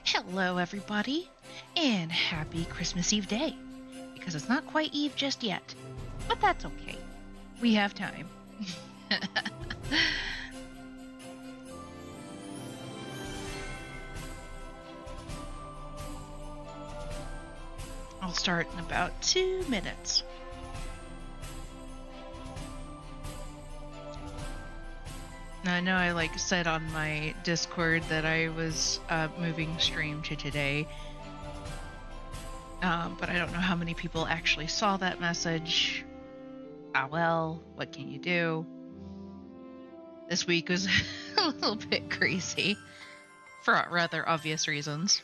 Hello, everybody, and happy Christmas Eve day. Because it's not quite Eve just yet, but that's okay. We have time. I'll start in about 2 minutes. I know I said on my Discord that I was moving stream to today, but I don't know how many people actually saw that message. Ah well, what can you do? This week was a little bit crazy for rather obvious reasons.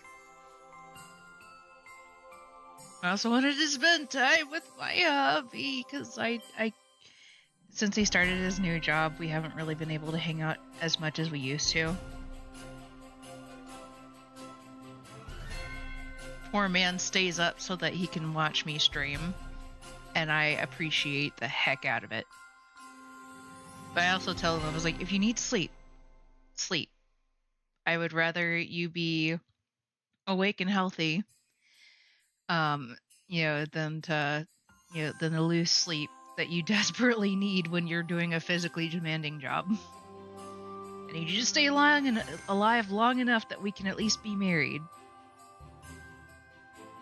I also wanted to spend time with my hubby because since he started his new job, we haven't really been able to hang out as much as we used to. Poor man stays up so that he can watch me stream, and I appreciate the heck out of it. But I also tell him, I was like, if you need sleep, sleep. I would rather you be awake and healthy, than to lose sleep that you desperately need when you're doing a physically demanding job. I need you to stay alive long enough that we can at least be married.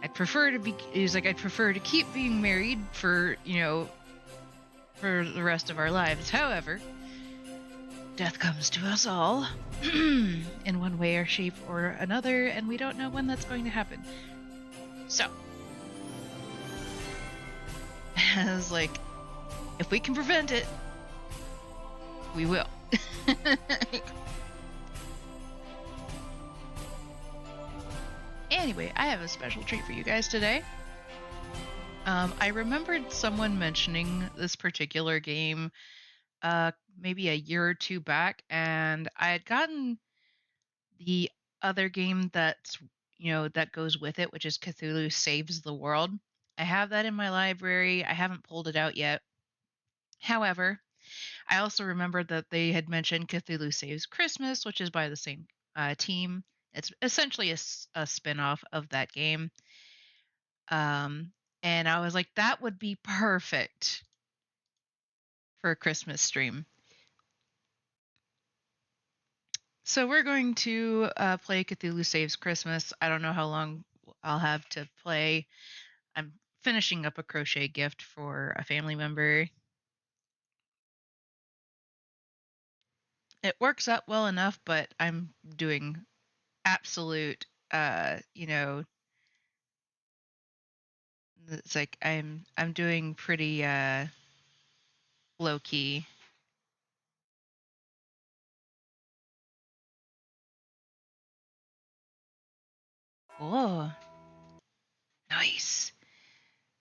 I'd prefer to keep being married for the rest of our lives. However, death comes to us all in one way or shape or another, and we don't know when that's going to happen. So, I was like, if we can prevent it, we will. Anyway, I have a special treat for you guys today. I remembered someone mentioning this particular game maybe a year or two back, and I had gotten the other game that goes with it, which is Cthullu Saves the World. I have that in my library. I haven't pulled it out yet. However, I also remembered that they had mentioned Cthulhu Saves Christmas, which is by the same team. It's essentially a spin-off of that game. And I was like, that would be perfect for a Christmas stream. So we're going to play Cthulhu Saves Christmas. I don't know how long I'll have to play. I'm finishing up a crochet gift for a family member. It works out well enough, but I'm doing absolute, it's like I'm doing pretty low key. Oh, nice.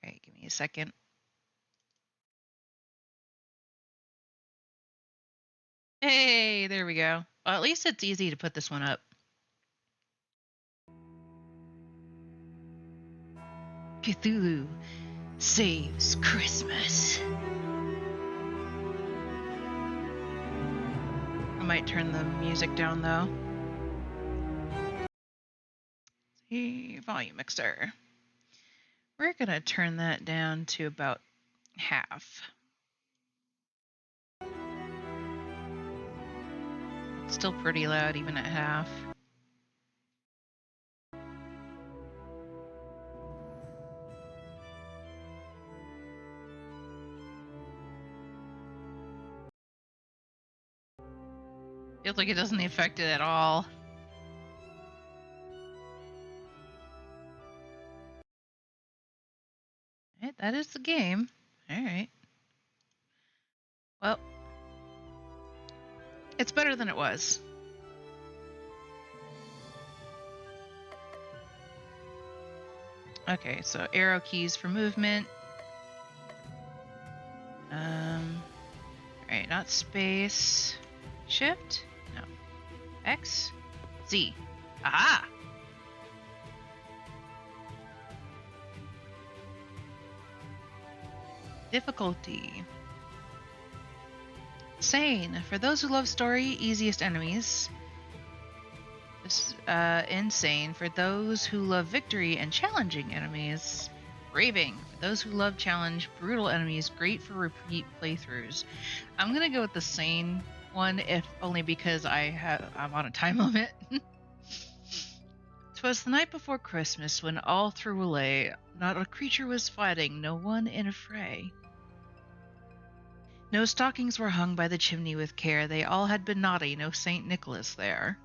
All right, give me a second. Hey, there we go. Well, at least it's easy to put this one up. Cthulhu Saves Christmas. I might turn the music down though. Hey, volume mixer. We're gonna turn that down to about half. It's still pretty loud even at half. Feels like it doesn't affect it at all. Alright, that is the game. Alright. Well, it's better than it was. Okay, so arrow keys for movement. Alright, not space. Shift? No. X? Z. Aha! Difficulty. Sane. For those who love story, easiest enemies. insane for those who love victory and challenging enemies. Braving for those who love challenge, brutal enemies, great for repeat playthroughs. I'm gonna go with the sane one, if only because I'm on a time limit. 'Twas the night before Christmas when all threw away. Not a creature was fighting, no one in a fray. No stockings were hung by the chimney with care. They all had been naughty, no St. Nicholas there.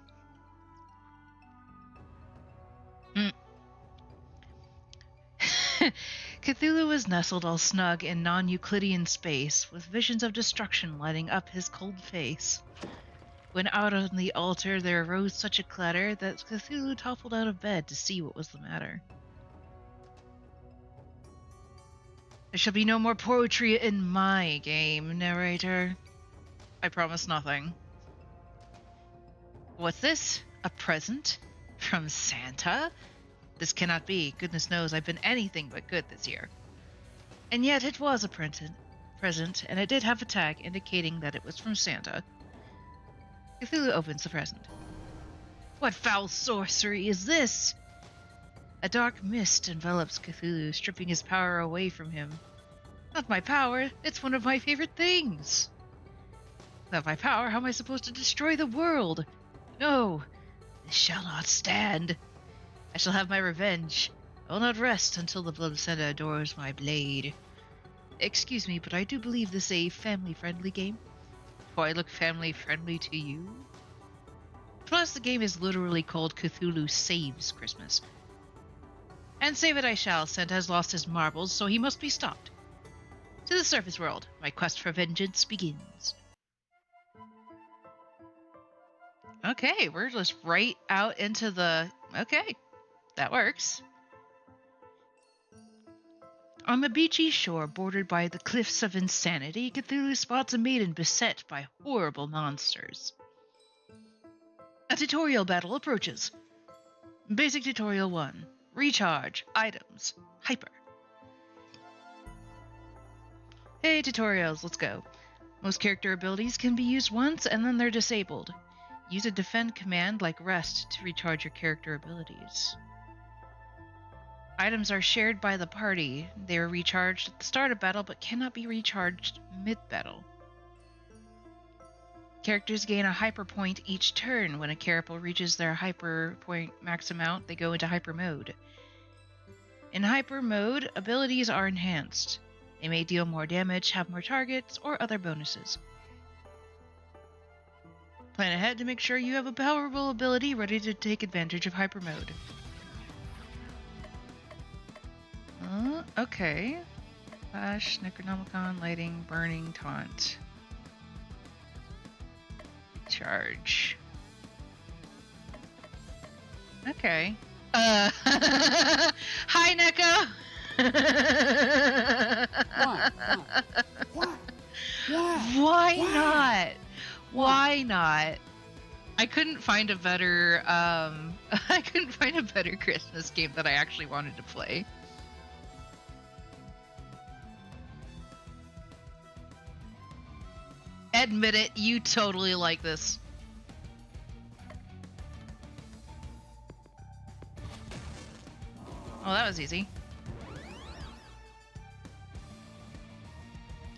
Cthulhu was nestled all snug in non-Euclidean space, with visions of destruction lighting up his cold face. When out on the altar there arose such a clatter that Cthulhu toppled out of bed to see what was the matter. There shall be no more poetry in my game, narrator. I promise nothing. What's this? A present? From Santa? This cannot be. Goodness knows I've been anything but good this year. And yet it was a present, and it did have a tag indicating that it was from Santa. Cthulhu opens the present. What foul sorcery is this? A dark mist envelops Cthulhu, stripping his power away from him. Not my power, it's one of my favorite things. Without my power, how am I supposed to destroy the world? No, this shall not stand. I shall have my revenge. I will not rest until the blood of Santa adores my blade. Excuse me, but I do believe this is a family-friendly game. Do I look family-friendly to you? Plus, the game is literally called Cthulhu Saves Christmas. And save it I shall. Santa has lost his marbles, so he must be stopped. To the surface world, my quest for vengeance begins. Okay, we're just right out into the... Okay, that works. On the beachy shore bordered by the cliffs of insanity, Cthulhu spots a maiden beset by horrible monsters. A tutorial battle approaches. Basic Tutorial 1. Recharge. Items. Hyper. Hey, tutorials, let's go. Most character abilities can be used once and then they're disabled. Use a defend command like rest to recharge your character abilities. Items are shared by the party. They are recharged at the start of battle but cannot be recharged mid-battle. Characters gain a hyper point each turn. When a character reaches their hyper point max amount, they go into hyper mode. In hyper mode, abilities are enhanced. They may deal more damage, have more targets, or other bonuses. Plan ahead to make sure you have a powerful ability ready to take advantage of hyper mode. Okay. Flash, Necronomicon, Lighting, Burning, Taunt. Charge. Okay. Hi, Neko! Why not? Why not? I couldn't find a better Christmas game that I actually wanted to play. Admit it, you totally like this. Oh, that was easy.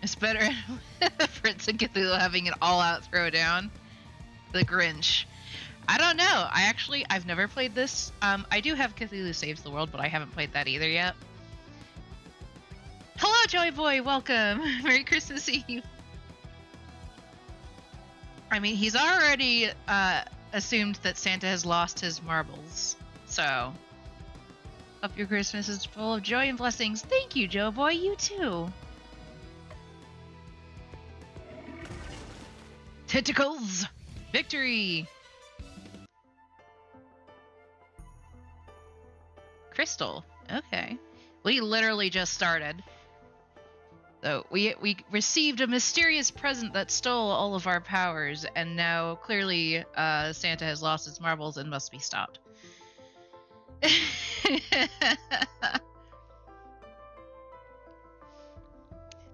It's better Prince and Cthulhu having an all-out throwdown. The Grinch. I don't know. I've never played this. I do have Cthulhu Saves the World, but I haven't played that either yet. Hello, Joy Boy. Welcome. Merry Christmas Eve. I mean, he's already assumed that Santa has lost his marbles. So, hope your Christmas is full of joy and blessings. Thank you, Joe Boy. You too. Tentacles! Victory! Crystal. Okay. We literally just started. So we received a mysterious present that stole all of our powers, and now clearly Santa has lost his marbles and must be stopped.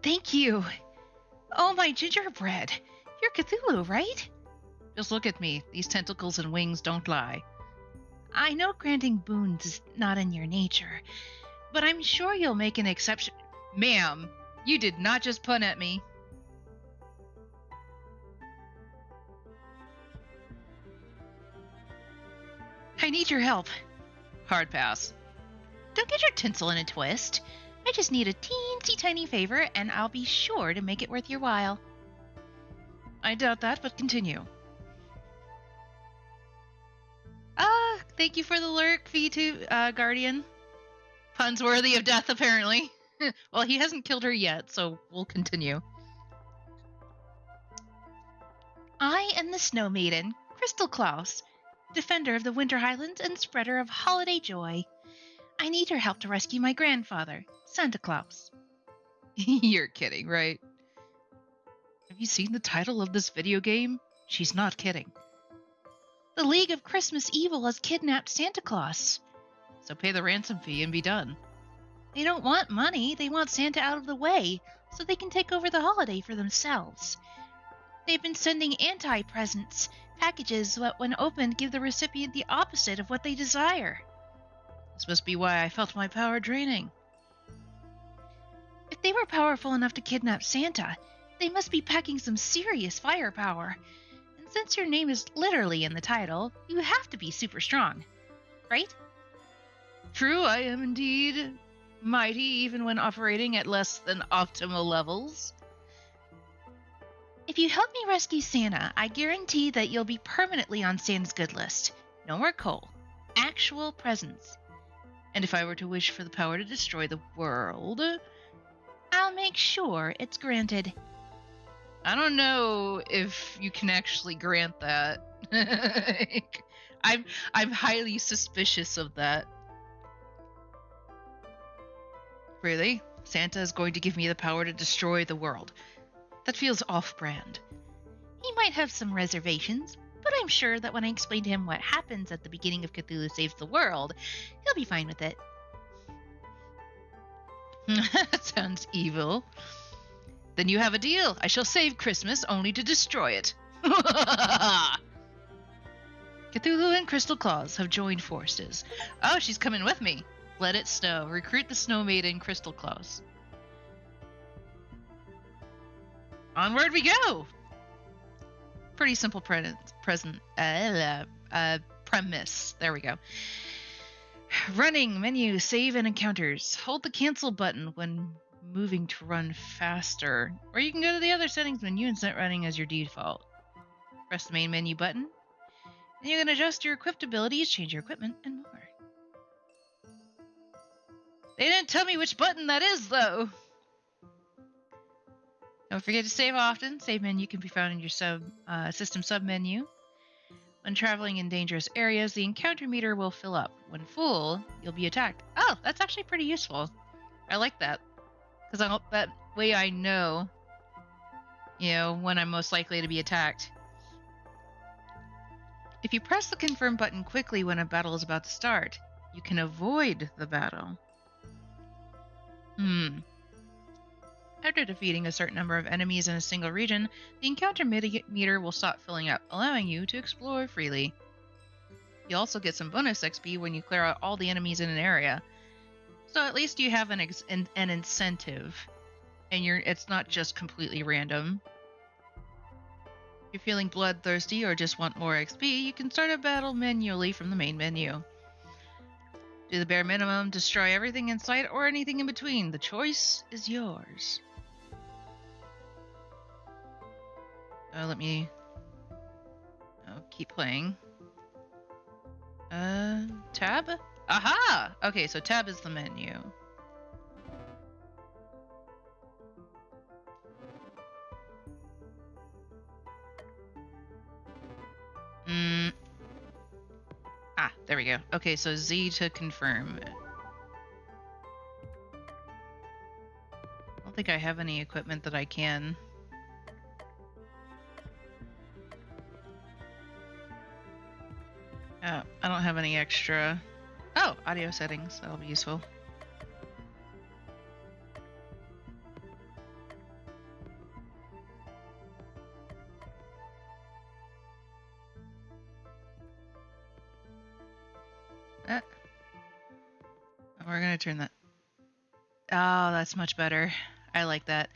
Thank you. Oh, my gingerbread. You're Cthulhu, right? Just look at me. These tentacles and wings don't lie. I know granting boons is not in your nature, but I'm sure you'll make an exception. Ma'am, you did not just pun at me. I need your help. Hard pass. Don't get your tinsel in a twist. I just need a teensy tiny favor, and I'll be sure to make it worth your while. I doubt that, but continue. Thank you for the lurk, V2 Guardian. Pun's worthy of death, apparently. Well, he hasn't killed her yet, so we'll continue. I am the Snow Maiden, Crystal Klaus, defender of the Winter Highlands and spreader of holiday joy. I need your help to rescue my grandfather, Santa Claus. You're kidding, right? Have you seen the title of this video game? She's not kidding. The League of Christmas Evil has kidnapped Santa Claus. So pay the ransom fee and be done. They don't want money, they want Santa out of the way, so they can take over the holiday for themselves. They've been sending anti-presents, packages that when opened give the recipient the opposite of what they desire. This must be why I felt my power draining. If they were powerful enough to kidnap Santa, they must be packing some serious firepower. And since your name is literally in the title, you have to be super strong, right? True, I am indeed mighty even when operating at less than optimal levels. If you help me rescue Santa, I guarantee that you'll be permanently on Santa's good list. No more coal. Actual presents. And if I were to wish for the power to destroy the world, I'll make sure it's granted. I don't know if you can actually grant that. I'm highly suspicious of that. Really? Santa is going to give me the power to destroy the world. That feels off-brand. He might have some reservations, but I'm sure that when I explain to him what happens at the beginning of Cthullu Saves the World, he'll be fine with it. That sounds evil. Then you have a deal. I shall save Christmas only to destroy it. Cthulhu and Crystal Claus have joined forces. Oh, she's coming with me. Let it snow. Recruit the Snow Maiden, Crystal Claus. Onward we go! Pretty simple premise. There we go. Running, menu, save, and encounters. Hold the cancel button when moving to run faster. Or you can go to the other settings menu and set running as your default. Press the main menu button. And you can adjust your equipped abilities, change your equipment, and more. They didn't tell me which button that is, though. Don't forget to save often. Save menu can be found in your system submenu. When traveling in dangerous areas, the encounter meter will fill up. When full, you'll be attacked. Oh, that's actually pretty useful. I like that. Because that way I know, when I'm most likely to be attacked. If you press the confirm button quickly when a battle is about to start, you can avoid the battle. After defeating a certain number of enemies in a single region, the encounter meter will stop filling up, allowing you to explore freely. You also get some bonus XP when you clear out all the enemies in an area. So at least you have an incentive, and it's not just completely random. If you're feeling bloodthirsty or just want more XP, you can start a battle manually from the main menu. Do the bare minimum, destroy everything in sight, or anything in between. The choice is yours. Let me keep playing. Tab? Aha! Okay, so tab is the menu. There we go. Okay, so Z to confirm. I don't think I have any equipment that I can. Oh, I don't have any extra. Oh, audio settings. That'll be useful. going to turn that. Oh, that's much better. I like that.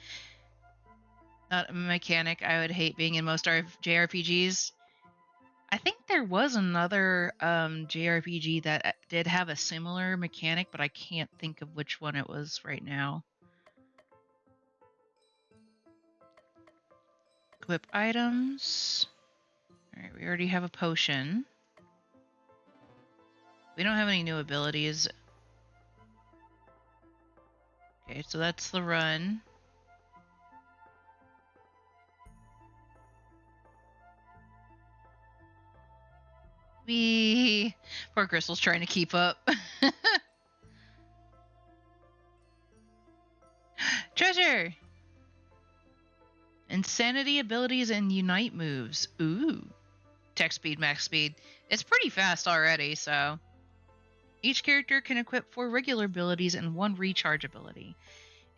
Not a mechanic I would hate being in most JRPGs. I think there was another JRPG that did have a similar mechanic, but I can't think of which one it was right now. Equip items. Alright, we already have a potion. We don't have any new abilities. Okay, so that's the run. Poor Crystal's trying to keep up. Treasure! Insanity abilities and unite moves. Ooh. Tech speed, max speed. It's pretty fast already, so. Each character can equip 4 regular abilities and 1 recharge ability.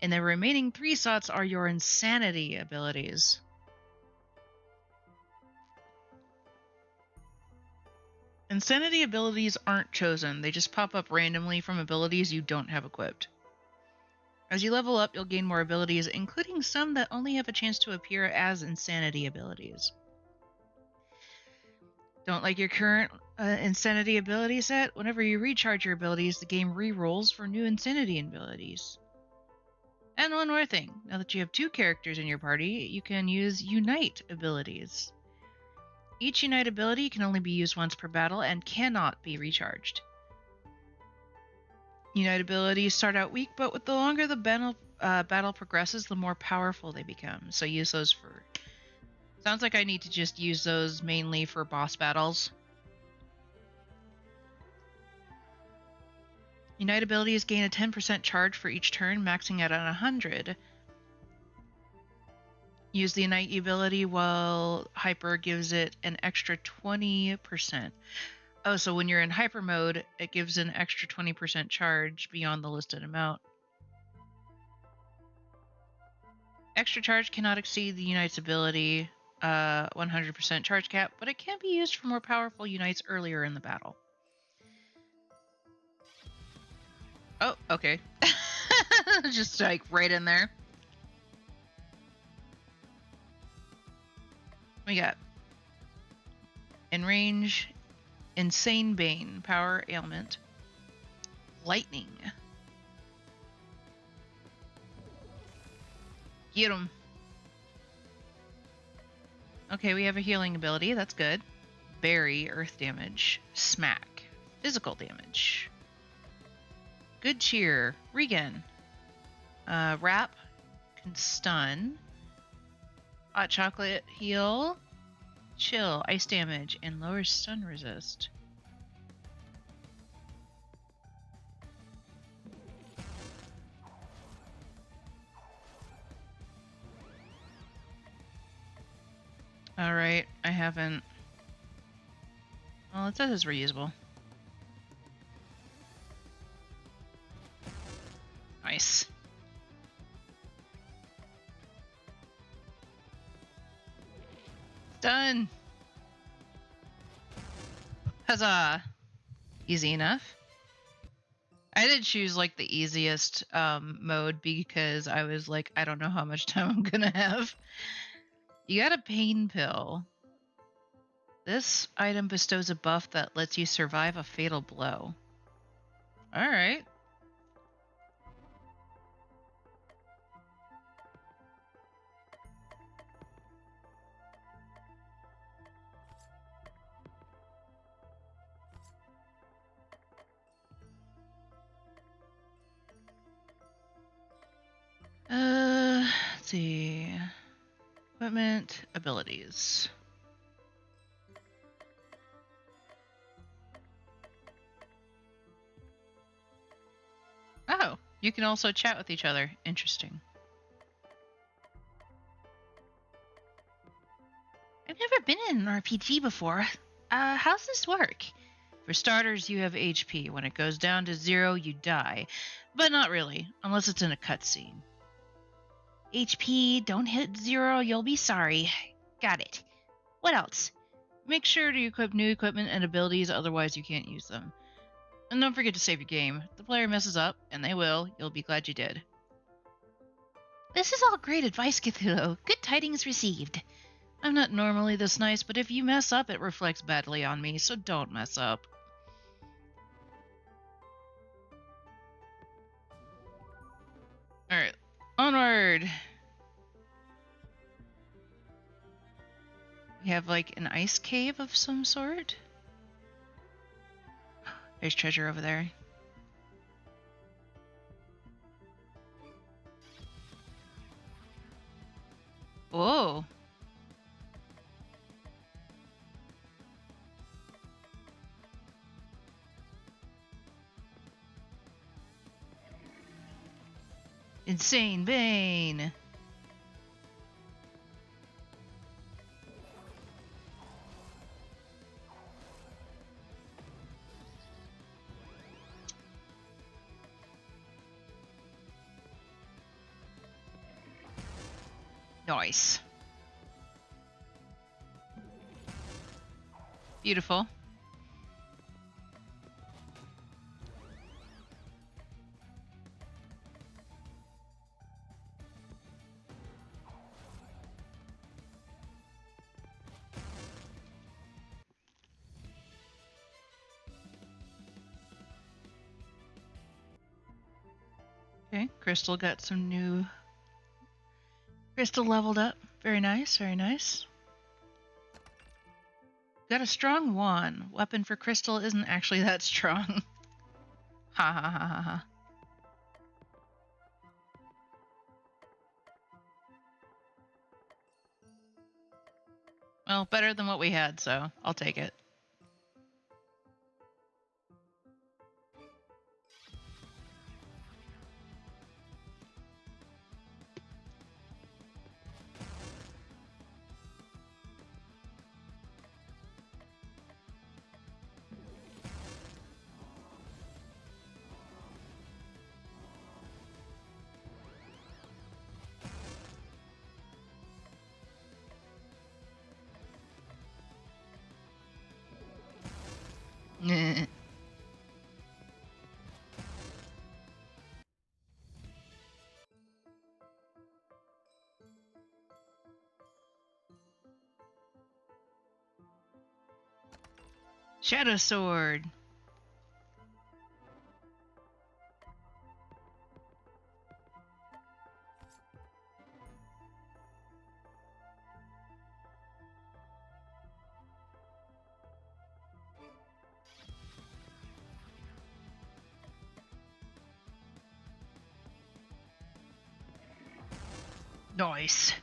And the remaining 3 slots are your insanity abilities. Insanity abilities aren't chosen. They just pop up randomly from abilities you don't have equipped. As you level up, you'll gain more abilities, including some that only have a chance to appear as insanity abilities. Don't like your current insanity ability set? Whenever you recharge your abilities, the game re-rolls for new insanity abilities. And one more thing. Now that you have 2 characters in your party, you can use unite abilities. Each unite ability can only be used once per battle and cannot be recharged. Unite abilities start out weak, but with the longer the battle progresses, the more powerful they become. So use those for... Sounds like I need to just use those mainly for boss battles. Unite abilities gain a 10% charge for each turn, maxing out at 100. Use the Unite ability while Hyper gives it an extra 20%. Oh, so when you're in Hyper mode, it gives an extra 20% charge beyond the listed amount. Extra charge cannot exceed the Unite's ability 100% charge cap, but it can be used for more powerful Unites earlier in the battle. Oh, okay. Just like right in there. We got in range, Insane Bane, Power Ailment, Lightning. Get him. Okay, we have a healing ability. That's good. Bury, Earth damage. Smack, physical damage. Good Cheer, Regen. Wrap, can stun. Hot Chocolate, heal. Chill, ice damage, and lowers stun resist. Alright, I haven't... Well, it says it's reusable. Nice. Done! Huzzah! Easy enough. I did choose like the easiest mode because I was like, I don't know how much time I'm gonna have. You got a pain pill. This item bestows a buff that lets you survive a fatal blow. Alright. Let's see. Equipment, abilities. Oh, you can also chat with each other. Interesting. I've never been in an RPG before. How's this work? For starters, you have HP. When it goes down to 0, you die. But not really, unless it's in a cutscene. HP, don't hit 0, you'll be sorry. Got it. What else? Make sure to equip new equipment and abilities, otherwise you can't use them. And don't forget to save your game. If the player messes up, and they will, you'll be glad you did. This is all great advice, Cthulhu. Good tidings received. I'm not normally this nice, but if you mess up, it reflects badly on me, so don't mess up. Alright, onward! We have, like, an ice cave of some sort. There's treasure over there. Whoa! Insane Bane! Nice. Beautiful. Okay, Crystal got some new... Crystal leveled up. Very nice, very nice. Got a strong wand. Weapon for Crystal isn't actually that strong. Ha ha ha ha ha. Well, better than what we had, so I'll take it. Shadow Sword. Nice.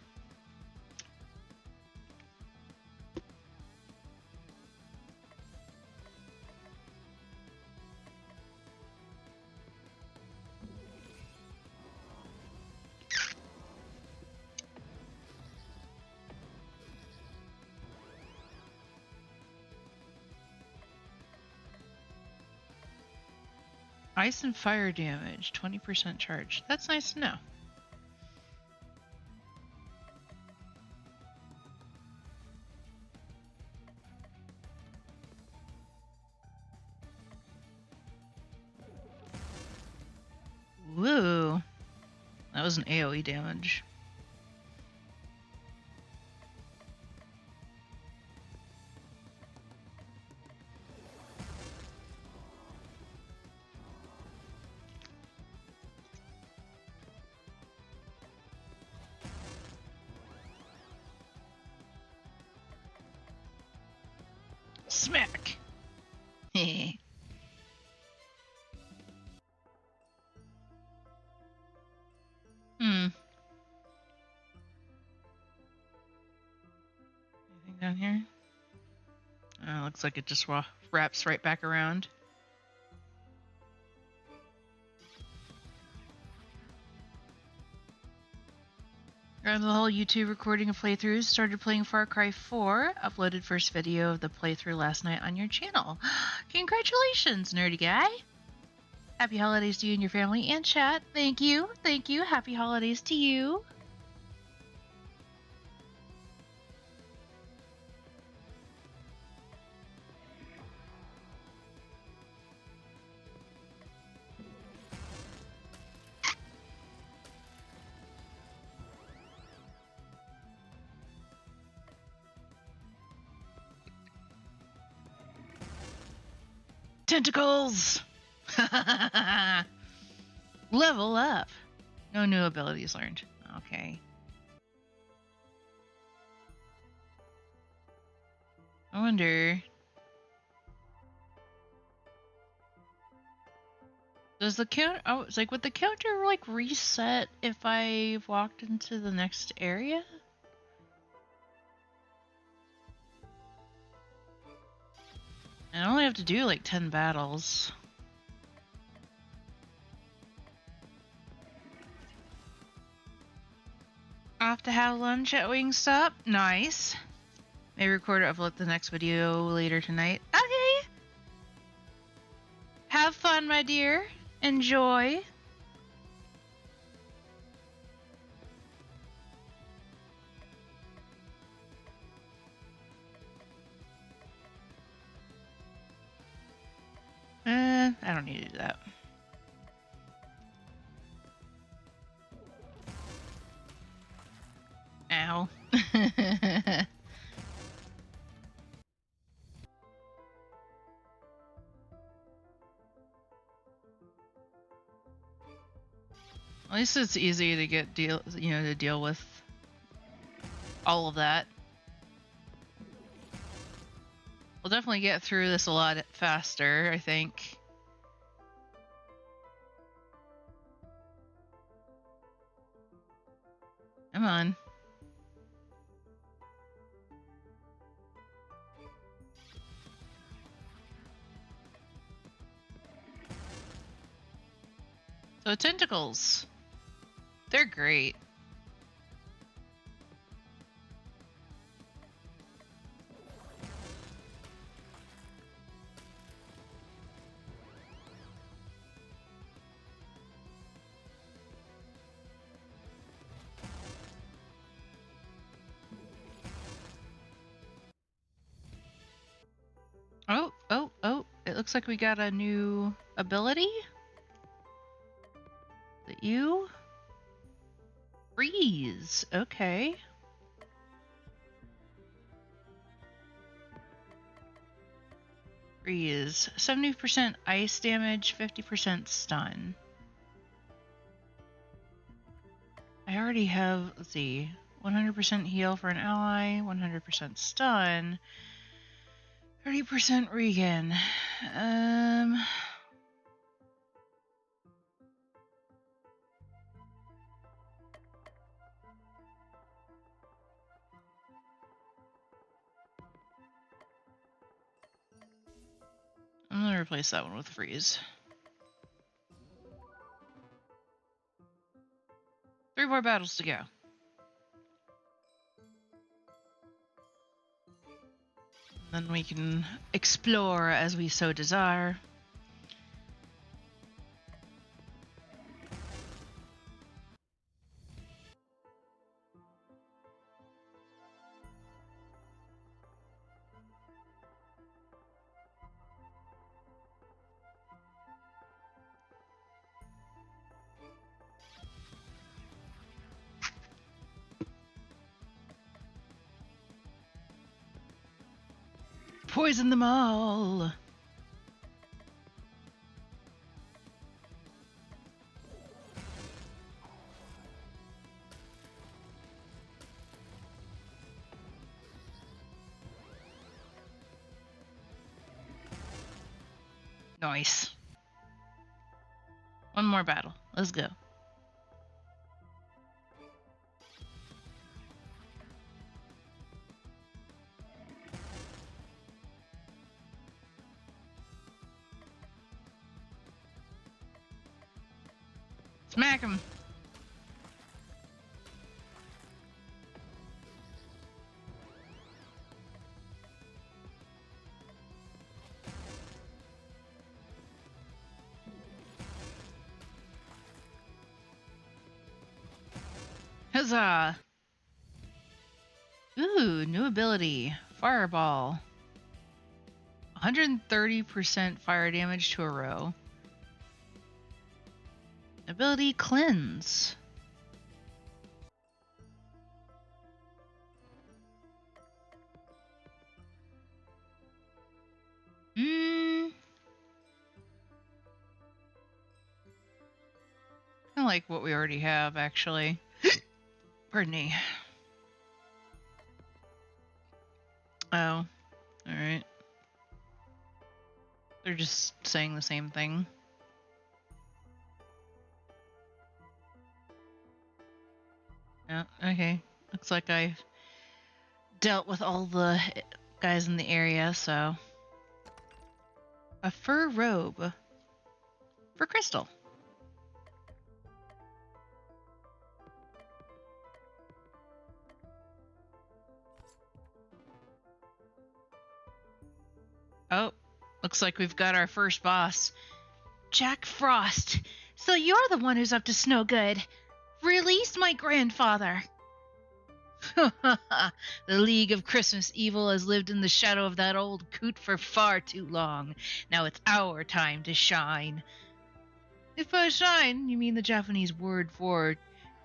Ice and fire damage, 20% charge. That's nice to know. Woo. That was an AoE damage. Smack! Heh. Hmm. Anything down here? Oh, looks like it just wraps right back around. Got the whole YouTube recording of playthroughs. Started playing Far Cry 4. Uploaded first video of the playthrough last night on your channel. Congratulations, nerdy guy! Happy holidays to you and your family and chat. Thank you. Thank you. Happy holidays to you. Tentacles! Level up. No new abilities learned. Okay. I wonder... Does the counter... Oh, it's like, would the counter, like, reset if I walked into the next area? I only have to do, like, 10 battles. Off to have lunch at Wingstop. Nice. May record or upload the next video later tonight. Okay. Have fun, my dear. Enjoy. I don't need to do that. Ow. At least it's easy to to deal with all of that. We'll definitely get through this a lot faster, I think. Come on. So tentacles. They're great. Oh. It looks like we got a new ability. That you? Freeze. Okay. Freeze. 70% ice damage, 50% stun. I already have, let's see, 100% heal for an ally, 100% stun, 30% regen. I'm gonna replace that one with freeze. 3 more battles to go. Then we can explore as we so desire. Poison them all! Nice. One more battle. Let's go. Smack him. Huzzah! Ooh, new ability. Fireball. 130% fire damage to a row. Ability Cleanse. of like what we already have, actually. Pardon me. Oh, alright. They're just saying the same thing. Yeah, okay. Looks like I've dealt with all the guys in the area, so. A fur robe. For Crystal. Oh, looks like we've got our first boss. Jack Frost. So you're the one who's up to no good. Release my grandfather. The League of Christmas Evil has lived in the shadow of that old coot for far too long. Now it's our time to shine. If by shine you mean the Japanese word for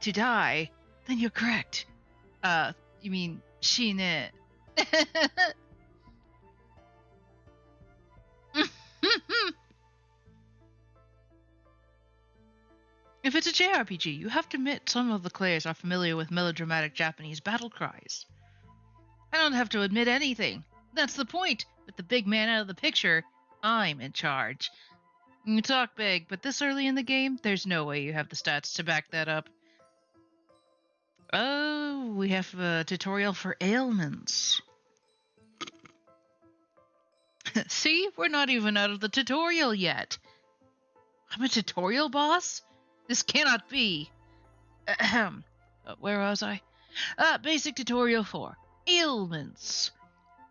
to die, then you're correct. You mean shine. If it's a JRPG, you have to admit some of the players are familiar with melodramatic Japanese battle cries. I don't have to admit anything. That's the point. With the big man out of the picture, I'm in charge. You talk big, but this early in the game, there's no way you have the stats to back that up. Oh, we have a tutorial for ailments. See, we're not even out of the tutorial yet. I'm a tutorial boss? This cannot be. Ahem. Where was I? Basic tutorial 4. Ailments.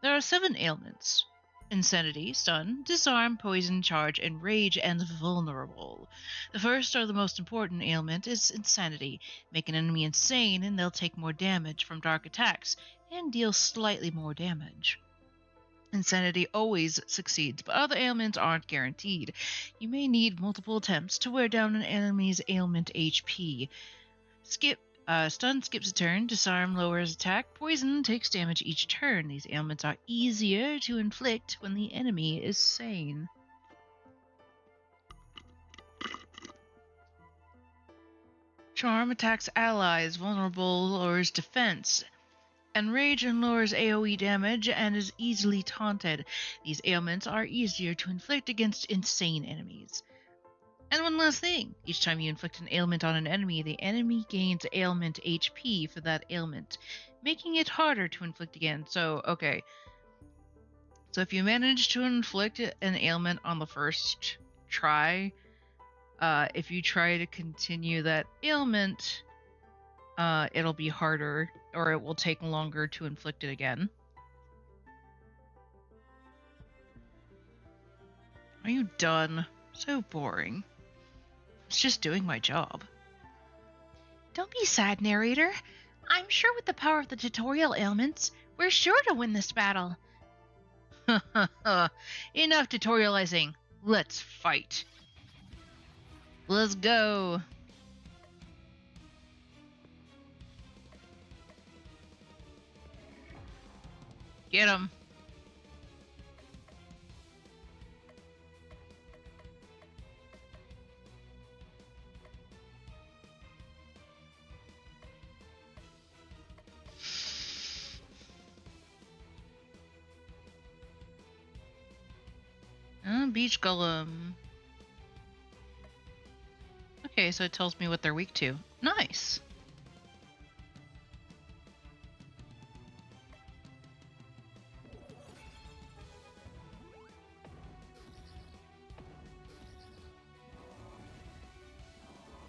There are 7 ailments. Insanity, stun, disarm, poison, charge, enrage, and vulnerable. The first or the most important ailment is insanity. Make an enemy insane and they'll take more damage from dark attacks and deal slightly more damage. Insanity always succeeds, but other ailments aren't guaranteed. You may need multiple attempts to wear down an enemy's ailment HP. Stun skips a turn, disarm lowers attack, poison takes damage each turn. These ailments are easier to inflict when the enemy is sane. Charm attacks allies, vulnerable lowers defense. Enrage and lowers AoE damage and is easily taunted. These ailments are easier to inflict against insane enemies. And one last thing, each time you inflict an ailment on an enemy, the enemy gains ailment HP for that ailment, making it harder to inflict again. So, okay. So if you manage to inflict an ailment on the first try, if you try to continue that ailment, it'll be harder, or it will take longer to inflict it again. Are you done? So boring. It's just doing my job. Don't be sad, narrator. I'm sure with the power of the tutorial ailments, we're sure to win this battle. Enough tutorializing. Let's fight. Let's go. Get him. Beach Golem. Okay, so it tells me what they're weak to. Nice.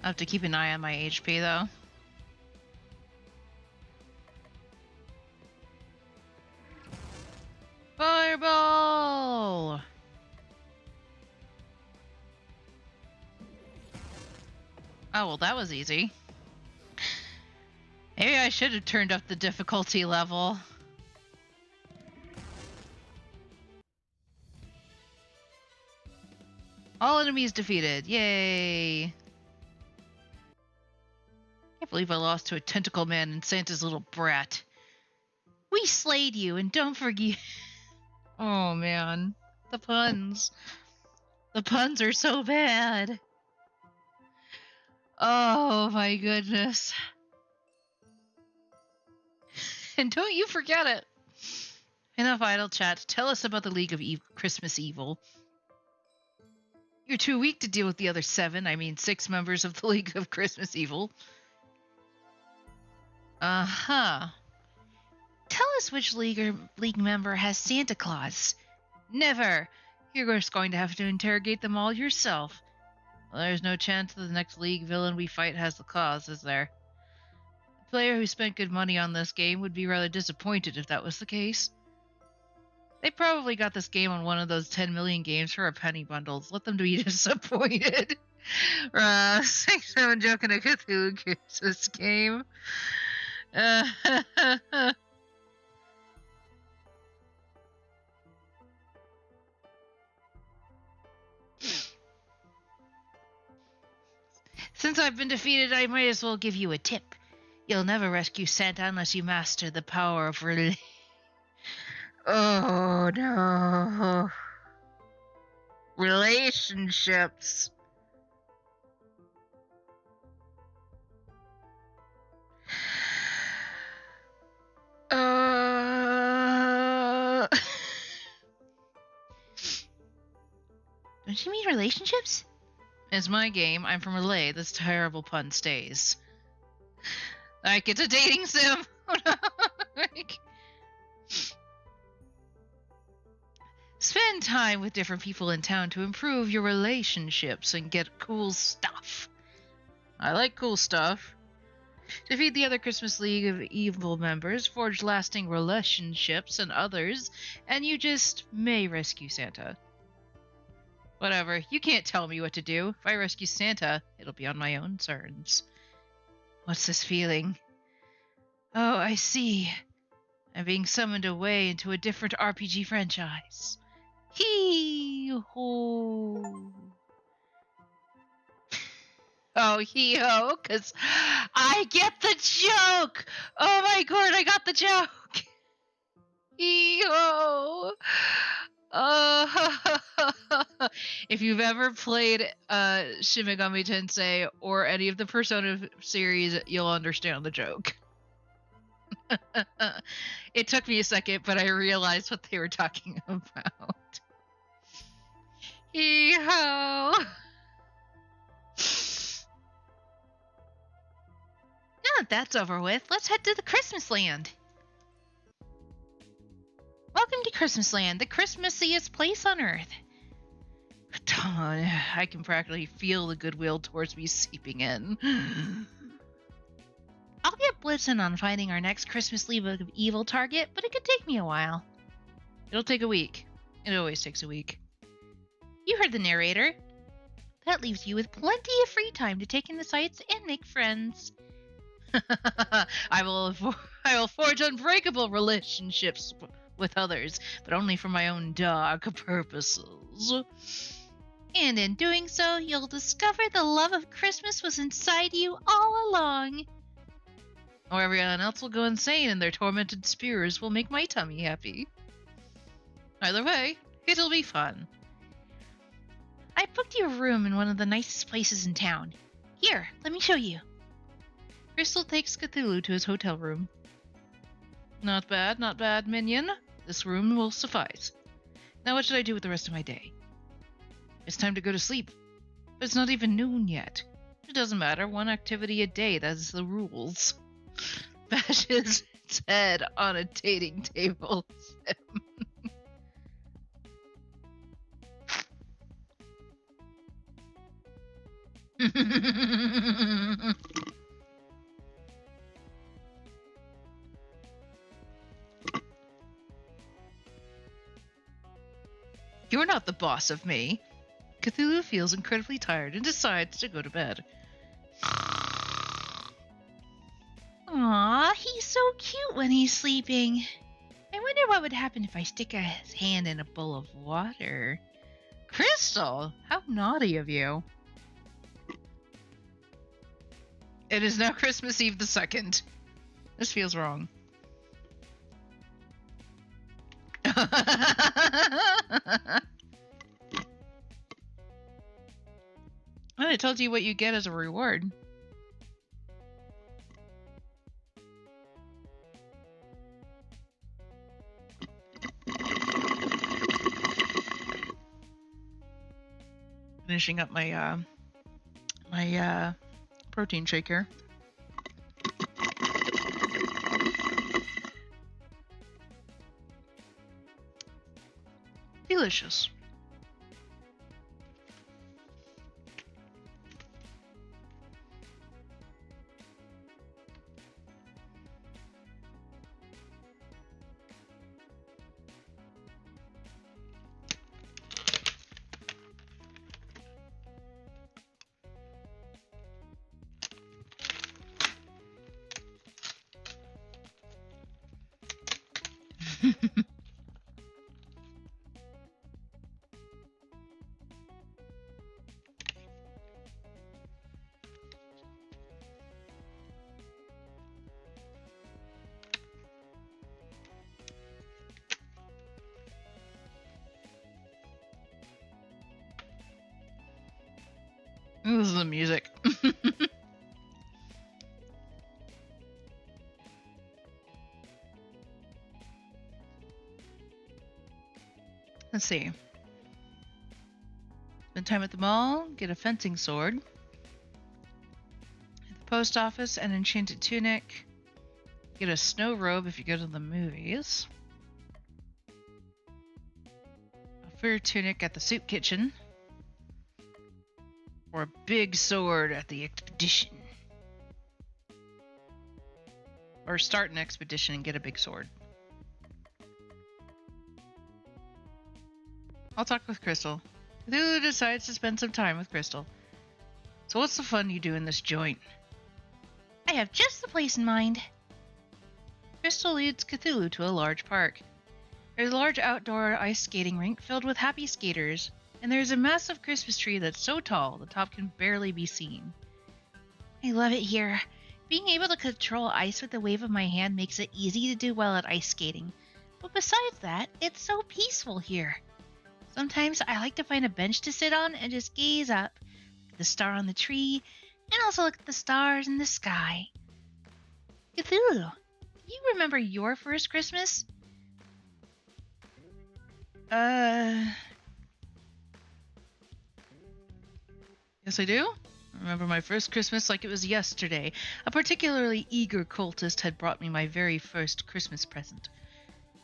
I have to keep an eye on my HP though. Fireball! Oh, well, that was easy. Maybe I should have turned up the difficulty level. All enemies defeated. Yay! Can't believe I lost to a tentacle man and Santa's little brat. We slayed you, and don't forget... Oh, man. The puns. The puns are so bad. Oh my goodness. And don't you forget it. Enough idle chat. Tell us about the League of Christmas Evil. You're too weak to deal with the other 6 members of the League of Christmas Evil. Uh-huh. Tell us which league member has Santa Claus. Never. You're just going to have to interrogate them all yourself. Well, there's no chance that the next League villain we fight has the claws, is there? The player who spent good money on this game would be rather disappointed if that was the case. They probably got this game on one of those 10 million games for a penny bundles. Let them be disappointed. 6-7 joking a Cthullu Christmas game. Since I've been defeated, I might as well give you a tip. You'll never rescue Santa unless you master the power of Oh no. Relationships. Don't you mean relationships? It's my game. I'm from LA. This terrible pun stays. Like, it's a dating sim. Oh no. Spend time with different people in town to improve your relationships and get cool stuff. I like cool stuff. Defeat the other Christmas League of Evil members, forge lasting relationships and others, and you just may rescue Santa. Whatever, you can't tell me what to do. If I rescue Santa, it'll be on my own terms. What's this feeling? Oh, I see. I'm being summoned away into a different RPG franchise. Hee-ho. Oh, hee-ho, because I get the joke! Oh my god, I got the joke! Hee-ho! If you've ever played Shin Megami Tensei or any of the Persona series, you'll understand the joke. It took me a second, but I realized what they were talking about. Hee-ho! Now that that's over with, let's head to the Christmas Land. Welcome to Christmas Land, the Christmassiest place on Earth. I can practically feel the goodwill towards me seeping in. I'll get blitzing on finding our next Christmas League of Evil target, but it could take me a while. It'll take a week. It always takes a week. You heard the narrator. That leaves you with plenty of free time to take in the sights and make friends. I will forge unbreakable relationships with others, but only for my own dark purposes. And in doing so, you'll discover the love of Christmas was inside you all along. Or everyone else will go insane and their tormented spears will make my tummy happy. Either way, it'll be fun. I booked you a room in one of the nicest places in town. Here, let me show you. Crystal takes Cthullu to his hotel room. Not bad, minion. This room will suffice. Now what should I do with the rest of my day? It's time to go to sleep. But it's not even noon yet. It doesn't matter, one activity a day, that's the rules. Bashes its head on a dating table. You're not the boss of me. Cthullu feels incredibly tired and decides to go to bed. Aw, he's so cute when he's sleeping. I wonder what would happen if I stick his hand in a bowl of water. Crystal, how naughty of you. It is now Christmas Eve the 2nd. This feels wrong. I told you what you get as a reward. Finishing up my protein shake here. Delicious. This is the music. Let's see. Spend time at the mall, get a fencing sword. At the post office, an enchanted tunic. Get a snow robe if you go to the movies. A fur tunic at the soup kitchen. Or a big sword at the expedition. Or start an expedition and get a big sword. I'll talk with Crystal. Cthulhu decides to spend some time with Crystal. So what's the fun you do in this joint? I have just the place in mind. Crystal leads Cthulhu to a large park. There's a large outdoor ice skating rink filled with happy skaters, and there's a massive Christmas tree that's so tall the top can barely be seen. I love it here. Being able to control ice with the wave of my hand makes it easy to do well at ice skating. But besides that, it's so peaceful here. Sometimes I like to find a bench to sit on and just gaze up at the star on the tree, and also look at the stars in the sky. Cthulhu, do you remember your first Christmas? Yes, I do. I remember my first Christmas like it was yesterday. A particularly eager cultist had brought me my very first Christmas present.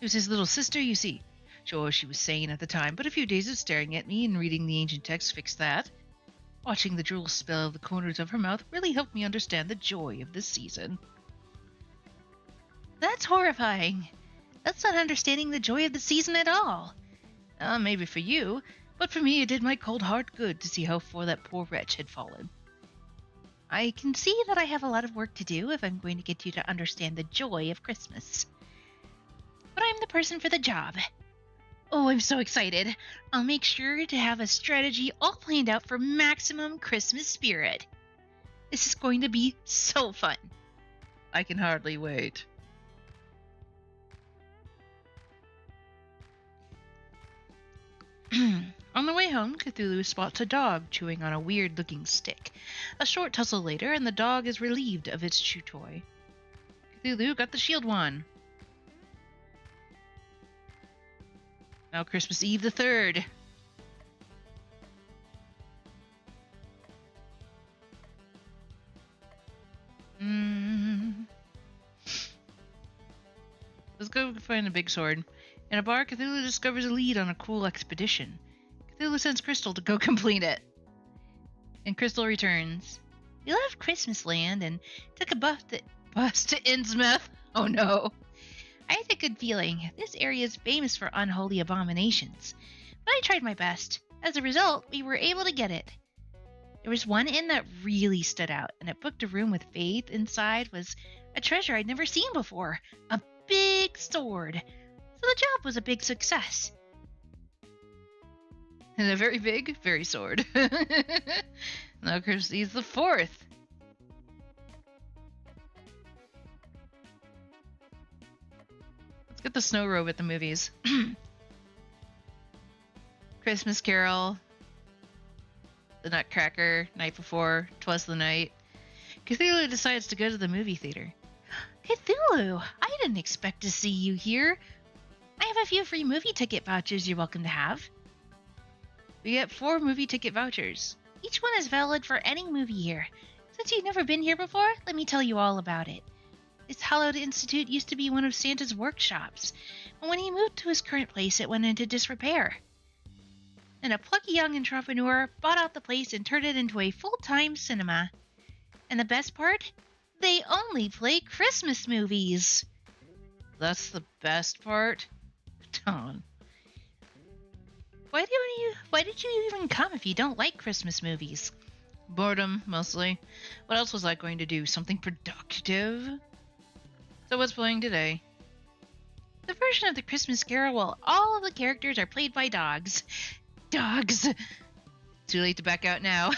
It was his little sister, you see. Sure, she was sane at the time, but a few days of staring at me and reading the ancient text fixed that. Watching the drool spill out of the corners of her mouth really helped me understand the joy of this season. That's horrifying. That's not understanding the joy of the season at all. Maybe for you, but for me it did my cold heart good to see how far that poor wretch had fallen. I can see that I have a lot of work to do if I'm going to get you to understand the joy of Christmas. But I'm the person for the job. Oh, I'm so excited. I'll make sure to have a strategy all planned out for maximum Christmas spirit. This is going to be so fun. I can hardly wait. On the way home, Cthulhu spots a dog chewing on a weird-looking stick. A short tussle later, and the dog is relieved of its chew toy. Cthulhu got the shield wand. Now Christmas Eve the 3rd. Let's go find a big sword. In a bar, Cthulhu discovers a lead on a cool expedition. Cthulhu sends Crystal to go complete it. And Crystal returns. We left Christmas Land and took a bus to Innsmouth. Oh no. I had a good feeling. This area is famous for unholy abominations. But I tried my best. As a result, we were able to get it. There was one inn that really stood out, and it booked a room with faith. Inside was a treasure I'd never seen before. A big sword. So the job was a big success. And a very big, very sword. Now Christmas Eve's the 4th. Let's get the snow robe at the movies. Christmas Carol. The Nutcracker. Night Before. 'Twas the Night. Cthulhu decides to go to the movie theater. Cthulhu, I didn't expect to see you here. I have a few free movie ticket vouchers you're welcome to have. We get 4 movie ticket vouchers. Each one is valid for any movie here. Since you've never been here before, let me tell you all about it. This hallowed institute used to be one of Santa's workshops, but when he moved to his current place, it went into disrepair. And a plucky young entrepreneur bought out the place and turned it into a full-time cinema. And the best part? They only play Christmas movies. That's the best part? Don. Why did you even come if you don't like Christmas movies? Boredom, mostly. What else was I going to do? Something productive? So what's playing today? The version of the Christmas Carol where all of the characters are played by dogs. Dogs! Too late to back out now.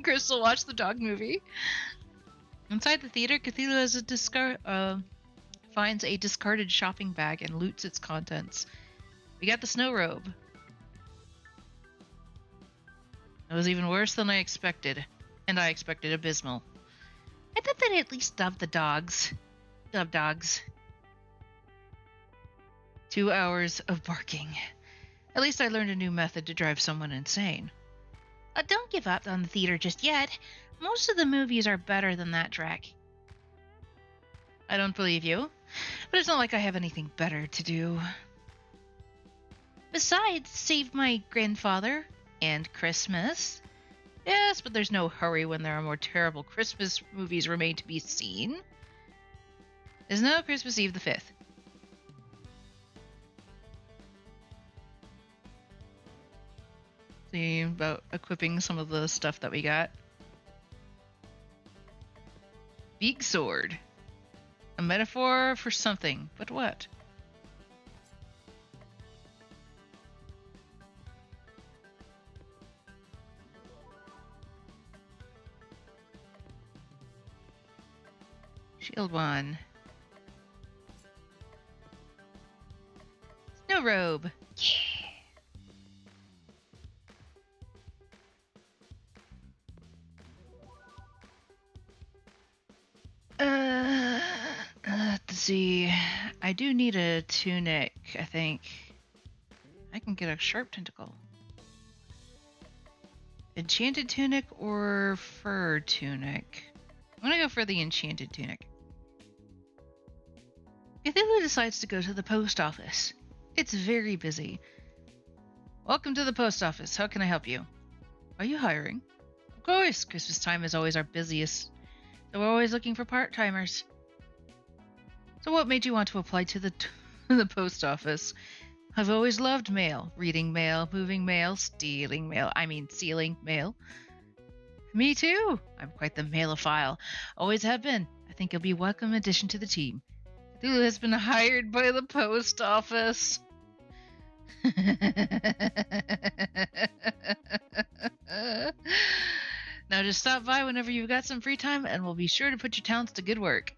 Crystal watched the dog movie. Inside the theater, Cthulhu has finds a discarded shopping bag and loots its contents. We got the snow robe. It was even worse than I expected. And I expected abysmal. I thought they'd at least dub the dogs. Dub dogs. 2 hours of barking. At least I learned a new method to drive someone insane. Don't give up on the theater just yet. Most of the movies are better than that track. I don't believe you. But it's not like I have anything better to do. Besides, save my grandfather and Christmas. Yes, but there's no hurry when there are more terrible Christmas movies remain to be seen. Is now Christmas Eve the 5th. See about equipping some of the stuff that we got. Big sword. A metaphor for something, but what? Shield one. Snow robe. Yeah. Let's see. I do need a tunic, I think. I can get a sharp tentacle. Enchanted tunic or fur tunic? I'm gonna go for the enchanted tunic. Cthulhu decides to go to the post office. It's very busy. Welcome to the post office. How can I help you? Are you hiring? Of course. Christmas time is always our busiest. So we're always looking for part-timers. So what made you want to apply to the post office? I've always loved mail. Reading mail, moving mail, stealing mail. Sealing mail. Me too. I'm quite the mailophile. Always have been. I think you'll be a welcome addition to the team. Cthulhu has been hired by the post office. Now just stop by whenever you've got some free time and we'll be sure to put your talents to good work.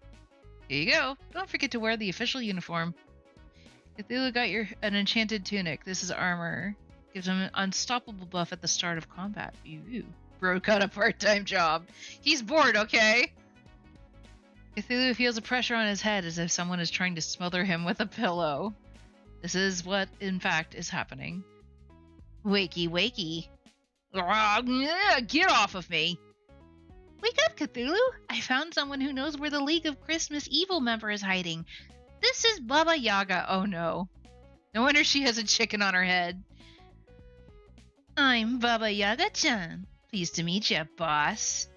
Here you go. Don't forget to wear the official uniform. Cthulhu got an enchanted tunic. This is armor. Gives him an unstoppable buff at the start of combat. Ew. Bro got a part-time job. He's bored, okay? Cthulhu feels a pressure on his head as if someone is trying to smother him with a pillow. This is what, in fact, is happening. Wakey, wakey. Get off of me! Wake up, Cthulhu! I found someone who knows where the League of Christmas Evil member is hiding. This is Baba Yaga. Oh no. No wonder she has a chicken on her head. I'm Baba Yaga-chan. Pleased to meet you, boss.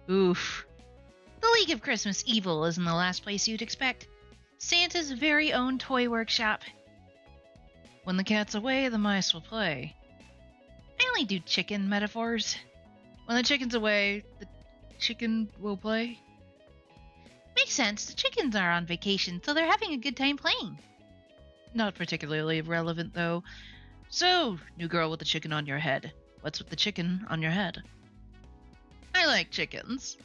Oof. The League of Christmas Evil is in the last place you'd expect. Santa's very own toy workshop. When the cat's away, the mice will play. I only do chicken metaphors. When the chicken's away, the chicken will play? Makes sense. The chickens are on vacation, so they're having a good time playing. Not particularly relevant, though. So, new girl with the chicken on your head. What's with the chicken on your head? I like chickens.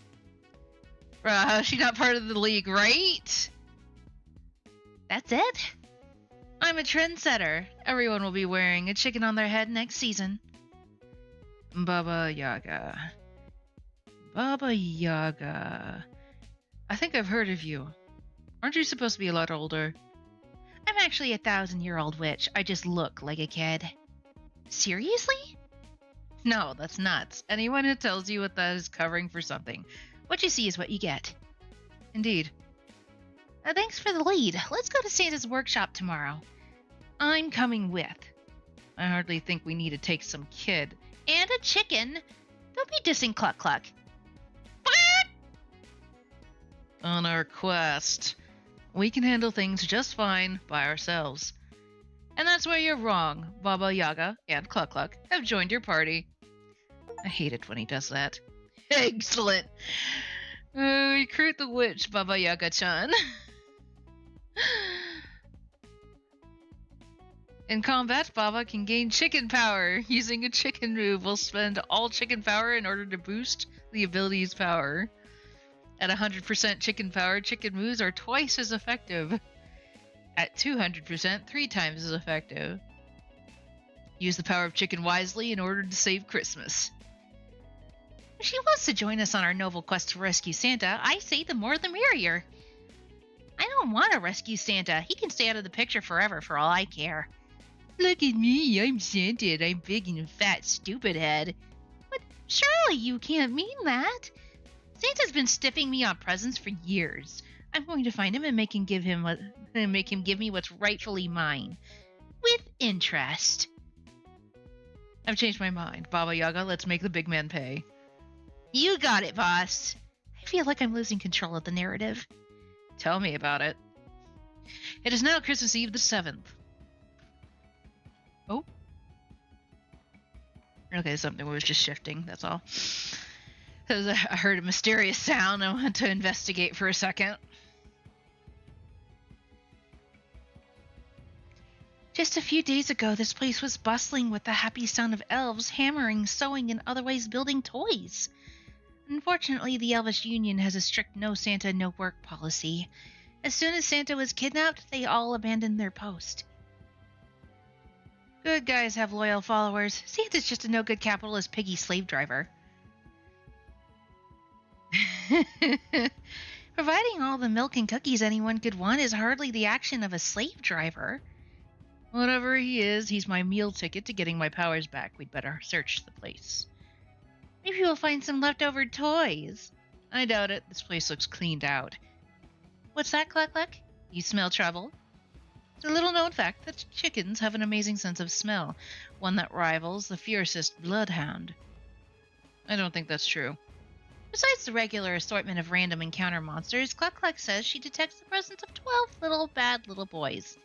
She's not part of the league, right? That's it. I'm a trendsetter. Everyone will be wearing a chicken on their head next season. Baba Yaga. Baba Yaga. I think I've heard of you. Aren't you supposed to be a lot older? I'm actually a 1,000-year-old witch. I just look like a kid. Seriously? No, that's nuts. Anyone who tells you what that is covering for something. What you see is what you get. Indeed. Thanks for the lead. Let's go to Santa's workshop tomorrow. I'm coming with. I hardly think we need to take some kid. And a chicken. Don't be dissing Cluck Cluck. On our quest, we can handle things just fine by ourselves. And that's where you're wrong. Baba Yaga and Cluck Cluck have joined your party. I hate it when he does that. Excellent. Recruit the witch, Baba Yaga-chan. In combat, Baba can gain chicken power. Using a chicken move will spend all chicken power in order to boost the ability's power. At 100% chicken power, chicken moves are twice as effective. At 200%, 3 times as effective. Use the power of chicken wisely in order to save Christmas. If she wants to join us on our noble quest to rescue Santa, I say the more the merrier. I don't want to rescue Santa. He can stay out of the picture forever for all I care. Look at me, I'm Santa and I'm big and fat stupid head. But surely you can't mean that. Santa's been stiffing me on presents for years. I'm going to find him and make him give me what's rightfully mine. With interest. I've changed my mind. Baba Yaga, let's make the big man pay. You got it, boss. I feel like I'm losing control of the narrative. Tell me about it. It is now Christmas Eve the 7th. Oh. Okay, something was just shifting, that's all. I heard a mysterious sound. I went to investigate for a second. Just a few days ago, this place was bustling with the happy sound of elves hammering, sewing, and otherwise building toys. Unfortunately, the Elvish Union has a strict no Santa, no work policy. As soon as Santa was kidnapped, they all abandoned their post. Good guys have loyal followers. Santa's just a no-good capitalist piggy slave driver. Providing all the milk and cookies anyone could want is hardly the action of a slave driver. Whatever he is, he's my meal ticket to getting my powers back. We'd better search the place. Maybe we'll find some leftover toys. I doubt it. This place looks cleaned out. What's that, Cluck Cluck? You smell trouble? It's a little-known fact that chickens have an amazing sense of smell, one that rivals the fiercest bloodhound. I don't think that's true. Besides the regular assortment of random encounter monsters, Cluck Cluck says she detects the presence of 12 bad little boys.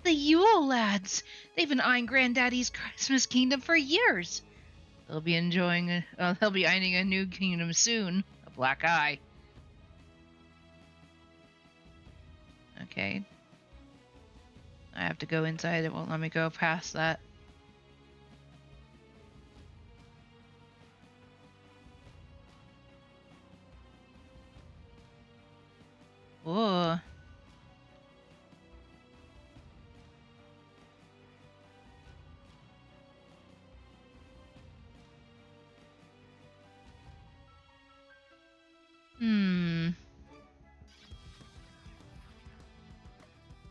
The Yule lads! They've been eyeing Granddaddy's Christmas kingdom for years. They'll be eyeing a new kingdom soon. A black eye. Okay. I have to go inside. It won't let me go past that. Whoa.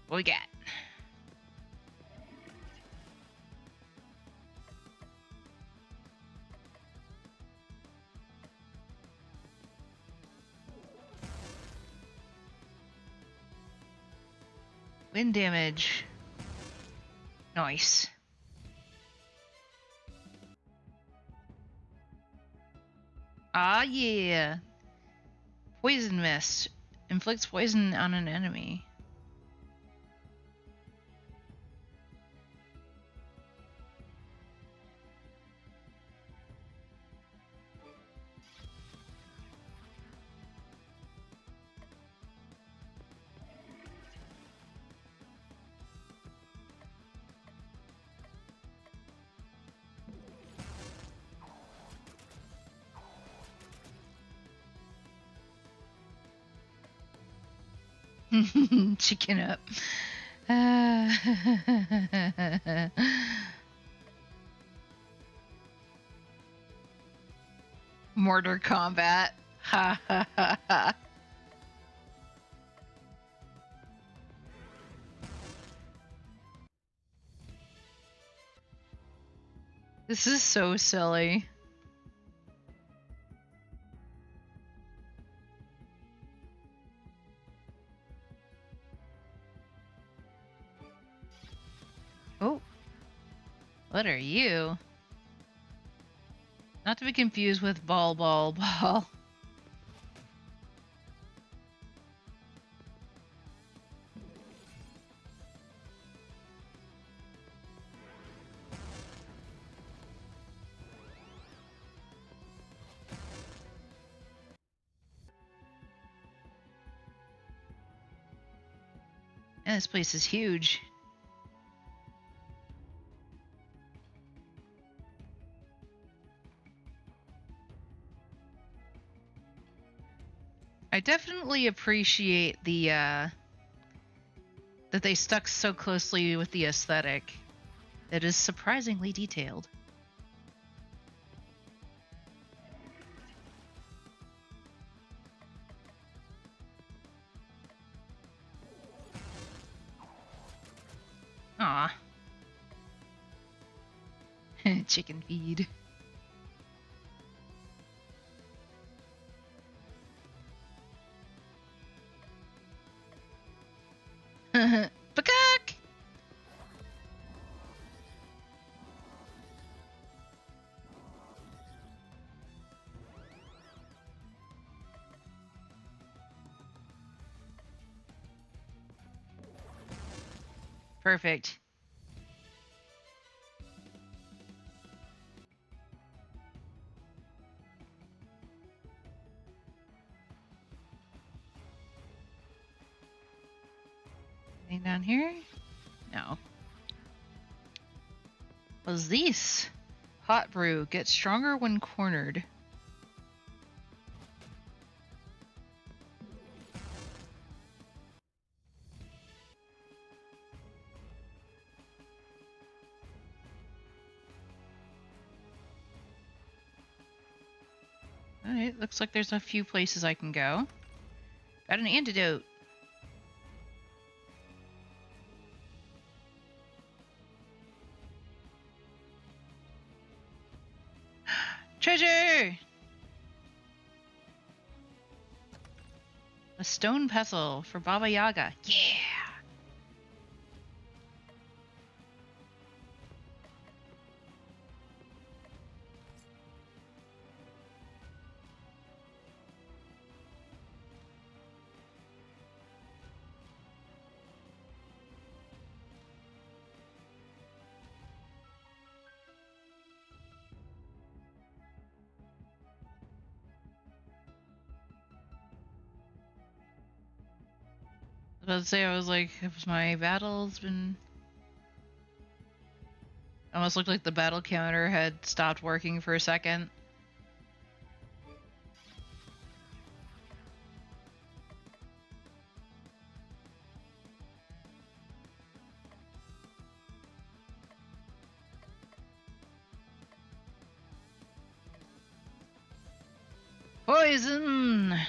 What we got? Wind damage. Nice. Ah, yeah. Poison mist. Inflicts poison on an enemy. Chicken up. Mortar combat. Ha ha ha ha. This is so silly. Oh, what are you? Not to be confused with ball, ball, ball. And this place is huge. I definitely appreciate that they stuck so closely with the aesthetic. It is surprisingly detailed. Aw. Chicken feed. Peacock! Perfect. Anything down here? No. What's this? Hot brew. Gets stronger when cornered. Alright, looks like there's a few places I can go. Got an antidote. Treasure! A stone pestle for Baba Yaga. Yeah! I was about to say, I was like, has my battles been... Almost looked like the battle counter had stopped working for a second. Poison!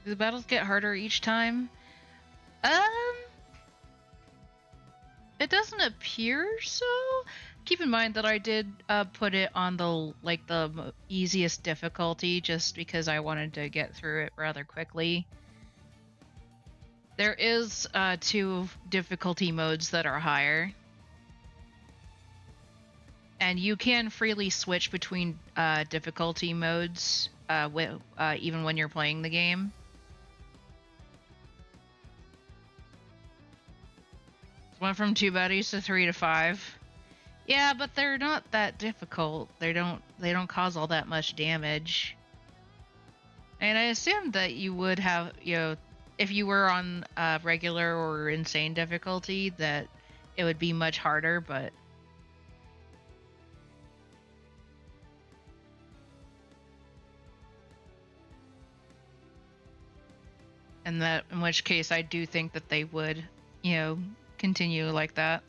Do the battles get harder each time? Um, it doesn't appear so. Keep in mind that I did put it on the easiest difficulty just because I wanted to get through it rather quickly. There is two difficulty modes that are higher. And you can freely switch between difficulty modes even when you're playing the game. Went from 2 baddies to 3 to 5. Yeah, but they're not that difficult. They don't cause all that much damage. And I assumed that you would have, if you were on regular or insane difficulty, that it would be much harder, but in which case I do think that they would, continue like that.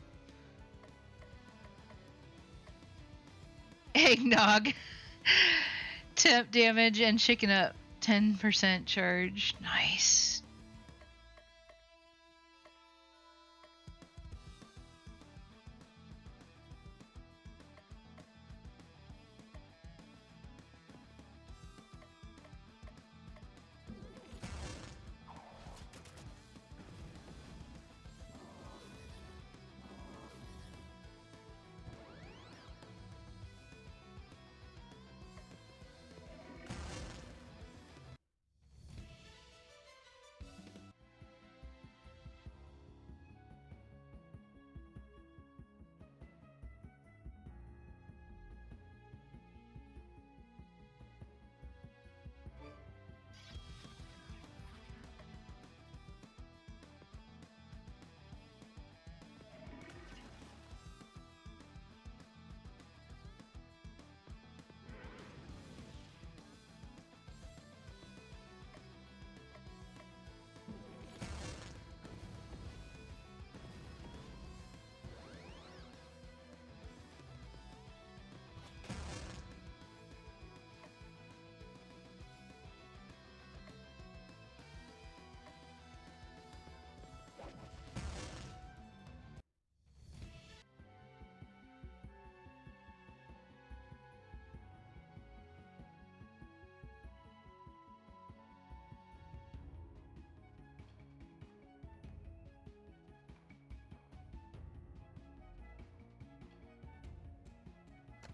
Eggnog. Temp damage and chicken up. 10% charge. Nice.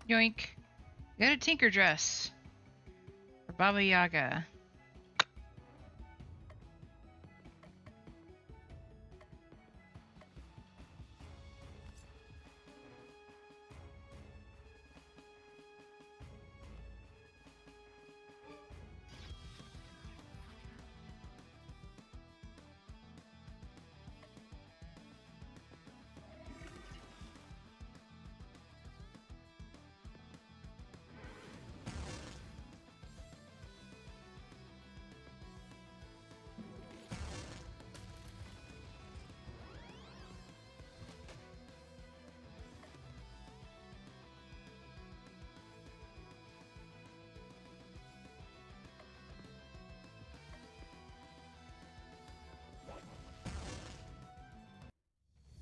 Yoink. Got a tinker dress. For Baba Yaga.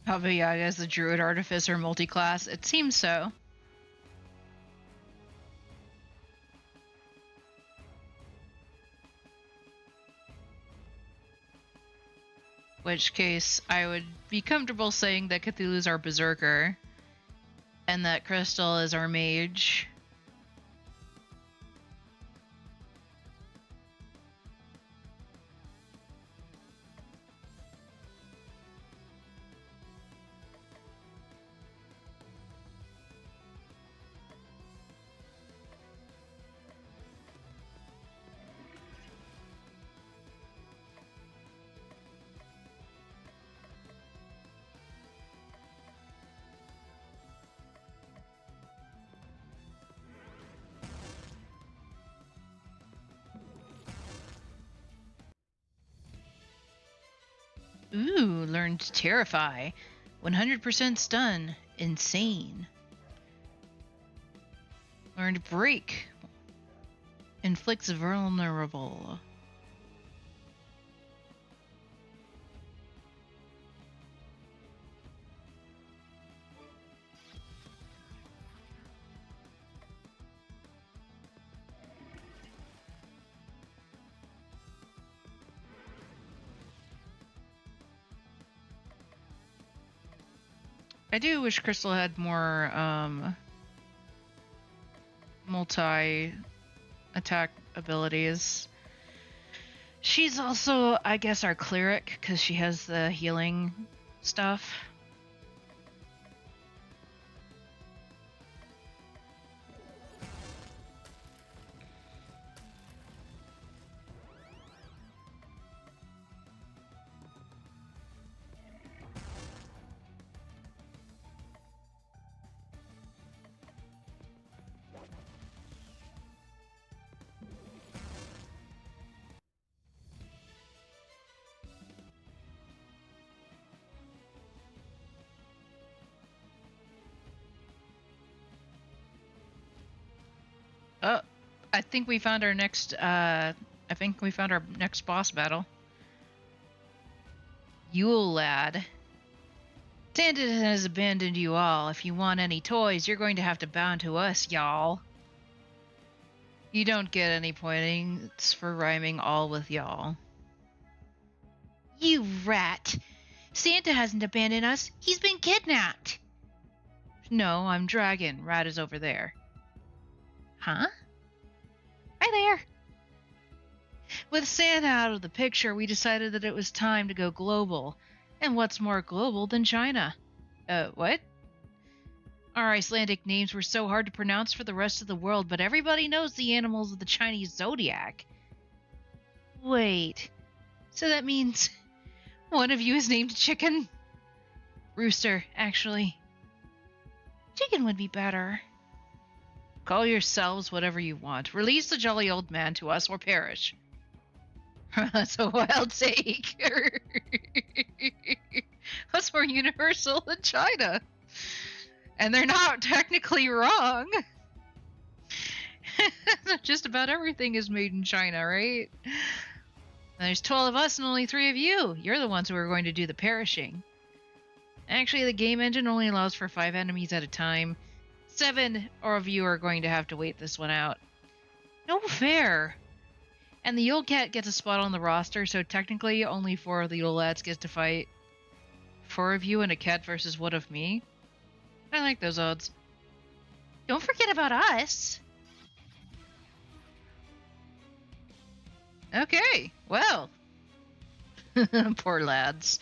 Baba Yaga is the druid artificer multi-class. It seems so. Which case, I would be comfortable saying that Cthulhu's our berserker. And that Crystal is our mage. Ooh, learned Terrify. 100% stun. Insane. Learned Break. Inflicts vulnerable. I do wish Crystal had more multi attack abilities. She's also, I guess, our cleric because she has the healing stuff. I think we found our next. I think we found our next boss battle. Yule lad. Santa has abandoned you all. If you want any toys, you're going to have to bow to us, y'all. You don't get any points for rhyming all with y'all. You rat! Santa hasn't abandoned us. He's been kidnapped. No, I'm Dragon. Rat is over there. Huh? Hi there. With Santa out of the picture, we decided that it was time to go global. And what's more global than China? What? Our Icelandic names were so hard to pronounce for the rest of the world, but everybody knows the animals of the Chinese zodiac. Wait. So that means one of you is named Chicken? Rooster, actually. Chicken would be better. Call yourselves whatever you want. Release the jolly old man to us or perish. That's a wild take. What's more universal than China? And they're not technically wrong. Just about everything is made in China, right? There's 12 of us and only 3 of you. You're the ones who are going to do the perishing. Actually, the game engine only allows for 5 enemies at a time. 7 of you are going to have to wait this one out. No fair. And the Yule Cat gets a spot on the roster, so technically only 4 of the Yule Lads get to fight. 4 of you and a cat versus 1 of me? I like those odds. Don't forget about us. Okay, well. Poor lads.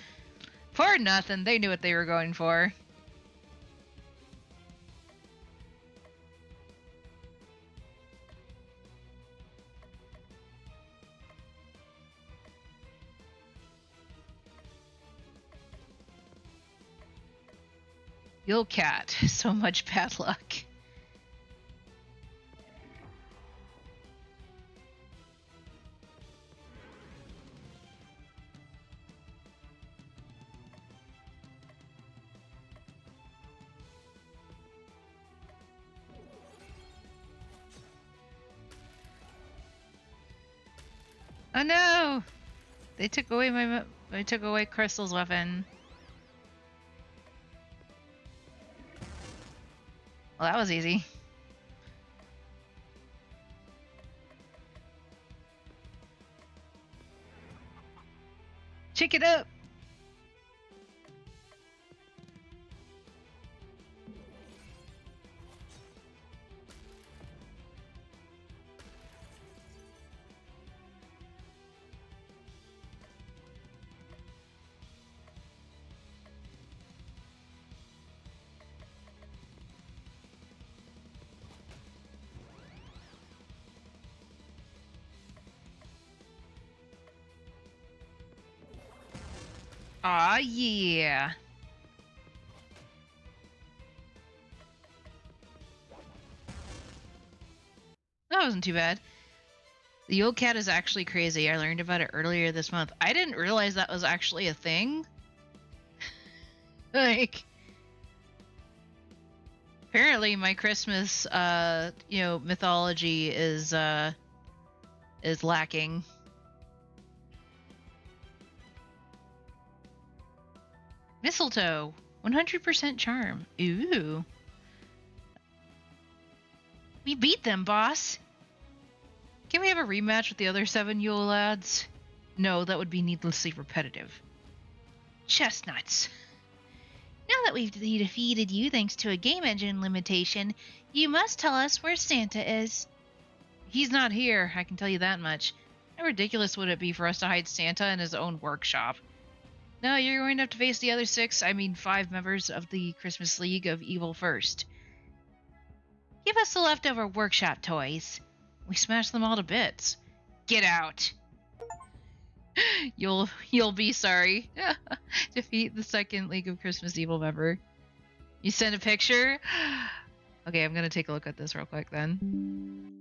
Poor nothing, they knew what they were going for. Yule Cat, so much bad luck. Oh no! They took away Crystal's weapon. Well, that was easy. Check it up! Aw, yeah. That wasn't too bad. The Yule Cat is actually crazy. I learned about it earlier this month. I didn't realize that was actually a thing. Like, apparently my Christmas, mythology is lacking. Mistletoe, 100% charm. Ooh. We beat them, boss. Can we have a rematch with the other 7 Yule lads? No, that would be needlessly repetitive. Chestnuts. Now that we've defeated you thanks to a game engine limitation, you must tell us where Santa is. He's not here, I can tell you that much. How ridiculous would it be for us to hide Santa in his own workshop? No, you're going to have to face the other 5 members of the Christmas League of Evil first. Give us the leftover workshop toys. We smashed them all to bits. Get out. You'll be sorry. Defeat the second League of Christmas Evil member. You send a picture? Okay, I'm gonna take a look at this real quick then.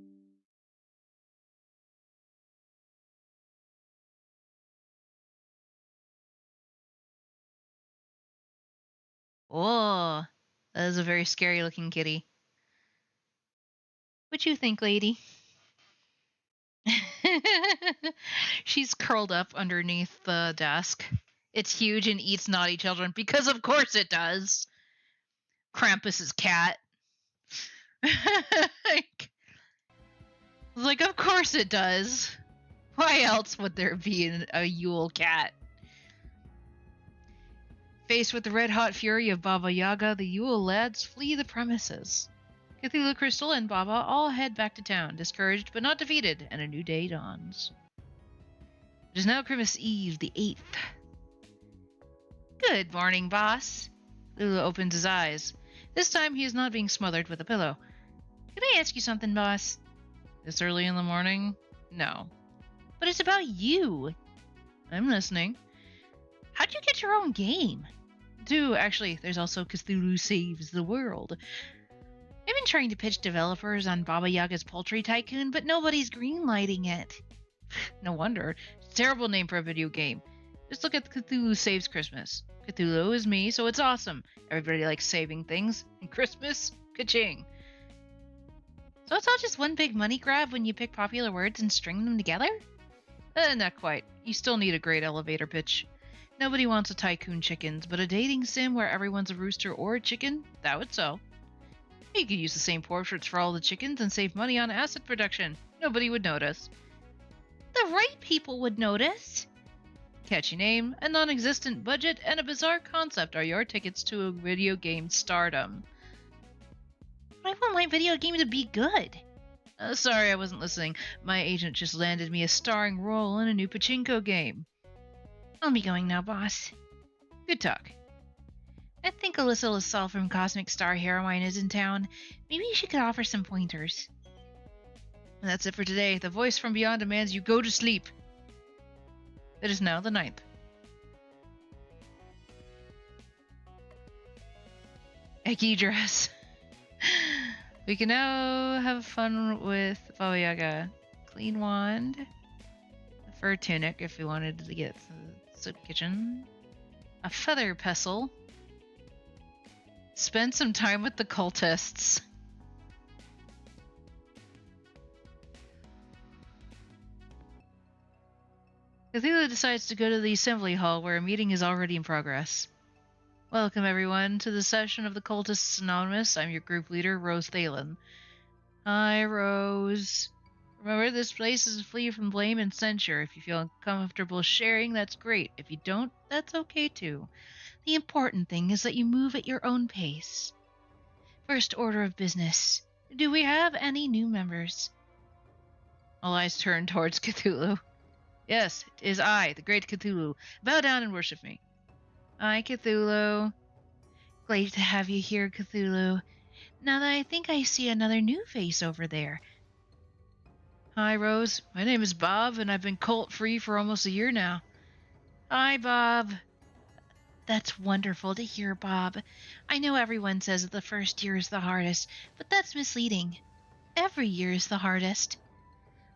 Oh, that is a very scary looking kitty. What you think, lady? She's curled up underneath the desk. It's huge and eats naughty children because of course it does. Krampus's cat. like of course it does. Why else would there be a Yule cat? Faced with the red-hot fury of Baba Yaga, the Yule lads flee the premises. Cthulhu Crystal and Baba all head back to town, discouraged but not defeated, and a new day dawns. It is now Christmas Eve, the 8th. Good morning, boss. Lulu opens his eyes. This time he is not being smothered with a pillow. Can I ask you something, boss? This early in the morning? No. But it's about you. I'm listening. How'd you get your own game? Actually, there's also Cthulhu Saves the World. I've been trying to pitch developers on Baba Yaga's Poultry Tycoon, but nobody's greenlighting it. No wonder. It's a terrible name for a video game. Just look at Cthulhu Saves Christmas. Cthulhu is me, so it's awesome. Everybody likes saving things. And Christmas? Ka-ching. So it's all just one big money grab when you pick popular words and string them together? Not quite. You still need a great elevator pitch. Nobody wants a tycoon chickens, but a dating sim where everyone's a rooster or a chicken? That would sell. You could use the same portraits for all the chickens and save money on asset production. Nobody would notice. The right people would notice. Catchy name, a non-existent budget, and a bizarre concept are your tickets to a video game stardom. I want my video game to be good. Sorry, I wasn't listening. My agent just landed me a starring role in a new pachinko game. I'll be going now, boss. Good talk. I think Alyssa LaSalle from Cosmic Star Heroine is in town. Maybe she could offer some pointers. And that's it for today. The voice from beyond demands you go to sleep. It is now the 9th. Eki dress. We can now have fun with Baba Yaga. Clean wand. A fur tunic if we wanted to get to the soup kitchen. A feather pestle. Spend some time with the cultists. Cthulhu decides to go to the assembly hall where a meeting is already in progress. Welcome everyone to the session of the Cultists Anonymous. I'm your group leader, Rose Thalen. Hi, Rose. Remember, this place is free from blame and censure. If you feel uncomfortable sharing, that's great. If you don't, that's okay too. The important thing is that you move at your own pace. First order of business. Do we have any new members? All eyes turn towards Cthulhu. Yes, it is I, the great Cthulhu. Bow down and worship me. Hi, Cthulhu. Glad to have you here, Cthulhu. Now that I think I see another new face over there. Hi, Rose. My name is Bob, and I've been cult-free for almost a year now. Hi, Bob. That's wonderful to hear, Bob. I know everyone says that the first year is the hardest, but that's misleading. Every year is the hardest.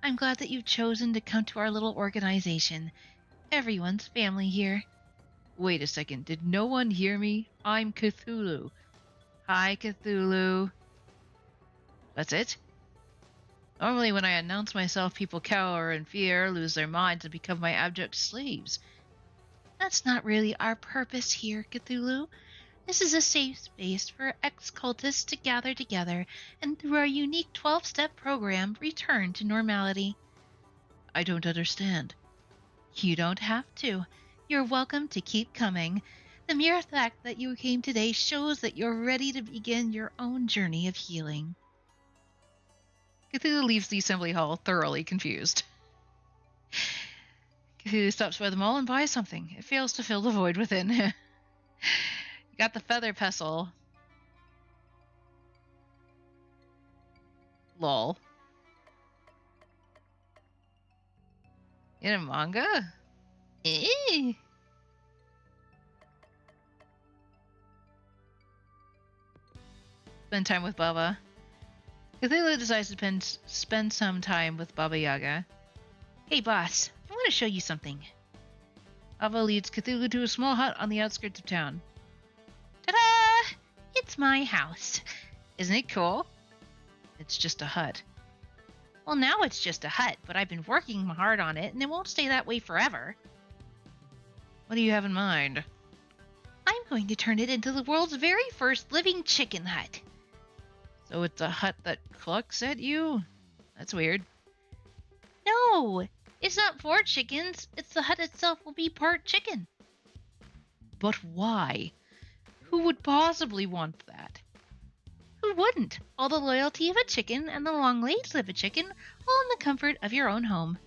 I'm glad that you've chosen to come to our little organization. Everyone's family here. Wait a second, did no one hear me? I'm Cthulhu. Hi, Cthulhu. That's it? Normally when I announce myself, people cower in fear, lose their minds, and become my abject slaves. That's not really our purpose here, Cthulhu. This is a safe space for ex-cultists to gather together and through our unique 12-step program return to normality. I don't understand. You don't have to. You're welcome to keep coming. The mere fact that you came today shows that you're ready to begin your own journey of healing. Cthulhu leaves the assembly hall thoroughly confused. Cthulhu stops by the mall and buys something. It fails to fill the void within. You got the feather pestle. Lol. In a manga? Eh. Spend time with Baba. Cthulhu decides to spend some time with Baba Yaga. Hey boss, I want to show you something. Baba leads Cthulhu to a small hut on the outskirts of town. Ta-da! It's my house. Isn't it cool? It's just a hut. Well, now it's just a hut, but I've been working hard on it, and it won't stay that way forever. What do you have in mind? I'm going to turn it into the world's very first living chicken hut. So it's a hut that clucks at you? That's weird. No, it's not for chickens. It's the hut itself will be part chicken. But why? Who would possibly want that? Who wouldn't? All the loyalty of a chicken and the long legs of a chicken, all in the comfort of your own home.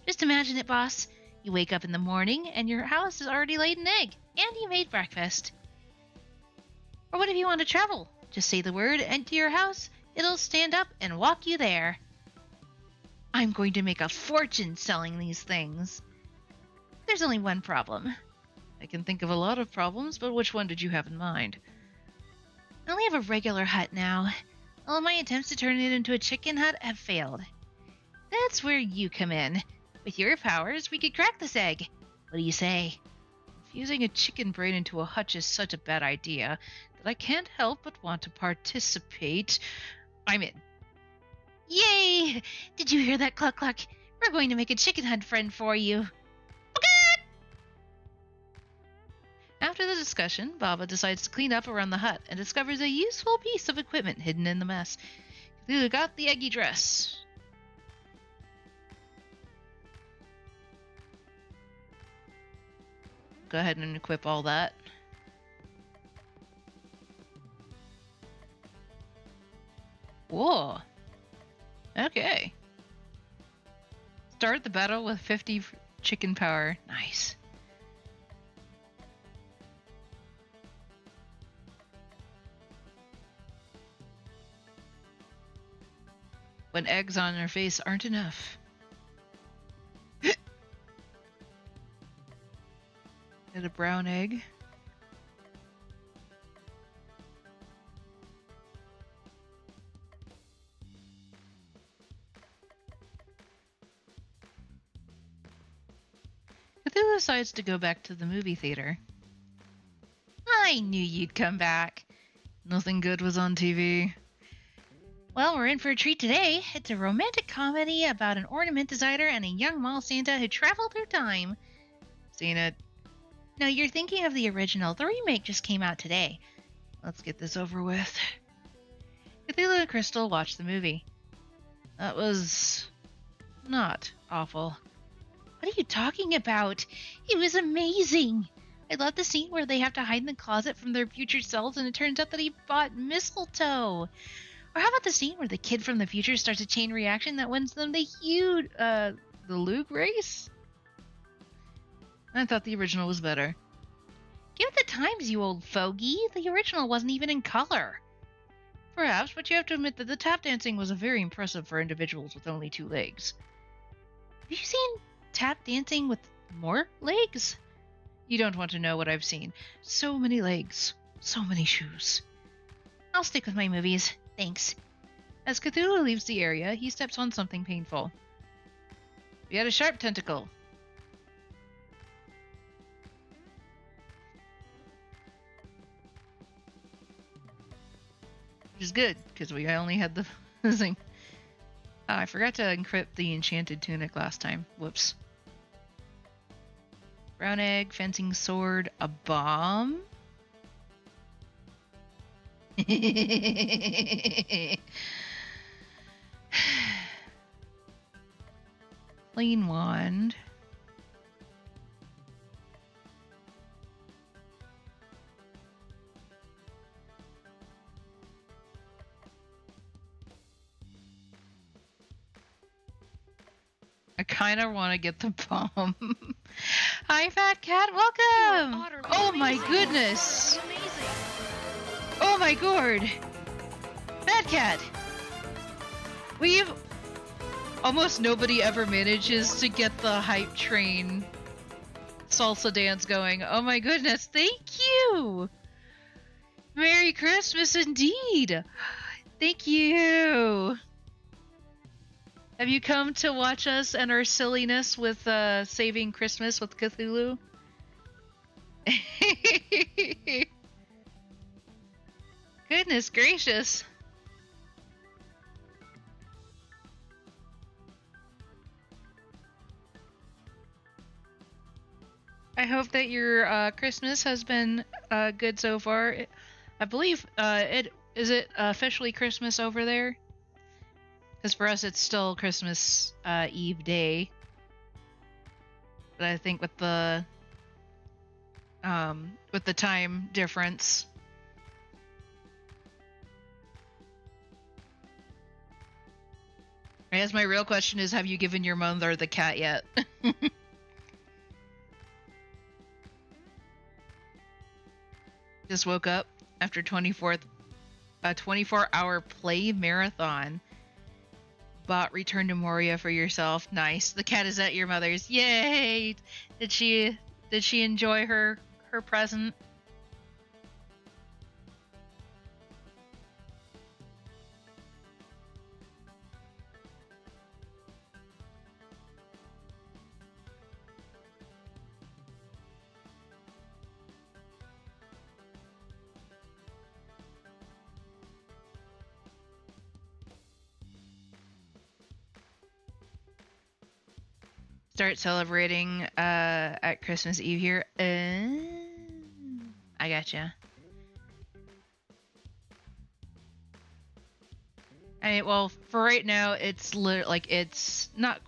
Just imagine it, boss. You wake up in the morning and your house has already laid an egg, and you made breakfast. Or what if you want to travel? Just say the word, and to your house, it'll stand up and walk you there. I'm going to make a fortune selling these things. There's only one problem. I can think of a lot of problems, but which one did you have in mind? I only have a regular hut now. All of my attempts to turn it into a chicken hut have failed. That's where you come in. With your powers, we could crack this egg. What do you say? Fusing a chicken brain into a hutch is such a bad idea that I can't help but want to participate. I'm in. Yay! Did you hear that cluck cluck? We're going to make a chicken hut friend for you. After the discussion, Baba decides to clean up around the hut and discovers a useful piece of equipment hidden in the mess. Cthulhu got the eggy dress. Go ahead and equip all that. Whoa. Okay. Start the battle with 50 chicken power. Nice. When eggs on her face aren't enough. Get a brown egg. Cthulhu decides to go back to the movie theater. I knew you'd come back. Nothing good was on TV. Well, we're in for a treat today. It's a romantic comedy about an ornament designer and a young mall Santa who travel through time. Seen it. No, you're thinking of the original. The remake just came out today. Let's get this over with. Cthulhu and Crystal watched the movie. That was not awful. What are you talking about? It was amazing. I love the scene where they have to hide in the closet from their future selves and it turns out that he bought mistletoe. Or how about the scene where the kid from the future starts a chain reaction that wins them the huge, the Luke race? I thought the original was better. Give it the times, you old fogey. The original wasn't even in color. Perhaps, but you have to admit that the tap dancing was very impressive for individuals with only 2 legs. Have you seen tap dancing with more legs? You don't want to know what I've seen. So many legs. So many shoes. I'll stick with my movies. Thanks. As Cthulhu leaves the area, he steps on something painful. We had a sharp tentacle. Which is good, because we only had the thing. Oh, I forgot to encrypt the enchanted tunic last time. Whoops. Brown egg, fencing sword, a bomb? Clean wand. I kind of want to get the bomb. Hi, Fat Cat. Welcome. Oh my goodness. Oh my god. Fat Cat. We've almost nobody ever manages to get the hype train salsa dance going. Oh my goodness. Thank you. Merry Christmas indeed. Thank you. Have you come to watch us and our silliness with Saving Christmas with Cthulhu? Goodness gracious. I hope that your Christmas has been good so far. I believe it is it officially Christmas over there? Because for us, it's still Christmas Eve day. But I think with the time difference. I guess my real question is, have you given your mother the cat yet? Just woke up after 24-hour play marathon. Bought Return to Moria for yourself. Nice. The cat is at your mother's. Yay! Did she enjoy her present? Start celebrating at Christmas Eve here. I gotcha. Well, for right now, it's it's not.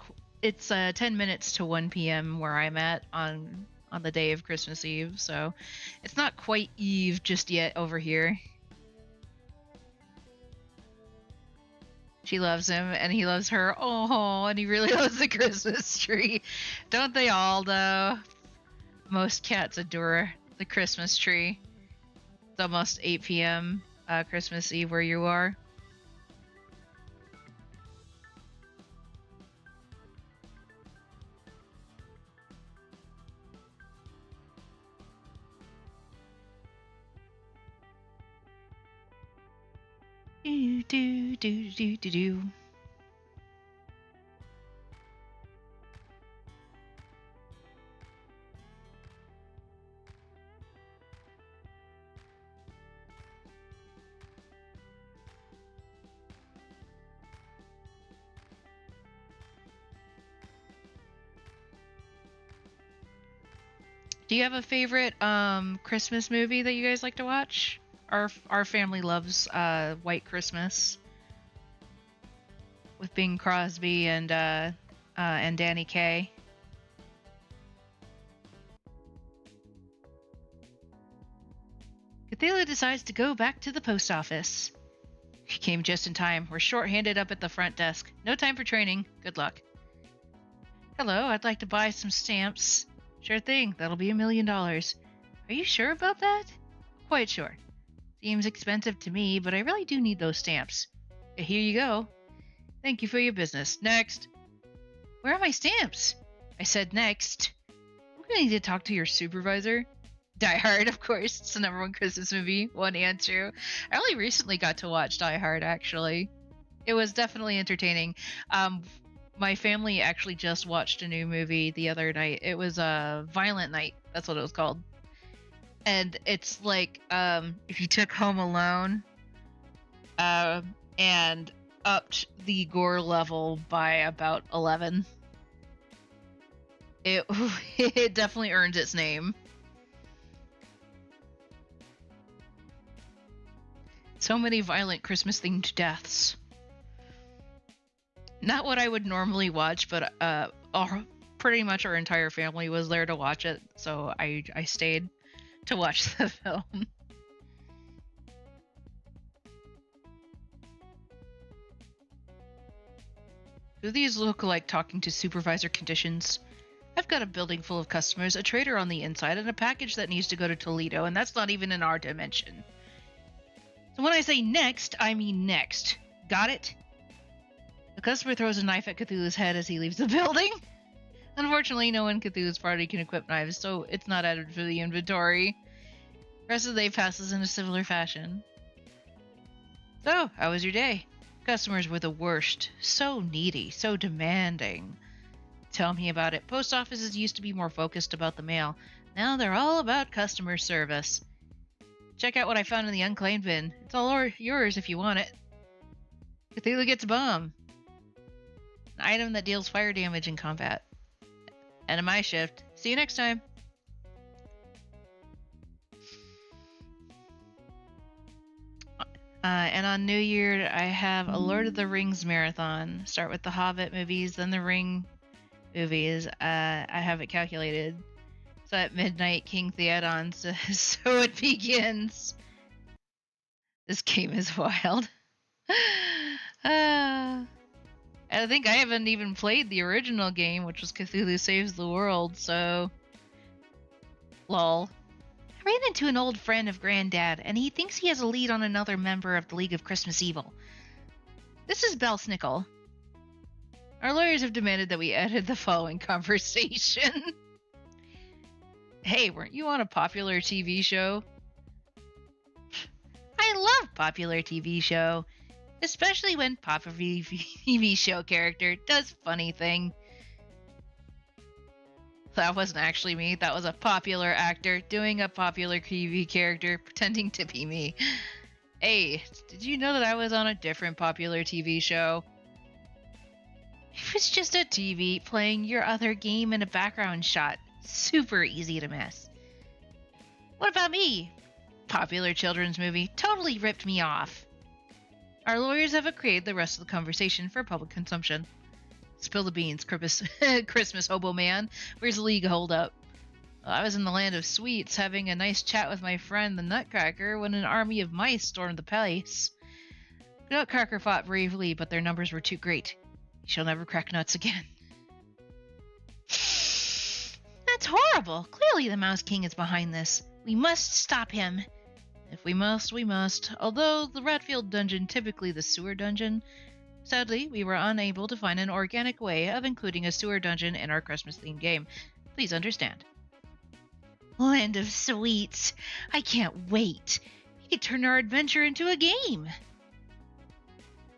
It's 10 minutes to 1 p.m. where I'm at on the day of Christmas Eve, so it's not quite Eve just yet over here. She loves him, and he loves her. Oh, and he really loves the Christmas tree. Don't they all, though? Most cats adore the Christmas tree. It's almost 8 p.m. Christmas Eve where you are. Do do do do do do. Do you have a favorite Christmas movie that you guys like to watch? Our family loves White Christmas with Bing Crosby and Danny Kaye. Cthullu decides to go back to the post office. He came just in time. We're short-handed up at the front desk. No time for training. Good luck. Hello, I'd like to buy some stamps. Sure thing. That'll be $1 million. Are you sure about that? Quite sure. Seems expensive to me, but I really do need those stamps. Here you go. Thank you for your business. Next. Where are my stamps? I said next. I'm gonna need to talk to your supervisor. Die Hard, of course. It's the #1 Christmas movie. One answer. I only recently got to watch Die Hard, actually. It was definitely entertaining. My family actually just watched a new movie the other night. It was a Violent Night. That's what it was called. And it's like if you took Home Alone and upped the gore level by about 11. It definitely earned its name. So many violent Christmas-themed deaths. Not what I would normally watch, but pretty much our entire family was there to watch it, so I stayed to watch the film. Do these look like talking to supervisor conditions? I've got a building full of customers, a trader on the inside, and a package that needs to go to Toledo, and that's not even in our dimension. So when I say next, I mean next. Got it? The customer throws a knife at Cthulhu's head as he leaves the building. Unfortunately, no one in Cthulhu's party can equip knives, so it's not added for the inventory. The rest of the day passes in a similar fashion. So, how was your day? Customers were the worst. So needy, so demanding. Tell me about it. Post offices used to be more focused about the mail. Now they're all about customer service. Check out what I found in the unclaimed bin. It's all yours if you want it. Cthulhu gets a bomb. An item that deals fire damage in combat. End of my shift. See you next time. And on New Year, I have a Lord of the Rings marathon. Start with the Hobbit movies, then the Ring movies. I have it calculated. So at midnight, King Theoden says, "So it begins." This game is wild. uh, I think I haven't even played the original game, which was Cthulhu Saves the World, so. Lol. I ran into an old friend of Granddad, and he thinks he has a lead on another member of the League of Christmas Evil. This is Belsnickel. Our lawyers have demanded that we edit the following conversation. Hey, weren't you on a popular TV show? I love popular TV show, especially when popular TV show character does funny thing. That wasn't actually me. That was a popular actor doing a popular TV character pretending to be me. Hey, did you know that I was on a different popular TV show? It was just a TV playing your other game in a background shot. Super easy to miss. What about me? Popular children's movie totally ripped me off. Our lawyers have agreed the rest of the conversation for public consumption. Spill the beans, Christmas hobo man. Where's the league hold up? Well, I was in the land of sweets having a nice chat with my friend the Nutcracker when an army of mice stormed the place. The Nutcracker fought bravely, but their numbers were too great. He shall never crack nuts again. That's horrible. Clearly the Mouse King is behind this. We must stop him. If we must, we must. Although the Ratfield dungeon, typically the sewer dungeon, sadly, we were unable to find an organic way of including a sewer dungeon in our Christmas-themed game. Please understand. Land of Sweets. I can't wait. We could turn our adventure into a game.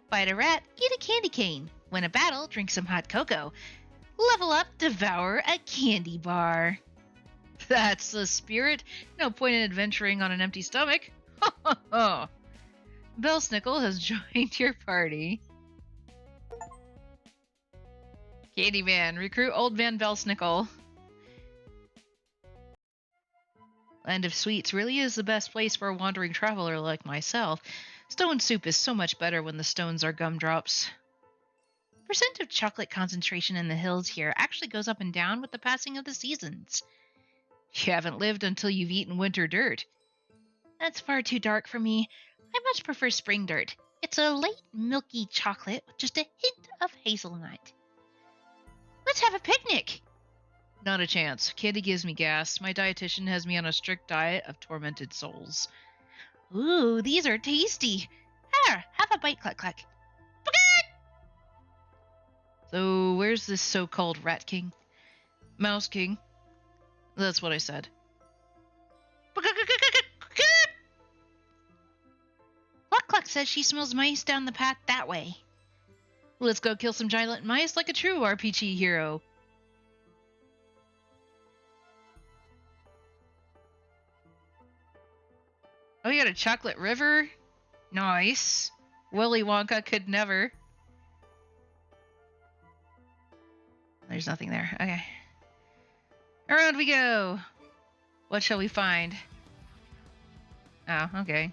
Fight a rat, eat a candy cane. Win a battle, drink some hot cocoa. Level up, devour a candy bar. That's the spirit. No point in adventuring on an empty stomach. Belsnickel has joined your party. Candyman, recruit Old Man Belsnickel. Land of Sweets really is the best place for a wandering traveler like myself. Stone soup is so much better when the stones are gumdrops. Percent of chocolate concentration in the hills here actually goes up and down with the passing of the seasons. You haven't lived until you've eaten winter dirt. That's far too dark for me. I much prefer spring dirt. It's a light, milky chocolate with just a hint of hazelnut. Let's have a picnic! Not a chance. Candy gives me gas. My dietitian has me on a strict diet of tormented souls. Ooh, these are tasty. Here, have a bite, Cluck Cluck. So, where's this so-called Rat King? Mouse King? That's what I said. Cluck Cluck says she smells mice down the path that way. Let's go kill some giant mice like a true RPG hero. Oh, we got a chocolate river? Nice. Willy Wonka could never. There's nothing there. Okay. Around we go. What shall we find? Oh, okay.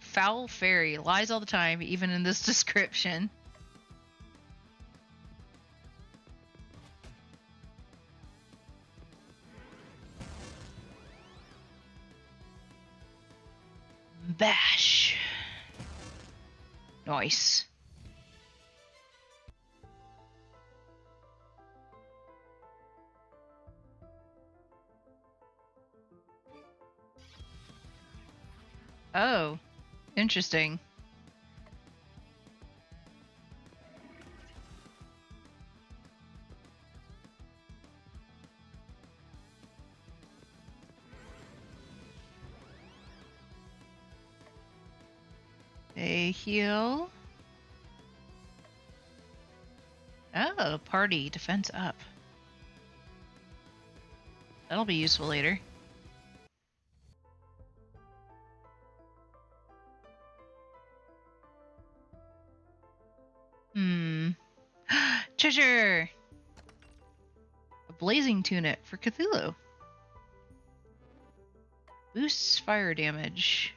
Foul fairy. Lies all the time, even in this description. Bash. Nice. Oh, interesting. A heal. Oh, party defense up. That'll be useful later. Treasure! A blazing tunic for Cthulhu. Boosts fire damage.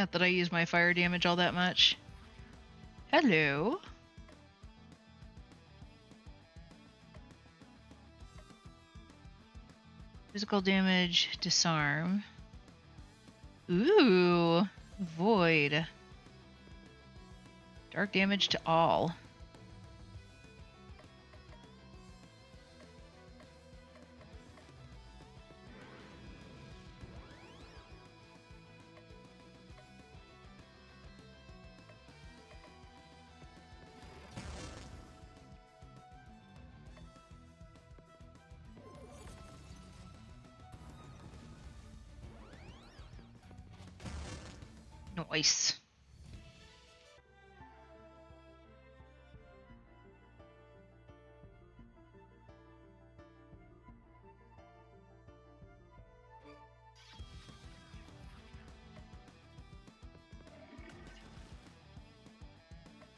Not that I use my fire damage all that much. Hello. Physical damage, disarm. Ooh, void. Dark damage to all. Nice.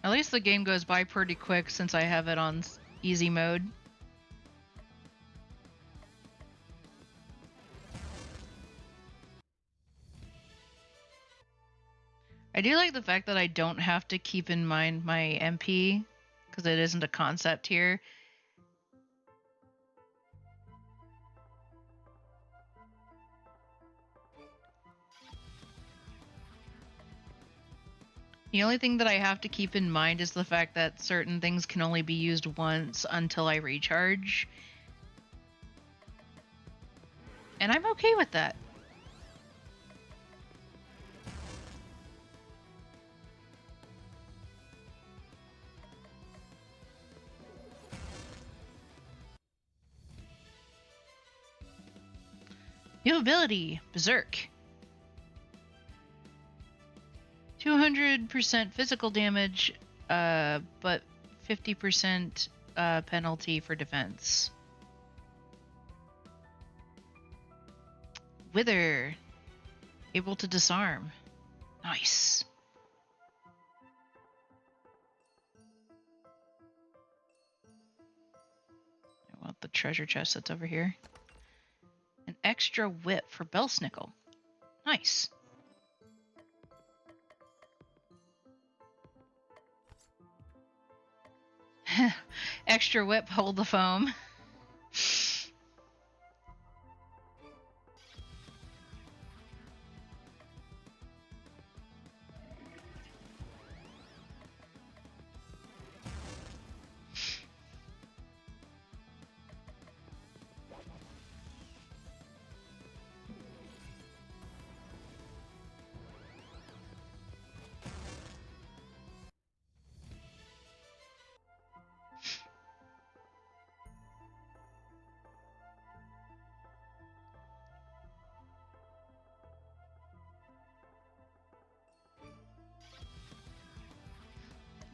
At least the game goes by pretty quick since I have it on easy mode. I do like the fact that I don't have to keep in mind my MP, because it isn't a concept here. The only thing that I have to keep in mind is the fact that certain things can only be used once until I recharge. And I'm okay with that. New ability, Berserk. 200% physical damage, but 50% penalty for defense. Wither. Able to disarm. Nice. I want the treasure chest that's over here. An extra whip for Belsnickel. Nice. Extra whip, hold the foam.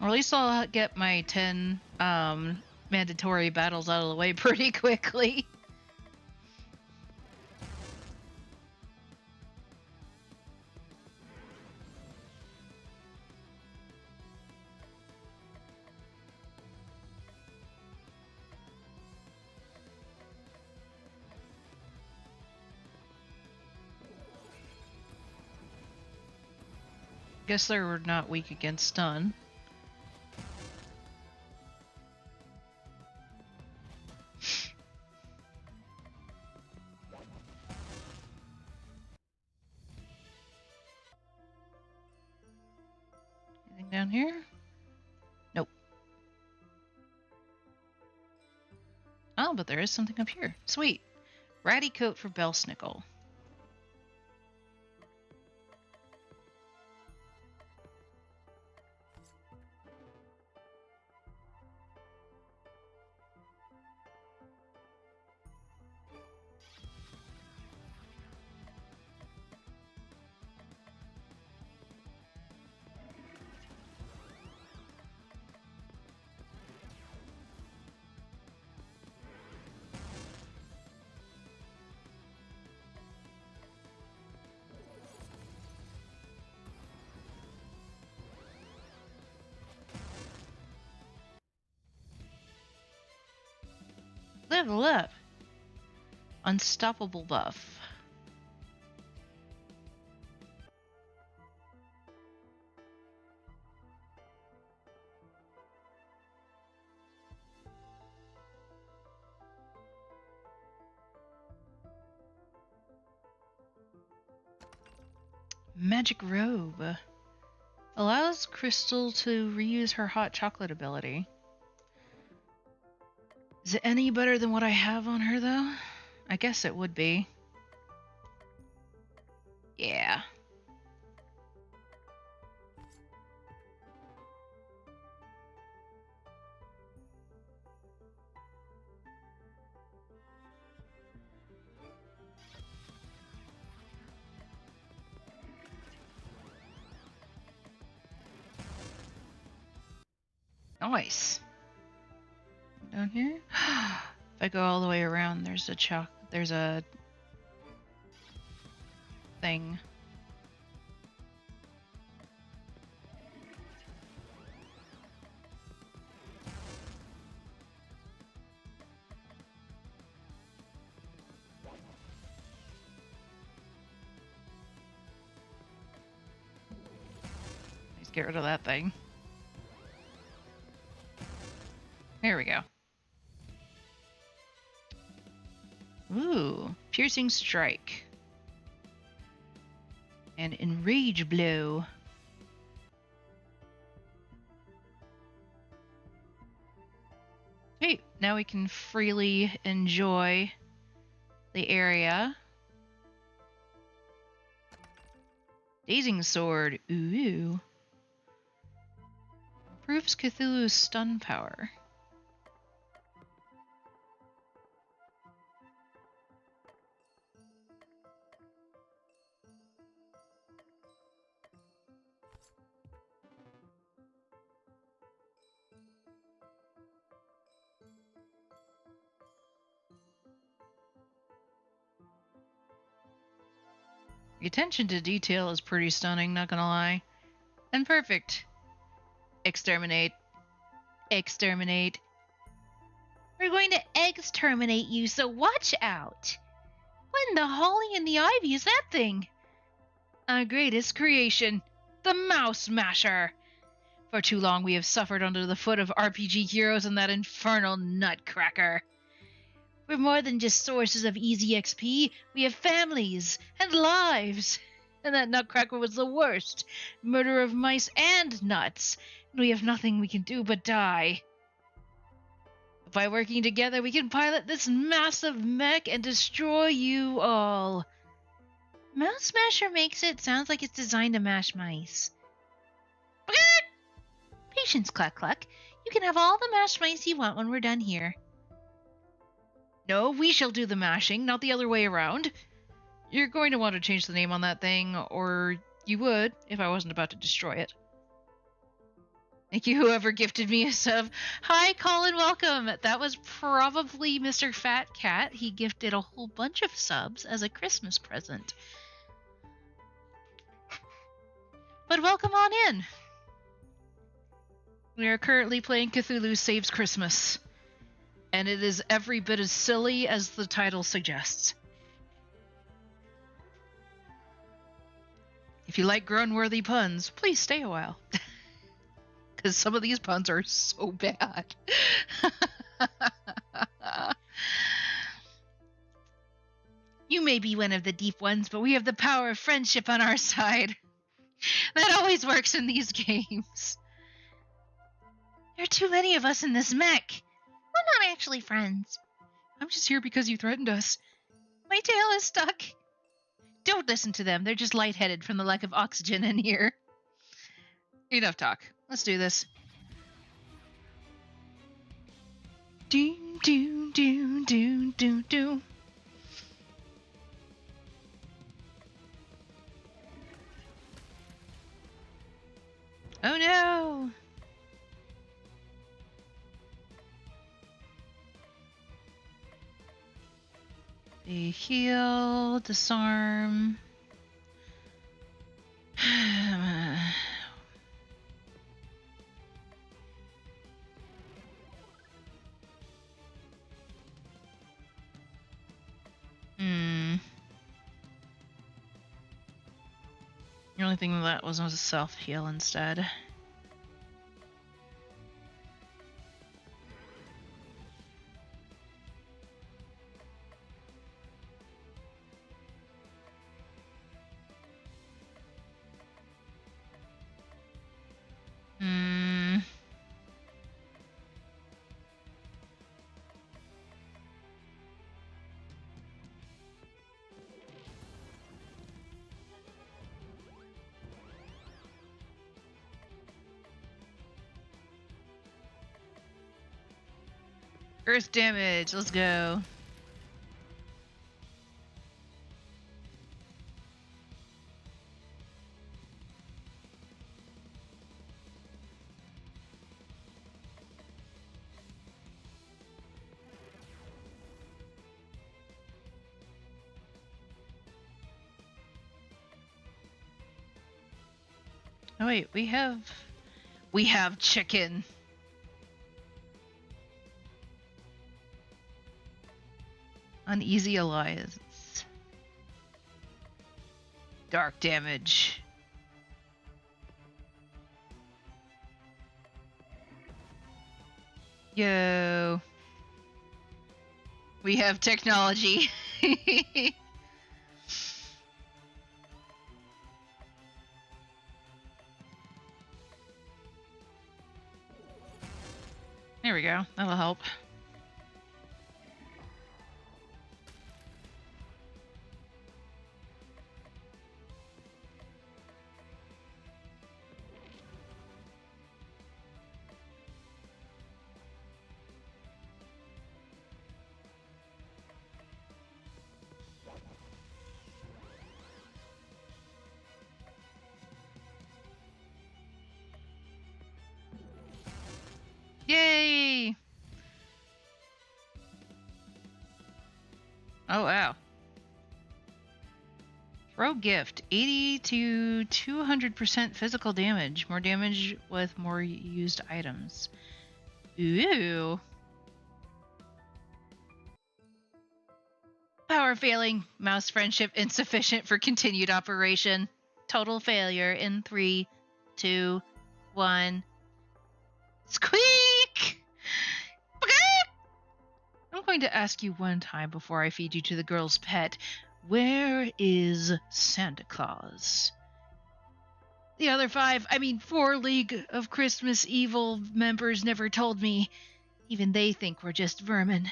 Or at least I'll get my 10 mandatory battles out of the way pretty quickly. Guess they're not weak against stun. Anything down here? Nope. Oh, but there is something up here. Sweet. Ratty coat for Belsnickel. Level up. Unstoppable buff. Magic robe. Allows Crystal to reuse her hot chocolate ability. Is it any better than what I have on her, though? I guess it would be. Yeah. Nice. Down here? If I go all the way around, there's a thing. Let's get rid of that thing. There we go. Ooh, piercing strike. And enrage blow. Okay, now we can freely enjoy the area. Dazing sword. Ooh. Improves Cthulhu's stun power. The attention to detail is pretty stunning, not gonna lie. And perfect. Exterminate. Exterminate. We're going to exterminate you, so watch out. What in the holly and the ivy is that thing? Our greatest creation, the Mouse Masher. For too long we have suffered under the foot of RPG heroes and that infernal nutcracker. We're more than just sources of easy XP. We have families and lives. And that nutcracker was the worst. Murder of mice and nuts. And we have nothing we can do but die. By working together, we can pilot this massive mech and destroy you all. Mouse Smasher makes it sound like it's designed to mash mice. Patience, Cluck Cluck. You can have all the mashed mice you want when we're done here. No, we shall do the mashing, not the other way around. You're going to want to change the name on that thing, or you would if I wasn't about to destroy it. Thank you, whoever gifted me a sub. Hi, Colin, welcome. That was probably Mr. Fat Cat. He gifted a whole bunch of subs as a Christmas present. But welcome on in. We are currently playing Cthulhu Saves Christmas. And it is every bit as silly as the title suggests. If you like groan-worthy puns, please stay a while. Because some of these puns are so bad. You may be one of the deep ones, but we have the power of friendship on our side. That always works in these games. There are too many of us in this mech. We're not actually friends. I'm just here because you threatened us. My tail is stuck. Don't listen to them. They're just lightheaded from the lack of oxygen in here. Enough talk. Let's do this. Doom, doom, doom, doom, doom, doom. Oh no! The heal, disarm. The only thing that was a self-heal instead. Earth damage. Let's go. Oh wait, we have chicken. Uneasy alliance. Dark damage. Yo. We have technology. There we go. That'll help. Yay! Oh, wow. Throw gift. 80 to 200% physical damage. More damage with more used items. Ooh. Power failing. Mouse friendship insufficient for continued operation. Total failure in 3, 2, 1. Squeak! I'm going to ask you one time before I feed you to the girl's pet. Where is Santa Claus? The other 4 League of Christmas Evil members never told me. Even they think we're just vermin.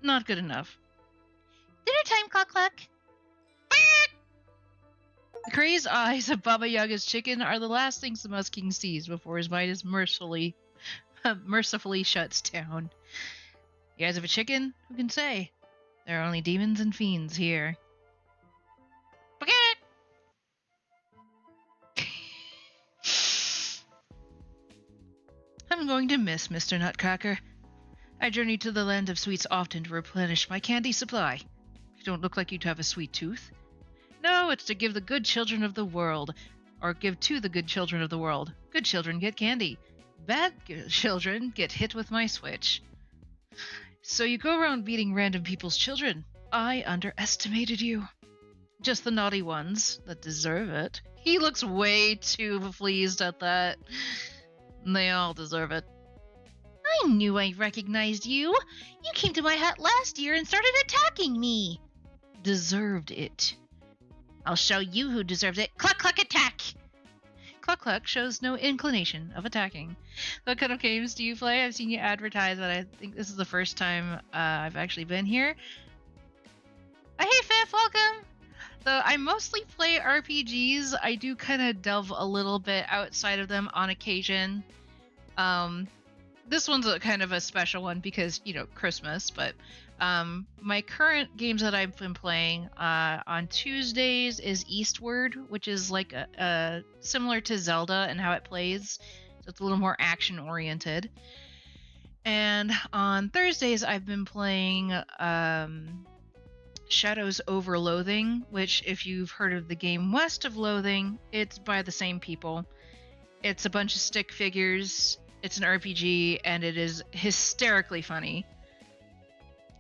Not good enough. Dinner time, cluck cluck. The crazed eyes of Baba Yaga's chicken are the last things the Musk King sees before his mind is mercifully shuts down. The eyes of a chicken? Who can say? There are only demons and fiends here. I'm going to miss Mr. Nutcracker. I journey to the land of sweets often to replenish my candy supply. You don't look like you'd have a sweet tooth. No, it's to give the good children of the world, or give to the good children of the world. Good children get candy. Bad children get hit with my switch. So you go around beating random people's children. I underestimated you. Just the naughty ones that deserve it. He looks way too pleased at that. They all deserve it. I knew I recognized you. You came to my hut last year and started attacking me. Deserved it. I'll show you who deserves it. Cluck cluck attack! Cluck Cluck shows no inclination of attacking. What kind of games do you play? I've seen you advertise, but I think this is the first time I've actually been here. Hey, Fifth, welcome! Though I mostly play RPGs, I do kind of delve a little bit outside of them on occasion. This one's a kind of a special one because, Christmas, but my current games that I've been playing on Tuesdays is Eastward, which is like a similar to Zelda and how it plays. So it's a little more action oriented. And on Thursdays, I've been playing Shadows Over Loathing, which, if you've heard of the game West of Loathing, it's by the same people. It's a bunch of stick figures. It's an RPG, and it is hysterically funny.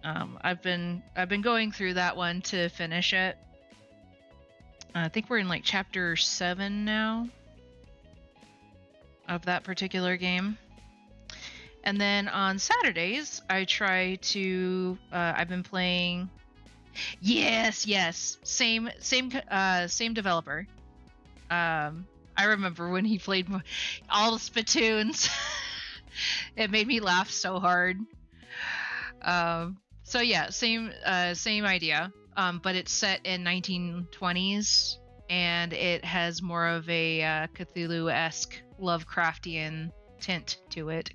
I've been going through that one to finish it. I think we're in like chapter 7 now of that particular game. And then on Saturdays, I try to. I've been playing. Yes, same developer. I remember when he played all the Splatoons. It made me laugh so hard. So yeah, same idea. But it's set in 1920s, and it has more of a Cthulhu-esque Lovecraftian tint to it.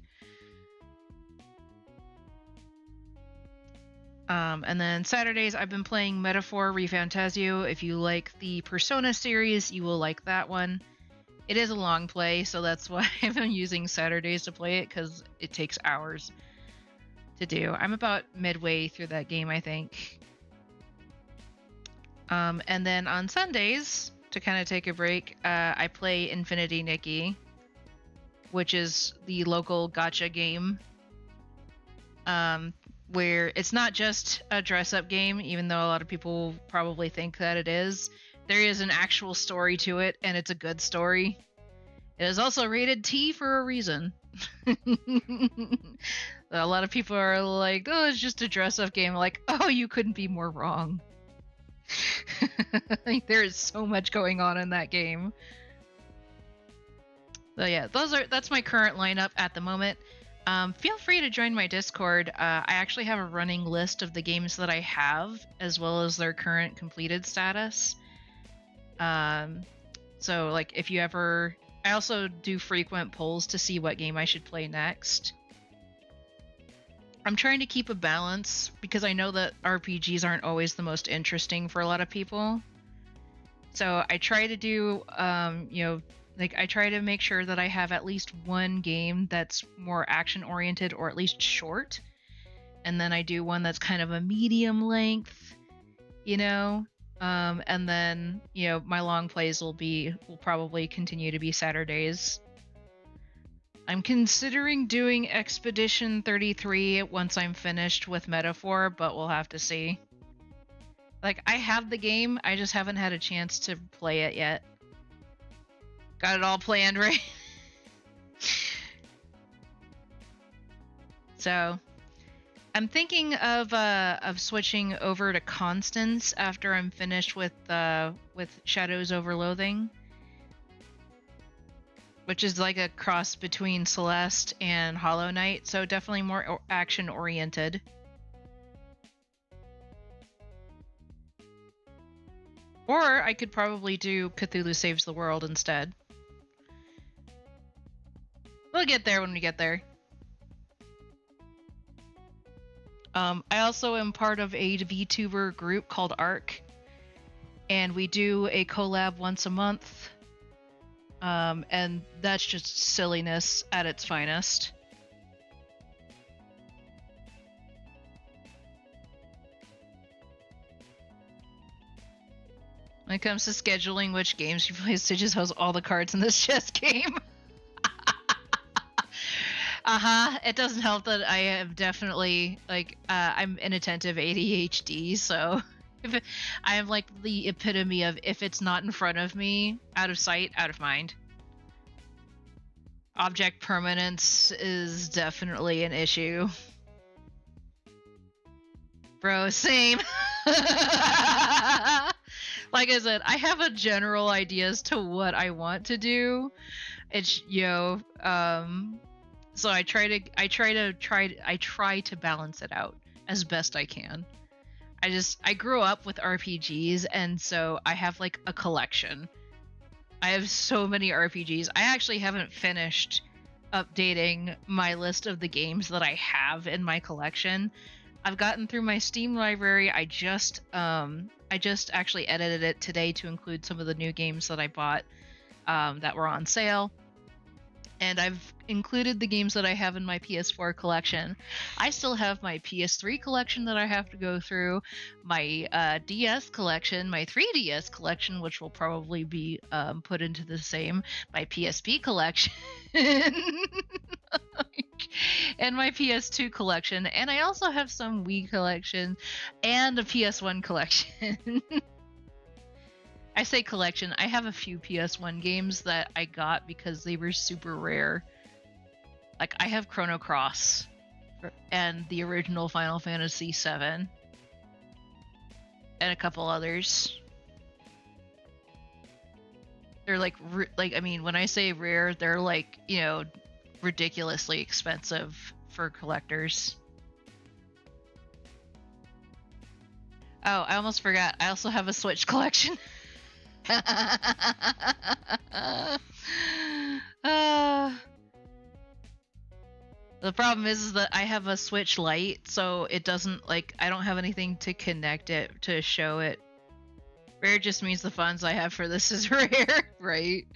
And then Saturdays, I've been playing Metaphor Refantasio. If you like the Persona series, you will like that one. It is a long play, so that's why I've been using Saturdays to play it, because it takes hours to do. I'm about midway through that game, I think. And then on Sundays, to kind of take a break, I play Infinity Nikki, which is the local gacha game. Where it's not just a dress-up game, even though a lot of people probably think that it is. There is an actual story to it, and it's a good story. It is also rated T for a reason. A lot of people are like, oh, it's just a dress-up game. Like, oh, you couldn't be more wrong. Like, there is so much going on in that game. So yeah, that's my current lineup at the moment. Feel free to join my Discord. I actually have a running list of the games that I have, as well as their current completed status. So like if you ever... I also do frequent polls to see what game I should play next. I'm trying to keep a balance, because I know that RPGs aren't always the most interesting for a lot of people. So I try to do, I try to make sure that I have at least one game that's more action-oriented, or at least short. And then I do one that's kind of a medium length, and then, my long plays will probably continue to be Saturdays. I'm considering doing Expedition 33 once I'm finished with Metaphor, but we'll have to see. Like, I have the game, I just haven't had a chance to play it yet. Got it all planned, right? So, I'm thinking of switching over to Constance after I'm finished with Shadows over Loathing, which is like a cross between Celeste and Hollow Knight, so definitely more action oriented. Or I could probably do Cthulhu Saves the World instead. We'll get there when we get there. I also am part of a VTuber group called ARC, and we do a collab once a month. And that's just silliness at its finest. When it comes to scheduling which games you play, Stitches has all the cards in this chess game. It doesn't help that I am definitely, I'm inattentive ADHD, so I am like the epitome of, if it's not in front of me, out of sight, out of mind. Object permanence is definitely an issue. Bro, same. Like I said, I have a general idea as to what I want to do. It's, so I try to balance it out as best I can. I grew up with RPGs, and so I have like a collection. I have so many RPGs. I actually haven't finished updating my list of the games that I have in my collection. I've gotten through my Steam library. I just actually edited it today to include some of the new games that I bought that were on sale. And I've included the games that I have in my PS4 collection. I still have my PS3 collection that I have to go through, my DS collection, my 3DS collection, which will probably be put into the same, my PSP collection, and my PS2 collection. And I also have some Wii collection and a PS1 collection. I say collection, I have a few PS1 games that I got because they were super rare. Like, I have Chrono Cross and the original Final Fantasy VII and a couple others. They're like, I mean, when I say rare, they're like, ridiculously expensive for collectors. Oh, I almost forgot. I also have a Switch collection. The problem is that I have a Switch Lite, so it doesn't, like, I don't have anything to connect it to show it. Rare just means the funds I have for this is rare, right?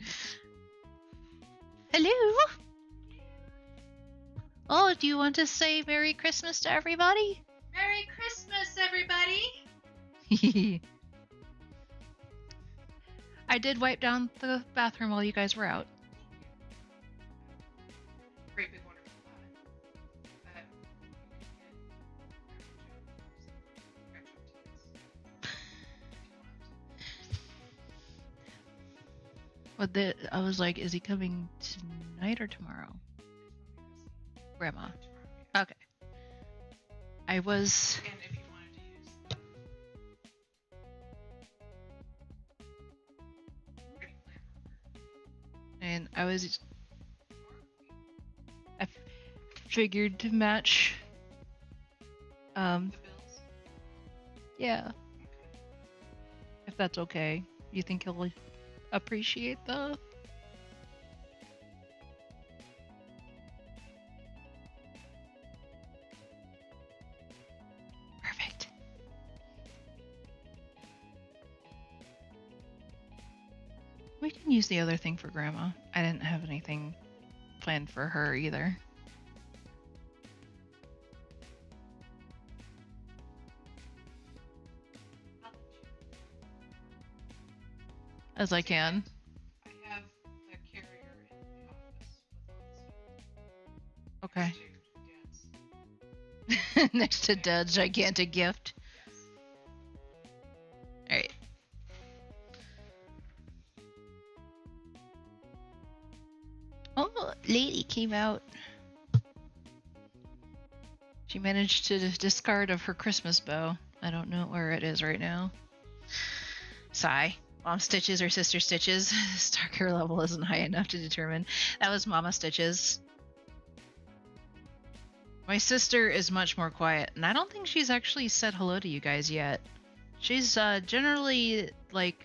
Hello? Oh, do you want to say Merry Christmas to everybody? Merry Christmas, everybody! I did wipe down the bathroom while you guys were out. Great big wonderful But I was like, is he coming tonight or tomorrow? Grandma. Okay. I was. And if you wanted to use the pretty plan. And I figured to match. The bills? Yeah. If that's okay. You think he'll appreciate the. Perfect. We can use the other thing for Grandma. I didn't have anything planned for her either. As I can. I have the carrier in the office with all this Okay. Dad's. Next to Dad's gigantic gift. Yes. Alright. Oh, lady came out. She managed to discard of her Christmas bow. I don't know where it is right now. Sigh. Mom Stitches or Sister Stitches. Starker level isn't high enough to determine. That was Mama Stitches. My sister is much more quiet, and I don't think she's actually said hello to you guys yet. She's generally, like...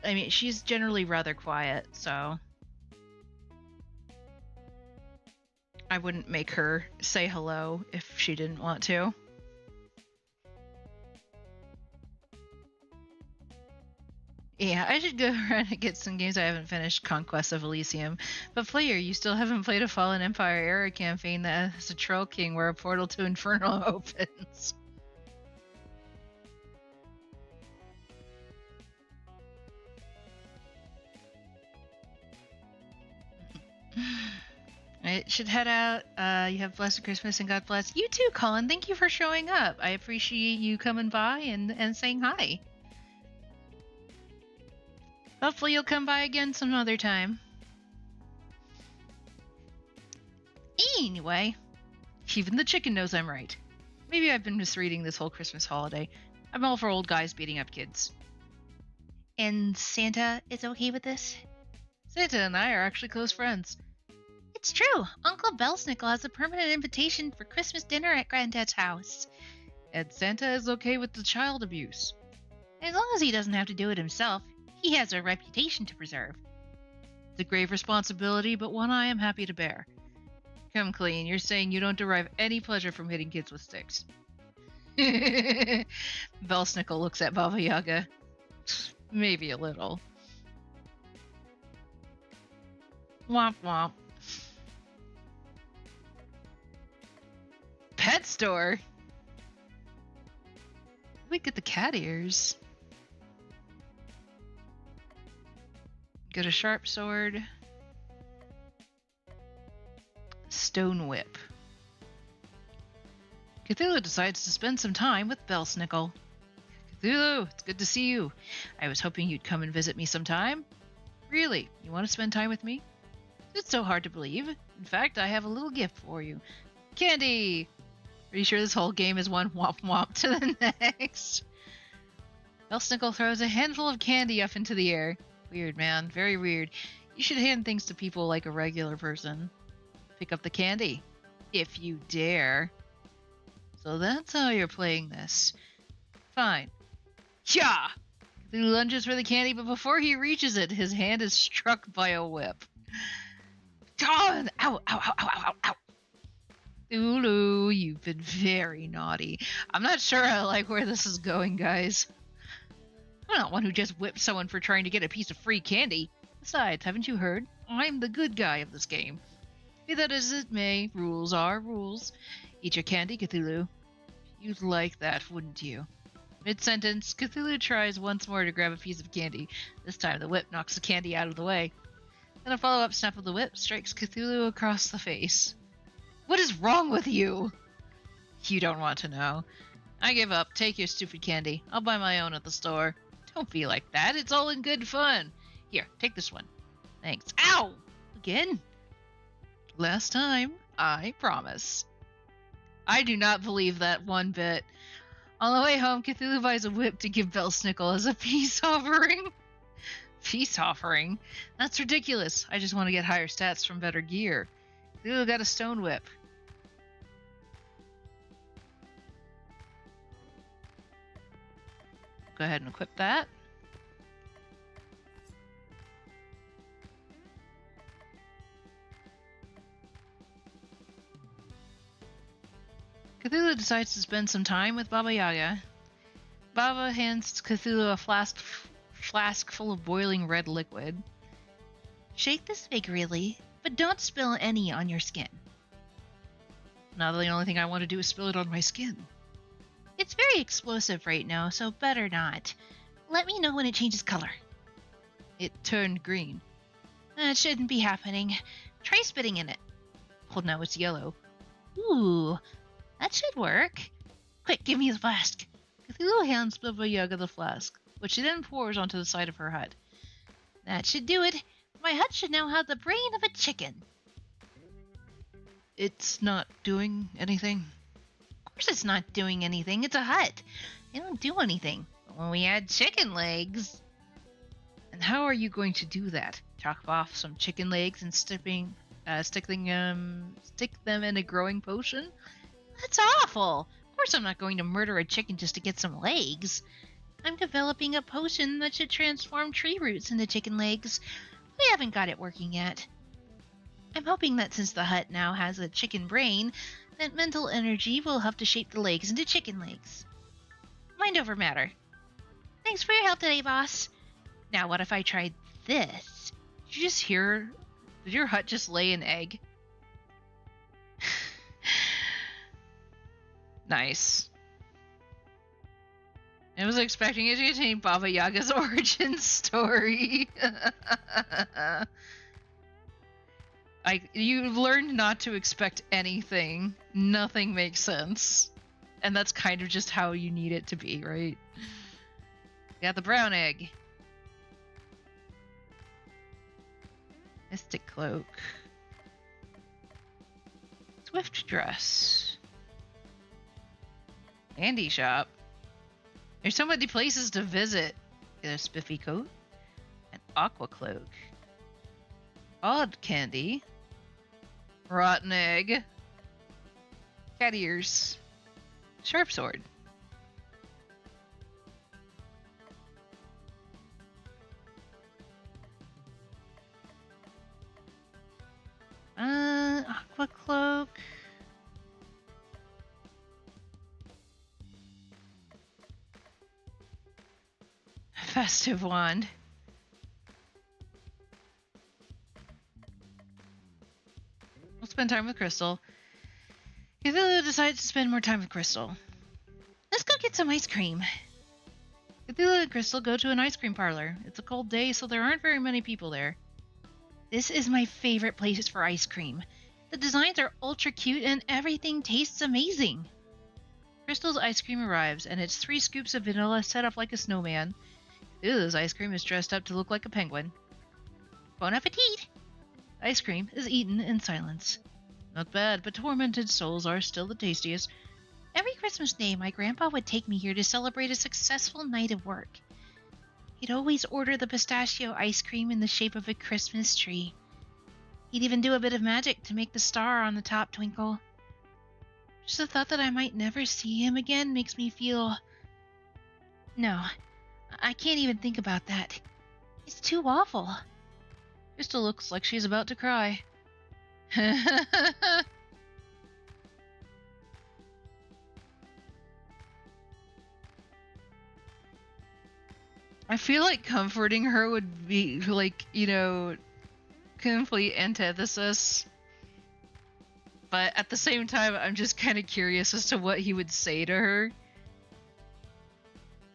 I mean, she's generally rather quiet, so... I wouldn't make her say hello if she didn't want to. Yeah, I should go around and get some games I haven't finished. Conquest of Elysium. But player, you still haven't played a Fallen Empire era campaign that has a Troll King where a portal to Inferno opens. I should head out. You have blessed Christmas and God bless. You too, Colin. Thank you for showing up. I appreciate you coming by and saying hi. Hopefully you'll come by again some other time. Anyway, even the chicken knows I'm right. Maybe I've been misreading this whole Christmas holiday. I'm all for old guys beating up kids. And Santa is okay with this? Santa and I are actually close friends. It's true. Uncle Belsnickel has a permanent invitation for Christmas dinner at Granddad's house. And Santa is okay with the child abuse. As long as he doesn't have to do it himself. He has a reputation to preserve. It's a grave responsibility, but one I am happy to bear. Come clean, you're saying you don't derive any pleasure from hitting kids with sticks. Belsnickel looks at Baba Yaga. Maybe a little. Womp womp. Pet store? We get the cat ears. Get a sharp sword. Stone whip. Cthullu decides to spend some time with Belsnickel. Cthullu, it's good to see you. I was hoping you'd come and visit me sometime. Really, you want to spend time with me? It's so hard to believe. In fact, I have a little gift for you. Candy! Are you sure this whole game is one womp womp to the next? Belsnickel throws a handful of candy up into the air. Weird, man. Very weird. You should hand things to people like a regular person. Pick up the candy. If you dare. So that's how you're playing this. Fine. Yeah! He lunges for the candy, but before he reaches it, his hand is struck by a whip. God! Ow, ow, ow, ow, ow, ow. been very naughty. I'm not sure I like where this is going, guys. I'm not one who just whips someone for trying to get a piece of free candy. Besides, haven't you heard? I'm the good guy of this game. Be that as it may, rules are rules. Eat your candy, Cthulhu. You'd like that, wouldn't you? Mid-sentence, Cthulhu tries once more to grab a piece of candy. This time the whip knocks the candy out of the way. Then a follow-up snap of the whip strikes Cthulhu across the face. What is wrong with you? You don't want to know. I give up. Take your stupid candy. I'll buy my own at the store. Don't be like that. It's all in good fun. Here, take this one. Thanks. Ow! Again? Last time, I promise. I do not believe that one bit. On the way home, Cthulhu buys a whip to give Belsnickel as a peace offering. Peace offering? That's ridiculous. I just want to get higher stats from better gear. Cthulhu got a stone whip. Go ahead and equip that. Cthulhu decides to spend some time with Baba Yaga. Baba hands Cthulhu a flask full of boiling red liquid. Shake this vigorously, but don't spill any on your skin. Now the only thing I want to do is spill it on my skin. It's very explosive right now, so better not. Let me know when it changes color. It turned green. It shouldn't be happening. Try spitting in it. Well, now it's yellow. Ooh, that should work. Quick, give me the flask. Cthulhu hands Baba Yaga the flask, which she then pours onto the side of her hut. That should do it. My hut should now have the brain of a chicken. It's not doing anything. Of course it's not doing anything. It's a hut. They don't do anything. But when we add chicken legs... And how are you going to do that? Chop off some chicken legs and stick them in a growing potion? That's awful. Of course I'm not going to murder a chicken just to get some legs. I'm developing a potion that should transform tree roots into chicken legs. We haven't got it working yet. I'm hoping that since the hut now has a chicken brain, that mental energy will help to shape the legs into chicken legs. Mind over matter. Thanks for your help today, boss. Now what if I tried this? Did you just hear? Did your hut just lay an egg? Nice. I was expecting it to contain Baba Yaga's origin story. You've learned not to expect anything. Nothing makes sense. And that's kind of just how you need it to be, right? Got the brown egg. Mystic cloak. Swift dress. Candy shop. There's so many places to visit. Get a spiffy coat. An aqua cloak. Odd candy. Rotten egg. Cat ears. Sharp sword. Aqua cloak. Festive wand. We'll spend time with Crystal. Cthulhu decides to spend more time with Crystal. Let's go get some ice cream. Cthulhu and Crystal go to an ice cream parlor. It's a cold day, so there aren't very many people there. This is my favorite place for ice cream. The designs are ultra cute and everything tastes amazing. Crystal's ice cream arrives, and it's 3 scoops of vanilla set up like a snowman. Cthulhu's ice cream is dressed up to look like a penguin. Bon appetit! Ice cream is eaten in silence. Not bad, but tormented souls are still the tastiest. Every Christmas day, my grandpa would take me here to celebrate a successful night of work. He'd always order the pistachio ice cream in the shape of a Christmas tree. He'd even do a bit of magic to make the star on the top twinkle. Just the thought that I might never see him again makes me feel... No, I can't even think about that. It's too awful. Crystal looks like she's about to cry. I feel like comforting her would be like, complete antithesis. But at the same time, I'm just kind of curious as to what he would say to her.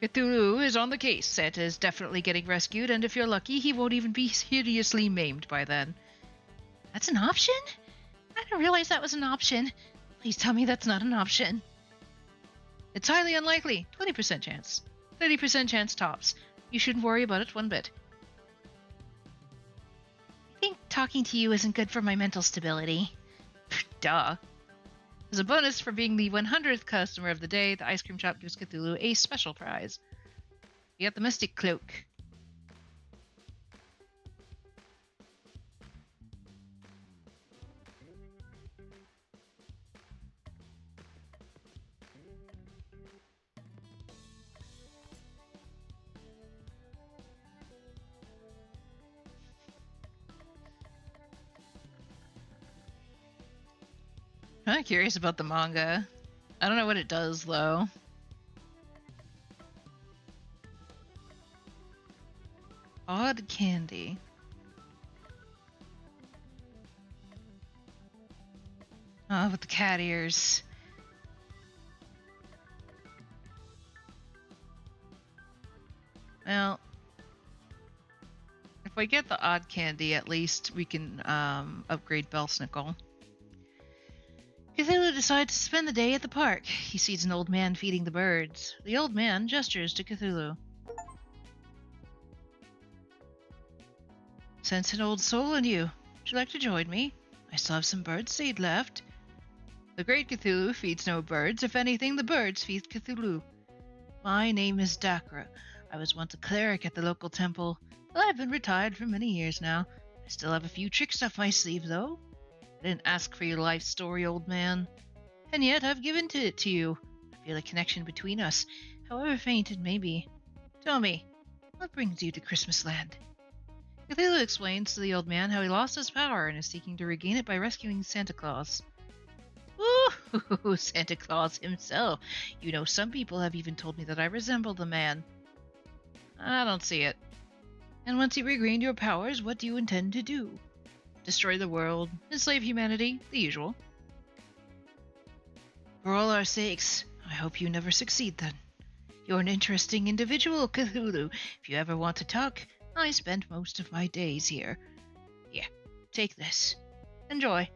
Cthulhu is on the case. Santa is definitely getting rescued, and if you're lucky, he won't even be hideously maimed by then. That's an option? I didn't realize that was an option. Please tell me that's not an option. It's highly unlikely. 20% chance. 30% chance tops. You shouldn't worry about it one bit. I think talking to you isn't good for my mental stability. Duh. As a bonus for being the 100th customer of the day, the ice cream shop gives Cthulhu a special prize. You get the Mystic Cloak. I'm curious about the manga. I don't know what it does, though. Odd candy. Oh, with the cat ears. Well, if I get the odd candy, at least we can upgrade Belsnickel. Cthulhu decides to spend the day at the park. He sees an old man feeding the birds. The old man gestures to Cthulhu. Sense an old soul in you. Would you like to join me? I still have some bird seed left. The great Cthulhu feeds no birds. If anything, the birds feed Cthulhu. My name is Dakra. I was once a cleric at the local temple, but I've been retired for many years now. I still have a few tricks up my sleeve, though. I didn't ask for your life story, old man. And yet I've given it to you. I feel a connection between us, however faint it may be. Tell me, what brings you to Christmas Land? Cthulhu explains to the old man how he lost his power and is seeking to regain it by rescuing Santa Claus. Ooh, Santa Claus himself. You know, some people have even told me that I resemble the man. I don't see it. And once you regained your powers, what do you intend to do? Destroy the world, enslave humanity, the usual. For all our sakes, I hope you never succeed then. You're an interesting individual, Cthulhu. If you ever want to talk, I spend most of my days here. Here, take this. Enjoy.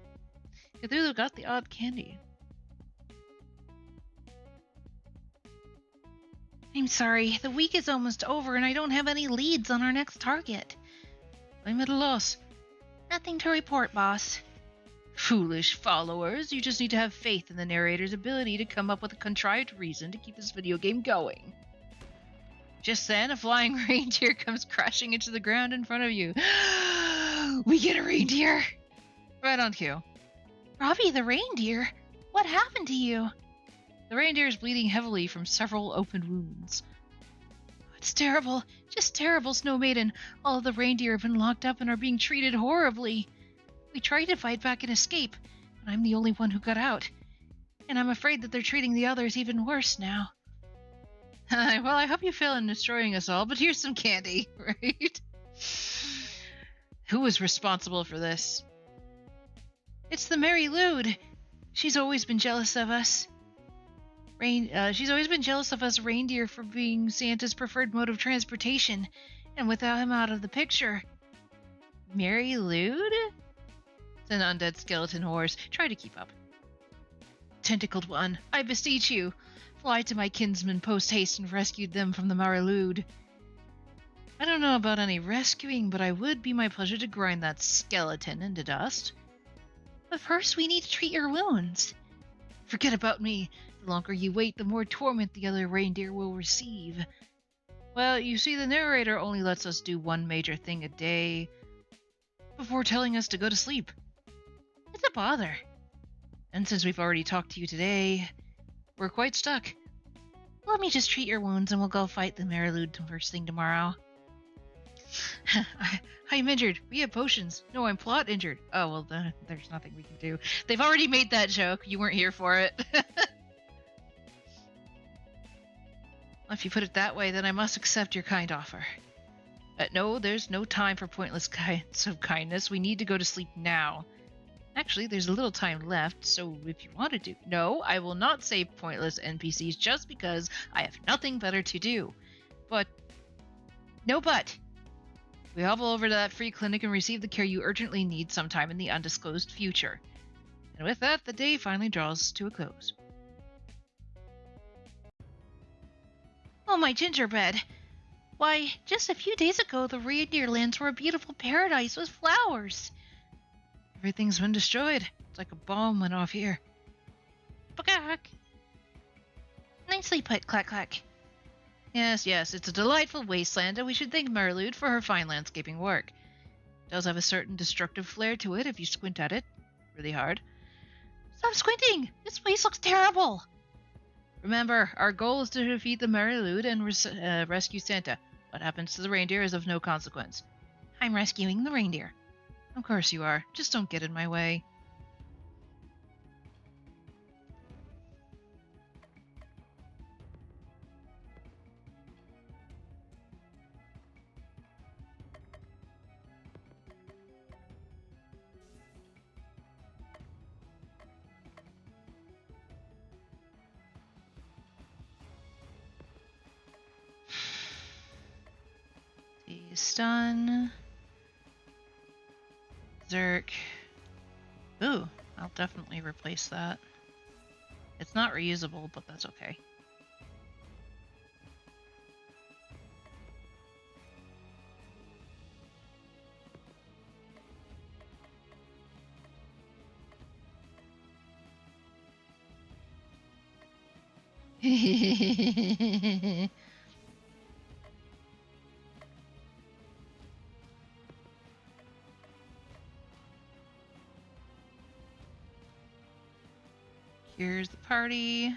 Cthulhu got the odd candy. I'm sorry, the week is almost over and I don't have any leads on our next target. I'm at a loss. Nothing to report, boss. Foolish followers, you just need to have faith in the narrator's ability to come up with a contrived reason to keep this video game going. Just then, a flying reindeer comes crashing into the ground in front of you. We get a reindeer! Right on cue. Robbie the reindeer? What happened to you? The reindeer is bleeding heavily from several open wounds. It's terrible. Just terrible, Snow Maiden. All of the reindeer have been locked up and are being treated horribly. We tried to fight back and escape, but I'm the only one who got out. And I'm afraid that they're treating the others even worse now. Well, I hope you fail in destroying us all, but here's some candy, right? Who was responsible for this? It's the Mary Lude. She's always been jealous of us. She's always been jealous of us reindeer for being Santa's preferred mode of transportation, and without him out of the picture. Mary Lude? It's an undead skeleton horse. Try to keep up. Tentacled one, I beseech you, fly to my kinsmen post-haste and rescue them from the Marilude. I don't know about any rescuing, but I would be my pleasure to grind that skeleton into dust. But first we need to treat your wounds. Forget about me. The longer you wait, the more torment the other reindeer will receive. Well, you see, the narrator only lets us do one major thing a day before telling us to go to sleep. It's a bother. And since we've already talked to you today, we're quite stuck. Let me just treat your wounds and we'll go fight the Marilude first thing tomorrow. I'm injured. We have potions. No, I'm plot injured. Oh, well, there's nothing we can do. They've already made that joke. You weren't here for it. If you put it that way, then I must accept your kind offer. No, there's no time for pointless kinds of kindness. We need to go to sleep now. Actually, there's a little time left, so if you want to do... No, I will not save pointless NPCs just because I have nothing better to do. But... No but! We hobble over to that free clinic and receive the care you urgently need sometime in the undisclosed future. And with that, the day finally draws to a close. Oh, my gingerbread. Why, just a few days ago, the reindeer lands were a beautiful paradise with flowers. Everything's been destroyed. It's like a bomb went off here. Clack. Nicely put, Clack Clack. Yes, it's a delightful wasteland, and we should thank Merlude for her fine landscaping work. It does have a certain destructive flair to it if you squint at it really hard. Stop squinting! This place looks terrible! Remember, our goal is to defeat the Merlude and rescue Santa. What happens to the reindeer is of no consequence. I'm rescuing the reindeer. Of course you are. Just don't get in my way. Stun. Zerk. Ooh, I'll definitely replace that. It's not reusable, but that's okay. Here's the party.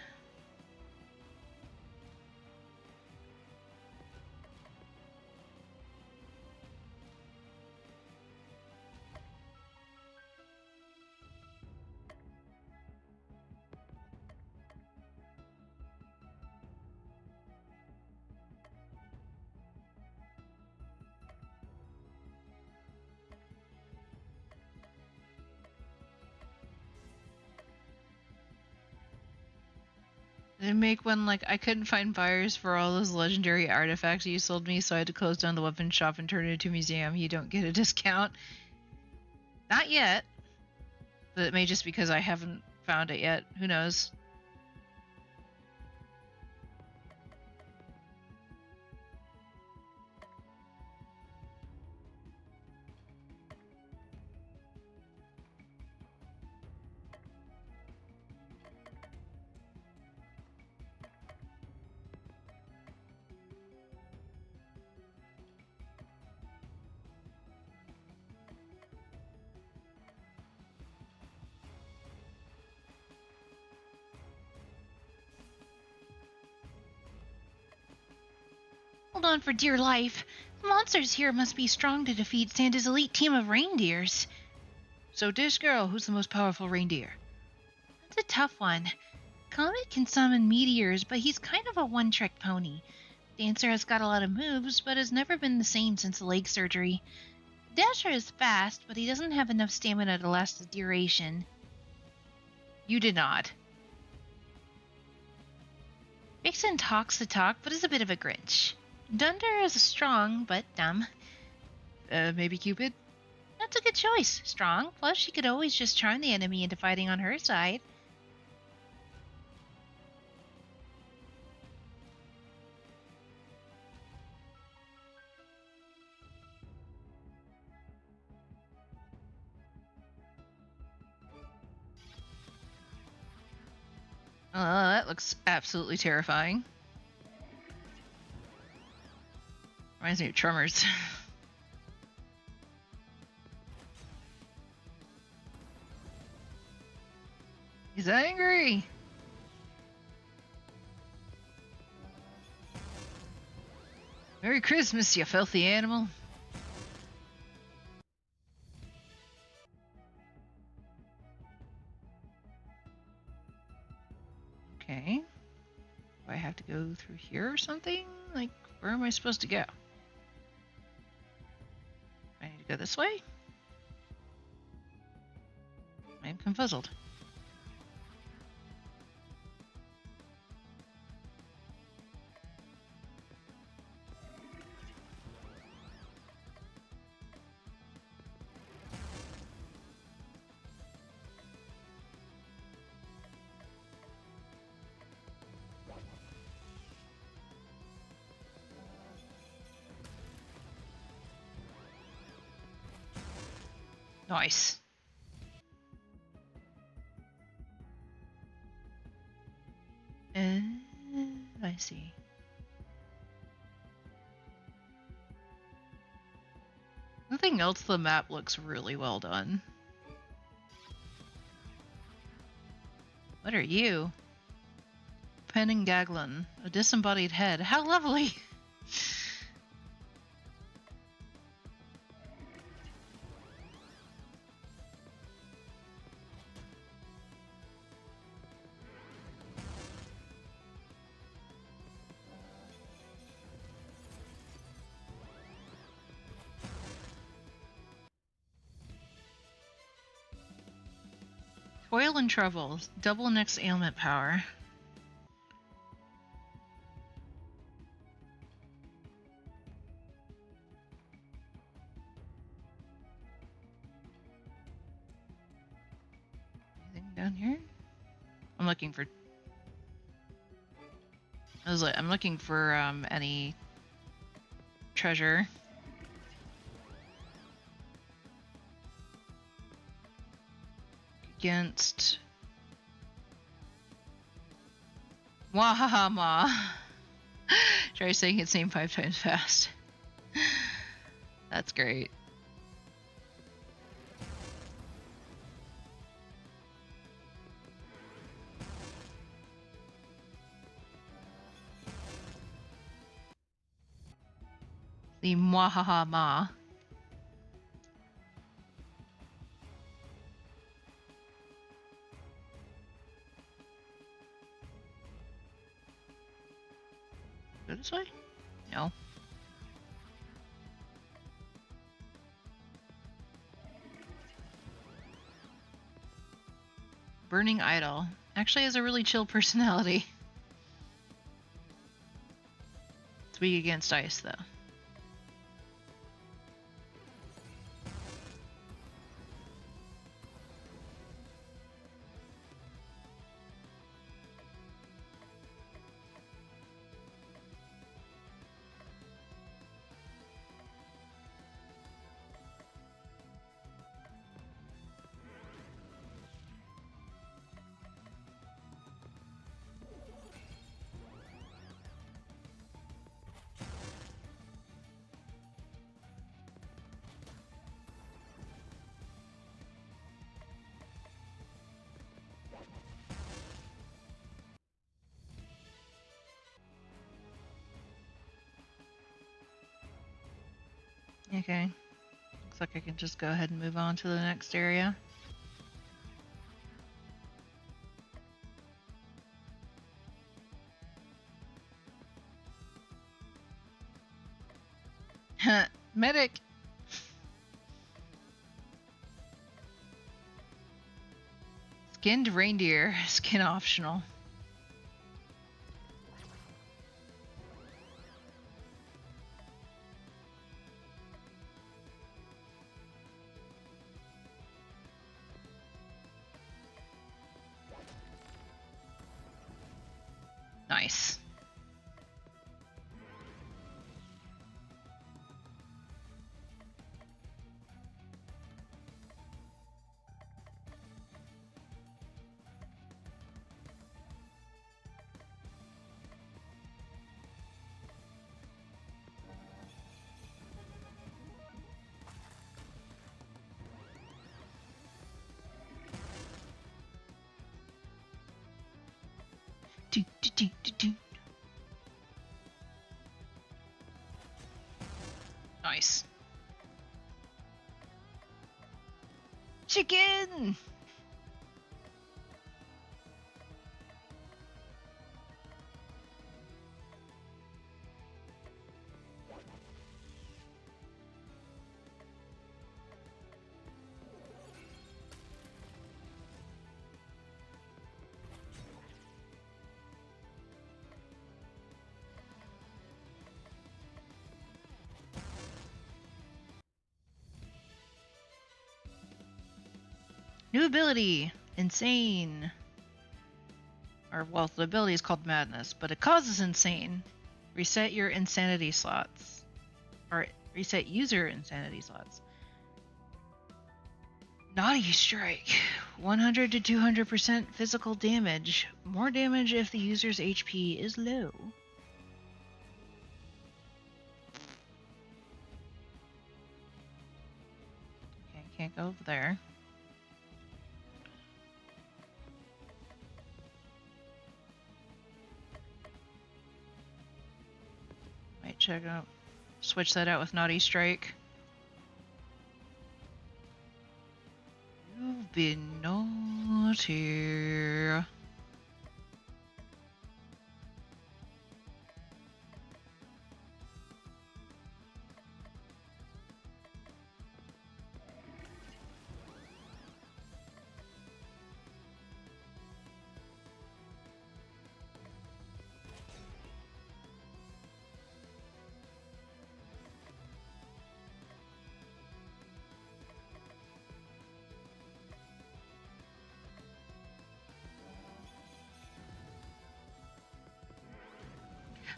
Did make one like I couldn't find buyers for all those legendary artifacts you sold me, so I had to close down the weapon shop and turn it into a museum. You don't get a discount. Not yet. But it may just because I haven't found it yet. Who knows? Hold on for dear life. The monsters here must be strong to defeat Santa's elite team of reindeers. So, Dish Girl, who's the most powerful reindeer? That's a tough one. Comet can summon meteors, but he's kind of a one-trick pony. Dancer has got a lot of moves, but has never been the same since the leg surgery. Dasher is fast, but he doesn't have enough stamina to last the duration. You did not. Vixen talks the talk, but is a bit of a Grinch. Dunder is strong, but dumb. Maybe Cupid? That's a good choice. Strong, plus she could always just charm the enemy into fighting on her side. That looks absolutely terrifying. Reminds me of Tremors. He's angry! Merry Christmas, you filthy animal. Okay. I have to go through here or something? Like, where am I supposed to go? I need to go this way? I'm confuzzled. Nice. I see. Nothing else, the map looks really well done. What are you? Penningaglin, a disembodied head. How lovely! Toil and trouble, double next ailment power. Anything down here? I'm looking for. I'm looking for any treasure. Against Wahahama. Try saying its name 5 times fast. That's great. The Mwahahama. Go this way? No. Burning Idol. Actually has a really chill personality. It's weak against ice, though. Okay. Looks like I can just go ahead and move on to the next area. Medic! Skinned reindeer. Skin optional. Nice. Do, do, do, do, do. Nice. Chicken! New ability, insane. Or, well, the ability is called madness, but it causes insane. Reset your insanity slots. Or reset user insanity slots. Naughty Strike. 100 to 200% physical damage. More damage if the user's HP is low. Okay, can't go over there. Might check out. Switch that out with Naughty Strike. You've been naughty.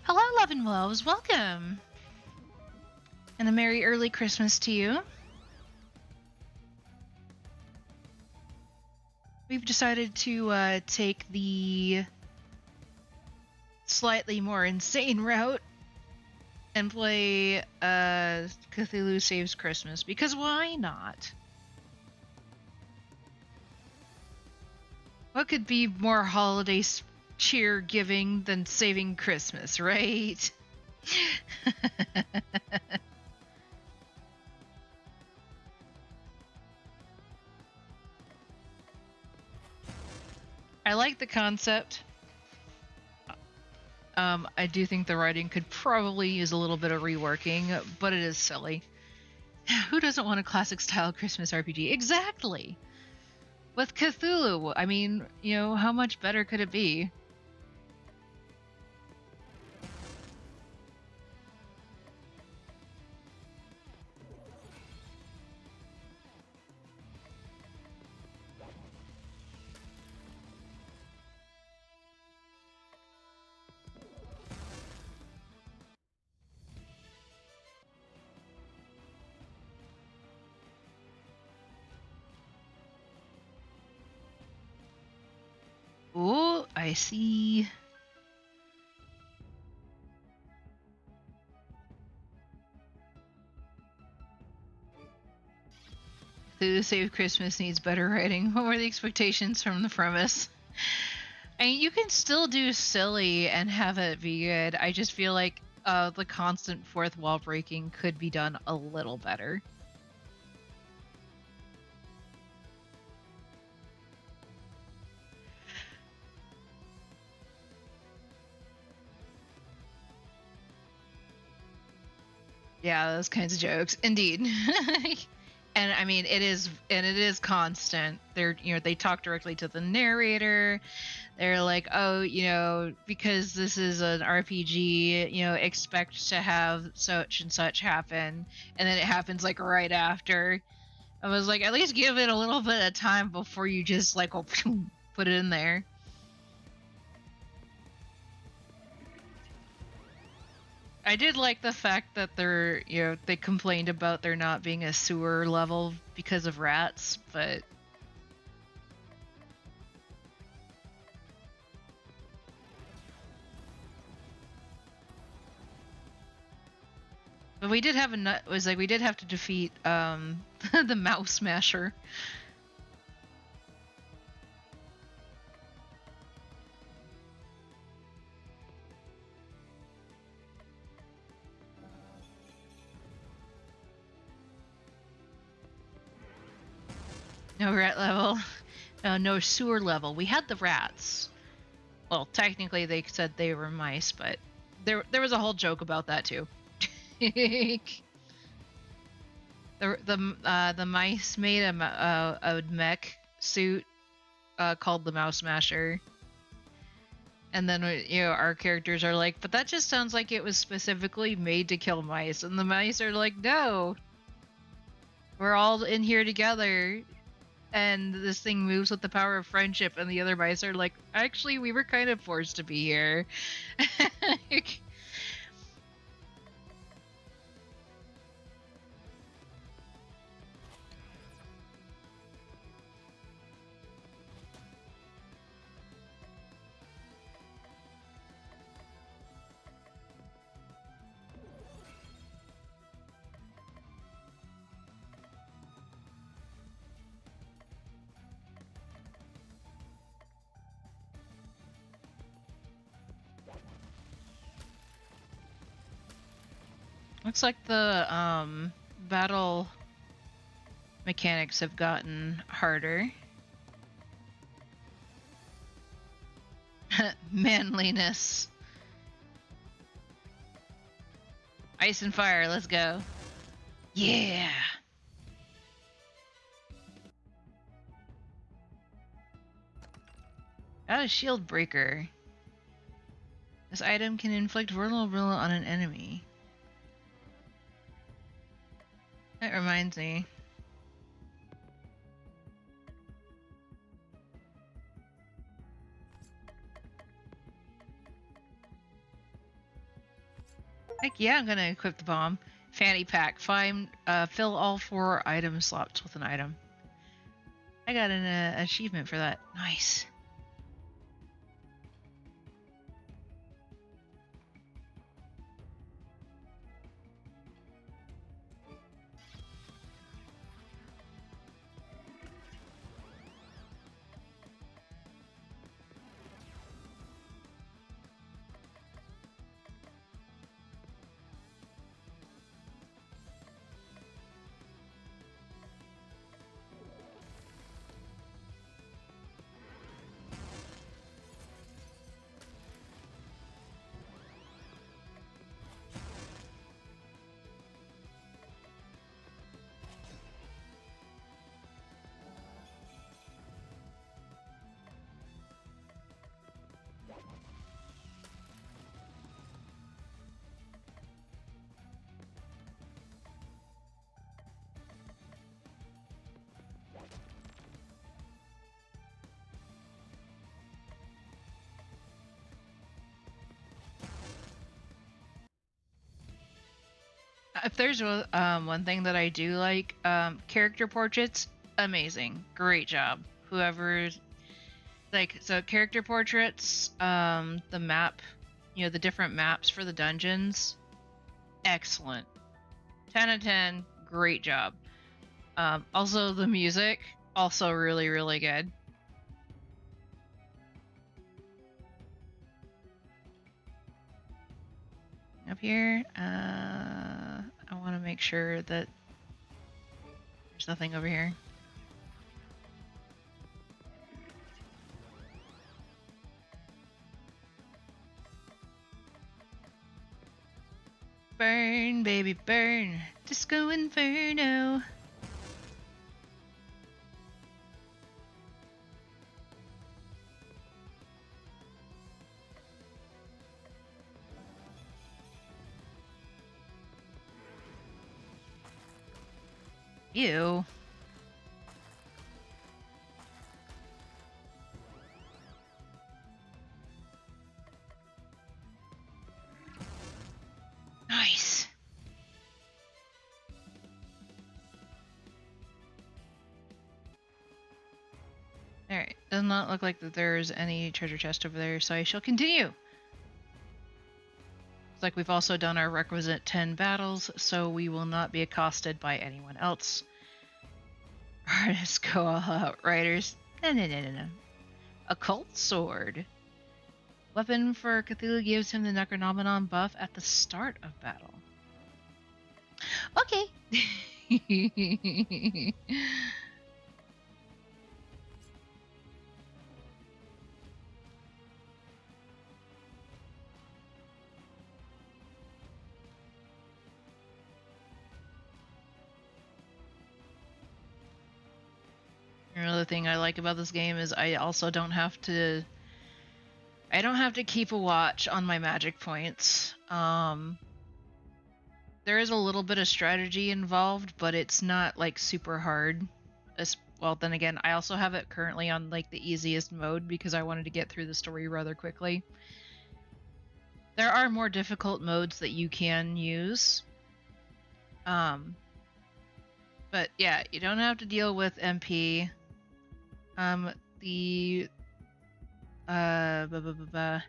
Hello, love and loves. Welcome. And a merry early Christmas to you. We've decided to take the slightly more insane route and play Cthullu Saves Christmas, because why not? What could be more holiday cheer giving than saving Christmas, right? I like the concept. I do think the writing could probably use a little bit of reworking, but it is silly. Who doesn't want a classic style Christmas RPG? Exactly! With Cthulhu, I mean, you know, how much better could it be? Oh, I see. Cthulhu Save Christmas needs better writing. What were the expectations from the premise? I mean, you can still do silly and have it be good. I just feel like the constant fourth wall breaking could be done a little better. Yeah, those kinds of jokes, indeed. And I mean, it is constant. They talk directly to the narrator. They're like, oh, because this is an RPG, expect to have such and such happen, and then it happens like right after. I was like, at least give it a little bit of time before you just like put it in there. I did like the fact that they complained about there not being a sewer level because of rats, but we did have we did have to defeat the mouse smasher. No rat level. No sewer level. We had the rats. Well, technically they said they were mice, but there was a whole joke about that too. The mice made a mech suit called the Mouse Smasher, and then our characters are like, but that just sounds like it was specifically made to kill mice, and the mice are like, no, we're all in here together. and this thing moves with the power of friendship, and the other mice are like, actually, we were kind of forced to be here. Looks like the battle mechanics have gotten harder. Manliness. Ice and fire, let's go. Yeah! Got a shield breaker. This item can inflict vulnerability on an enemy. That reminds me. Heck yeah, I'm gonna equip the bomb. Fanny pack. Fill all 4 item slots with an item. I got an achievement for that. Nice. If there's one thing that I do like, character portraits, amazing, great job. Whoever's like, so character portraits, the map, the different maps for the dungeons, excellent. 10 out of 10, great job. Also the music, also really, really good. Up here, I want to make sure that there's nothing over here. Burn, baby, burn. Disco Inferno. Ew. Nice. Alright, does not look like that there's any treasure chest over there, so I shall continue. It's like we've also done our requisite 10 battles, so we will not be accosted by anyone else. Artists go all out, riders. No. Occult sword. Weapon for Cthulhu gives him the Necronomicon buff at the start of battle. Okay. Another thing I like about this game is I also don't have to keep a watch on my magic points. There is a little bit of strategy involved, but it's not like super hard. well, then again, I also have it currently on like the easiest mode because I wanted to get through the story rather quickly. There are more difficult modes that you can use. But yeah, you don't have to deal with MP. The uh, buh, buh, buh, buh.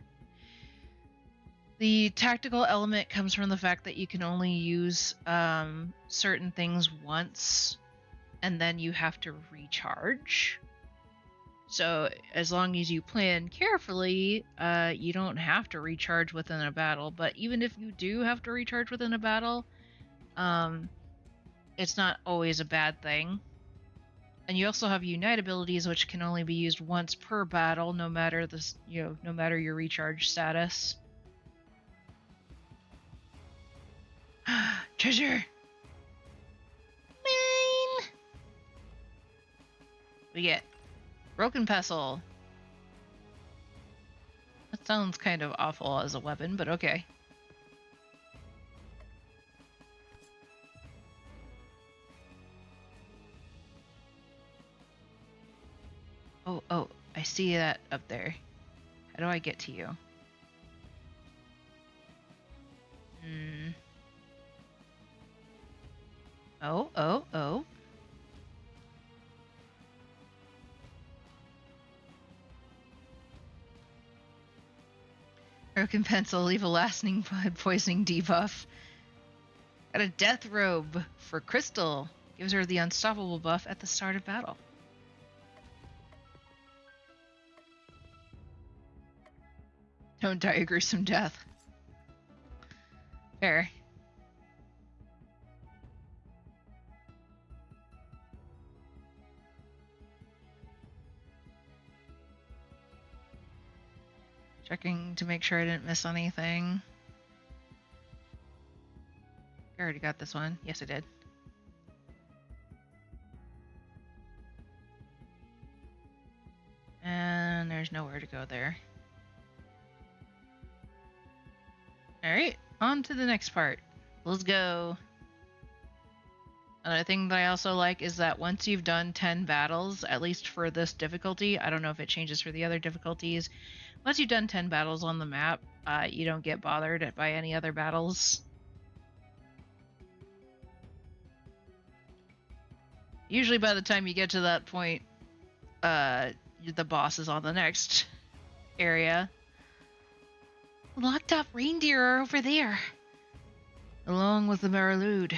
The tactical element comes from the fact that you can only use certain things once, and then you have to recharge. So as long as you plan carefully, you don't have to recharge within a battle. But even if you do have to recharge within a battle, it's not always a bad thing. And you also have unite abilities, which can only be used once per battle, no matter no matter your recharge status. Treasure. Mine! We get broken pestle. That sounds kind of awful as a weapon, but okay. Oh, I see that up there. How do I get to you? Oh. Broken pencil, leave a lasting poisoning debuff. Got a death robe for Crystal. Gives her the unstoppable buff at the start of battle. Don't die a gruesome death. Fair. Checking to make sure I didn't miss anything. I already got this one. Yes, I did. And there's nowhere to go there. Alright, on to the next part. Let's go. Another thing that I also like is that once you've done 10 battles, at least for this difficulty, I don't know if it changes for the other difficulties, once you've done 10 battles on the map, you don't get bothered by any other battles. Usually by the time you get to that point, the boss is on the next area. Locked up reindeer are over there. Along with the Marilude.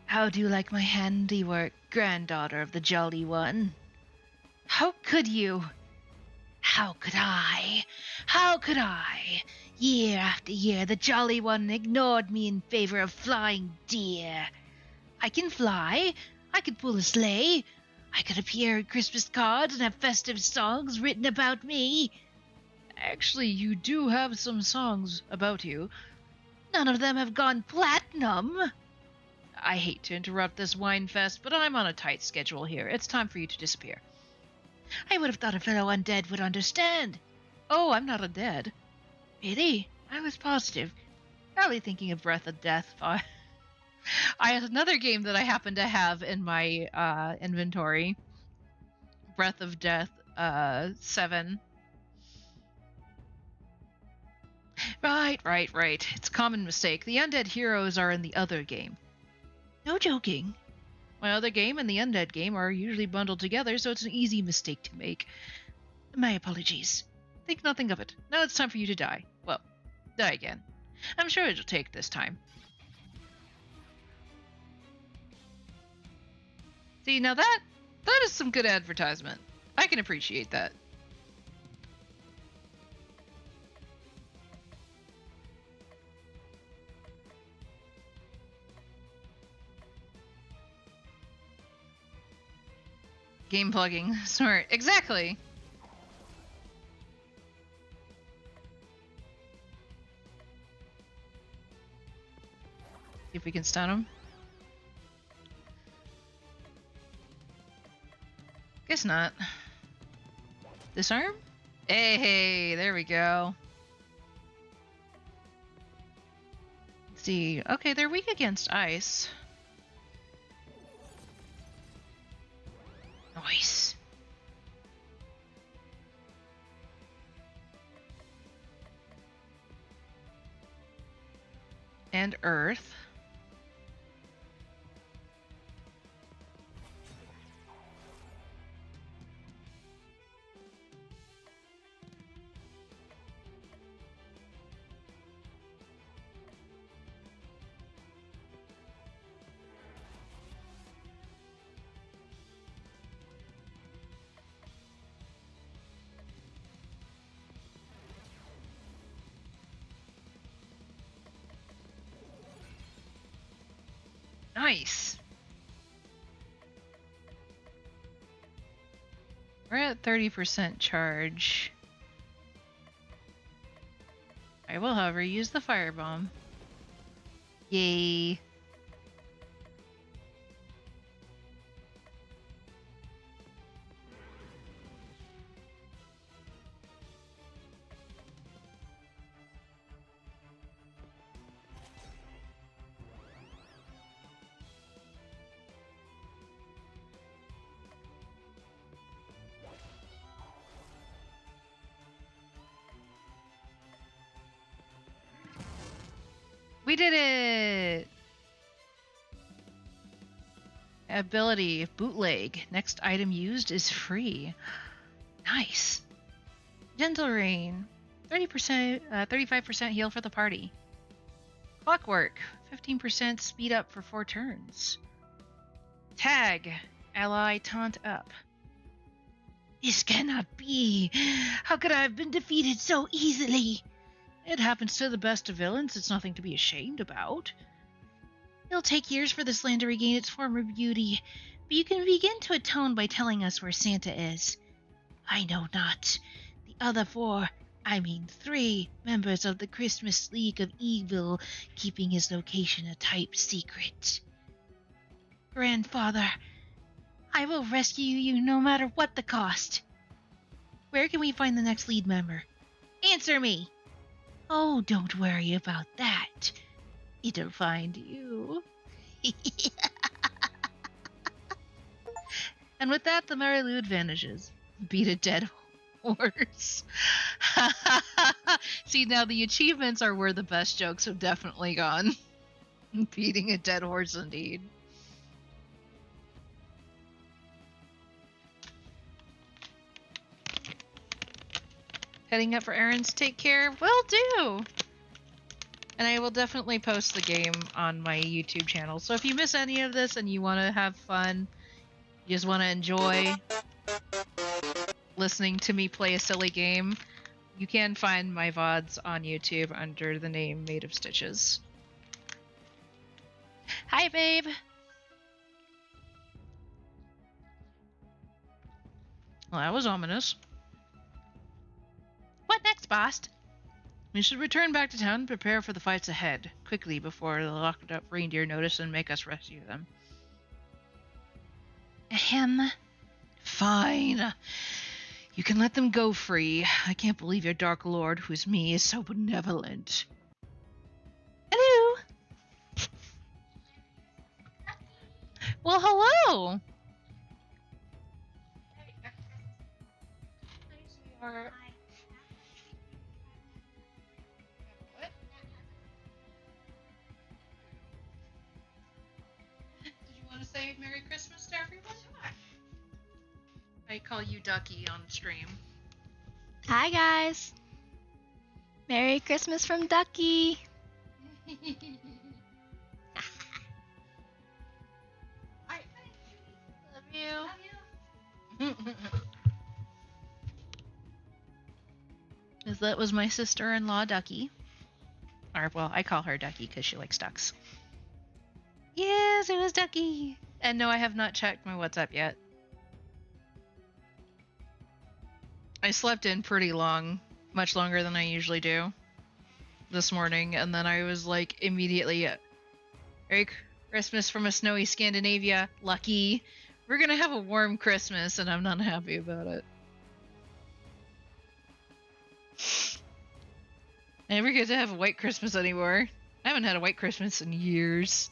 How do you like my handiwork, granddaughter of the Jolly One? How could you? How could I? How could I? Year after year, the Jolly One ignored me in favor of flying deer. I can fly. I could pull a sleigh. I could appear in Christmas cards and have festive songs written about me. Actually, you do have some songs about you. None of them have gone platinum. I hate to interrupt this wine fest, but I'm on a tight schedule here. It's time for you to disappear. I would have thought a fellow undead would understand. Oh, I'm not undead. Really? I was positive. Probably thinking of Breath of Death. I have another game that I happen to have in my inventory. Breath of Death 7. Right. It's a common mistake. The undead heroes are in the other game. No joking. My other game and the undead game are usually bundled together, so it's an easy mistake to make. My apologies. Think nothing of it. Now it's time for you to die. Well, die again. I'm sure it'll take this time. See, now that is some good advertisement. I can appreciate that. Game plugging. Smart. Exactly. See if we can stun him. Guess not. Disarm? Hey, there we go. Let's see. Okay, they're weak against ice. and earth. Nice. We're at 30% charge. I will, however, use the firebomb. Yay. We did it! Ability, bootleg. Next item used is free. Nice. Gentle Rain. 30%, 35% heal for the party. Clockwork. 15% speed up for 4 turns. Tag. Ally taunt up. This cannot be. How could I have been defeated so easily? It happens to the best of villains. It's nothing to be ashamed about. It'll take years for this land to regain its former beauty, but you can begin to atone by telling us where Santa is. I know not. The other 3 members of the Christmas League of Evil, keeping his location a tight secret. Grandfather, I will rescue you no matter what the cost. Where can we find the next lead member? Answer me! Oh, don't worry about that. It'll find you. And with that, the Mary Lou vanishes. Beat a dead horse. See, now the achievements are where the best jokes have definitely gone. Beating a dead horse, indeed. Heading up for errands. Take care. Will do. And I will definitely post the game on my YouTube channel. So if you miss any of this and you want to have fun, you just want to enjoy listening to me play a silly game, you can find my VODs on YouTube under the name Made of Stitches. Hi, babe. Well, that was ominous. What next, boss? We should return back to town and prepare for the fights ahead, quickly before the locked up reindeer notice and make us rescue them. Ahem. Fine. You can let them go free. I can't believe your Dark Lord, who's me, is so benevolent. Hello. Well, hello. What? Did you want to say Merry Christmas to everyone? I call you Ducky on stream. Hi guys. Merry Christmas from Ducky. Love you. That was my sister-in-law, Ducky. Or, well, I call her Ducky because she likes ducks. Yes, it was Ducky. And no, I have not checked my WhatsApp yet. I slept in pretty long, much longer than I usually do this morning, and then I was like immediately, Merry Christmas from a snowy Scandinavia, lucky. We're gonna have a warm Christmas, and I'm not happy about it. I never get to have a white Christmas anymore. I haven't had a white Christmas in years.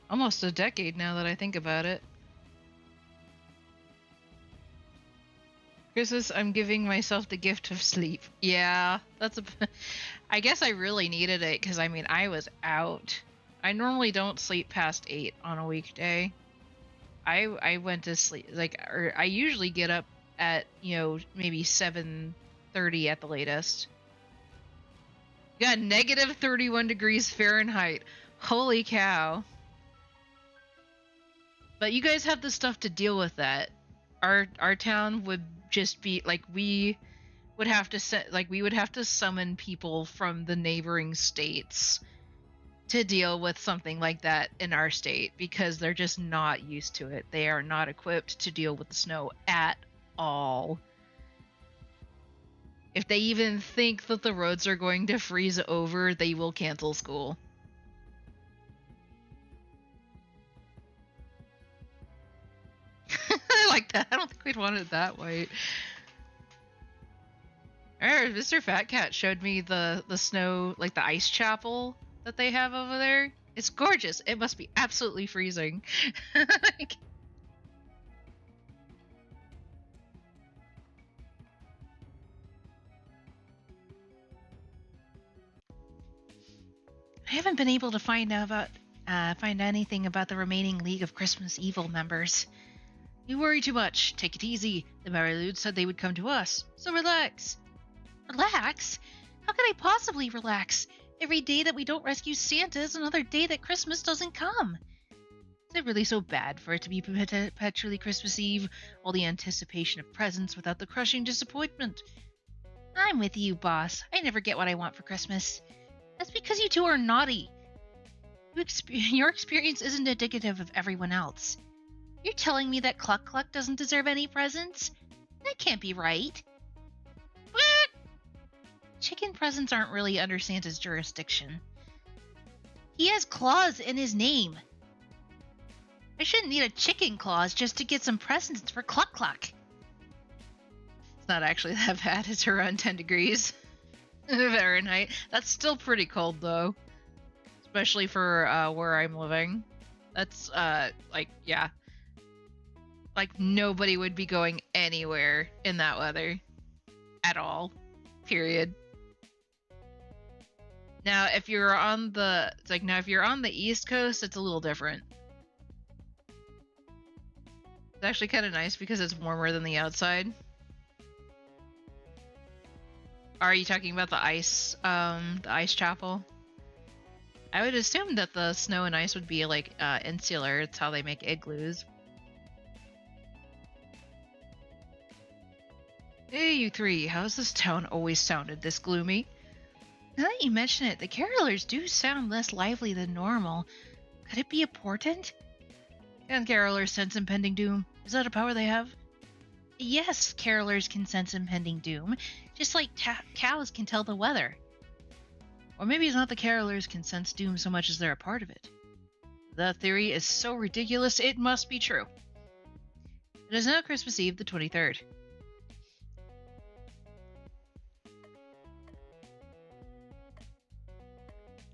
Almost a decade now that I think about it. Christmas, I'm giving myself the gift of sleep. Yeah, that's a. I guess I really needed it because I mean I was out. I normally don't sleep past 8 on a weekday. I went to sleep or I usually get up at maybe 7:30 at the latest. You got negative 31 degrees Fahrenheit. Holy cow! But you guys have the stuff to deal with that. Our town would just be like we would have to we would have to summon people from the neighboring states to deal with something like that in our state because they're just not used to it. They are not equipped to deal with the snow at all. If they even think that the roads are going to freeze over, they will cancel school. I like that. I don't think we'd want it that way. Mr. Fat Cat showed me the snow, like the ice chapel that they have over there. It's gorgeous. It must be absolutely freezing. Like, I haven't been able to find anything about the remaining League of Christmas Evil members. You worry too much. Take it easy. The Mariludes said they would come to us, so relax. Relax? How could I possibly relax? Every day that we don't rescue Santa is another day that Christmas doesn't come. Is it really so bad for it to be perpetually Christmas Eve, all the anticipation of presents without the crushing disappointment? I'm with you, boss. I never get what I want for Christmas. That's because you two are naughty. Your experience isn't indicative of everyone else. You're telling me that Cluck Cluck doesn't deserve any presents? That can't be right. Chicken presents aren't really under Santa's jurisdiction. He has claws in his name. I shouldn't need a chicken clause just to get some presents for Cluck Cluck. It's not actually that bad. It's around 10 degrees Fahrenheit. That's still pretty cold though, especially for where I'm living. That's yeah. Like nobody would be going anywhere in that weather at all. Period. Now, if you're on the East Coast, it's a little different. It's actually kind of nice because it's warmer than the outside. Are you talking about the ice chapel? I would assume that the snow and ice would be like insular. It's how they make igloos. Hey, you three, how's this town always sounded this gloomy? Now that you mention it, the carolers do sound less lively than normal. Could it be a portent? Can carolers sense impending doom? Is that a power they have? Yes, carolers can sense impending doom, just like cows can tell the weather. Or maybe it's not the carolers can sense doom so much as they're a part of it. The theory is so ridiculous, it must be true. It is now Christmas Eve, the 23rd.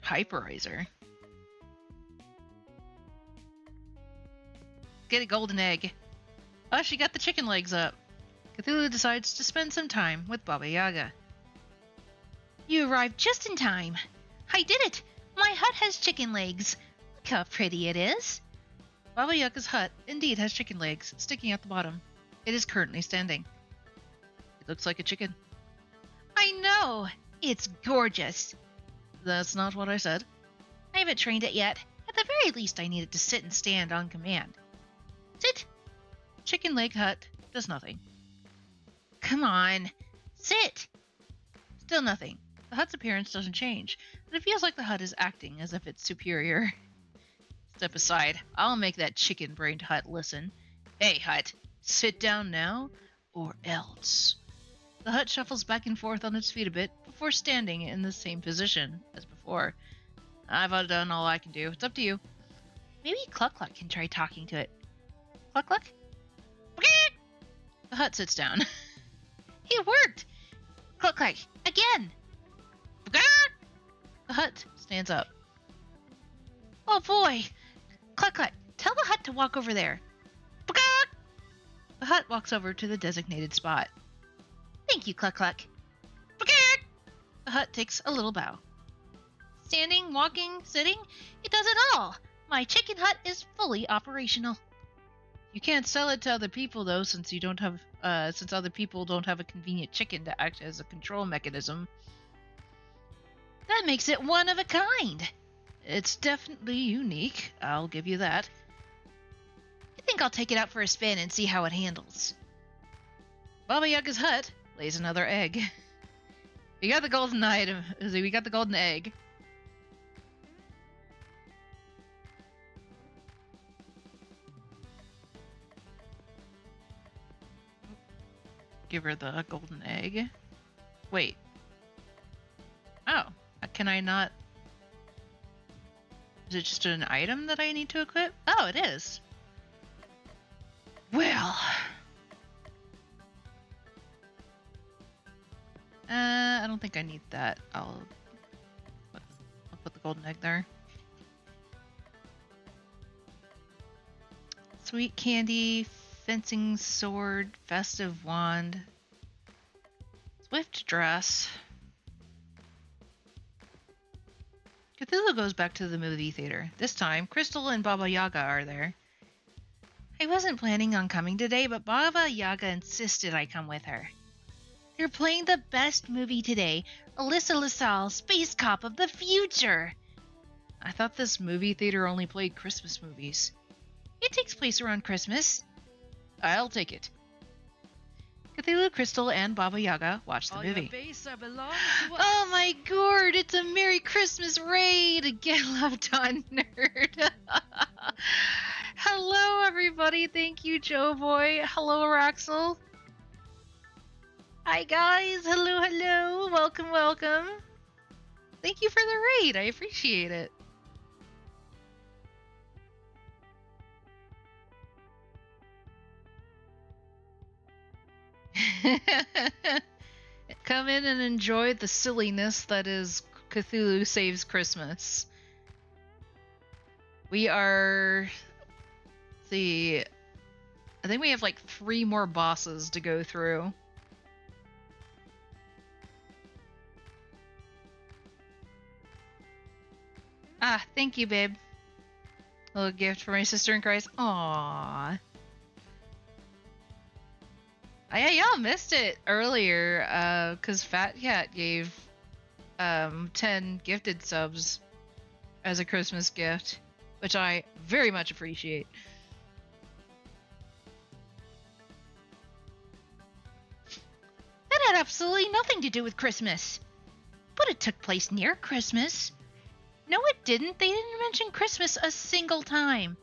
Hyperizer. Get a golden egg. Oh, she got the chicken legs up. Cthullu decides to spend some time with Baba Yaga. You arrived just in time. I did it! My hut has chicken legs. Look how pretty it is. Baba Yaga's hut indeed has chicken legs sticking out the bottom. It is currently standing. It looks like a chicken. I know! It's gorgeous. That's not what I said. I haven't trained it yet. At the very least, I need it to sit and stand on command. Sit! Chicken leg hut does nothing. Come on. Sit! Still nothing. The hut's appearance doesn't change, but it feels like the hut is acting as if it's superior. Step aside. I'll make that chicken-brained hut listen. Hey, hut. Sit down now, or else. The hut shuffles back and forth on its feet a bit before standing in the same position as before. I've done all I can do. It's up to you. Maybe Cluck Cluck can try talking to it. Cluck Cluck? The hut sits down. It worked! Cluck Cluck, again! The hut stands up. Oh boy! Cluck Cluck, tell the hut to walk over there. The hut walks over to the designated spot. Thank you, Cluck Cluck. The hut takes a little bow. Standing, walking, sitting, it does it all. My chicken hut is fully operational. You can't sell it to other people though, since other people don't have a convenient chicken to act as a control mechanism. That makes it one of a kind. It's definitely unique, I'll give you that. I think I'll take it out for a spin and see how it handles. Baba Yaga's hut lays another egg. We got the golden item. We got the golden egg. Give her the golden egg. Wait. Oh, can I not? Is it just an item that I need to equip? Oh, it is. Well. I don't think I need that. I'll put the golden egg there. Sweet candy, fencing sword, festive wand, swift dress. Cthulhu goes back to the movie theater. This time, Crystal and Baba Yaga are there. I wasn't planning on coming today, but Baba Yaga insisted I come with her. They're playing the best movie today, Alyssa LaSalle, Space Cop of the Future. I thought this movie theater only played Christmas movies. It takes place around Christmas. I'll take it. Cthulhu, Crystal, and Baba Yaga watch the movie. Oh my gourd, it's a Merry Christmas raid! Get love done, nerd. Hello, everybody. Thank you, Joe Boy. Hello, Raxel. Hi, guys. Hello, hello. Welcome, welcome. Thank you for the raid. I appreciate it. Come in and enjoy the silliness that is Cthulhu Saves Christmas. We are... I think we have like 3 more bosses to go through. Ah, thank you, babe. A little gift for my sister in Christ. Aww. Y'all missed it earlier, because Fat Cat gave 10 gifted subs as a Christmas gift, which I very much appreciate. That had absolutely nothing to do with Christmas. But it took place near Christmas. No, it didn't. They didn't mention Christmas a single time.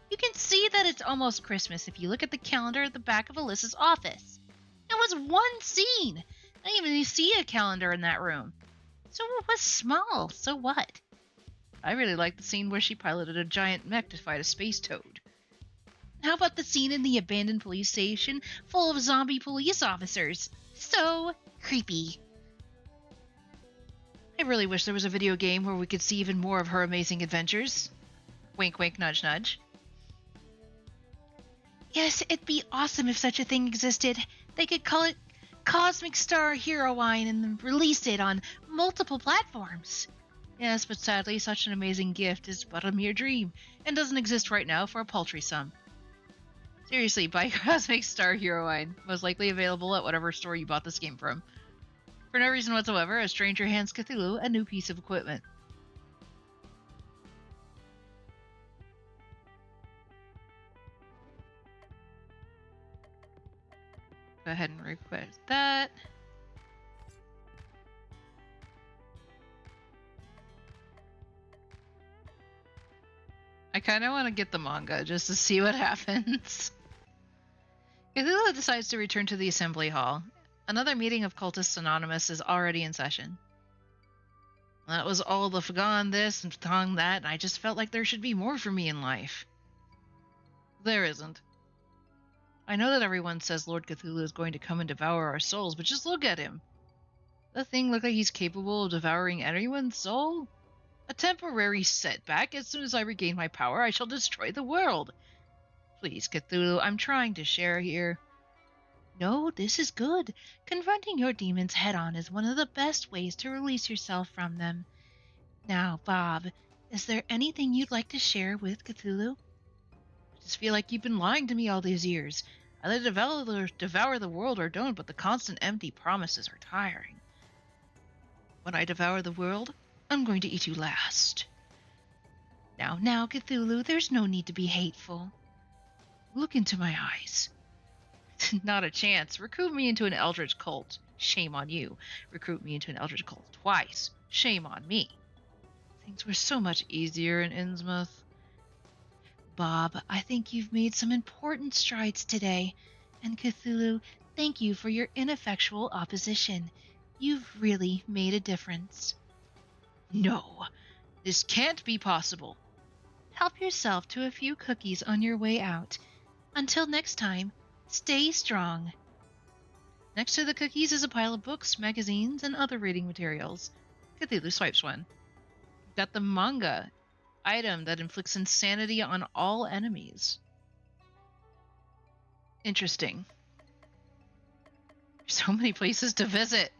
You can see that it's almost Christmas if you look at the calendar at the back of Alyssa's office. It was one scene. I didn't even see a calendar in that room. So it was small. So what? I really like the scene where she piloted a giant mech to fight a space toad. How about the scene in the abandoned police station full of zombie police officers? So creepy. I really wish there was a video game where we could see even more of her amazing adventures. Wink, wink, nudge, nudge. Yes, it'd be awesome if such a thing existed. They could call it Cosmic Star Heroine and then release it on multiple platforms. Yes, but sadly, such an amazing gift is but a mere dream, and doesn't exist right now for a paltry sum. Seriously, buy Cosmic Star Heroine, most likely available at whatever store you bought this game from. For no reason whatsoever, a stranger hands Cthulhu a new piece of equipment. Go ahead and request that. I kind of want to get the manga just to see what happens. Cthulhu decides to return to the assembly hall. Another meeting of Cultists Anonymous is already in session. That was all the Fagon this and Fagon that, and I just felt like there should be more for me in life. There isn't. I know that everyone says Lord Cthulhu is going to come and devour our souls, but just look at him. The thing look like he's capable of devouring anyone's soul? A temporary setback. As soon as I regain my power, I shall destroy the world. Please, Cthulhu, I'm trying to share here. No, this is good. Confronting your demons head on is one of the best ways to release yourself from them. Now, Bob, is there anything you'd like to share with Cthulhu? I just feel like you've been lying to me all these years. Either devour the world or don't, but the constant empty promises are tiring. When I devour the world, I'm going to eat you last. Now, Cthulhu, there's no need to be hateful. Look into my eyes. Not a chance. Recruit me into an eldritch cult. Shame on you. Recruit me into an eldritch cult twice. Shame on me. Things were so much easier in Innsmouth. Bob, I think you've made some important strides today. And Cthulhu, thank you for your ineffectual opposition. You've really made a difference. No, this can't be possible. Help yourself to a few cookies on your way out. Until next time, stay strong. Next to the cookies is a pile of books, magazines, and other reading materials. Cthulhu swipes one. You've got the manga item that inflicts insanity on all enemies. Interesting. There's so many places to visit.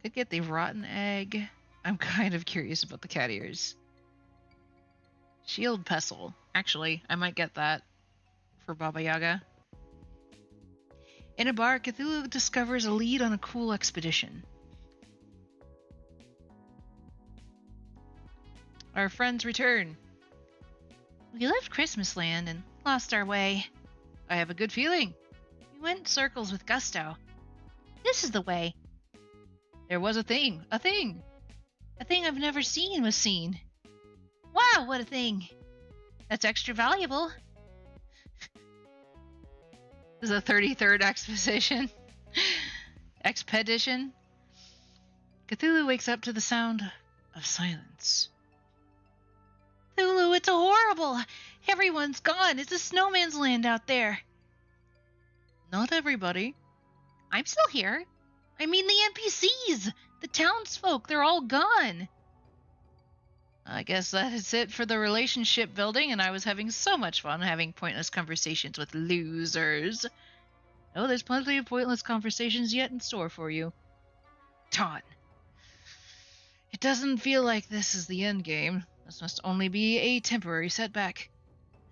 Could get the rotten egg. I'm kind of curious about the cat ears. Shield pestle. Actually, I might get that for Baba Yaga. In a bar, Cthulhu discovers a lead on a cool expedition. Our friends return. We left Christmasland and lost our way. I have a good feeling. We went in circles with gusto. This is the way. There was a thing. A thing I've never seen was seen. Wow, what a thing. That's extra valuable. This is a 33rd exposition. Expedition. Cthulhu wakes up to the sound of silence. Cthulhu, it's horrible. Everyone's gone. It's a snowman's land out there. Not everybody. I'm still here. I mean the NPCs. The townsfolk, they're all gone. I guess that is it for the relationship building, and I was having so much fun having pointless conversations with losers. Oh, there's plenty of pointless conversations yet in store for you. Ton. It doesn't feel like this is the end game. This must only be a temporary setback.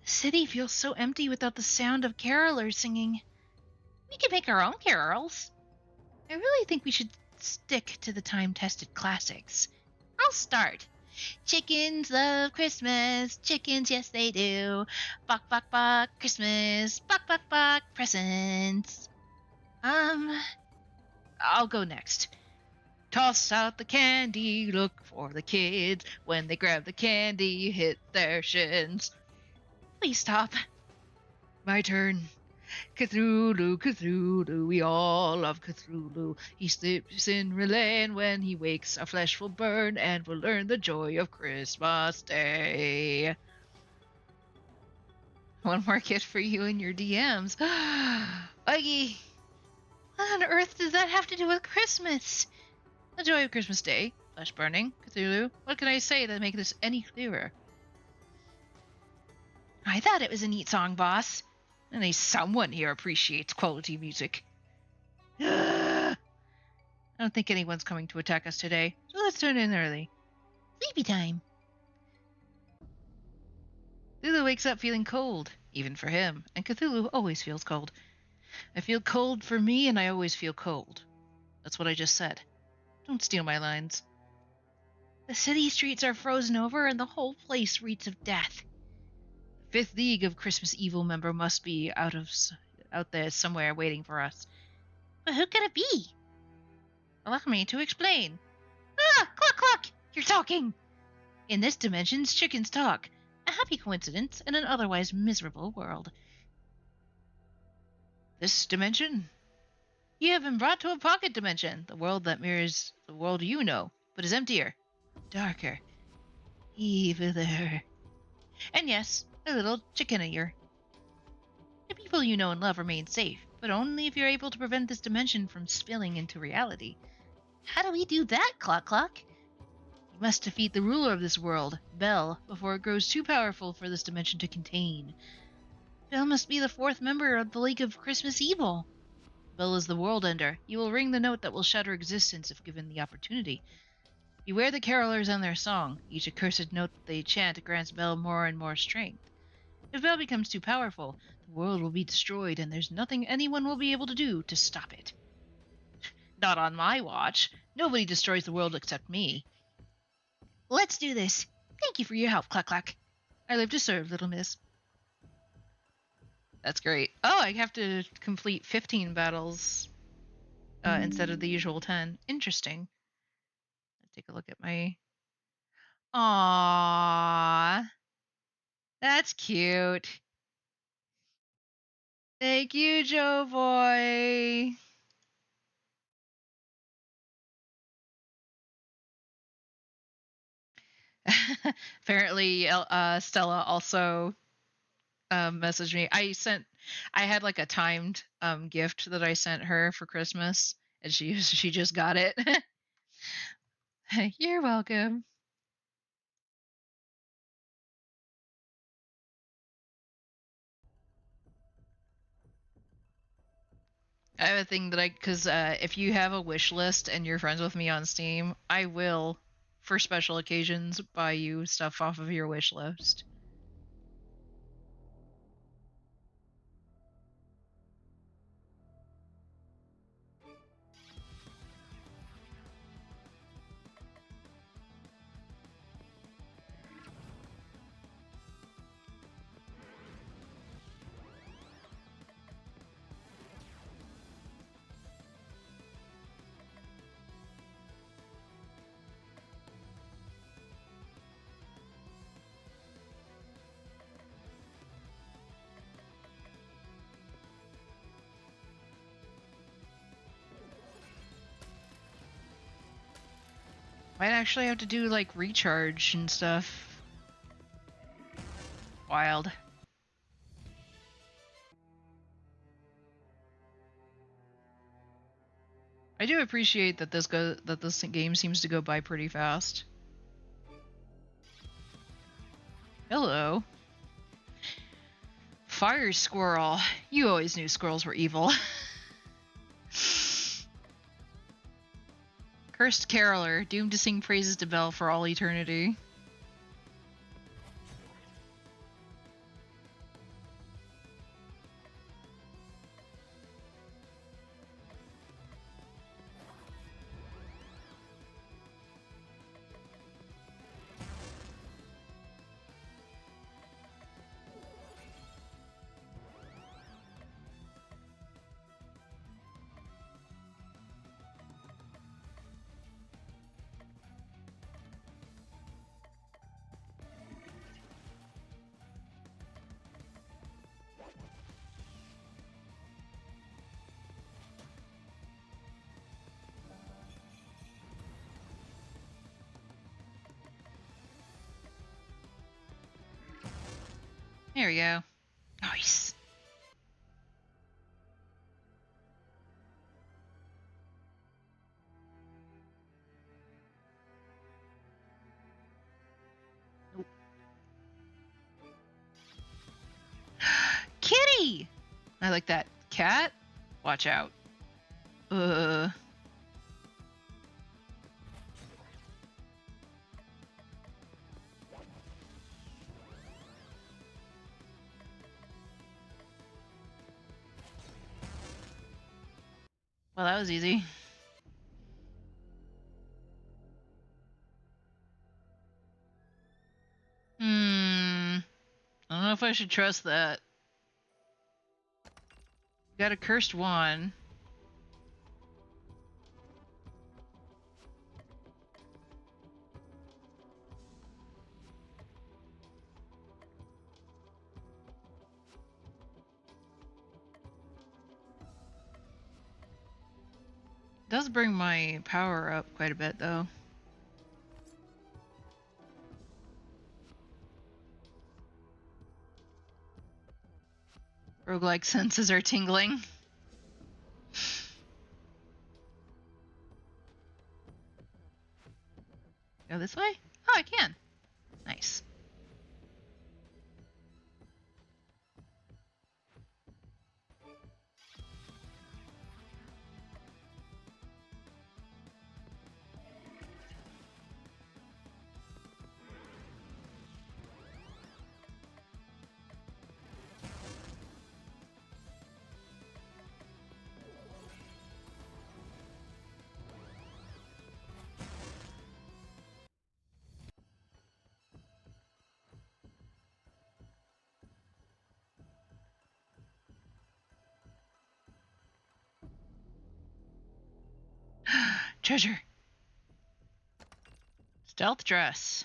The city feels so empty without the sound of carolers singing. We can make our own carols. I really think we should stick to the time-tested classics. I'll start. Chickens love Christmas. Chickens, yes they do. Bok, bok, bok, Christmas. Bok, bok, bok, presents. I'll go next. Toss out the candy, look for the kids. When they grab the candy, hit their shins. Please stop. My turn. Cthulhu, Cthulhu, we all love Cthulhu. He sleeps in Rillain. When he wakes, our flesh will burn, and we'll learn the joy of Christmas Day. One more gift for you and your DMs. Uggy. What on earth does that have to do with Christmas? The joy of Christmas Day. Flesh burning. Cthulhu. What can I say to make this any clearer? I thought it was a neat song, boss. At least someone here appreciates quality music. I don't think anyone's coming to attack us today, so let's turn in early. Sleepy time. Cthulhu wakes up feeling cold, even for him, and Cthulhu always feels cold. I feel cold for me, and I always feel cold. That's what I just said. Don't steal my lines. The city streets are frozen over, and the whole place reeks of death. Fifth League of Christmas Evil member must be out there somewhere waiting for us. But who could it be? Allow me to explain. Ah, cluck cluck! You're talking! In this dimension's chickens talk. A happy coincidence in an otherwise miserable world. This dimension? You have been brought to a pocket dimension, the world that mirrors the world you know, but is emptier, darker, eviler. And yes, a little chickenier. The people you know and love remain safe, but only if you're able to prevent this dimension from spilling into reality. How do we do that, Cluck Cluck? You must defeat the ruler of this world, Bel, before it grows too powerful for this dimension to contain. Bell must be the fourth member of the League of Christmas Evil. Bell is the world ender. He will ring the note that will shatter existence if given the opportunity. Beware the carolers and their song. Each accursed note they chant grants Bell more and more strength. If Bell becomes too powerful, the world will be destroyed and there's nothing anyone will be able to do to stop it. Not on my watch. Nobody destroys the world except me. Let's do this. Thank you for your help, Cluck Cluck. I live to serve, little miss. That's great. Oh, I have to complete 15 battles instead of the usual 10. Interesting. Let's take a look at my... Aww. That's cute. Thank you, Joe Boy. Apparently, Stella also messaged me. I had like a timed gift that I sent her for Christmas, and she just got it. You're welcome. I have a thing that because if you have a wish list and you're friends with me on Steam, I will, for special occasions, buy you stuff off of your wish list. Might actually have to do like recharge and stuff. Wild. I do appreciate that this game seems to go by pretty fast. Hello. Fire squirrel. You always knew squirrels were evil. Cursed caroler, doomed to sing praises to Bell for all eternity. There we go. Nice. Nope. Kitty! I like that. Cat? Watch out. Uh. Well, that was easy. I don't know if I should trust that. Got a cursed wand. Does bring my power up quite a bit, though. Roguelike senses are tingling. Go this way? Oh, I can. Nice. treasure. Stealth dress.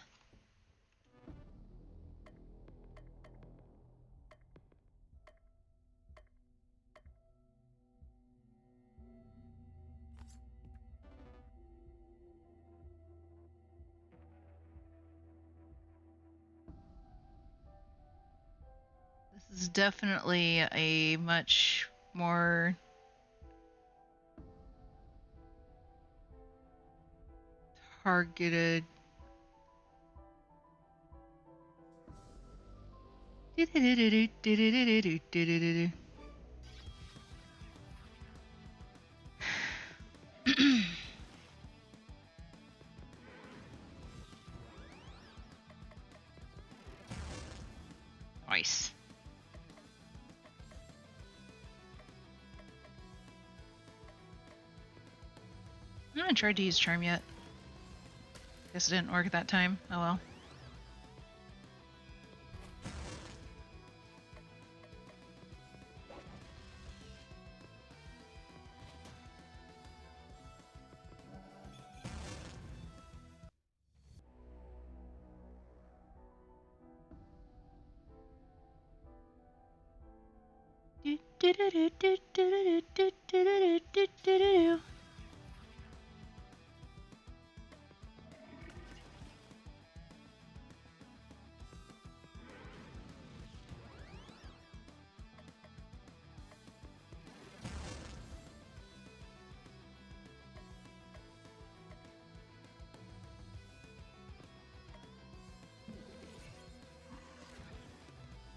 This is definitely a much more targeted. Nice. I haven't tried to use charm yet. Guess it didn't work at that time. Oh well.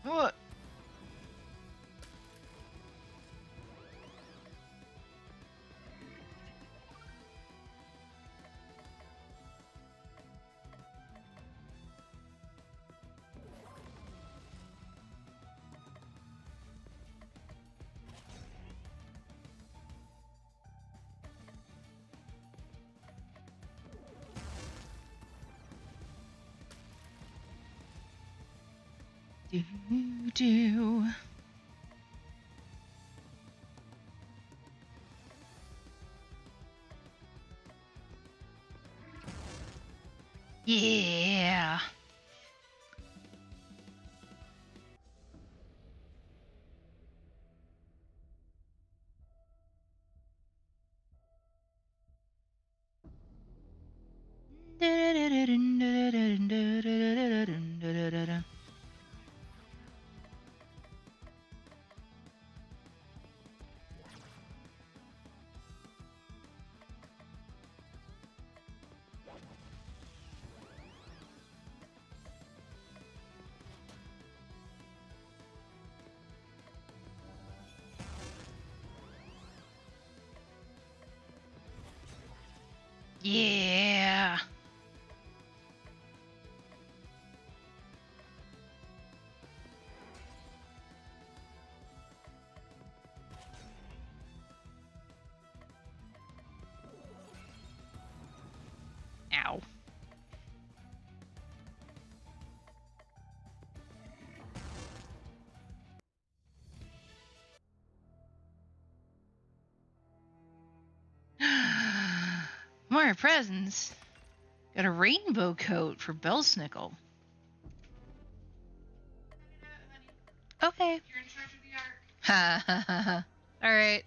What? Do. Yeah. Yeah. Ow. More presents. Got a rainbow coat for Belsnickel. Okay. You're in charge of the art. Ha ha ha ha. All right.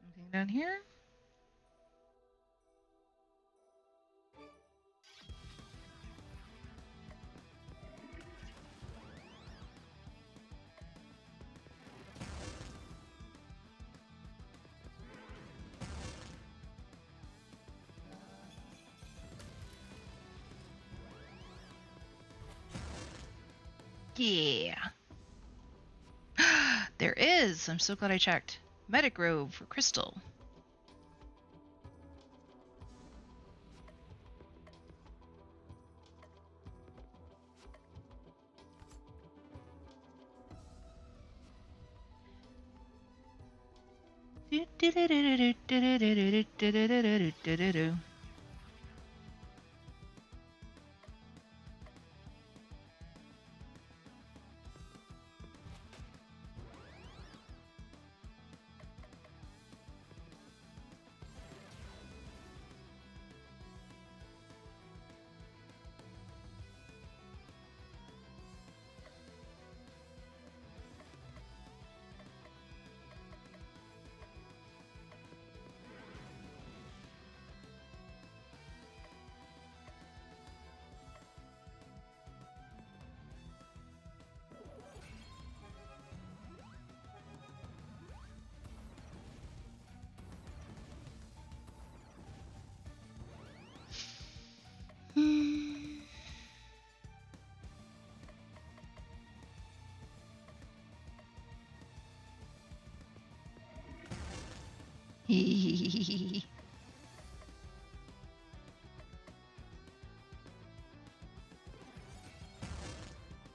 Anything down here? Yeah. There is. I'm so glad I checked. Medic robe for Crystal.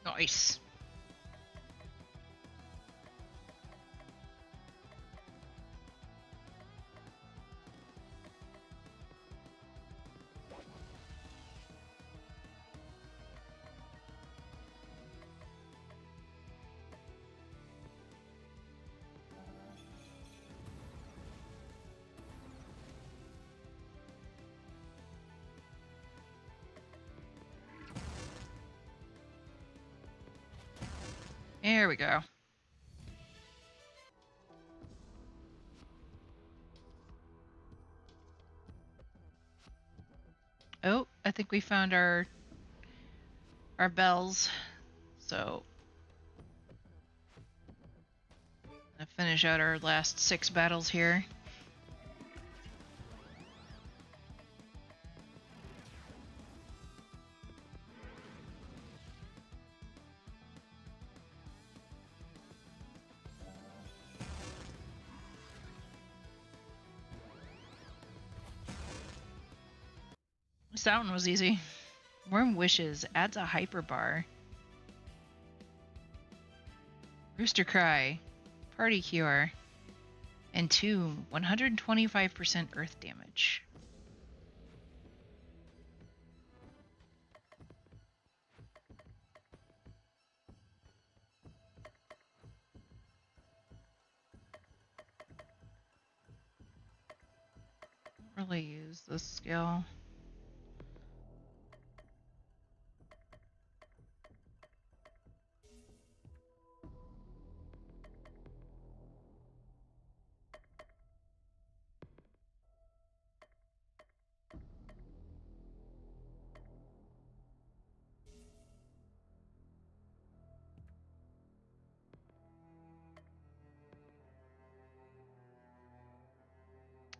Nice. There we go. Oh, I think we found our bells. So I'll finish out our last 6 battles here. This one was easy. Worm Wishes adds a hyper bar. Rooster Cry, Party Cure, and 125% earth damage. Don't really use this skill.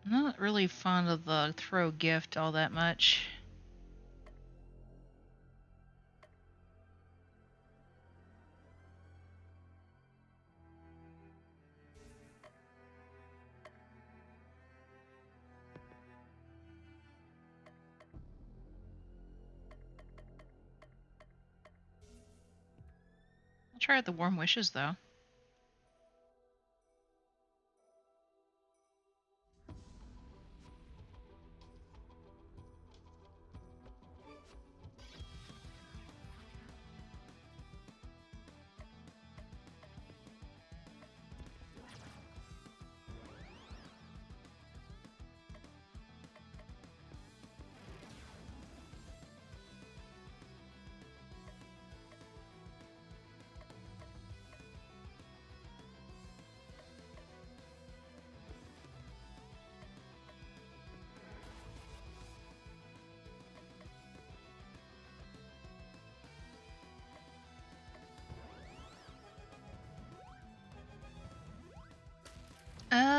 I'm not really fond of the throw gift all that much. I'll try out the Warm Wishes though.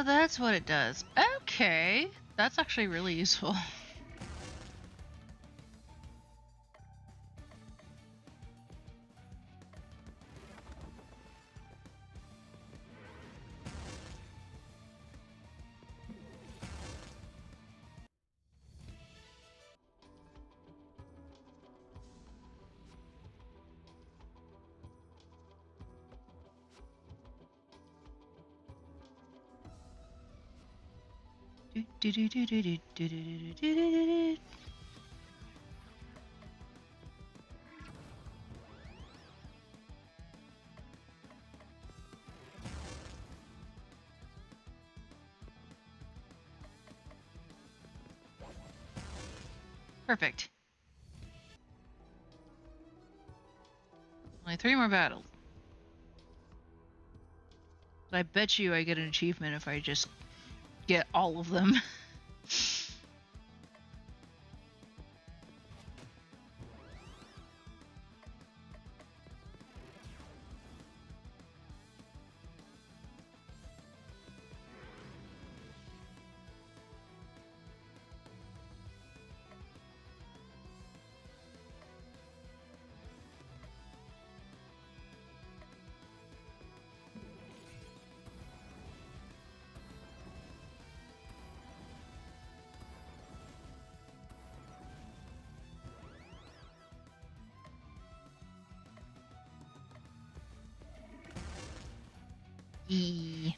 That's what it does. Okay, that's actually really useful. Perfect. Only 3 more battles. I bet you I get an achievement if I just get all of them. E.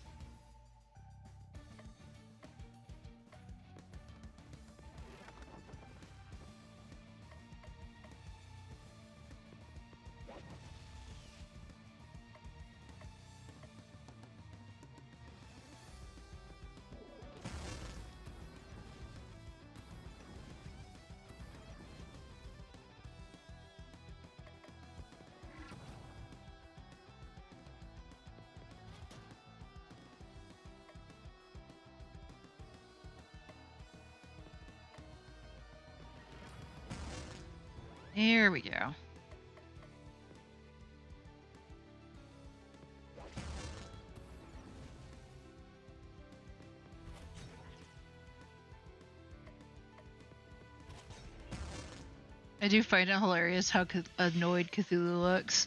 There we go. I do find it hilarious how annoyed Cthullu looks.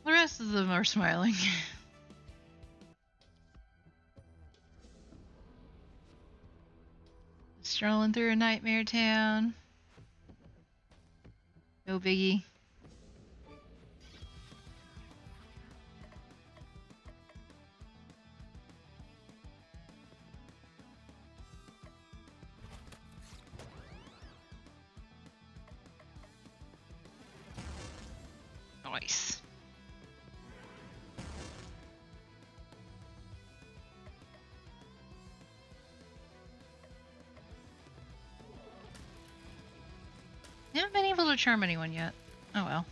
The rest of them are smiling. Strolling through a nightmare town. No biggie. Nice. I haven't been able to charm anyone yet. Oh well.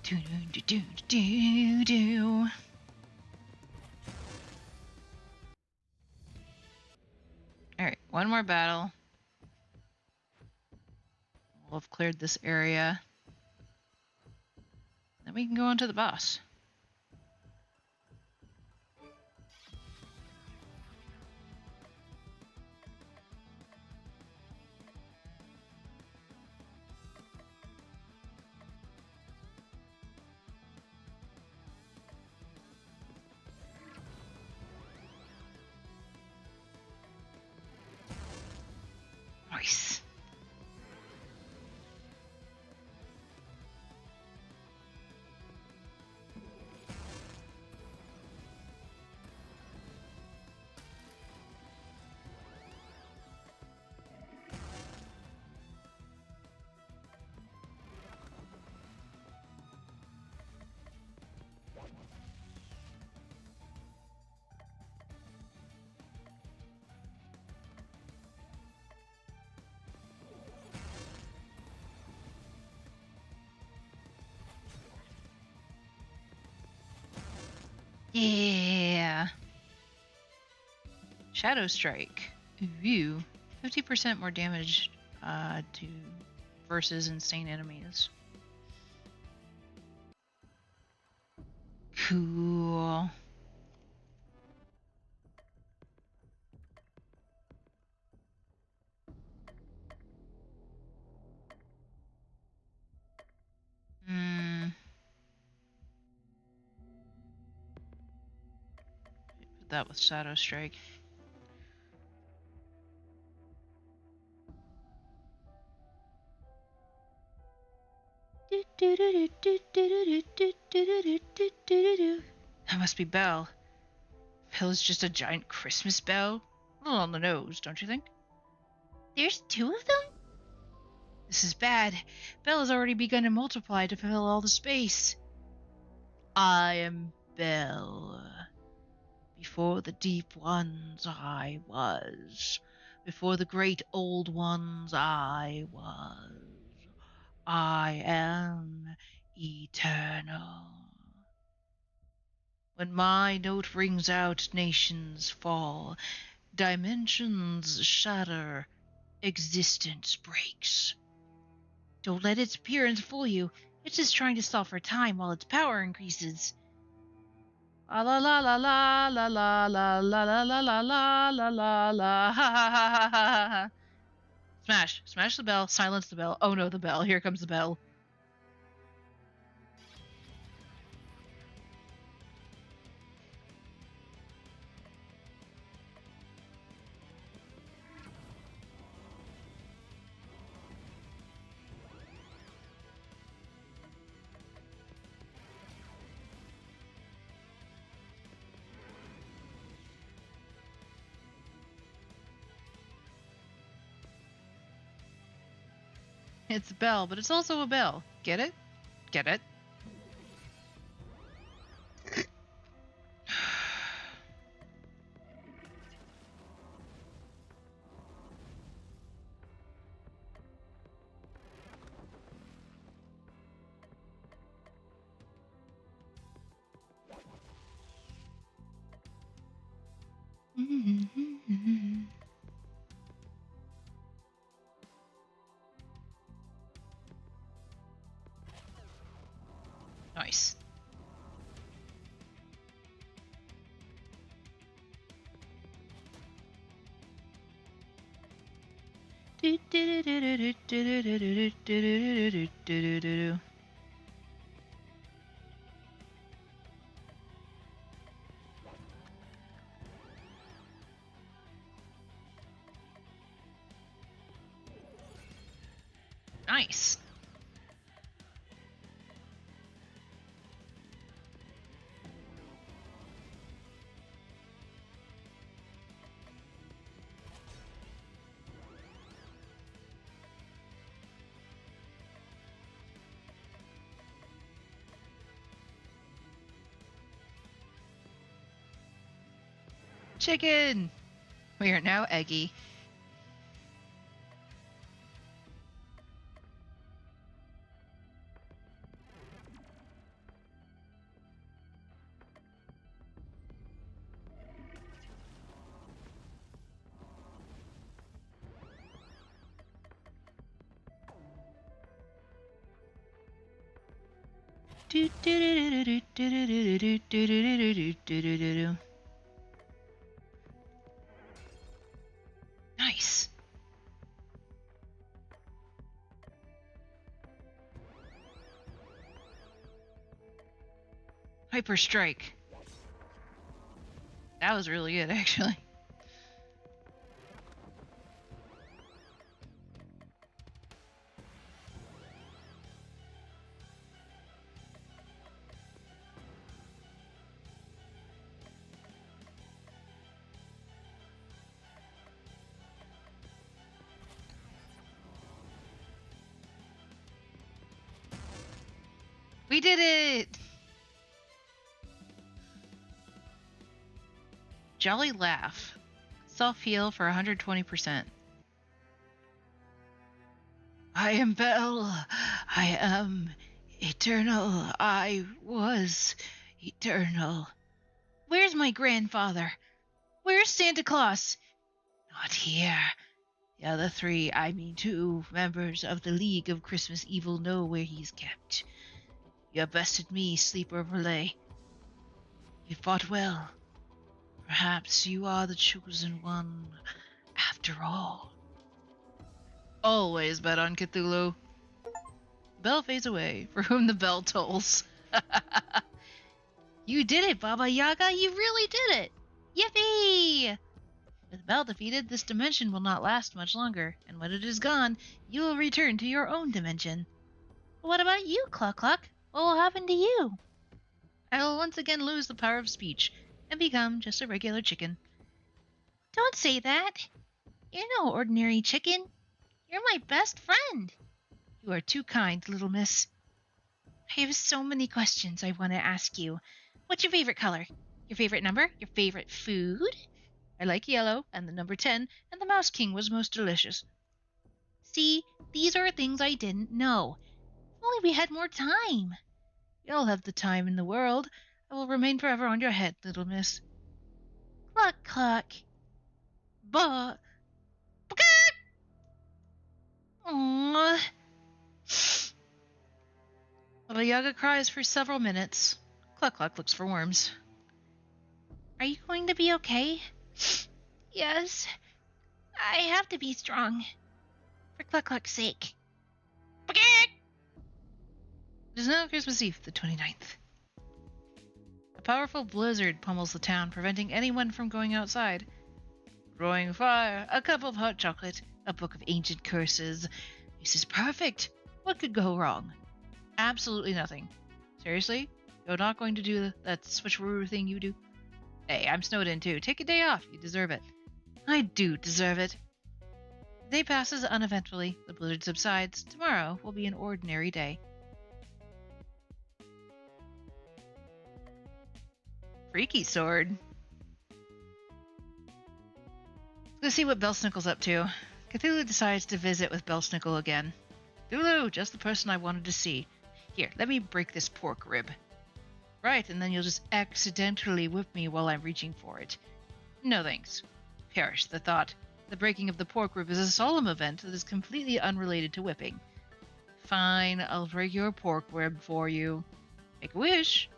Do do do do do. All right, one more battle. We'll have cleared this area. Then we can go on to the boss. Nice. Yeah. Shadow Strike. Ooh. 50% more damage to versus insane enemies. Cool. Put that with Shadow Strike. That must be Belle. Belle's just a giant Christmas bell. A little on the nose, don't you think? There's two of them? This is bad. Belle has already begun to multiply to fill all the space. I am Belle. Before the deep ones I was. Before the great old ones I was. I am eternal. When my note rings out, nations fall, dimensions shatter, existence breaks. Don't let its appearance fool you. It's just trying to stall for time while its power increases. La la la la la la la la la la la la la la la la ha ha ha ha ha ha. Smash. Smash the bell. Silence the bell. Oh no, the bell. Here comes the bell. It's a bell, but it's also a bell. Get it? Get it? Nice. Nice. Chicken! We are now Eggy. Nice. Hyper Strike. That was really good, actually. We did it! Jolly Laugh. Self-heal for 120%. I am Belle. I am eternal. I was eternal. Where's my grandfather? Where's Santa Claus? Not here. The other three, I mean 2 members of the League of Christmas Evil know where he's kept. You have bested me, Sleeper Relay. You fought well. Perhaps you are the chosen one after all. Always bet on Cthulhu. Bell fades away, for whom the bell tolls. You did it, Baba Yaga! You really did it! Yippee! With Bell defeated, this dimension will not last much longer, and when it is gone, you will return to your own dimension. But what about you, Cluck Cluck? What will happen to you? I will once again lose the power of speech, and become just a regular chicken. Don't say that! You're no ordinary chicken. You're my best friend. You are too kind, little miss. I have so many questions I want to ask you. What's your favorite color? Your favorite number? Your favorite food? I like yellow, and the number 10, and the Mouse King was most delicious. See, these are things I didn't know. If only we had more time. We all have the time in the world. I will remain forever on your head, little miss. Cluck, cluck. Bah. Aww. Baba Yaga cries for several minutes. Cluck Cluck looks for worms. Are you going to be okay? Yes. I have to be strong. For Cluck-Cluck's sake. It is now Christmas Eve, the 29th. A powerful blizzard pummels the town, preventing anyone from going outside. Growing fire, a cup of hot chocolate, a book of ancient curses. This is perfect. What could go wrong? Absolutely nothing. Seriously? You're not going to do that switcheroo thing you do? Hey, I'm snowed in too. Take a day off. You deserve it. I do deserve it. The day passes uneventfully. The blizzard subsides. Tomorrow will be an ordinary day. Freaky sword. Let's see what Belsnickel's up to. Cthullu decides to visit with Belsnickel again. Cthullu, just the person I wanted to see. Here, let me break this pork rib. Right, and then you'll just accidentally whip me while I'm reaching for it. No thanks. Perish the thought. The breaking of the pork rib is a solemn event that is completely unrelated to whipping. Fine, I'll break your pork rib for you. Make a wish.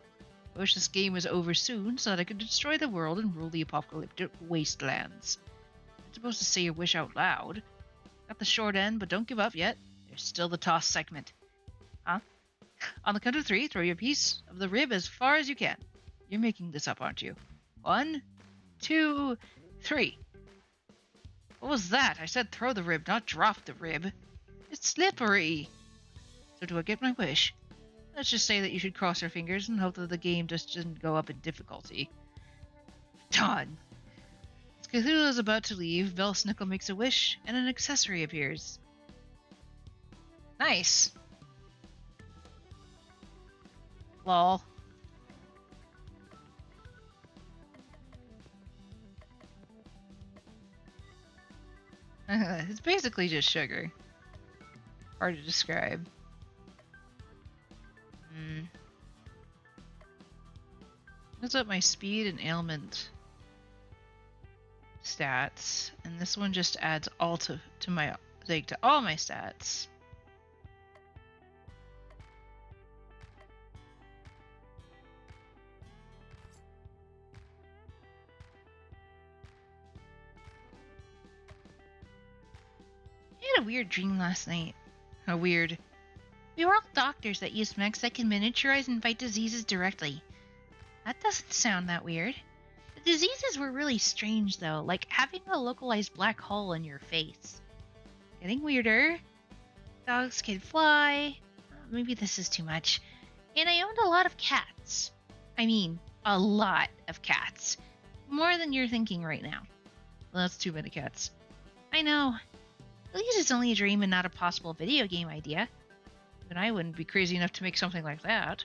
I wish this game was over soon so that I could destroy the world and rule the apocalyptic wastelands. You're supposed to say your wish out loud. Got the short end, but don't give up yet. There's still the toss segment. Huh? On the count of 3, throw your piece of the rib as far as you can. You're making this up, aren't you? 1, 2, 3. What was that? I said throw the rib, not drop the rib. It's slippery. So do I get my wish? Let's just say that you should cross your fingers and hope that the game just doesn't go up in difficulty. Done. As Cthulhu is about to leave, Belsnickel makes a wish, and an accessory appears. Nice. Lol. It's basically just sugar. Hard to describe. What's up my speed and ailment stats? And this one just adds all to my to all my stats. I had a weird dream last night. We were all doctors that used mechs that can miniaturize and fight diseases directly. That doesn't sound that weird. The diseases were really strange, though, like having a localized black hole in your face. Getting weirder. Dogs can fly. Maybe this is too much. And I owned a lot of cats. I mean, a lot of cats. More than you're thinking right now. Well, that's too many cats. I know. At least it's only a dream and not a possible video game idea. Even I wouldn't be crazy enough to make something like that.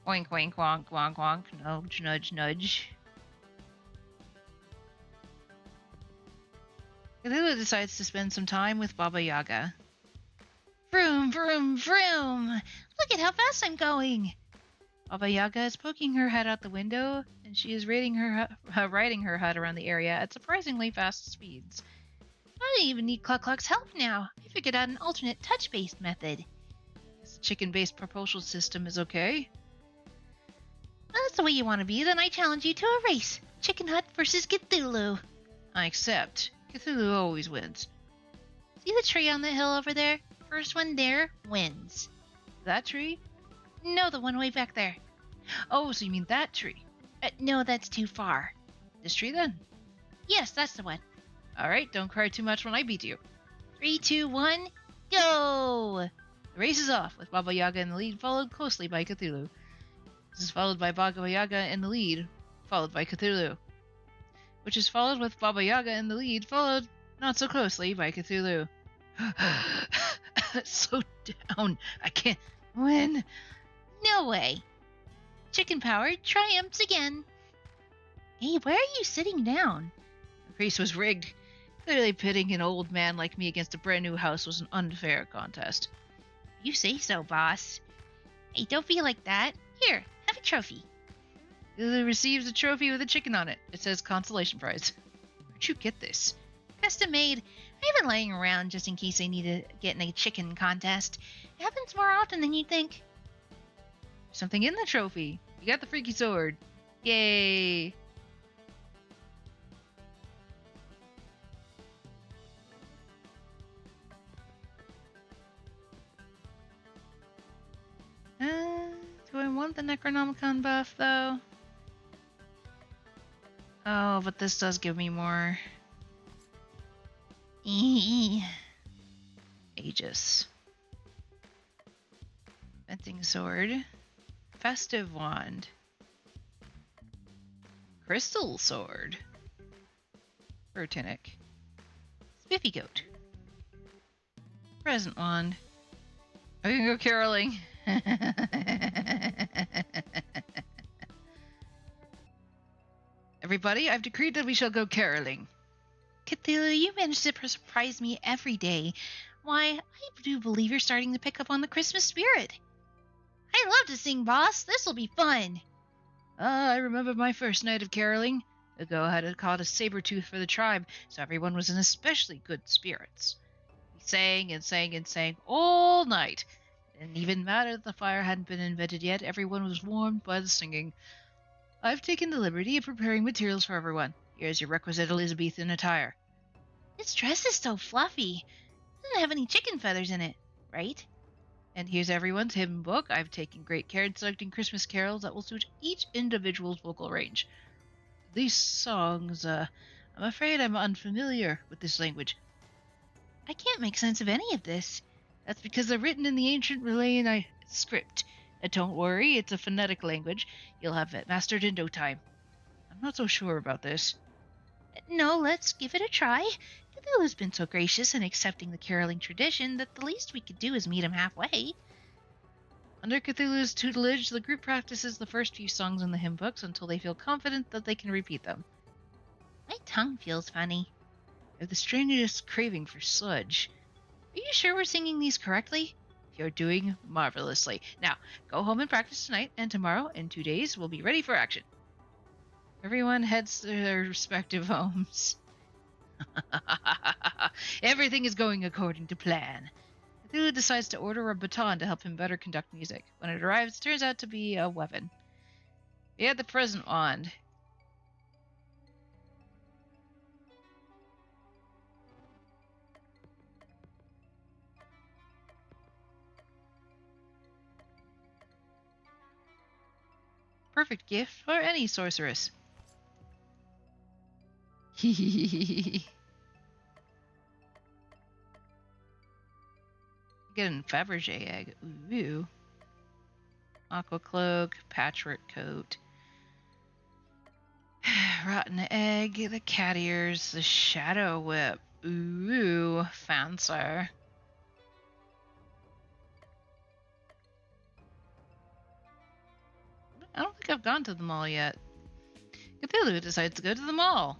Oink, oink, wonk, wonk, wonk. Nudge, nudge, nudge. Cthulhu decides to spend some time with Baba Yaga. Vroom, vroom, vroom! Look at how fast I'm going! Baba Yaga is poking her head out the window, and she is riding her hut around the area at surprisingly fast speeds. I don't even need Cluck-Cluck's help now. I figured out an alternate touch-based method. This chicken-based propulsion system is okay. That's the way you want to be, then I challenge you to a race. Chicken Hut versus Cthullu. I accept. Cthulhu always wins. See the tree on the hill over there? First one there wins. That tree? No, the one way back there. Oh, so you mean that tree? No, that's too far. This tree then? Yes, that's the one. Alright, don't cry too much when I beat you. 3, 2, 1, go! The race is off, with Baba Yaga in the lead, followed closely by Cthulhu. This is followed by Baba Yaga in the lead, followed by Cthulhu. Which is followed with Baba Yaga in the lead, followed not so closely by Cthulhu. So down, I can't win. No way. Chicken Power triumphs again. Hey, why are you sitting down? The race was rigged. Clearly pitting an old man like me against a brand new house was an unfair contest. You say so, boss. Hey, don't be like that. Here, have a trophy. Cthulhu receives a trophy with a chicken on it. It says consolation prize. Where'd you get this? Custom made. I have been laying around just in case I need to get in a chicken contest. It happens more often than you'd think. Something in the trophy. You got the freaky sword. Yay! Do I want the Necronomicon buff, though? Oh, but this does give me more. Aegis. Venting Sword. Festive Wand. Crystal Sword. Fur Tunic. Spiffy Goat. Present Wand. I can go caroling. Everybody, I've decreed that we shall go caroling. Cthulhu, you manage to surprise me every day. Why, I do believe you're starting to pick up on the Christmas spirit. I love to sing, boss. This'll be fun. I remember my first night of caroling. The go-ahead had caught a saber-tooth for the tribe, so everyone was in especially good spirits. We sang and sang and sang all night. It didn't even matter that the fire hadn't been invented yet. Everyone was warmed by the singing. I've taken the liberty of preparing materials for everyone. Here's your requisite Elizabethan attire. This dress is so fluffy. It doesn't have any chicken feathers in it, right? And here's everyone's hymn book. I've taken great care in selecting Christmas carols that will suit each individual's vocal range. These songs, I'm afraid I'm unfamiliar with this language. I can't make sense of any of this. That's because they're written in the ancient Relayan script. Don't worry, it's a phonetic language. You'll have it mastered in no time. I'm not so sure about this. No, let's give it a try. Cthulhu's been so gracious in accepting the caroling tradition that the least we could do is meet him halfway. Under Cthulhu's tutelage, the group practices the first few songs in the hymn books until they feel confident that they can repeat them. My tongue feels funny. I have the strangest craving for sludge. Are you sure we're singing these correctly? You're doing marvelously. Now, go home and practice tonight, and tomorrow, in 2 days, we'll be ready for action. Everyone heads to their respective homes. Everything is going according to plan. Cthulhu decides to order a baton to help him better conduct music. When it arrives, it turns out to be a weapon. He had the present wand. Perfect gift for any sorceress. Get an Fabergé egg. Ooh. Aqua cloak, patchwork coat. Rotten egg, the cat ears, the shadow whip. Ooh, fancy. I don't think I've gone to the mall yet. Cthulhu decides to go to the mall.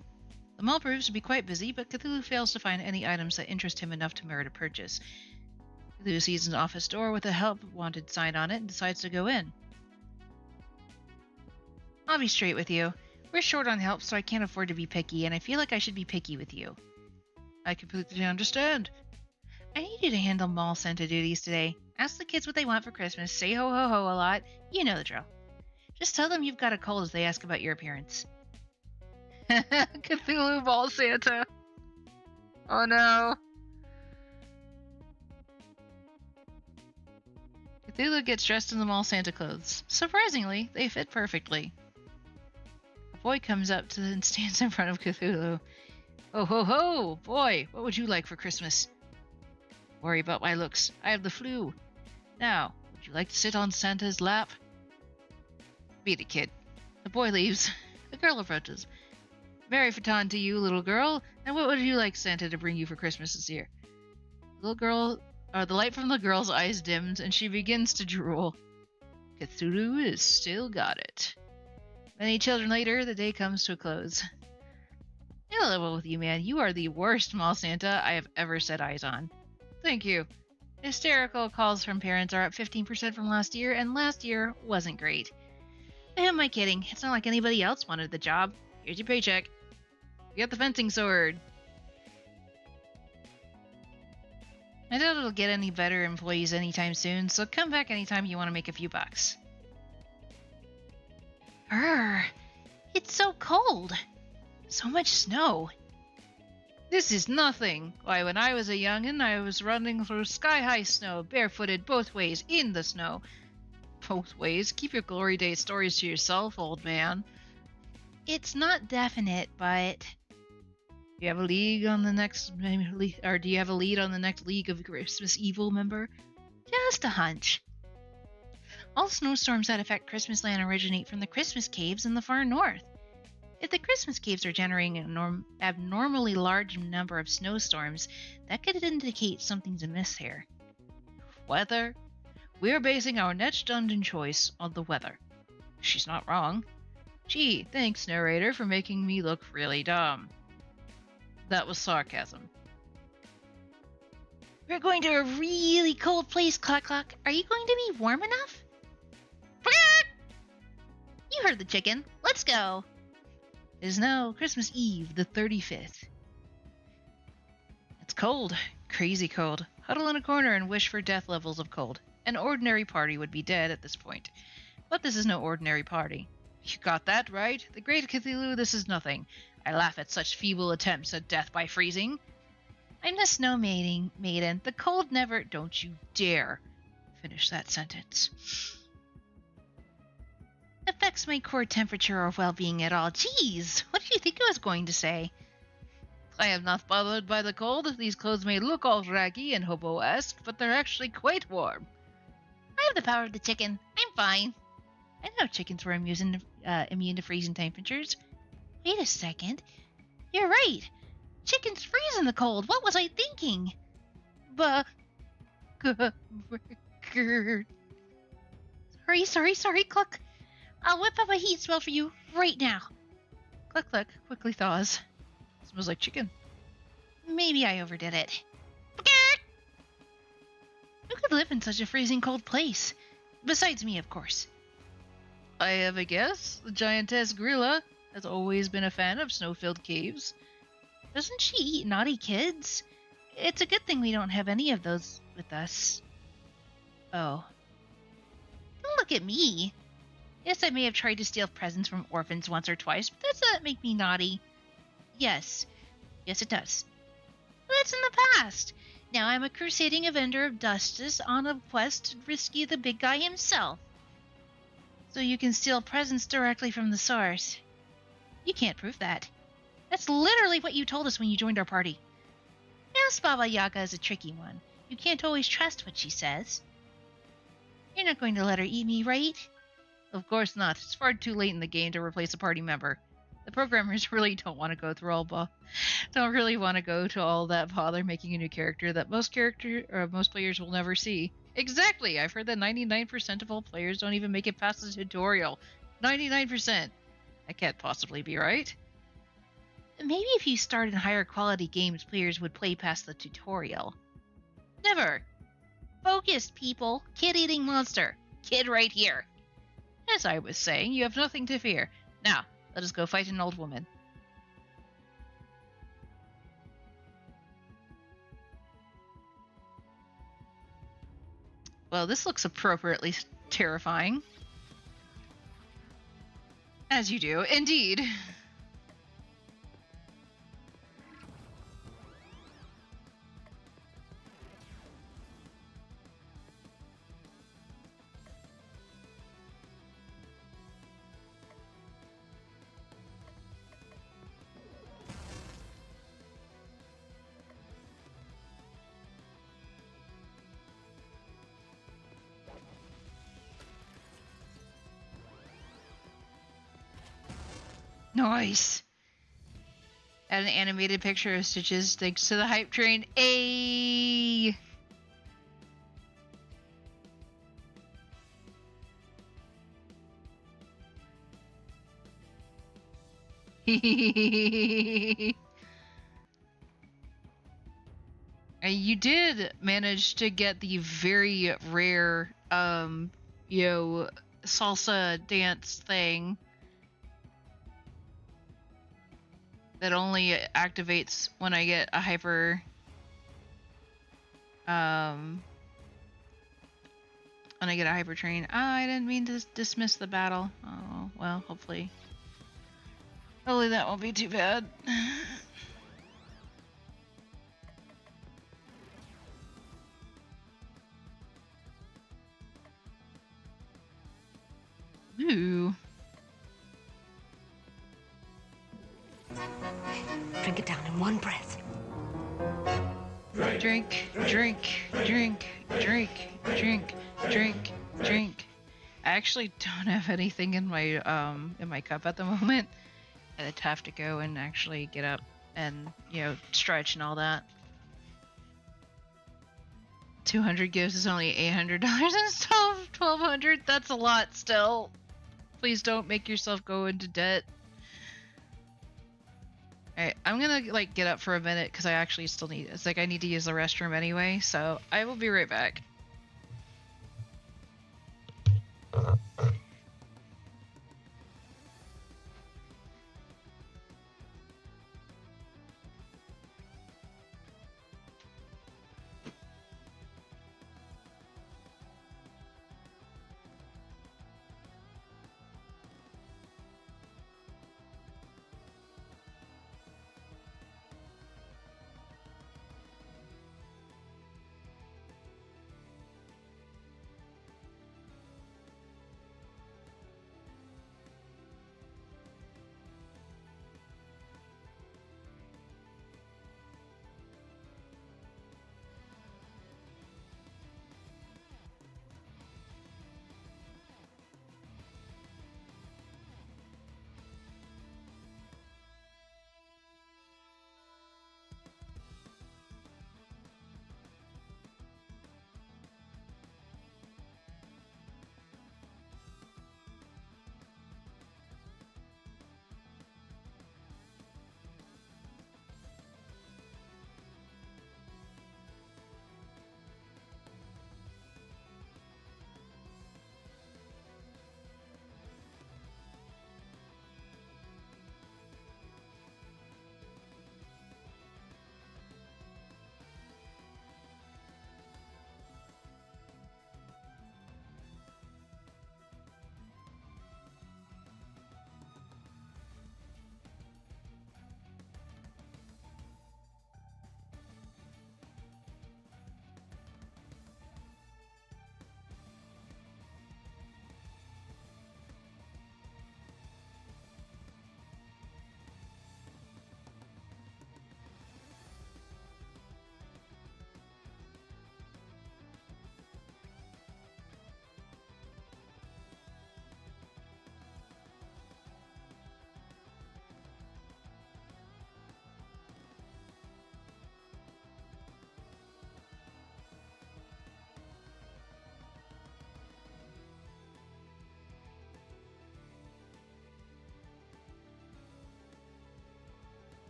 The mall proves to be quite busy, but Cthulhu fails to find any items that interest him enough to merit a purchase. Cthulhu sees an office door with a help wanted sign on it and decides to go in. I'll be straight with you. We're short on help, so I can't afford to be picky, and I feel like I should be picky with you. I completely understand. I need you to handle mall Santa duties today. Ask the kids what they want for Christmas, say ho ho ho a lot. You know the drill. Just tell them you've got a cold as they ask about your appearance. Cthulhu Mall Santa. Oh no. Cthulhu gets dressed in the Mall Santa clothes. Surprisingly, they fit perfectly. A boy comes up to and stands in front of Cthulhu. Ho ho ho! Boy, what would you like for Christmas? Don't worry about my looks. I have the flu. Now, would you like to sit on Santa's lap? Beat it, kid. The boy leaves. The girl approaches. Merry Fatan to you, little girl. And what would you like Santa to bring you for Christmas this year? The light from the girl's eyes dims, and she begins to drool. Cthulhu has still got it. Many children later, the day comes to a close. I'll level with you, man. You are the worst mall Santa I have ever set eyes on. Thank you. Hysterical calls from parents are up 15% from last year, and last year wasn't great. Who am I kidding? It's not like anybody else wanted the job. Here's your paycheck. You got the fencing sword. I doubt it'll get any better employees anytime soon, so come back anytime you want to make a few bucks. Brr. It's so cold. So much snow. This is nothing. Why, when I was a youngin', I was running through sky-high snow, barefooted both ways in the snow. Both ways? Keep your glory days stories to yourself, old man. It's not definite, but... Do you have a lead on the next, or do you have a lead on the next League of Christmas Evil member? just a hunch. All snowstorms that affect Christmas land originate from the Christmas caves in the far north. If the Christmas caves are generating an abnormally large number of snowstorms, that could indicate something's amiss here. Weather? We're basing our next dungeon choice on the weather. She's not wrong. Gee, thanks, narrator, for making me look really dumb. That was sarcasm. We're going to a really cold place, Cluck Cluck. Are you going to be warm enough? You heard the chicken. Let's go. It is now Christmas Eve, the 35th. It's cold. Crazy cold. Huddle in a corner and wish for death levels of cold. An ordinary party would be dead at this point. But this is no ordinary party. You got that right? The great Cthullu, this is nothing. I laugh at such feeble attempts at death by freezing. I'm the snow maiden. The cold never... Don't you dare finish that sentence. Affects my core temperature or well-being at all. Jeez, what did you think I was going to say? I am not bothered by the cold. These clothes may look all raggy and hobo-esque, but they're actually quite warm. I have the power of the chicken. I'm fine. I didn't know chickens were immune to freezing temperatures. Wait a second. You're right. Chickens freeze in the cold. What was I thinking? Sorry, Cluck. I'll whip up a heat spell for you right now. Cluck Cluck quickly thaws. Smells like chicken. Maybe I overdid it. Who could live in such a freezing cold place? Besides me, of course. I have a guess. The giantess gorilla has always been a fan of snow-filled caves. Doesn't she eat naughty kids? It's a good thing we don't have any of those with us. Oh. Don't look at me. Yes, I may have tried to steal presents from orphans once or twice, but that doesn't make me naughty. Yes, it does. But that's in the past. Now I'm a crusading avenger of justice on a quest to rescue the big guy himself. So you can steal presents directly from the source. You can't prove that. That's literally what you told us when you joined our party. Yes, Baba Yaga is a tricky one. You can't always trust what she says. You're not going to let her eat me, right? Of course not. It's far too late in the game to replace a party member. The programmers really don't want to go through don't really want to go to all that bother making a new character that most players will never see. Exactly. I've heard that 99% of all players don't even make it past the tutorial. 99%. That can't possibly be right. Maybe if you started higher quality games, players would play past the tutorial. Never. Focused, people. Kid-eating monster. Kid right here. As I was saying, you have nothing to fear. Now, let us go fight an old woman. Well, this looks appropriately terrifying. As you do, indeed. Nice. Add an animated picture of Stitches thanks to the hype train. Ayy. You did manage to get the very rare salsa dance thing that only activates when I get a hyper train. I didn't mean to dismiss the battle. Oh, well, hopefully Hopefully that won't be too bad. Ooh. Drink it down in one breath. Drink, drink, drink, drink, drink, drink, drink. I actually don't have anything in my cup at the moment. I'd have to go and actually get up and, stretch and all that. 200 gives is only $800 instead of 1,200. That's a lot still. Please don't make yourself go into debt. Alright, I'm gonna get up for a minute because I actually still I need to use the restroom anyway, so I will be right back.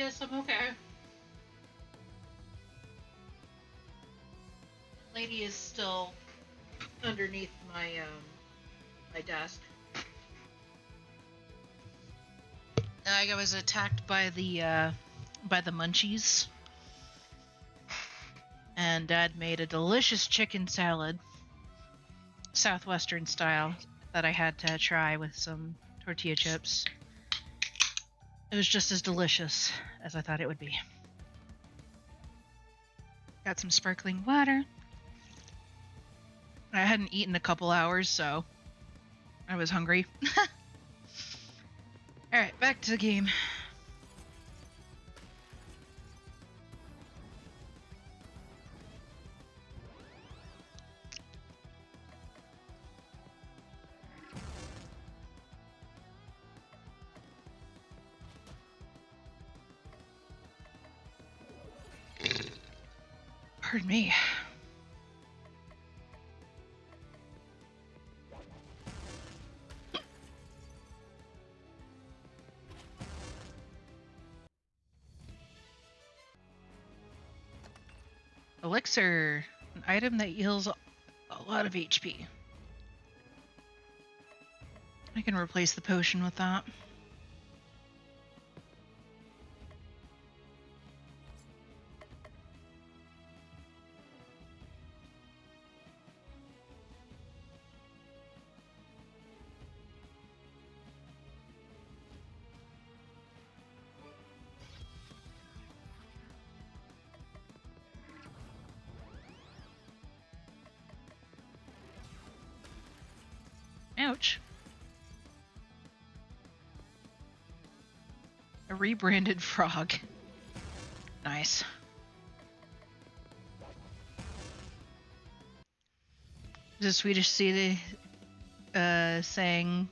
Yes, I'm okay. Lady is still underneath my desk. I was attacked by the munchies, and Dad made a delicious chicken salad, Southwestern style, that I had to try with some tortilla chips. It was just as delicious as I thought it would be. Got some sparkling water. I hadn't eaten a couple hours, so I was hungry. Alright, back to the game. Pardon me. Elixir, an item that heals a lot of HP. I can replace the potion with that. Ouch. A rebranded frog. Nice. The Swedish city saying,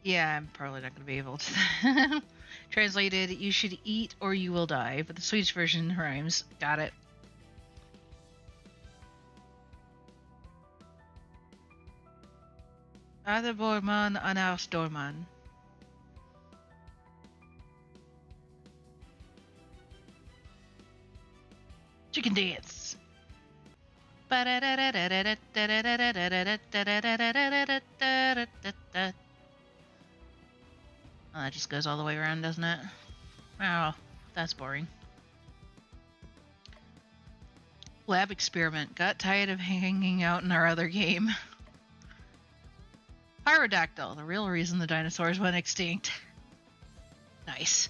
yeah, I'm probably not going to be able to. Translated, you should eat or you will die, but the Swedish version rhymes. Got it. Aderborman anausdorman. Chicken dance. Oh, that just goes all the way around, doesn't it? Oh, that's boring. Lab experiment. Got tired of hanging out in our other game. Pyrodactyl, the real reason the dinosaurs went extinct. Nice.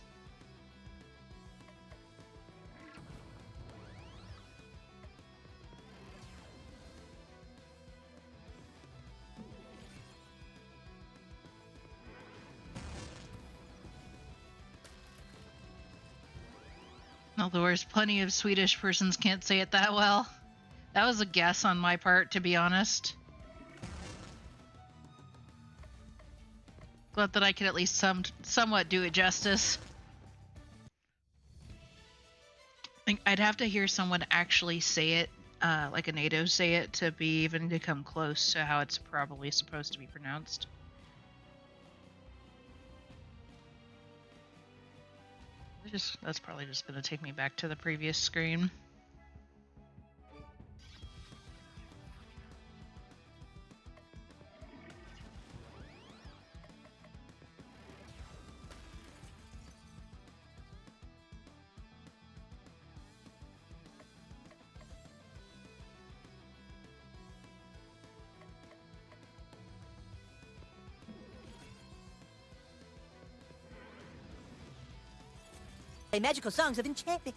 Although there's plenty of Swedish persons can't say it that well. That was a guess on my part, to be honest. Glad that I could at least somewhat do it justice. I'd have to hear someone actually say it, like a native say it, to be even to come close to how it's probably supposed to be pronounced. That's probably just going to take me back to the previous screen. Play magical songs of enchantment.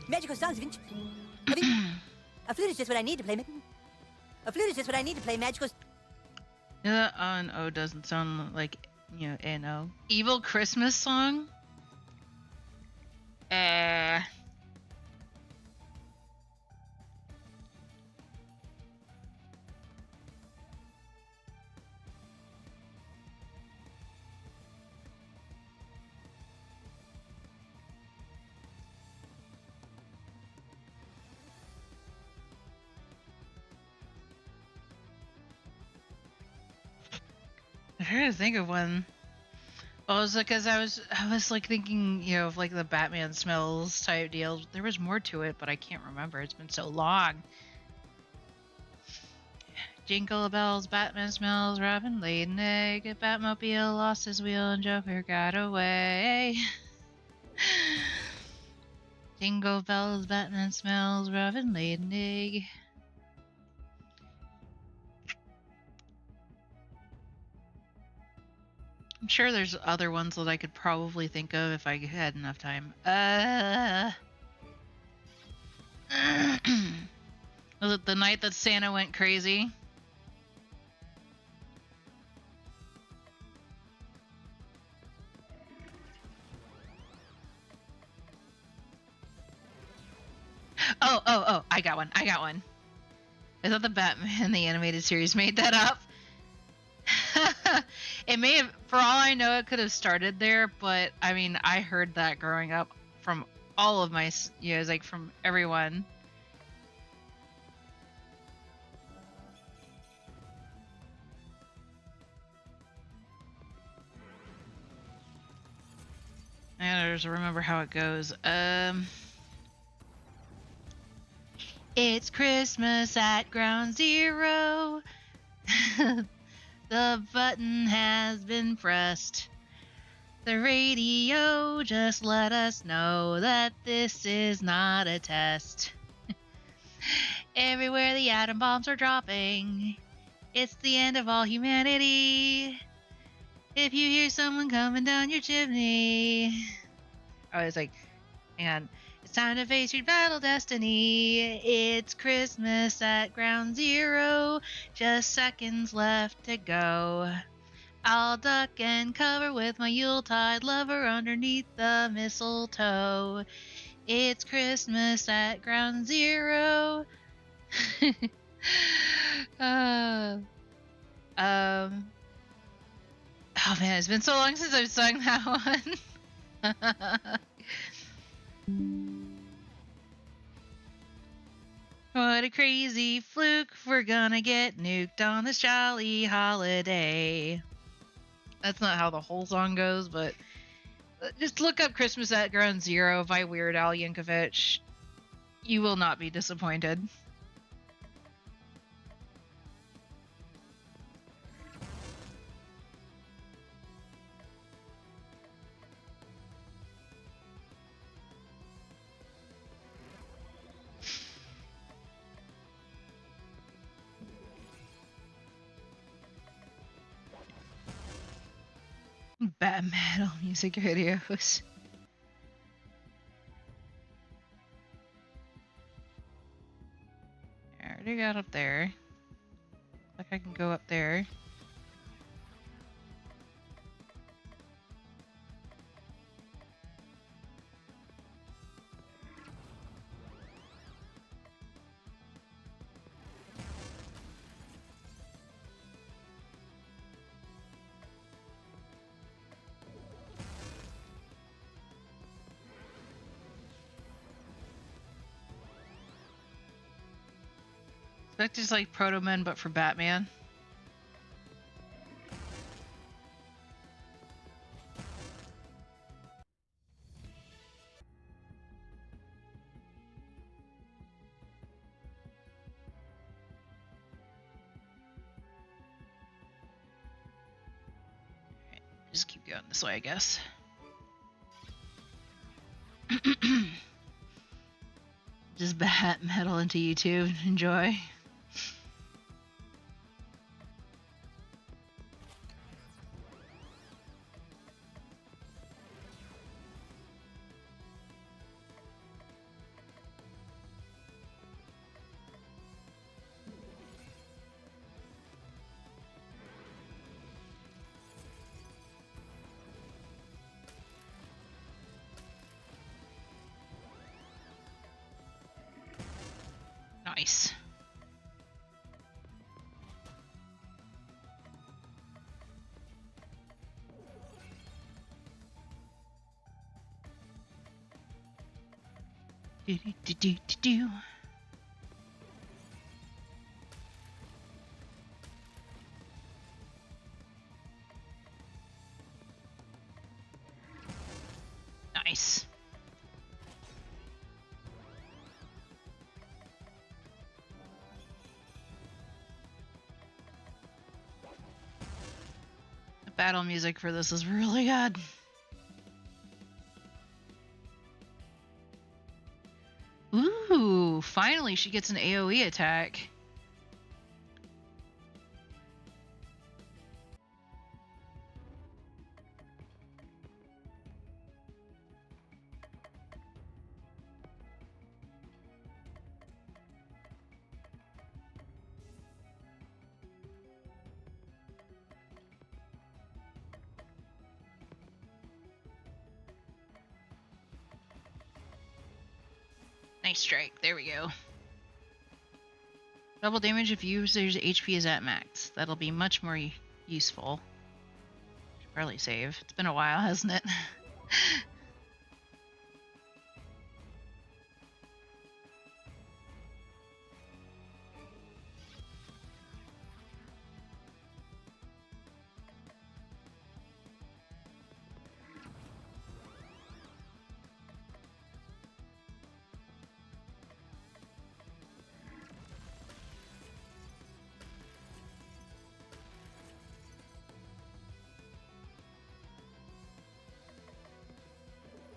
Magical songs of enchantment. A flute is just what I need to play. A flute is just what I need to play magical. Yeah, on O doesn't sound like, N-O. Evil Christmas song? I'm trying to think of one. Oh, was because I was like thinking, of like the Batman smells type deal. There was more to it, but I can't remember. It's been so long. Jingle bells, Batman smells, Robin laid an egg, a Batmobile lost his wheel, and Joker got away. Jingle bells, Batman smells, Robin laid an egg. I'm sure there's other ones that I could probably think of if I had enough time. Was it the night that Santa went crazy? Oh, I got one. I thought the Batman the animated series made that up. It may have, for all I know, it could have started there, but I mean, I heard that growing up from all of my, like from everyone. I just remember how it goes. It's Christmas at Ground Zero. The button has been pressed. The radio just let us know that this is not a test. Everywhere the atom bombs are dropping, it's the end of all humanity. If you hear someone coming down your chimney. I was like, and it's time to face your battle destiny. It's Christmas at Ground Zero. Just seconds left to go. I'll duck and cover with my Yuletide lover underneath the mistletoe. It's Christmas at Ground Zero. uh, um. Oh man, it's been so long since I've sung that one. What a crazy fluke, we're gonna get nuked on this jolly holiday. That's not how the whole song goes, but just look up Christmas at Ground Zero by Weird Al Yankovic. You will not be disappointed. Bat metal music videos. I already got up there. Like I can go up there. That's just like Proto Men, but for Batman. Just keep going this way, I guess. Just bat metal into YouTube. Enjoy. Nice. Do do do do do do. battle music for this is really good. Ooh, finally she gets an AoE attack. Nice strike. There we go. Double damage if user's HP is at max. That'll be much more useful. Should probably save. It's been a while, hasn't it?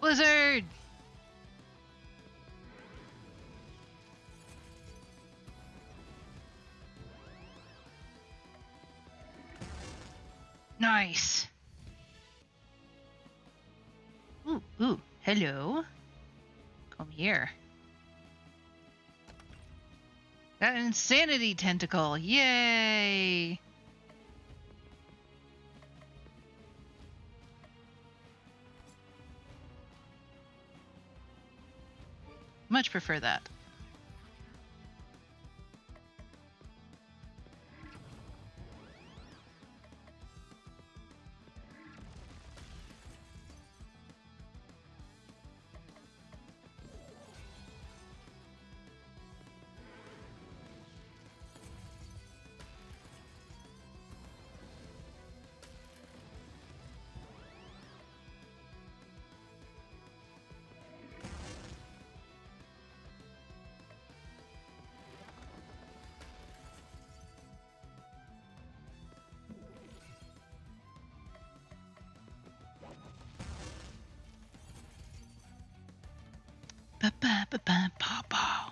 Blizzard! Nice. Ooh, hello. Come here. Got an insanity tentacle. Yay! Much prefer that. Ba-ba-ba-ba-ba-ba.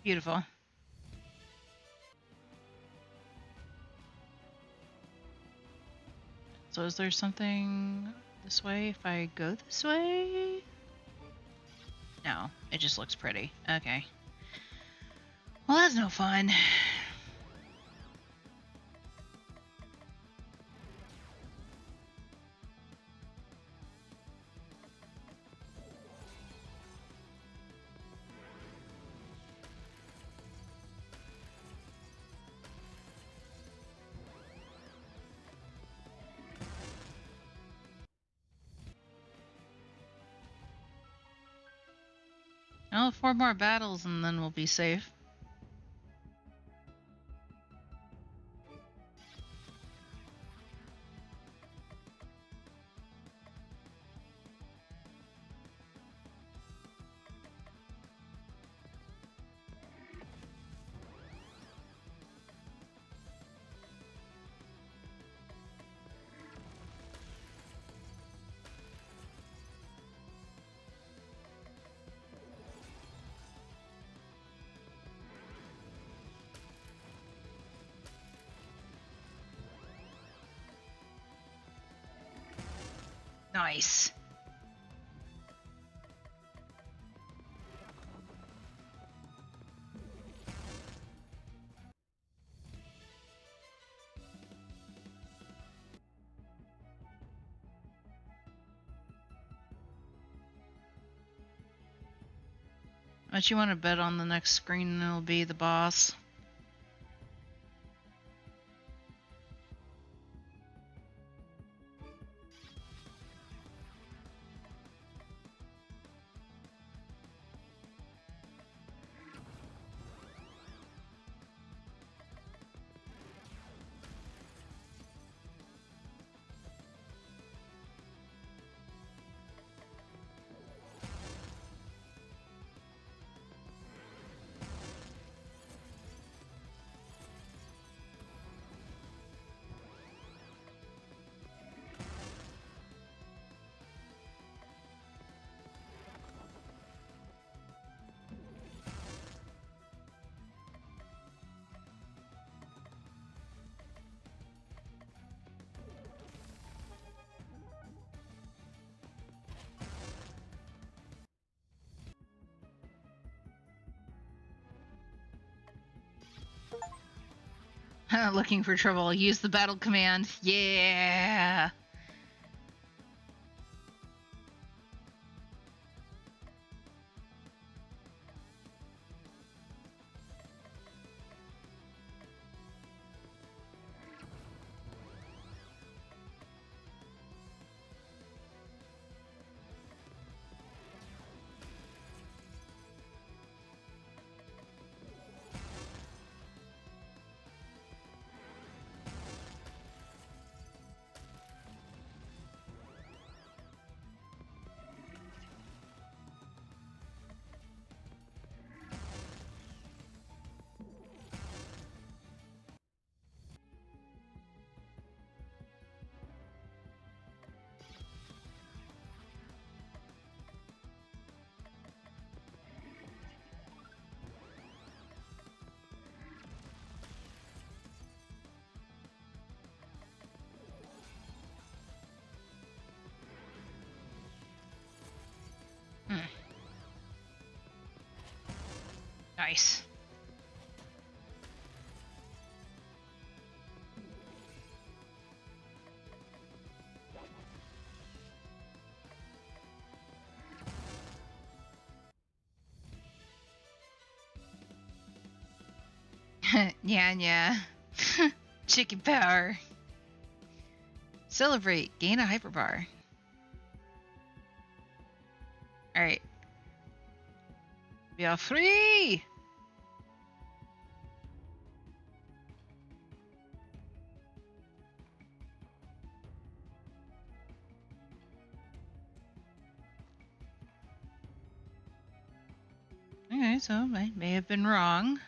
Beautiful. So is there something this way if I go this way? No, it just looks pretty. Okay. Well, that's no fun. Oh, 4 more battles and then we'll be safe. Nice. What you want to bet on the next screen will be the boss? Looking for trouble. Use the battle command. Yeah. Nice. Yeah. Chicken power. Celebrate. Gain a hyperbar. Alright. We are free! Okay, so I may have been wrong.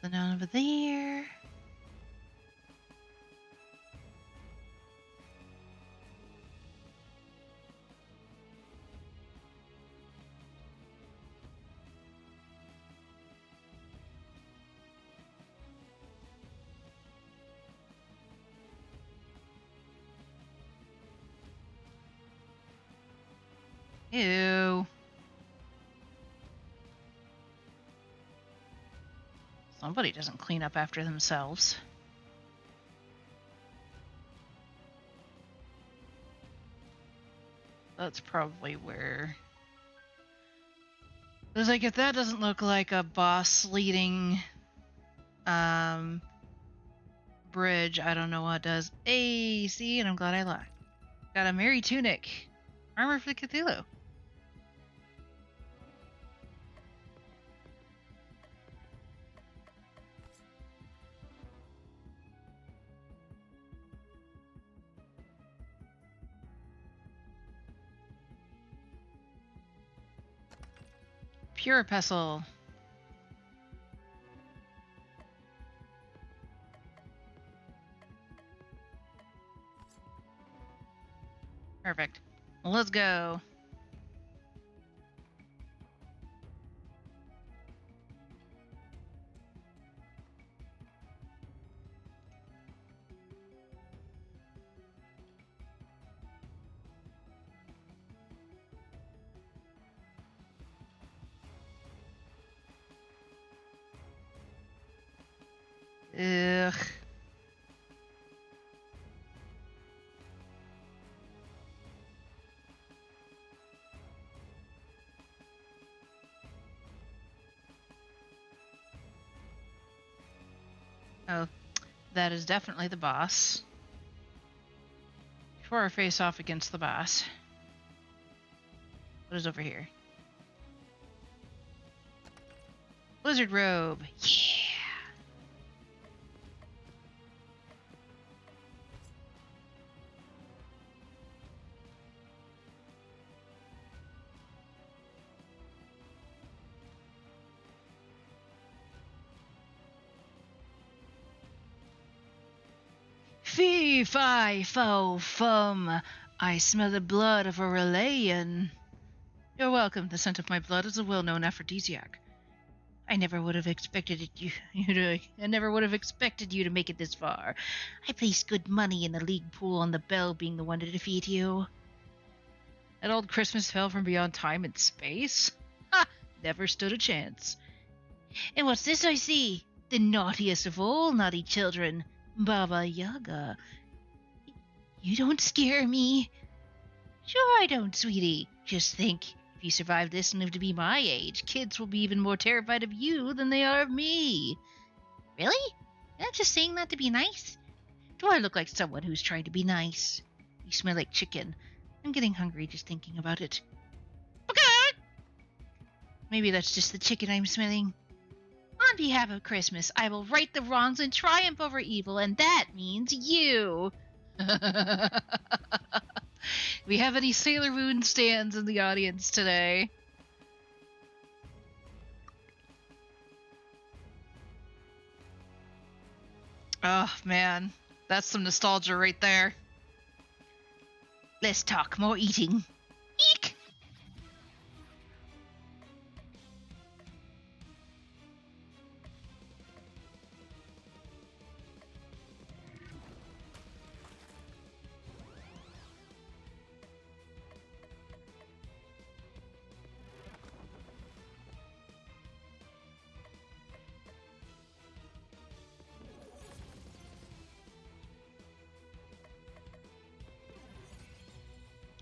Nothing over there. Ew. Somebody doesn't clean up after themselves. That's probably where... I was like, if that doesn't look like a boss leading bridge, I don't know what does. Hey, see, and I'm glad I lied. Got a Merry Tunic. Armor for Cthullu. Pure Pestle. Perfect. Well, let's go. Ugh. Oh, that is definitely the boss. Before I face off against the boss. What is over here? Blizzard robe. Yeah. Fee, fi, fo, fum. I smell the blood of a Relayan. You're welcome. The scent of my blood is a well-known aphrodisiac. I never would have expected I never would have expected you to make it this far. I placed good money in the league pool on the bell being the one to defeat you. That old Christmas fell from beyond time and space? Ha! Never stood a chance. And what's this I see? The naughtiest of all naughty children, Baba Yaga. You don't scare me. Sure I don't, sweetie. Just think, if you survive this and live to be my age, kids will be even more terrified of you than they are of me. Really? You're not just saying that to be nice? Do I look like someone who's trying to be nice? You smell like chicken. I'm getting hungry just thinking about it. Okay. Maybe that's just the chicken I'm smelling. On behalf of Christmas, I will right the wrongs and triumph over evil, and that means you. We have any Sailor Moon stands in the audience today? Oh, man. That's some nostalgia right there. Less talk, more eating. Eek!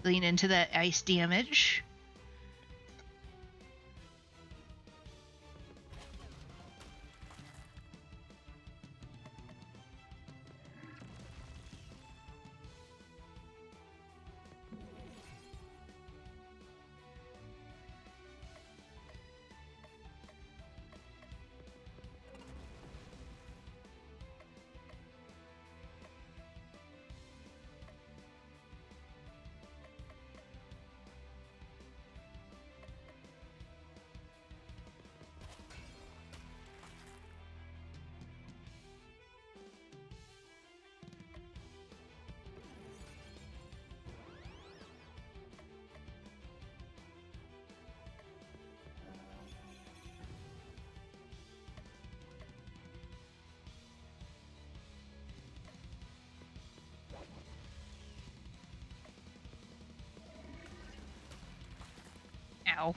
Lean into that ice damage. Ow.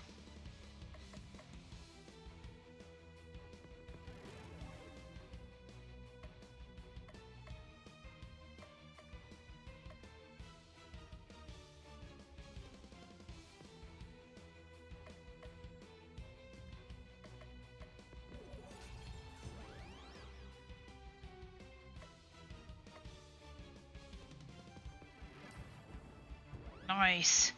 Nice.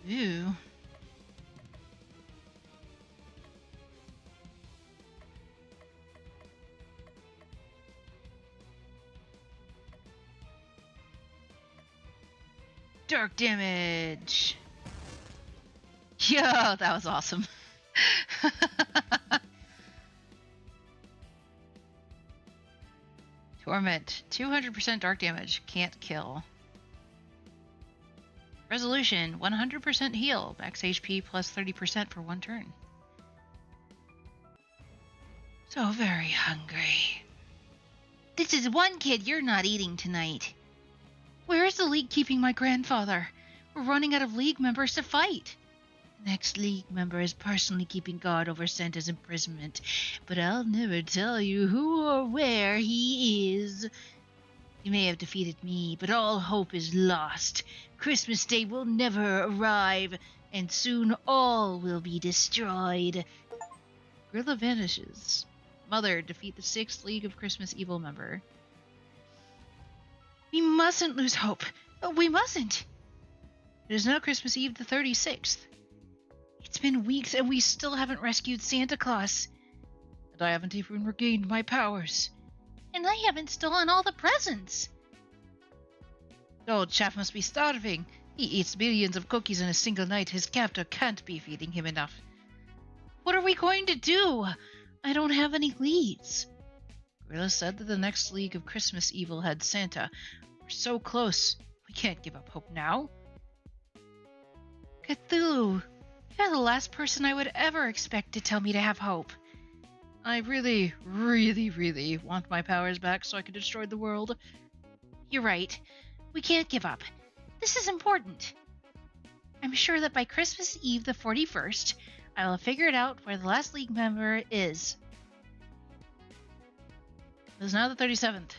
Ew. Dark damage. Yeah, that was awesome. Torment. 200% dark damage. Can't kill. Resolution. 100% heal. Max HP plus 30% for one turn. So very hungry. This is one kid you're not eating tonight. Where is the League keeping my grandfather? We're running out of League members to fight. The next League member is personally keeping guard over Santa's imprisonment, but I'll never tell you who or where he is. You may have defeated me, but all hope is lost. Christmas Day will never arrive, and soon all will be destroyed. Grilla vanishes. Mother, defeat the 6th League of Christmas Evil member. We mustn't lose hope. We mustn't. It is now Christmas Eve the 36th. It's been weeks and we still haven't rescued Santa Claus. And I haven't even regained my powers. And I haven't stolen all the presents. The old chap must be starving. He eats millions of cookies in a single night. His captor can't be feeding him enough. What are we going to do? I don't have any leads. Gorilla said that the next League of Christmas Evil had Santa. We're so close. We can't give up hope now. Cthulhu, you're the last person I would ever expect to tell me to have hope. I really, really, really want my powers back so I can destroy the world. You're right. We can't give up. This is important. I'm sure that by Christmas Eve the 41st, I will have figured out where the last League member is. It is now the 37th.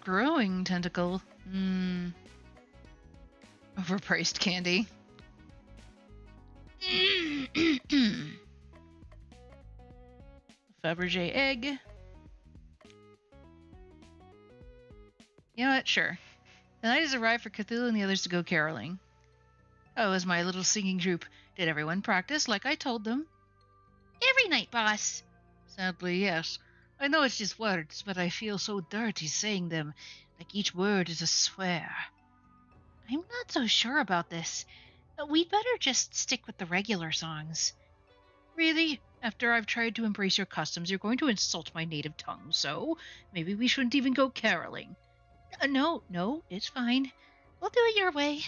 Growing tentacle. Overpriced candy. Fabergé egg. You know what? Sure. The night has arrived for Cthulhu and the others to go caroling. Oh, is my little singing troupe. Did everyone practice like I told them? Every night, boss. Sadly, yes. I know it's just words, but I feel so dirty saying them, like each word is a swear. I'm not so sure about this. We'd better just stick with the regular songs. Really? After I've tried to embrace your customs, you're going to insult my native tongue, so maybe we shouldn't even go caroling. No, it's fine. We'll do it your way.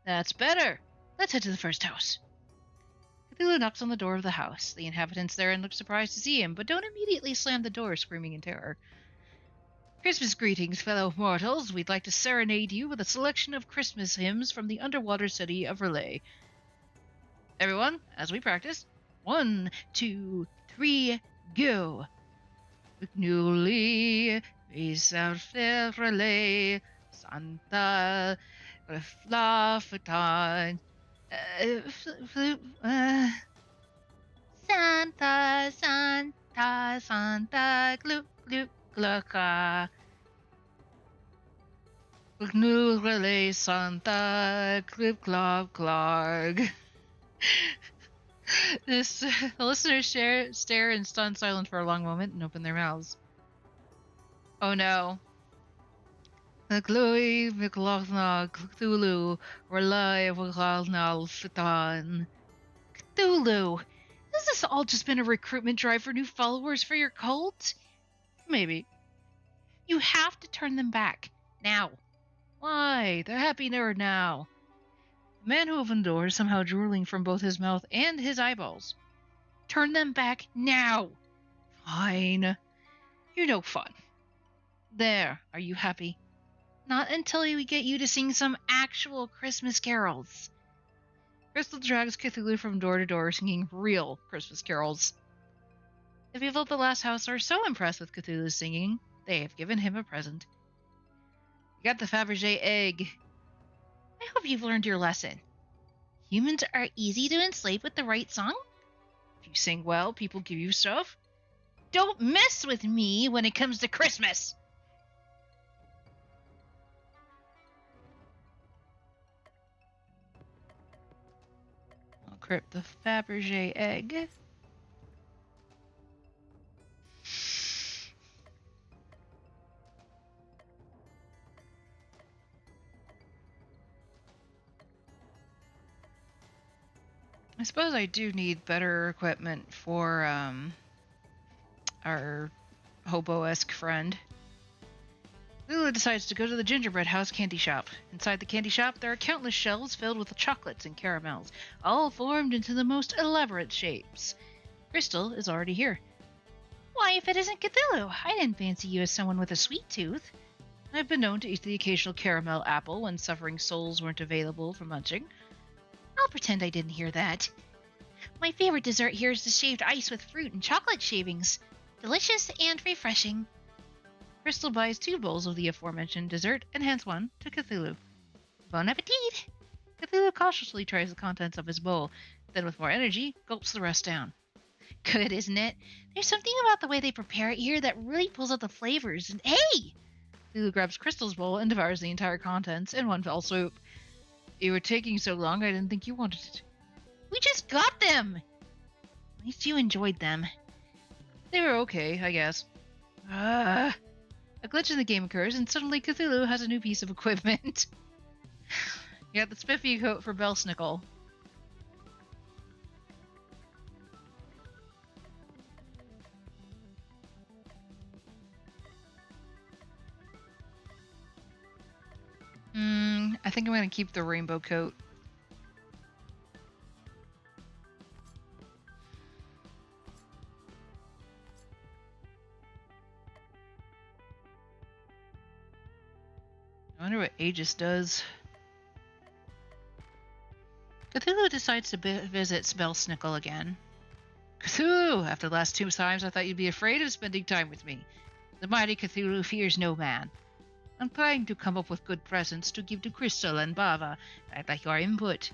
That's better. Let's head to the first house. Cthulhu knocks on the door of the house. The inhabitants therein look surprised to see him, but don't immediately slam the door, screaming in terror. Christmas greetings, fellow mortals. We'd like to serenade you with a selection of Christmas hymns from the underwater city of Relay. Everyone, as we practice, 1, 2, 3, go. Newly, raise out fair Relay, Santa, Flafatan, Santa, Santa, Santa, Gloop, Gloop, Glucka. New Relay, Santa, Gloop, Glop, Glarg. The listeners stare in stunned silence for a long moment and open their mouths. Oh no. Chloe McLaughlin, Cthulhu, Relay, McLaughlin, Fitan. Cthulhu! Has this all just been a recruitment drive for new followers for your cult? Maybe. You have to turn them back. Now. Why? They're happy there now. The man who opened the door is somehow drooling from both his mouth and his eyeballs. Turn them back now. Fine. You're no fun. There. Are you happy? Not until we get you to sing some actual Christmas carols. Crystal drags Cthulhu from door to door singing real Christmas carols. The people at the last house are so impressed with Cthulhu's singing, they have given him a present. You got the Fabergé egg. I hope you've learned your lesson. Humans are easy to enslave with the right song. If you sing well, people give you stuff. Don't mess with me when it comes to Christmas! I'll crypt the Fabergé egg. I suppose I do need better equipment for our hobo-esque friend. Lulu decides to go to the gingerbread house candy shop. Inside the candy shop, there are countless shelves filled with chocolates and caramels, all formed into the most elaborate shapes. Crystal is already here. Why, if it isn't Cthullu, I didn't fancy you as someone with a sweet tooth. I've been known to eat the occasional caramel apple when suffering souls weren't available for munching. I'll pretend I didn't hear that. My favorite dessert here is the shaved ice with fruit and chocolate shavings. Delicious and refreshing. Crystal buys 2 bowls of the aforementioned dessert and hands one to Cthullu. Bon appetit! Cthullu cautiously tries the contents of his bowl, then with more energy, gulps the rest down. Good, isn't it? There's something about the way they prepare it here that really pulls out the flavors. And hey! Cthullu grabs Crystal's bowl and devours the entire contents in one fell swoop. You were taking so long, I didn't think you wanted it. We just got them! At least you enjoyed them. They were okay, I guess. A glitch in the game occurs, and suddenly Cthullu has a new piece of equipment. You got the spiffy coat for Belsnickel. I think I'm going to keep the rainbow coat. I wonder what Aegis does. Cthullu decides to visit Belsnickel again. Cthullu! After the last 2 times, I thought you'd be afraid of spending time with me. The mighty Cthullu fears no man. I'm trying to come up with good presents to give to Crystal and Bava. I'd like your input.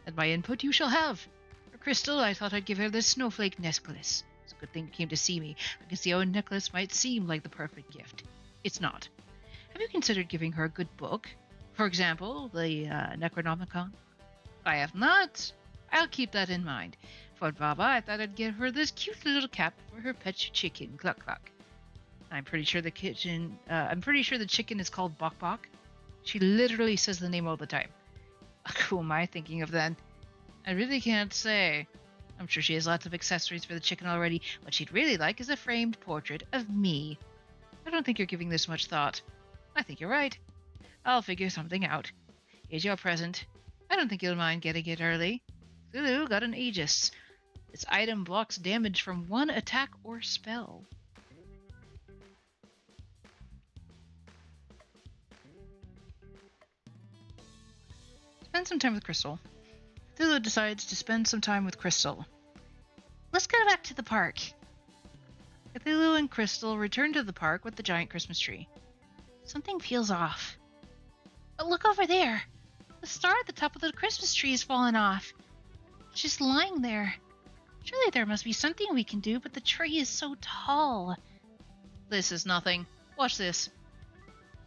And my input you shall have. For Crystal, I thought I'd give her this snowflake necklace. It's a good thing you came to see me. I can see how a necklace might seem like the perfect gift. It's not. Have you considered giving her a good book? For example, the Necronomicon? I have not. I'll keep that in mind. For Baba, I thought I'd give her this cute little cap for her pet chicken, Cluck Cluck. I'm pretty sure the chicken is called Bok Bok. She literally says the name all the time. Who am I thinking of then? I really can't say. I'm sure she has lots of accessories for the chicken already. What she'd really like is a framed portrait of me. I don't think you're giving this much thought. I think you're right. I'll figure something out. Here's your present. I don't think you'll mind getting it early. Cthullu got an Aegis. This item blocks damage from one attack or spell. Spend some time with Crystal. Cthullu decides to spend some time with Crystal. Let's go back to the park. Cthullu and Crystal return to the park with the giant Christmas tree. Something feels off. Oh, look over there. The star at the top of the Christmas tree has fallen off. It's just lying there. Surely there must be something we can do, but the tree is so tall. This is nothing. Watch this.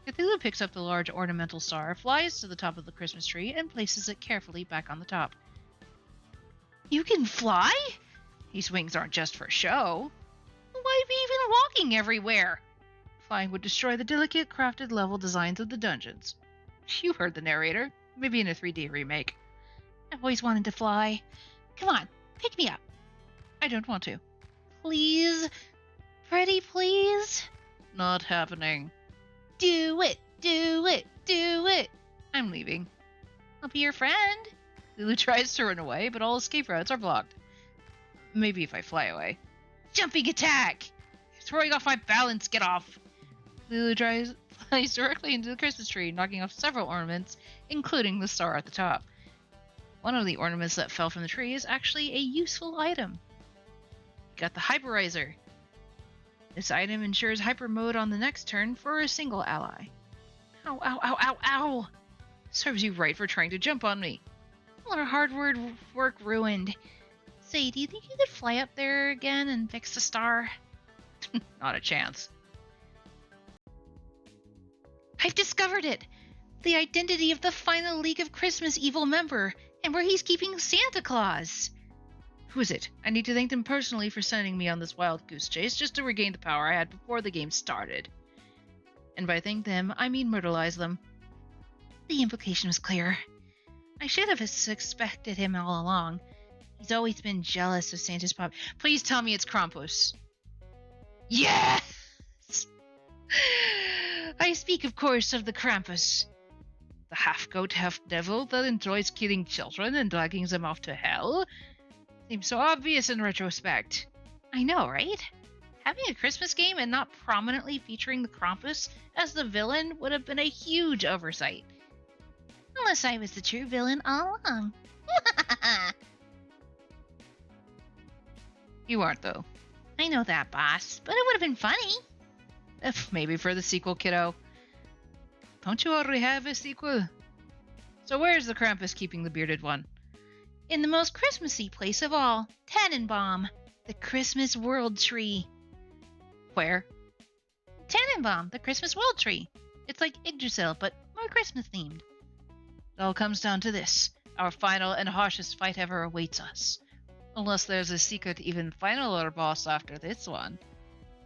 Cthullu picks up the large ornamental star, flies to the top of the Christmas tree, and places it carefully back on the top. You can fly? These wings aren't just for show. Why be even walking everywhere? Flying would destroy the delicate crafted level designs of the dungeons. You heard the narrator. Maybe in a 3D remake. I've always wanted to fly. Come on, pick me up. I don't want to. Please? Pretty please? Not happening. Do it, do it, do it. I'm leaving. I'll be your friend. Lulu tries to run away, but all escape routes are blocked. Maybe if I fly away. Jumping attack! You're throwing off my balance, get off! Lulu flies directly into the Christmas tree, knocking off several ornaments, including the star at the top. One of the ornaments that fell from the tree is actually a useful item. You got the Hyperizer. This item ensures hyper mode on the next turn for a single ally. Ow, ow, ow, ow, ow! Serves you right for trying to jump on me. All our hard work ruined. Say, do you think you could fly up there again and fix the star? Not a chance. I've discovered it! The identity of the final League of Christmas evil member, and where he's keeping Santa Claus. Who is it? I need to thank them personally for sending me on this wild goose chase just to regain the power I had before the game started. And by thank them, I mean myrtleize them. The implication was clear. I should have suspected him all along. He's always been jealous of Santa's pop. Please tell me it's Krampus. Yes! I speak, of course, of the Krampus. The half-goat, half-devil that enjoys killing children and dragging them off to hell. Seems so obvious in retrospect. I know, right? Having a Christmas game and not prominently featuring the Krampus as the villain would have been a huge oversight. Unless I was the true villain all along. You aren't, though. I know that, boss, but it would have been funny. Maybe for the sequel, kiddo. Don't you already have a sequel? So where's the Krampus keeping the bearded one? In the most Christmassy place of all, Tannenbaum, the Christmas World Tree. Where? Tannenbaum, the Christmas World Tree. It's like Yggdrasil, but more Christmas themed. It all comes down to this. Our final and harshest fight ever awaits us. Unless there's a secret even finaler boss after this one.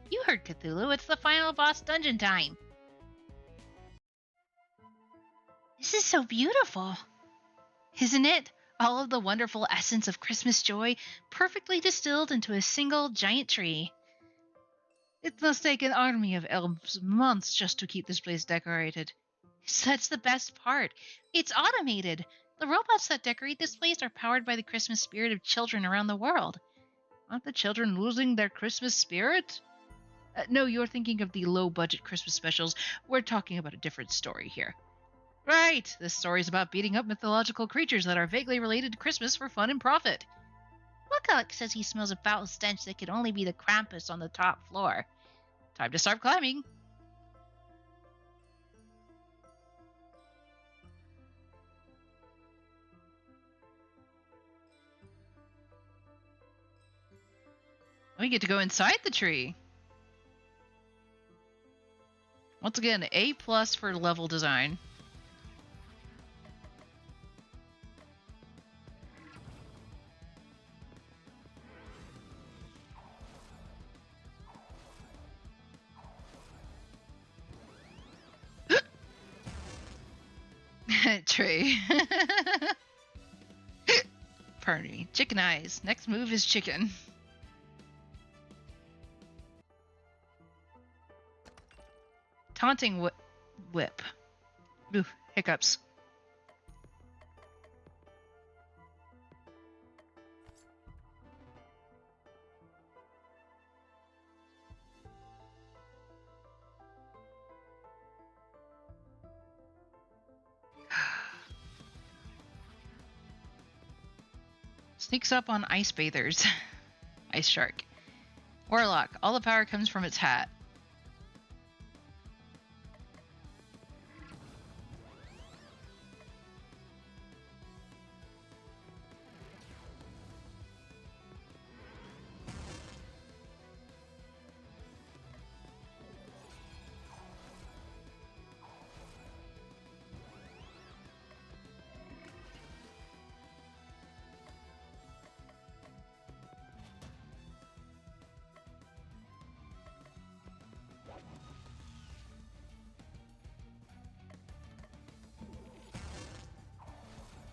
You heard Cthulhu, it's the final boss dungeon time. This is so beautiful. Isn't it? All of the wonderful essence of Christmas joy perfectly distilled into a single giant tree. It must take an army of elves months just to keep this place decorated. That's the best part. It's automated. The robots that decorate this place are powered by the Christmas spirit of children around the world. Aren't the children losing their Christmas spirit? No, you're thinking of the low-budget Christmas specials. We're talking about a different story here. Right, this story's about beating up mythological creatures that are vaguely related to Christmas for fun and profit. Look, Alex says he smells a foul stench that could only be the Krampus on the top floor. Time to start climbing. We get to go inside the tree. Once again, A+ for level design. Tree. Pardon me. Chicken eyes. Next move is chicken. Taunting whip. Ooh, hiccups. Sneaks up on ice bathers. Ice shark. Warlock. All the power comes from its hat.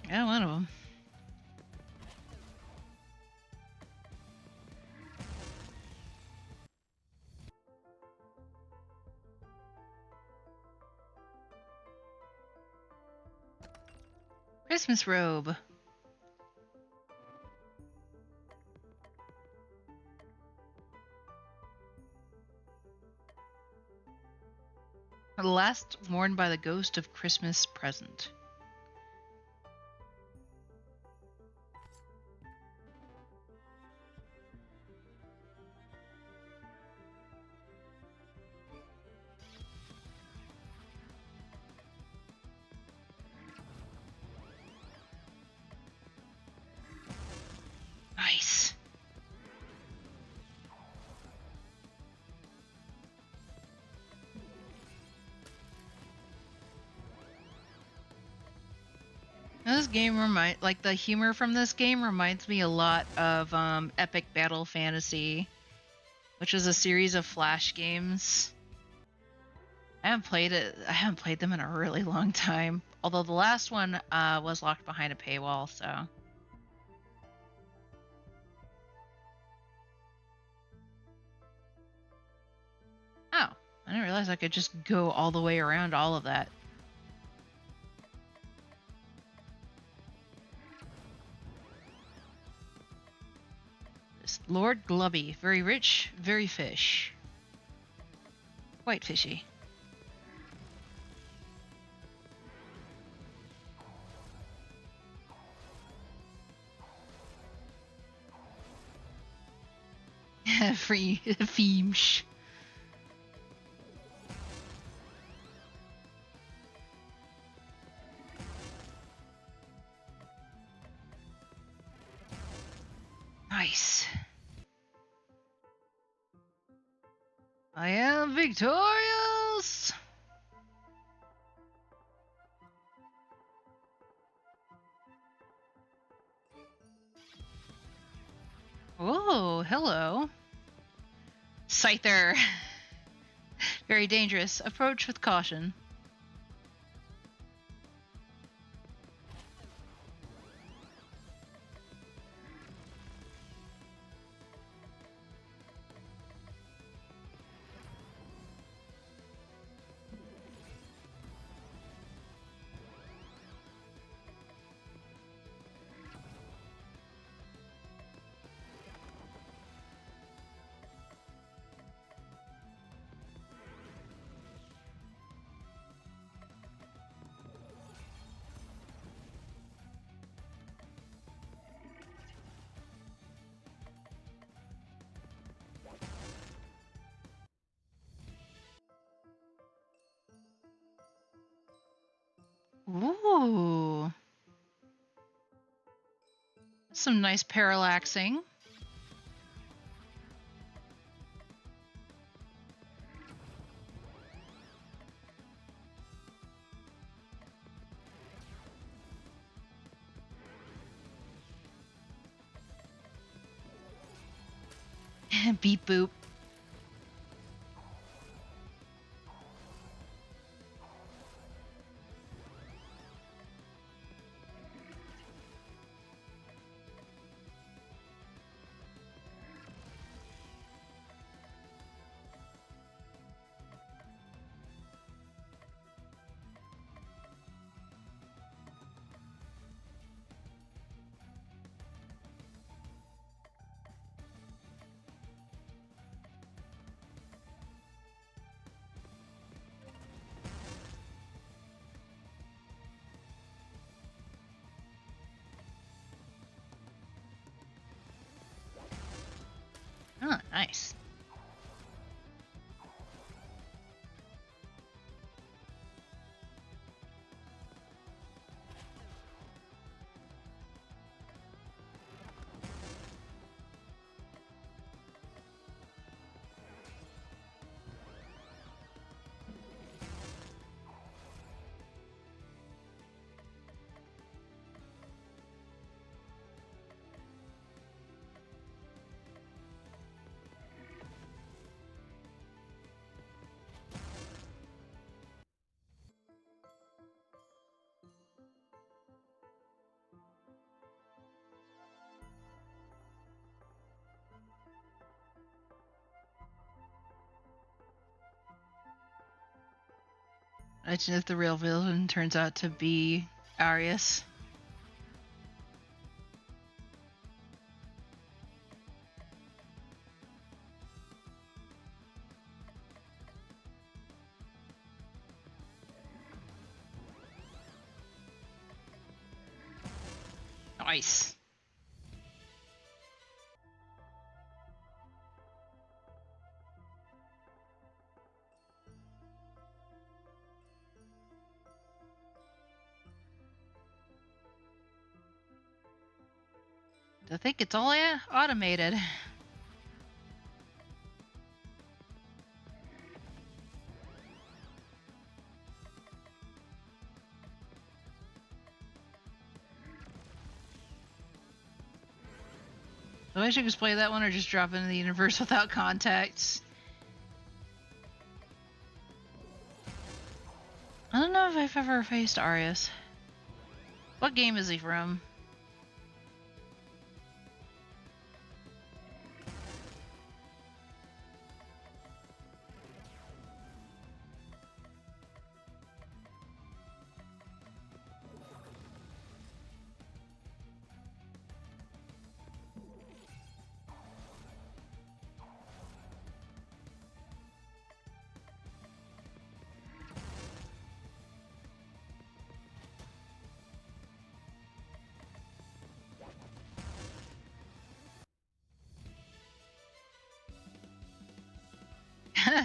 Yeah, one of them. Christmas robe. The last worn by the ghost of Christmas present. Nice. This game the humor from this game reminds me a lot of Epic Battle Fantasy, which is a series of Flash games. I haven't played them in a really long time. Although the last one was locked behind a paywall, so. Oh, I didn't didn't realize I could just go all the way around all of that. This Lord Glubby. Very rich, very fish. Quite fishy. Free Feemsh. Nice. I am victorious! Oh, hello. Scyther. Very dangerous. Approach with caution. Ooh. Some nice parallaxing. Beep boop. Oh, nice. Imagine if the real villain turns out to be Arius. Nice. I think it's all automated. So I should just play that one or just drop into the universe without contacts. I don't know if I've ever faced Arius. What game is he from?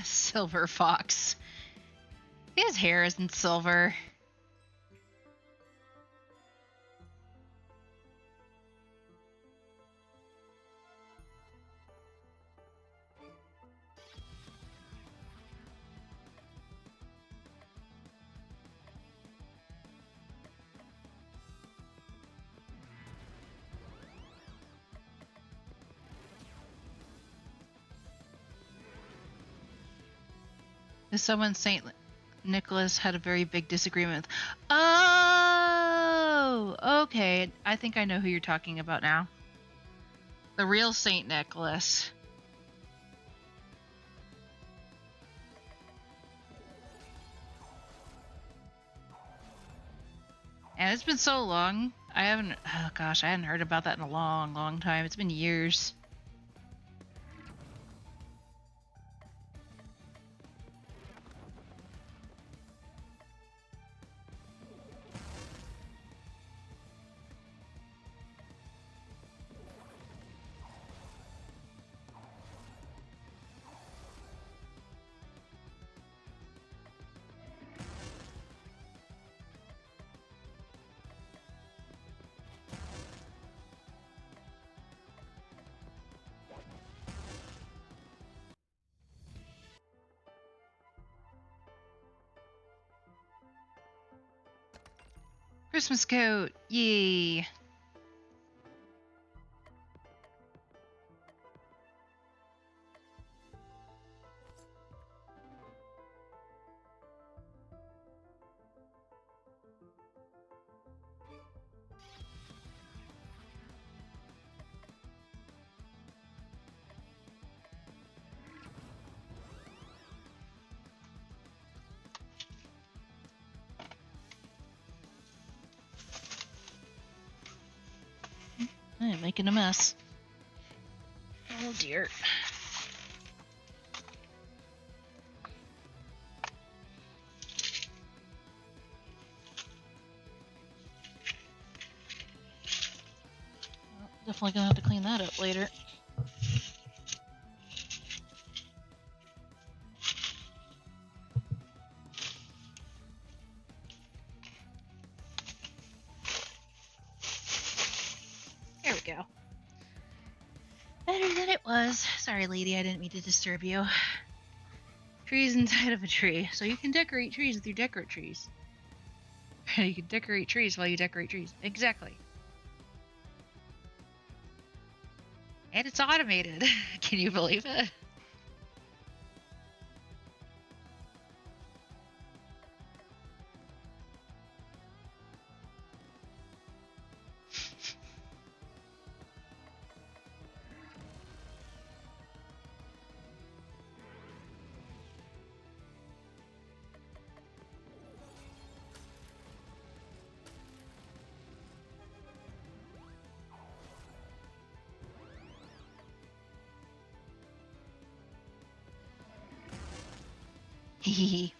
Silver fox. His hair isn't silver. Is someone Saint Nicholas had a very big disagreement with? Oh, okay. I think I know who you're talking about now. The real Saint Nicholas. And it's been so long. I hadn't heard about that in a long, long time. It's been years. Christmas coat! Yay! I am making a mess. Oh dear. Well, definitely gonna have to clean that up later. There we go. Better than it was. Sorry, lady, I didn't mean to disturb you. Trees inside of a tree, so you can decorate trees with your decorate trees. You can decorate trees while you decorate trees. Exactly. And it's automated. Can you believe it? Hehehe.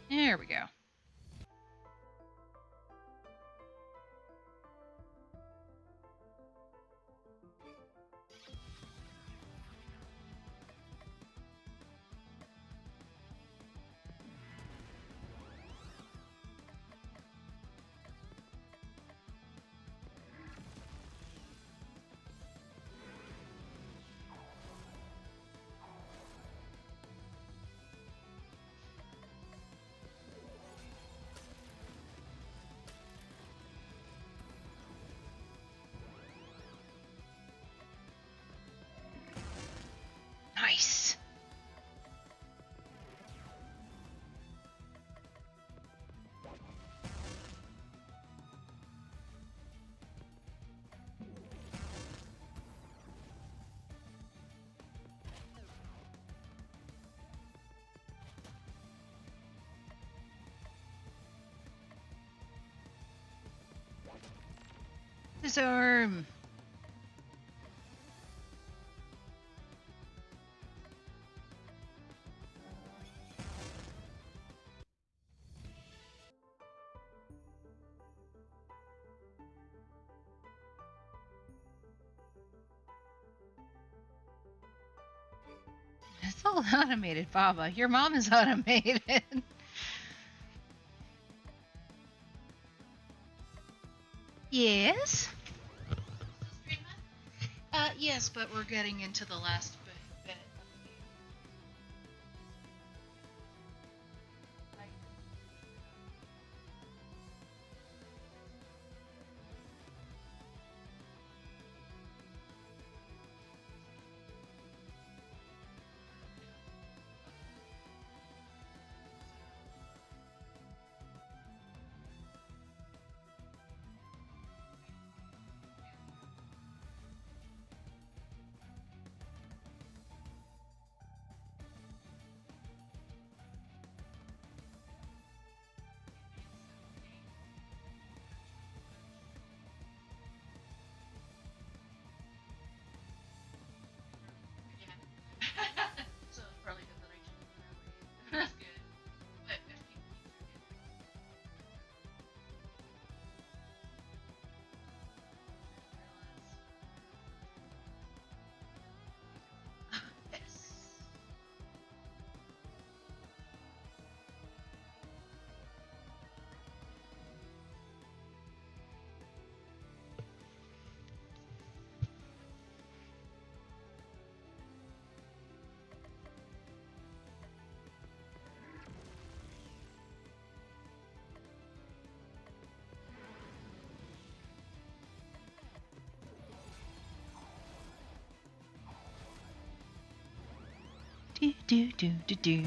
There we go. His arm. It's all automated, Baba. Your mom is automated. Yes? Yes, but we're getting into the last bit. So it's probably good that I chose that way. That's good. But if people keep forgetting. Yes. Do do do do do.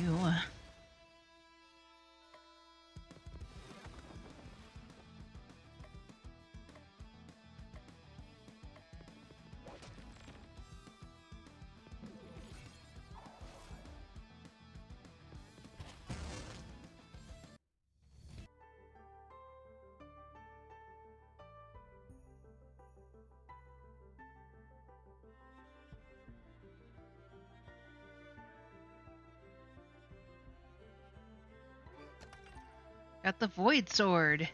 Got the Void Sword.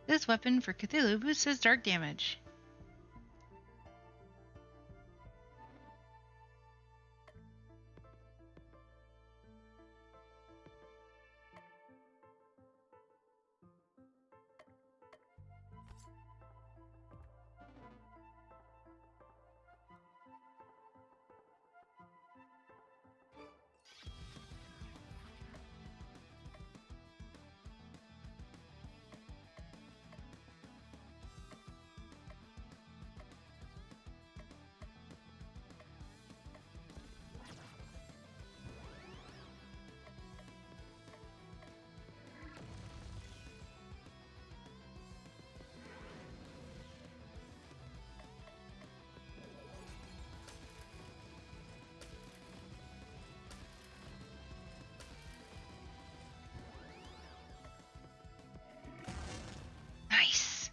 This weapon for Cthulhu boosts his dark damage. Nice.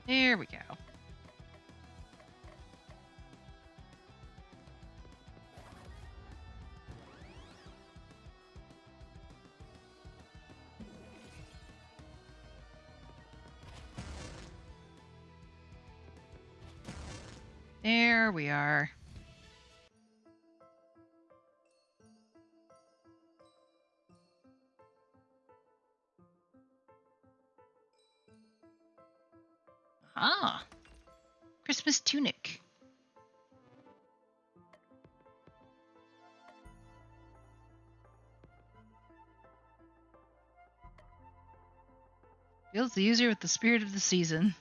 There we go. There we are. Ah. Christmas tunic. Feels the user with the spirit of the season.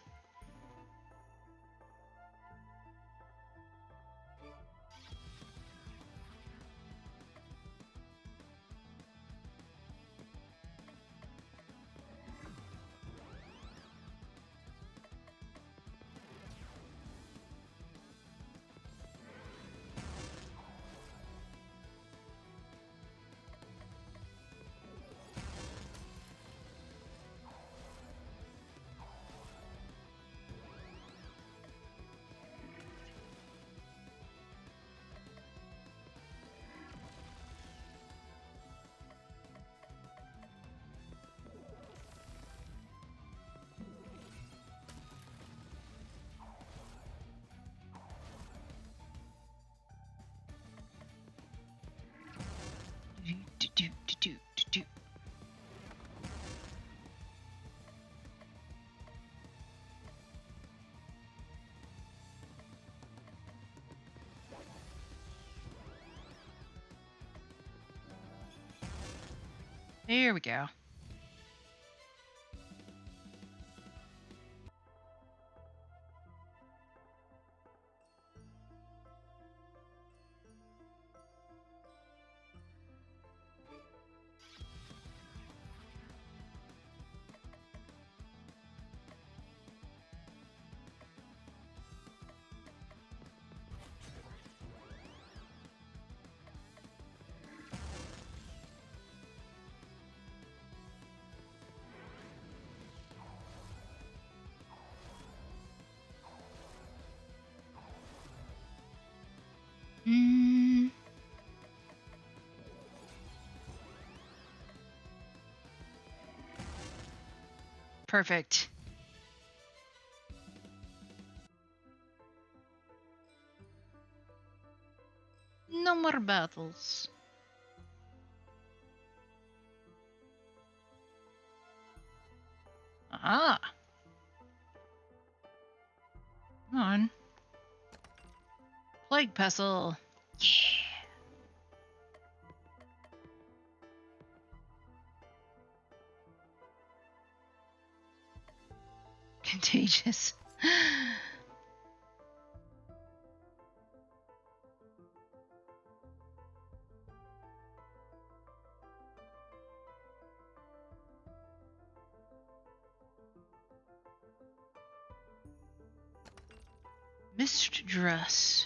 There we go. Mm, Perfect. no more battles. Ah. Come on. Plague Pestle. Yeah. Contagious. Mistress.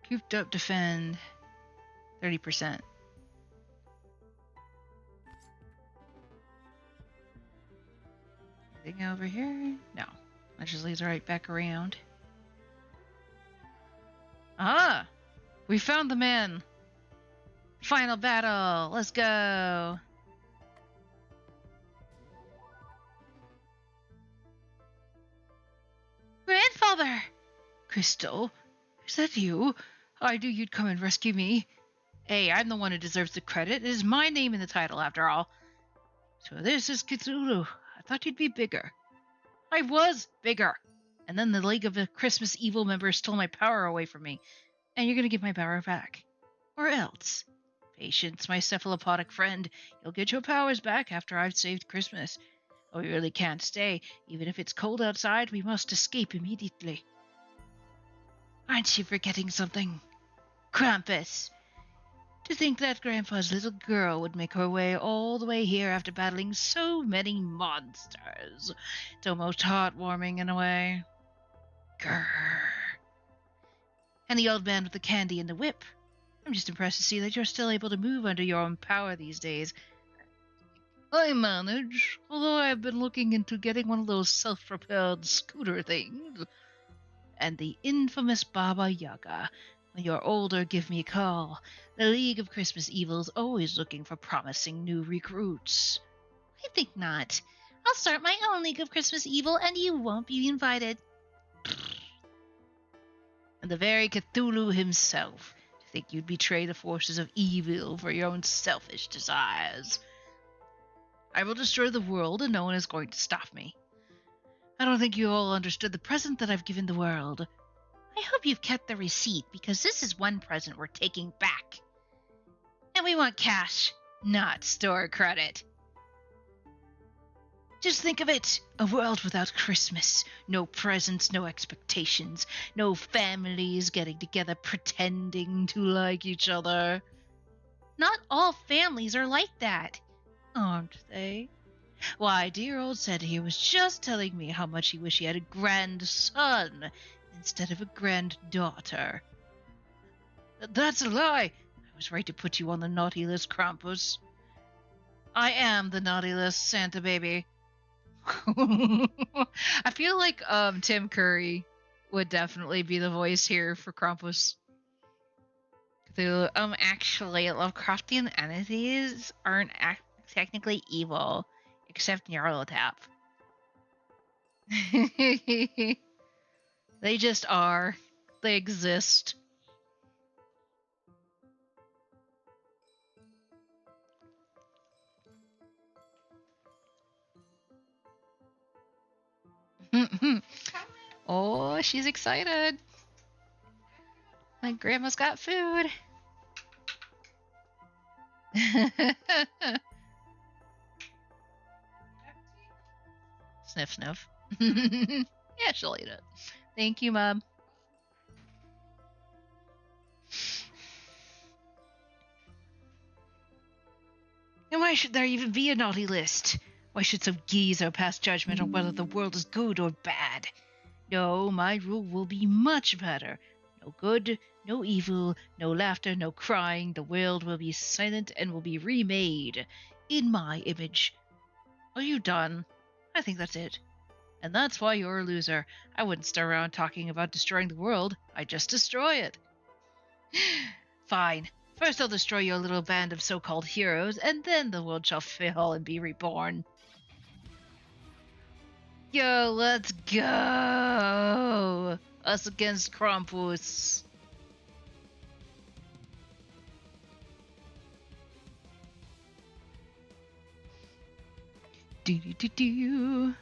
Cooped up defend. 30%. Anything over here? No. That just leads right back around. Ah! We found the man! Final battle! Let's go! Grandfather! Crystal? Is that you? I knew you'd come and rescue me. Hey, I'm the one who deserves the credit. It is my name in the title, after all. So this is Cthullu. I thought you'd be bigger. I was bigger! And then the League of the Christmas Evil members stole my power away from me. And you're gonna give my power back. Or else. Patience, my cephalopodic friend. You'll get your powers back after I've saved Christmas. Oh, we really can't stay. Even if it's cold outside, we must escape immediately. Aren't you forgetting something? Krampus! To think that Grandpa's little girl would make her way all the way here after battling so many monsters. It's almost heartwarming in a way. Grrr. And the old man with the candy and the whip. I'm just impressed to see that you're still able to move under your own power these days. I manage, although I've been looking into getting one of those self-propelled scooter things. And the infamous Baba Yaga. When you're older, give me a call. The League of Christmas Evil's always looking for promising new recruits. I think not. I'll start my own League of Christmas Evil and you won't be invited. And the very Cthullu himself. To think you'd betray the forces of evil for your own selfish desires. I will destroy the world and no one is going to stop me. I don't think you all understood the present that I've given the world. I hope you've kept the receipt because this is one present we're taking back. And we want cash, Not store credit. Just think of it, a world without Christmas. No presents, no expectations, no families getting together pretending to like each other. Not all families are like that. Aren't they? Why, dear old Santa here was just telling me how much he wished he had a grandson instead of a granddaughter. That's a lie. I was right to put you on the naughty list, Krampus. I am the naughty list, Santa baby. I feel like Tim Curry would definitely be the voice here for Krampus. Actually, Lovecraftian entities aren't technically evil, except Nyarlathotep. They just are. They exist. Oh, she's excited. My grandma's got food. Sniff, sniff. Yeah, she'll eat it. Thank you, Mom. And why should there even be a naughty list? Why should some geezer pass judgment on whether the world is good or bad? No, my rule will be much better. No good, no evil, no laughter, no crying. The world will be silent and will be remade in my image. Are you done? I think that's it. And that's why you're a loser. I wouldn't stay around talking about destroying the world. I'd just destroy it. Fine. First I'll destroy your little band of so-called heroes, and then the world shall fail and be reborn. Yo, let's go! Us against Krampus. Do do do do.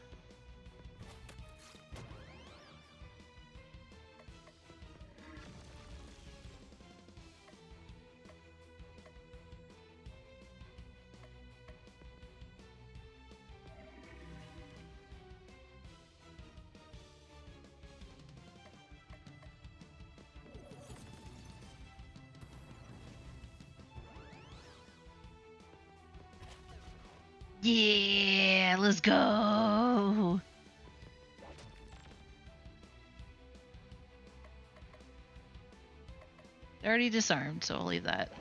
Yeah, let's go. They're already disarmed, so I'll leave that.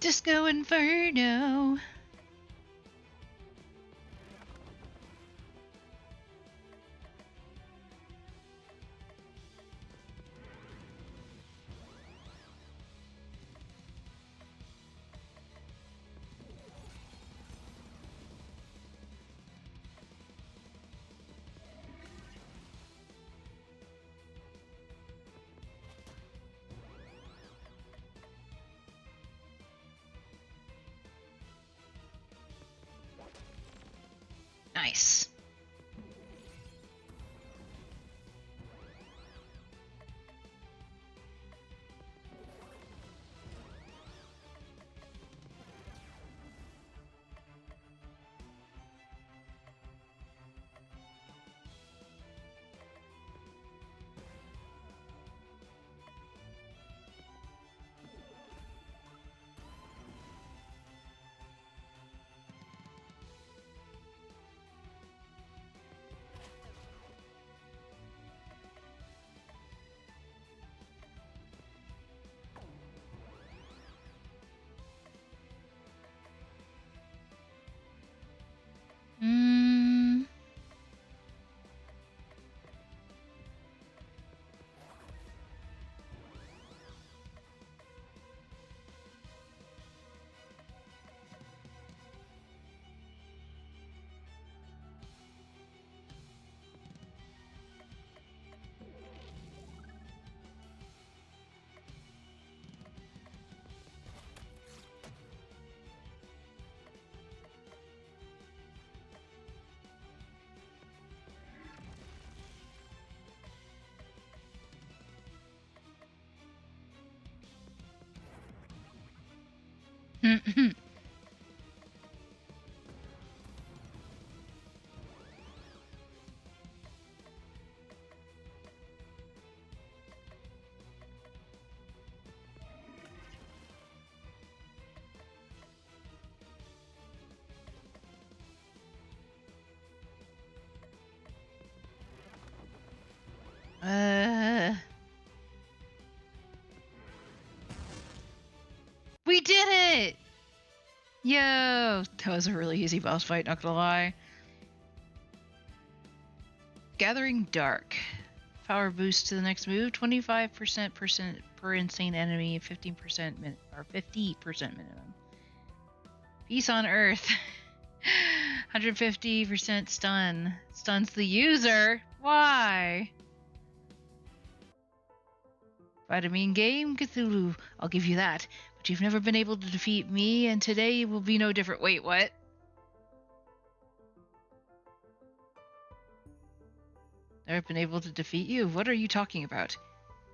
Disco Inferno. Nice. Mm. Uh, we did it! Yo, that was a really easy boss fight, not gonna lie. Gathering Dark. Power boost to the next move, 25% per insane enemy, 15% or 50% minimum. Peace on Earth. 150% stun. Stuns the user. Why? Fight a mean game, Cthulhu. I'll give you that. But you've never been able to defeat me, and today will be no different. Wait, what? Never been able to defeat you? What are you talking about?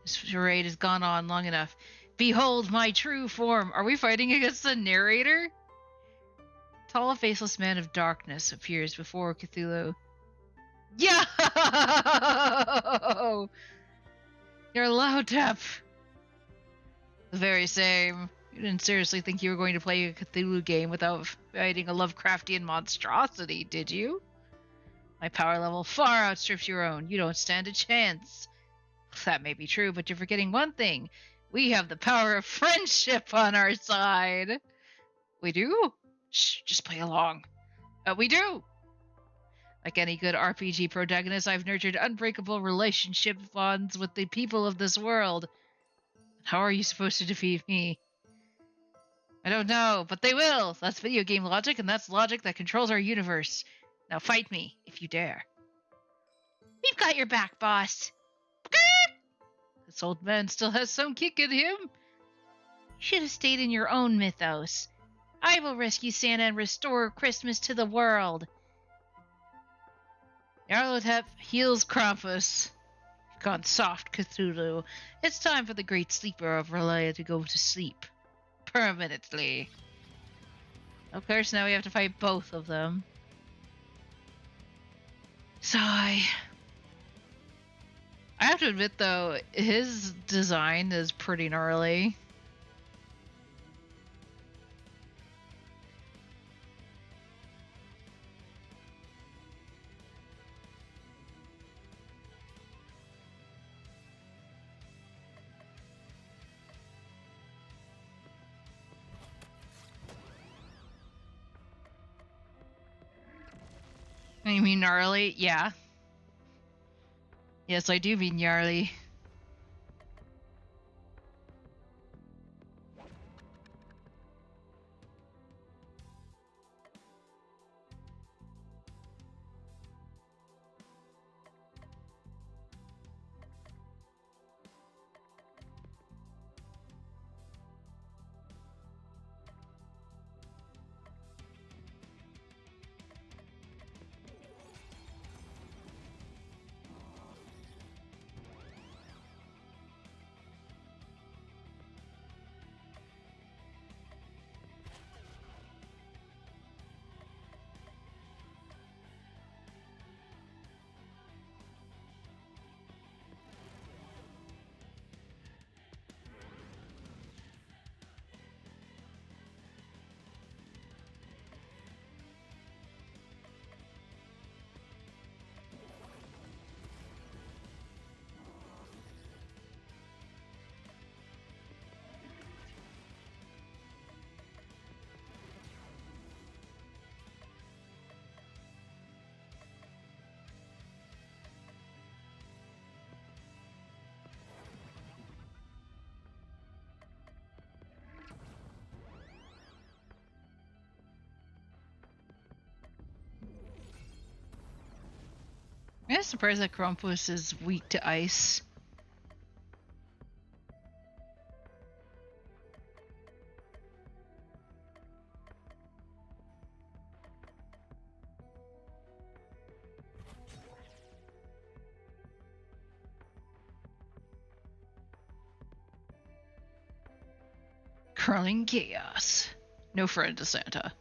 This charade has gone on long enough. Behold my true form! Are we fighting against the narrator? Tall, faceless man of darkness appears before Cthulhu. Yo! You're loud, Tap. The very same. You didn't seriously think you were going to play a Cthulhu game without fighting a Lovecraftian monstrosity, did you? My power level far outstrips your own. You don't stand a chance. That may be true, but you're forgetting one thing. We have the power of friendship on our side. We do? Shh, just play along. We do. Like any good RPG protagonist, I've nurtured unbreakable relationship bonds with the people of this world. How are you supposed to defeat me? I don't know, but they will. That's video game logic, and that's logic that controls our universe. Now fight me, if you dare. We've got your back, boss. This old man still has some kick in him. You should have stayed in your own mythos. I will rescue Santa and restore Christmas to the world. Yarlotep heals Krampus. You've gone soft, Cthulhu. It's time for the great sleeper of Relaya to go to sleep. Permanently. Of course, now we have to fight both of them. Sigh. I have to admit, though, his design is pretty gnarly. You mean gnarly? Yeah. Yes, I do mean gnarly. I'm surprised that Krampus is weak to ice. Crawling chaos. No friend to Santa.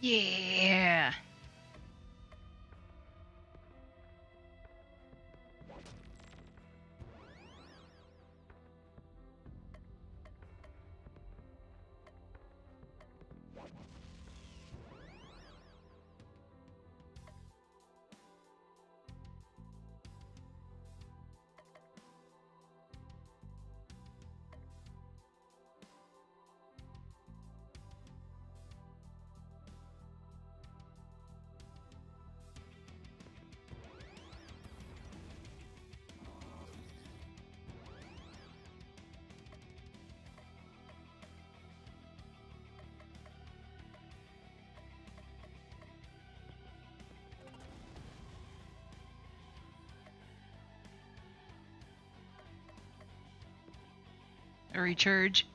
Yeah. A recharge.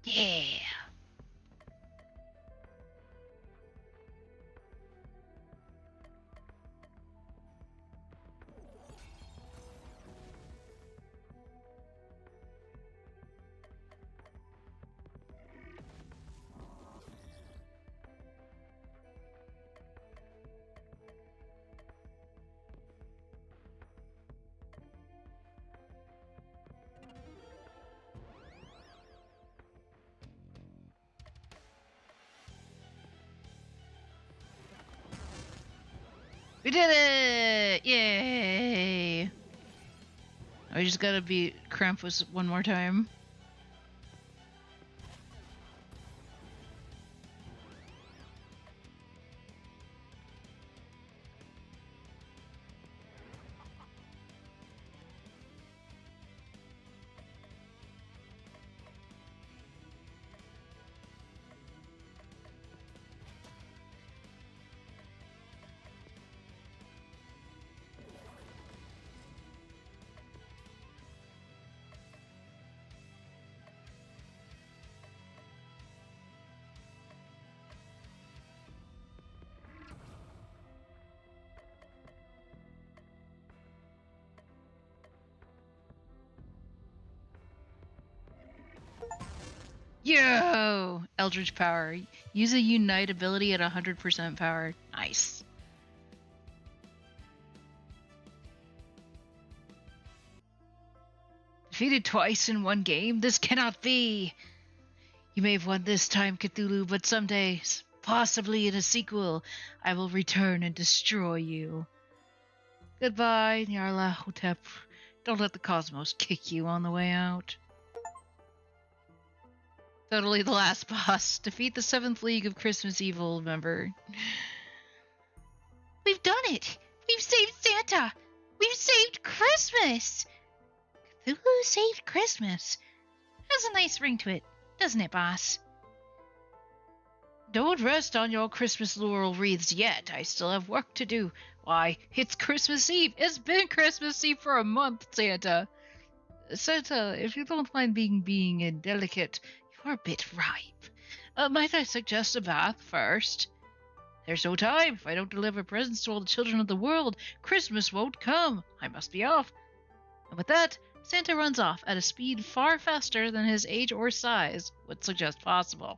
Yeah. We did it! Yay! I just gotta beat Krampus one more time. Yo! Eldritch power. Use a unite ability at 100% power. Nice. Defeated twice in one game? This cannot be! You may have won this time, Cthulhu, but someday, possibly in a sequel, I will return and destroy you. Goodbye, Nyarlathotep. Don't let the cosmos kick you on the way out. Totally the last boss. Defeat the 7th League of Christmas Evil member. We've done it! We've saved Santa! We've saved Christmas! Cthulhu saved Christmas. Has a nice ring to it, doesn't it, boss? Don't rest on your Christmas laurel wreaths yet. I still have work to do. Why, it's Christmas Eve. It's been Christmas Eve for a month, Santa. Santa, if you don't mind being indelicate, you're a bit ripe. Might I suggest a bath first? There's no time. If I don't deliver presents to all the children of the world, Christmas won't come. I must be off. And with that, Santa runs off at a speed far faster than his age or size would suggest possible.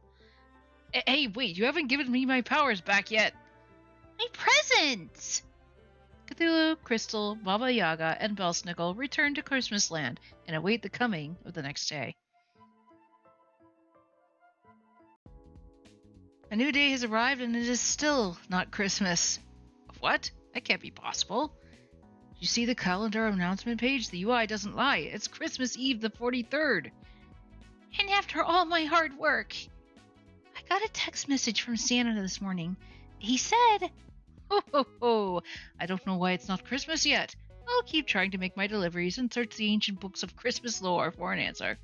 Hey, wait, you haven't given me my powers back yet. My presents! Cthulhu, Crystal, Baba Yaga, and Belsnickel return to Christmas Land and await the coming of the next day. A new day has arrived and it is still not Christmas. What? That can't be possible. Did you see the calendar announcement page? The UI doesn't lie. It's Christmas Eve the 43rd. And after all my hard work, I got a text message from Santa this morning. He said, Ho ho ho! I don't know why it's not Christmas yet. I'll keep trying to make my deliveries and search the ancient books of Christmas lore for an answer.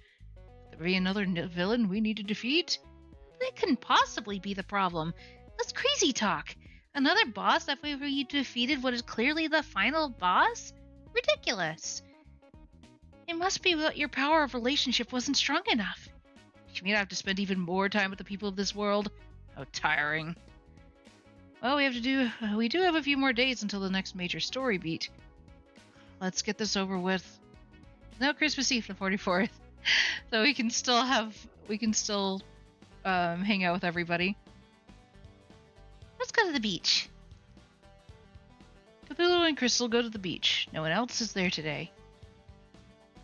Could there be another villain we need to defeat? that couldn't possibly be the problem. That's crazy talk. Another boss after we defeated what is clearly the final boss? Ridiculous. It must be that your power of relationship wasn't strong enough. You mean I have to spend even more time with the people of this world? How tiring. Well, we do have a few more days until the next major story beat. Let's get this over with. Now Christmas Eve, the 44th. So we can still hang out with everybody. Let's go to the beach. Cthulhu and Crystal go to the beach. No one else is there today.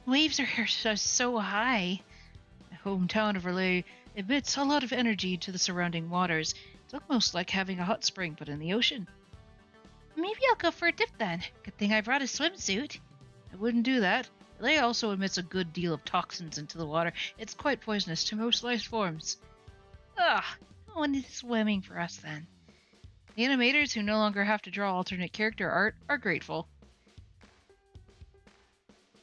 Waves are so high. The hometown of Relay emits a lot of energy to the surrounding waters. It's almost like having a hot spring, but in the ocean. Maybe I'll go for a dip then. Good thing I brought a swimsuit. I wouldn't do that. Relay also emits a good deal of toxins into the water. It's quite poisonous to most life forms. No one is swimming for us then. The animators, who no longer have to draw alternate character art, are grateful.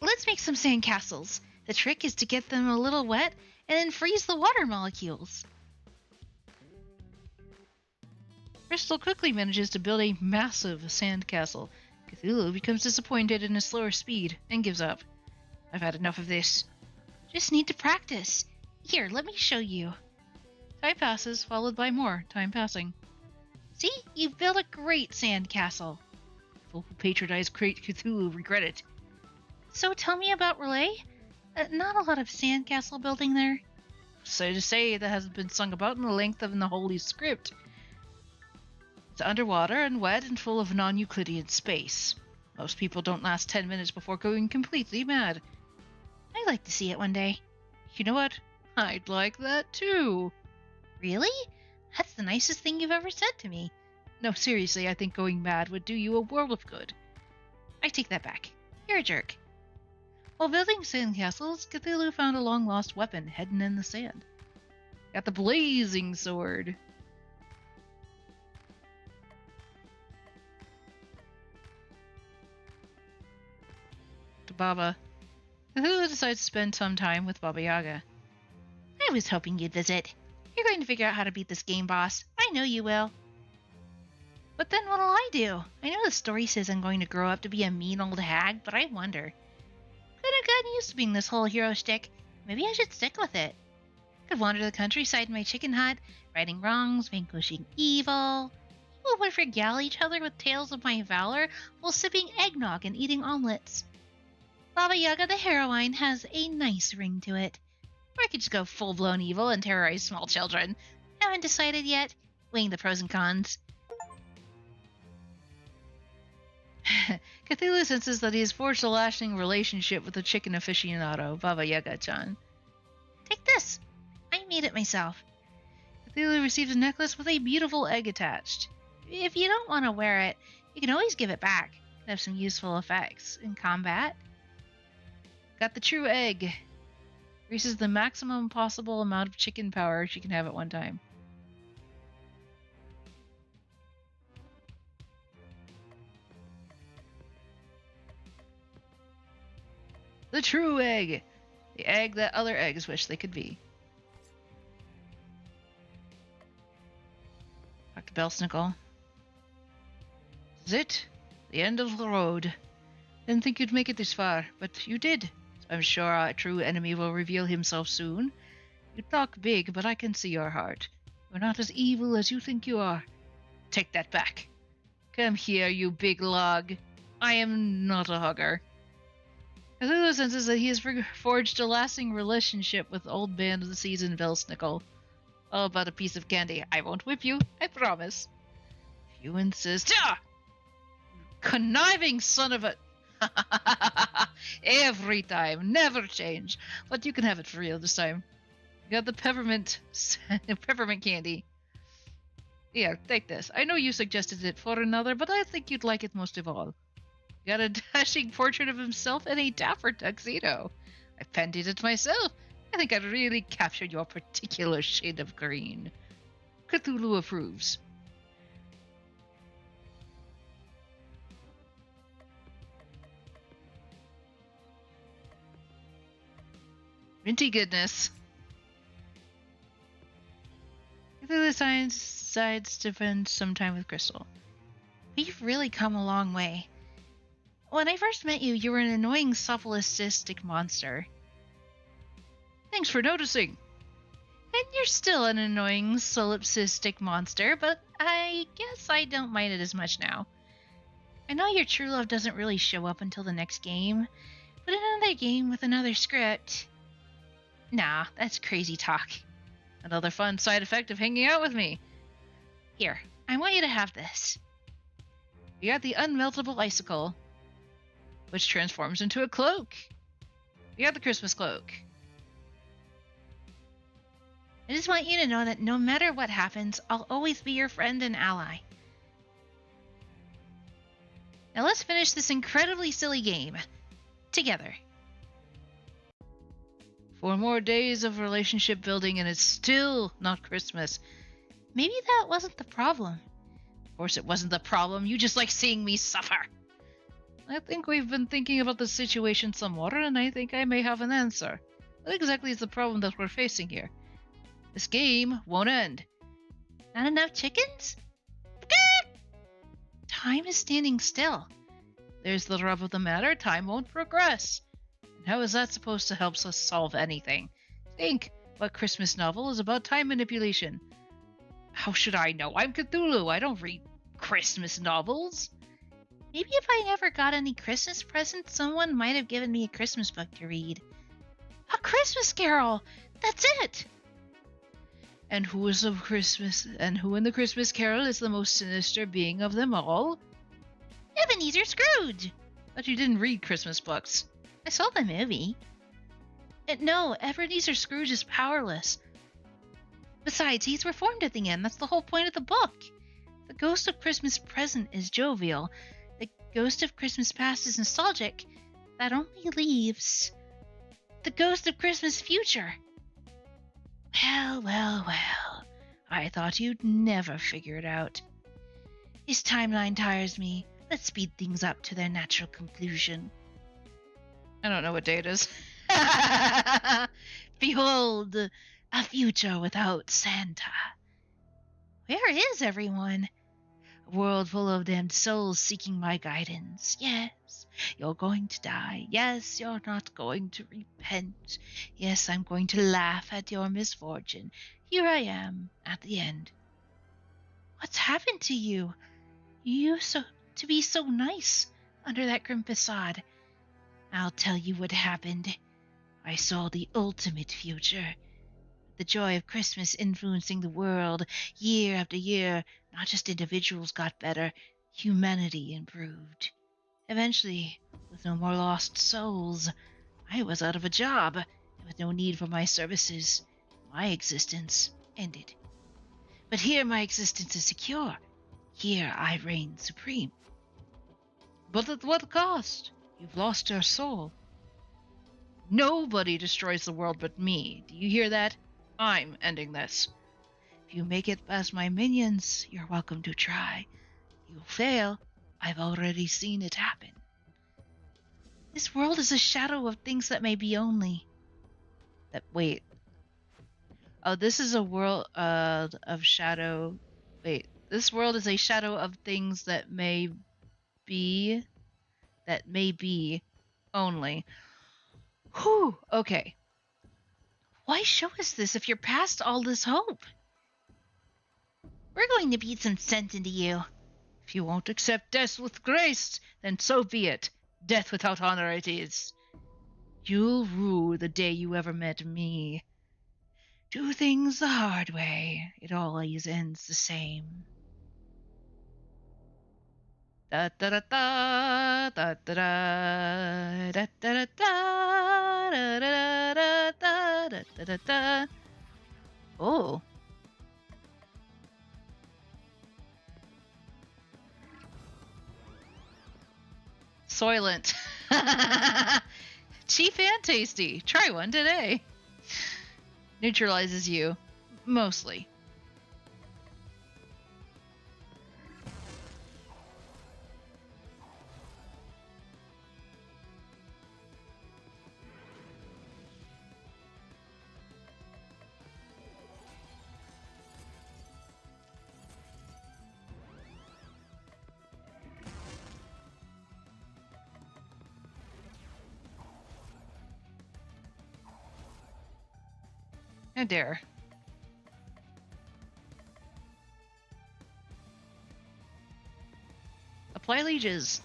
Let's make some sandcastles. The trick is to get them a little wet and then freeze the water molecules. Crystal quickly manages to build a massive sandcastle. Cthulhu becomes disappointed in his slower speed and gives up. I've had enough of this. Just need to practice. Here, let me show you. Time passes, followed by more time passing. See? You've built a great sandcastle. People who patronize Great Cthulhu regret it. So tell me about Relay? Not a lot of sandcastle building there. So to say, that hasn't been sung about in the length of in the Holy Script. It's underwater and wet and full of non-Euclidean space. Most people don't last 10 minutes before going completely mad. I'd like to see it one day. You know what? I'd like that too. Really? That's the nicest thing you've ever said to me. No, seriously, I think going mad would do you a world of good. I take that back. You're a jerk. While building sandcastles, Cthulhu found a long-lost weapon hidden in the sand. Got the blazing sword. To Baba. Cthulhu decides to spend some time with Baba Yaga. I was hoping you'd visit. You're going to figure out how to beat this game, boss. I know you will. But then what'll I do? I know the story says I'm going to grow up to be a mean old hag, but I wonder. Could have gotten used to being this whole hero shtick. Maybe I should stick with it. Could wander the countryside in my chicken hut, righting wrongs, vanquishing evil. People would regale each other with tales of my valor while sipping eggnog and eating omelets. Baba Yaga the heroine has a nice ring to it. Or I could just go full-blown evil and terrorize small children. Haven't decided yet. Weighing the pros and cons. Cthulhu senses that he has forged a lasting relationship with the chicken aficionado, Baba Yaga-chan. Take this. I made it myself. Cthulhu receives a necklace with a beautiful egg attached. If you don't want to wear it, you can always give it back. It have some useful effects in combat. Got the true egg. Increases the maximum possible amount of chicken power she can have at one time. The true egg! The egg that other eggs wish they could be. Dr. Belsnickel. This is it. The end of the road. Didn't think you'd make it this far, but you did. I'm sure our true enemy will reveal himself soon. You talk big, but I can see your heart. You're not as evil as you think you are. Take that back. Come here, you big log. I am not a hugger. Cthulhu senses that he has forged a lasting relationship with old man of the season Belsnickel. All about a piece of candy. I won't whip you, I promise. If you insist. Ah! Conniving son of a... Every time, never change. But you can have it for real this time. You got the peppermint candy. Here, take this. I know you suggested it for another, but I think you'd like it most of all. You got a dashing portrait of himself in a dapper tuxedo. I painted it myself. I think I really captured your particular shade of green. Cthulhu approves. Minty goodness. Cthullu decides to spend some time with Crystal. We've really come a long way. When I first met you, you were an annoying solipsistic monster. Thanks for noticing. And you're still an annoying solipsistic monster, but I guess I don't mind it as much now. I know your true love doesn't really show up until the next game, but in another game with another script... Nah, that's crazy talk. Another fun side effect of hanging out with me. Here, I want you to have this. You got the unmeltable icicle, which transforms into a cloak. You got the Christmas cloak. I just want you to know that no matter what happens, I'll always be your friend and ally. Now let's finish this incredibly silly game. Together. 4 more days of relationship building and it's still not Christmas. Maybe that wasn't the problem. Of course it wasn't the problem. You just like seeing me suffer. I think we've been thinking about the situation some more, and I think I may have an answer. What exactly is the problem that we're facing here? This game won't end. Not enough chickens? Time is standing still. There's the rub of the matter. Time won't progress. And how is that supposed to help us solve anything? Think. What Christmas novel is about time manipulation? How should I know? I'm Cthulhu. I don't read Christmas novels. Maybe if I never got any Christmas presents, someone might have given me a Christmas book to read. A Christmas Carol! That's it! And who in the Christmas Carol is the most sinister being of them all? Ebenezer Scrooge! But you didn't read Christmas books. I saw the movie. No, Ebenezer Scrooge is powerless. Besides, he's reformed at the end. That's the whole point of the book. The ghost of Christmas present is jovial. The ghost of Christmas past is nostalgic. That only leaves the ghost of Christmas future. Well. I thought you'd never figure it out. This timeline tires me. Let's speed things up to their natural conclusion. I don't know what day it is. Behold, a future without Santa. Where is everyone? A world full of damned souls seeking my guidance. Yes, you're going to die. Yes, you're not going to repent. Yes, I'm going to laugh at your misfortune. Here I am, at the end. What's happened to you? You used to be so nice under that grim facade. I'll tell you what happened. I saw the ultimate future. The joy of Christmas influencing the world year after year. Not just individuals got better, humanity improved. Eventually, with no more lost souls, I was out of a job, and with no need for my services, my existence ended. But here my existence is secure. Here I reign supreme. But at what cost? You've lost your soul. Nobody destroys the world but me. Do you hear that? I'm ending this. If you make it past my minions, you're welcome to try. You'll fail. I've already seen it happen. This world is a shadow of things that may be only. Wait. Oh, this is a world of shadow. Wait. This world is a shadow of things that may be. That may be only. Whew. Okay. Why show us this if you're past all this hope? We're going to beat some sense into you. If you won't accept death with grace, then so be it. Death without honor it is. You'll rue the day you ever met me. Do things the hard way. It always ends the same. Da da da da da da da da da da da da da da da da da. Oh. Soylent. Cheap and tasty. Try one today. Neutralizes you. Mostly. I dare. Apply lieges.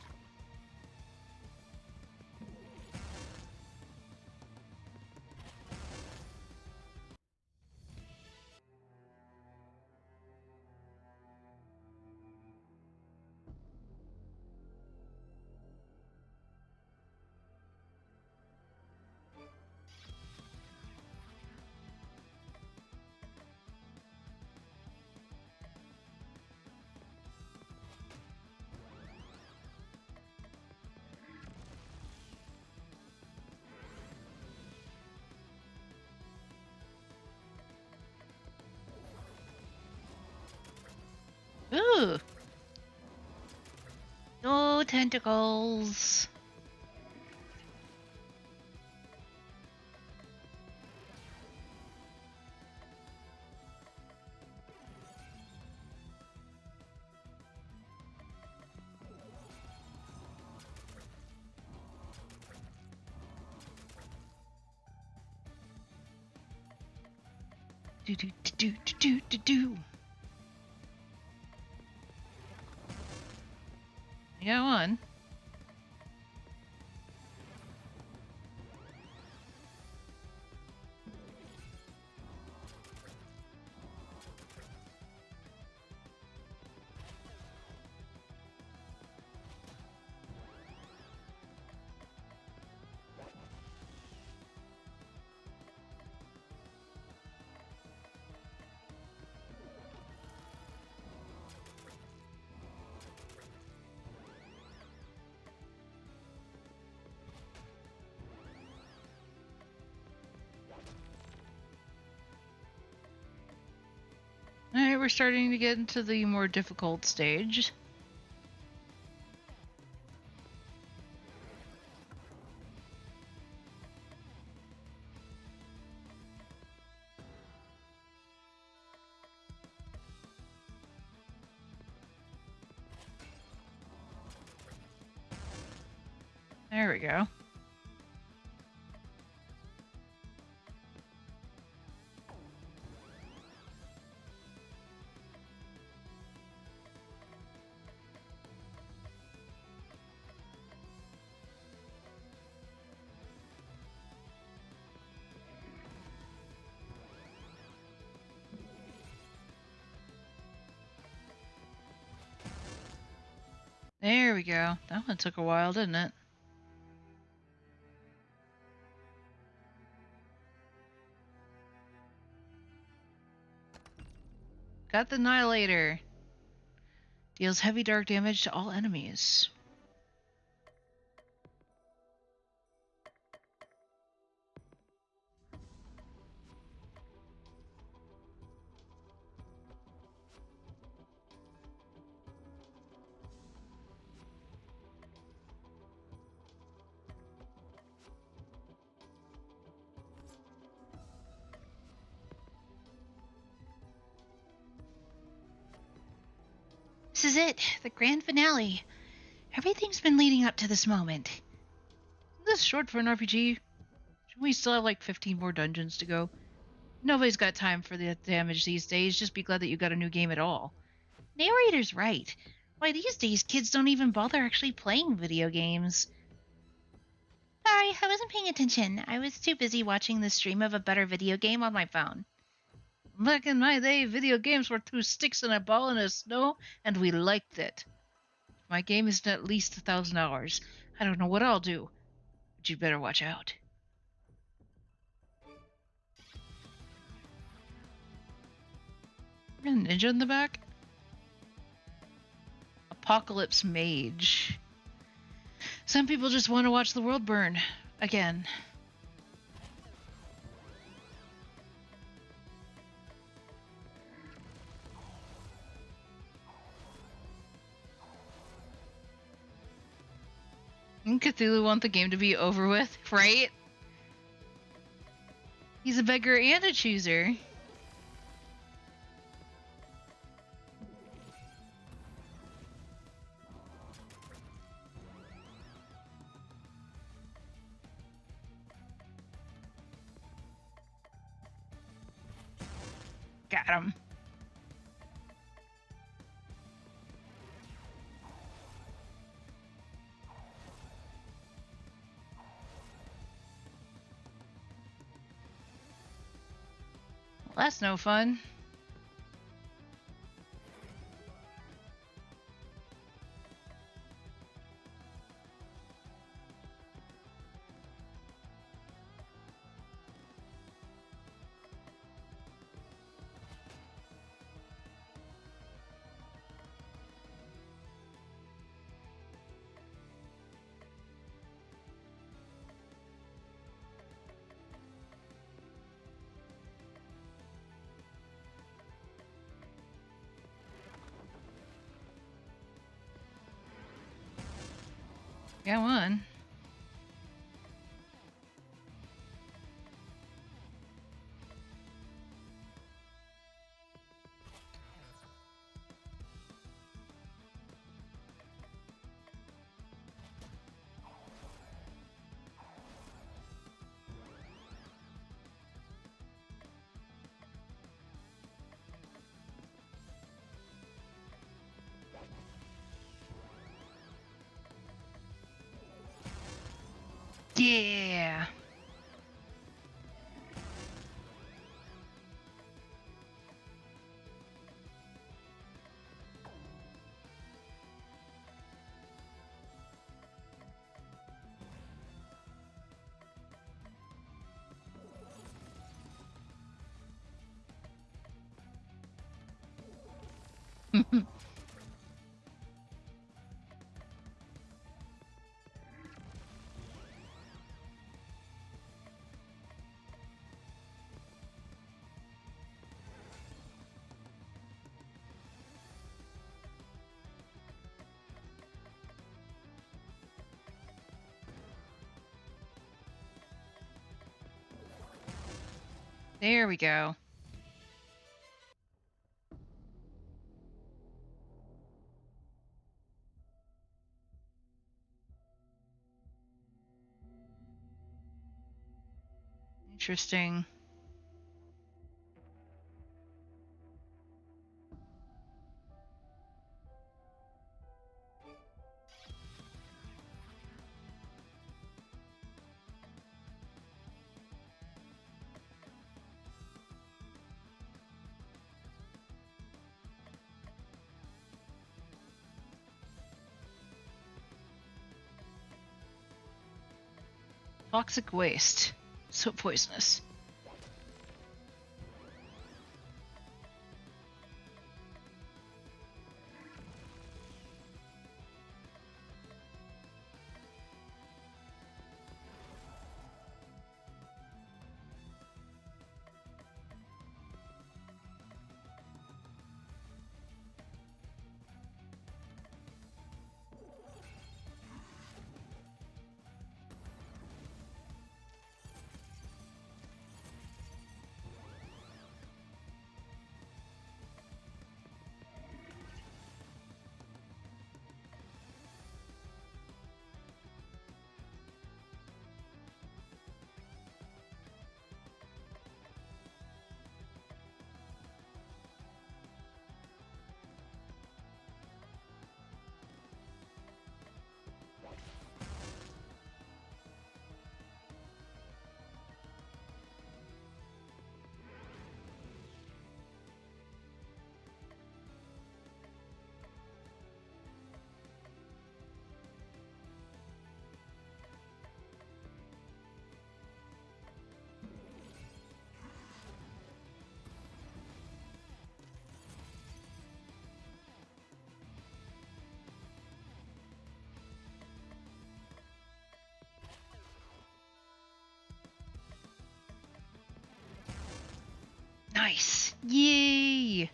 Ooh. No tentacles. Do do do do do do do. I got one. Alright, we're starting to get into the more difficult stage. There we go. There we go. That one took a while, didn't it? Got the Annihilator. Deals heavy dark damage to all enemies. This is it, the grand finale. Everything's been leading up to this moment. Isn't this short for an RPG? Shouldn't we still have like 15 more dungeons to go? Nobody's got time for the damage these days. Just be glad that you got a new game at all. Narrator's right. Why, these days kids don't even bother actually playing video games. Sorry, I wasn't paying attention. I was too busy watching the stream of a better video game on my phone. Back in my day, video games were 2 sticks and a ball in the snow, and we liked it. My game isn't at least 1,000 hours. I don't know what I'll do. But you better watch out. A ninja in the back? Apocalypse Mage. Some people just want to watch the world burn. Again. Didn't Cthullu want the game to be over with, right? He's a beggar and a chooser. at him. Well, that's no fun. Go on. Yeah. There we go. Interesting. Toxic waste. So poisonous. Nice. Yay.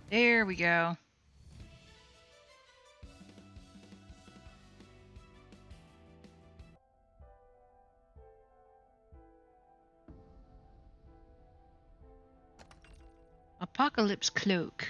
There we go. Apocalypse Cloak.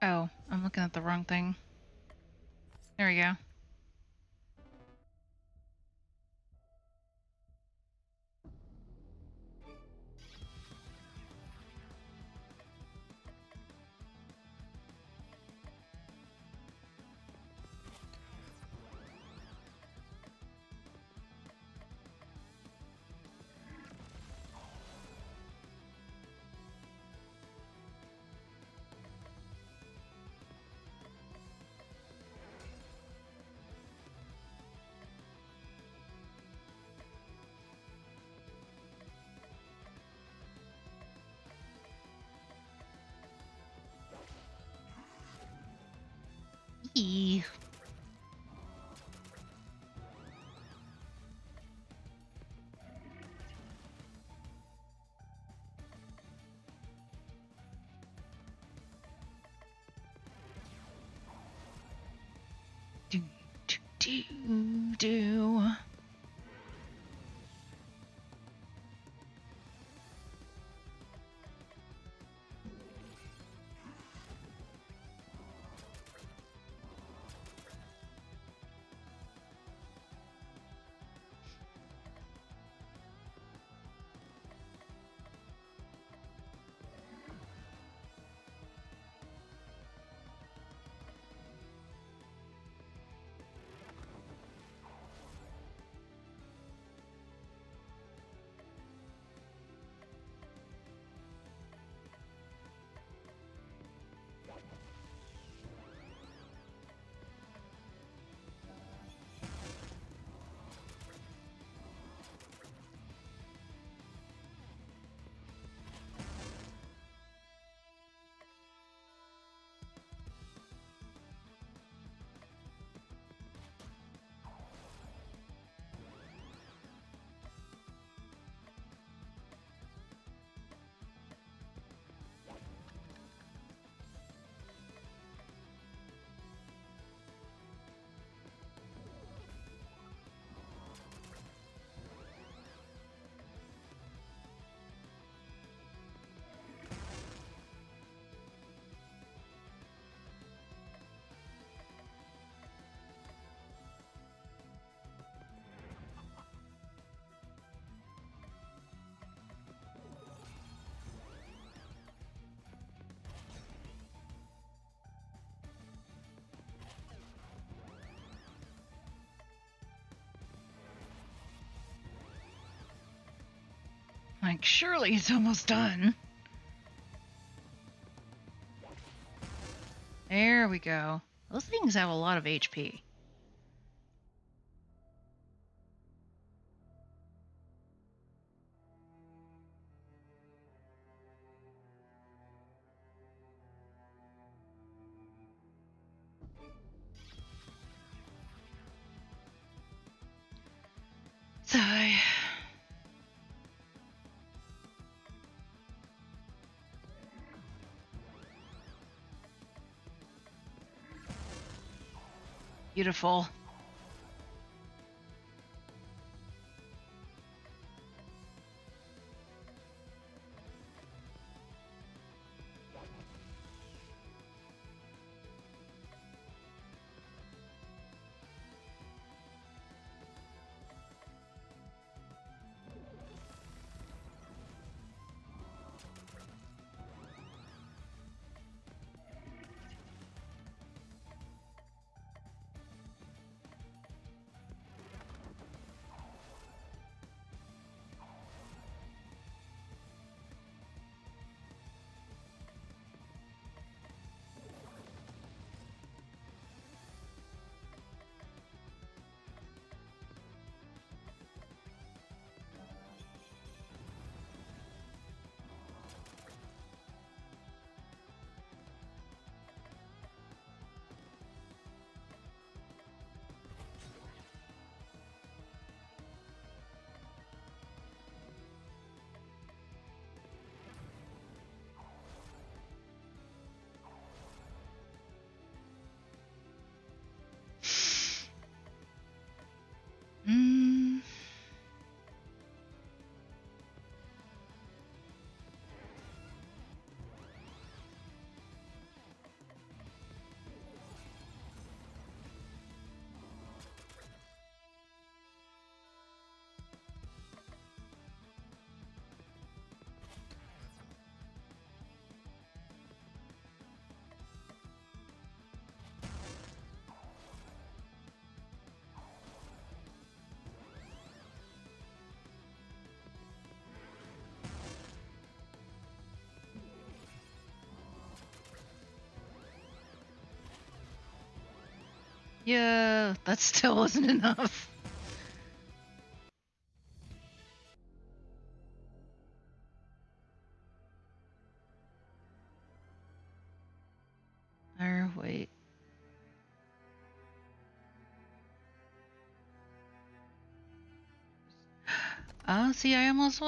Oh, I'm looking at the wrong thing. There we go. Eee. Do, do, do, do. Like, surely it's almost done. There we go. Those things have a lot of HP. Sigh. Beautiful. Yeah, that still wasn't enough. Or wait. Oh, see, I almost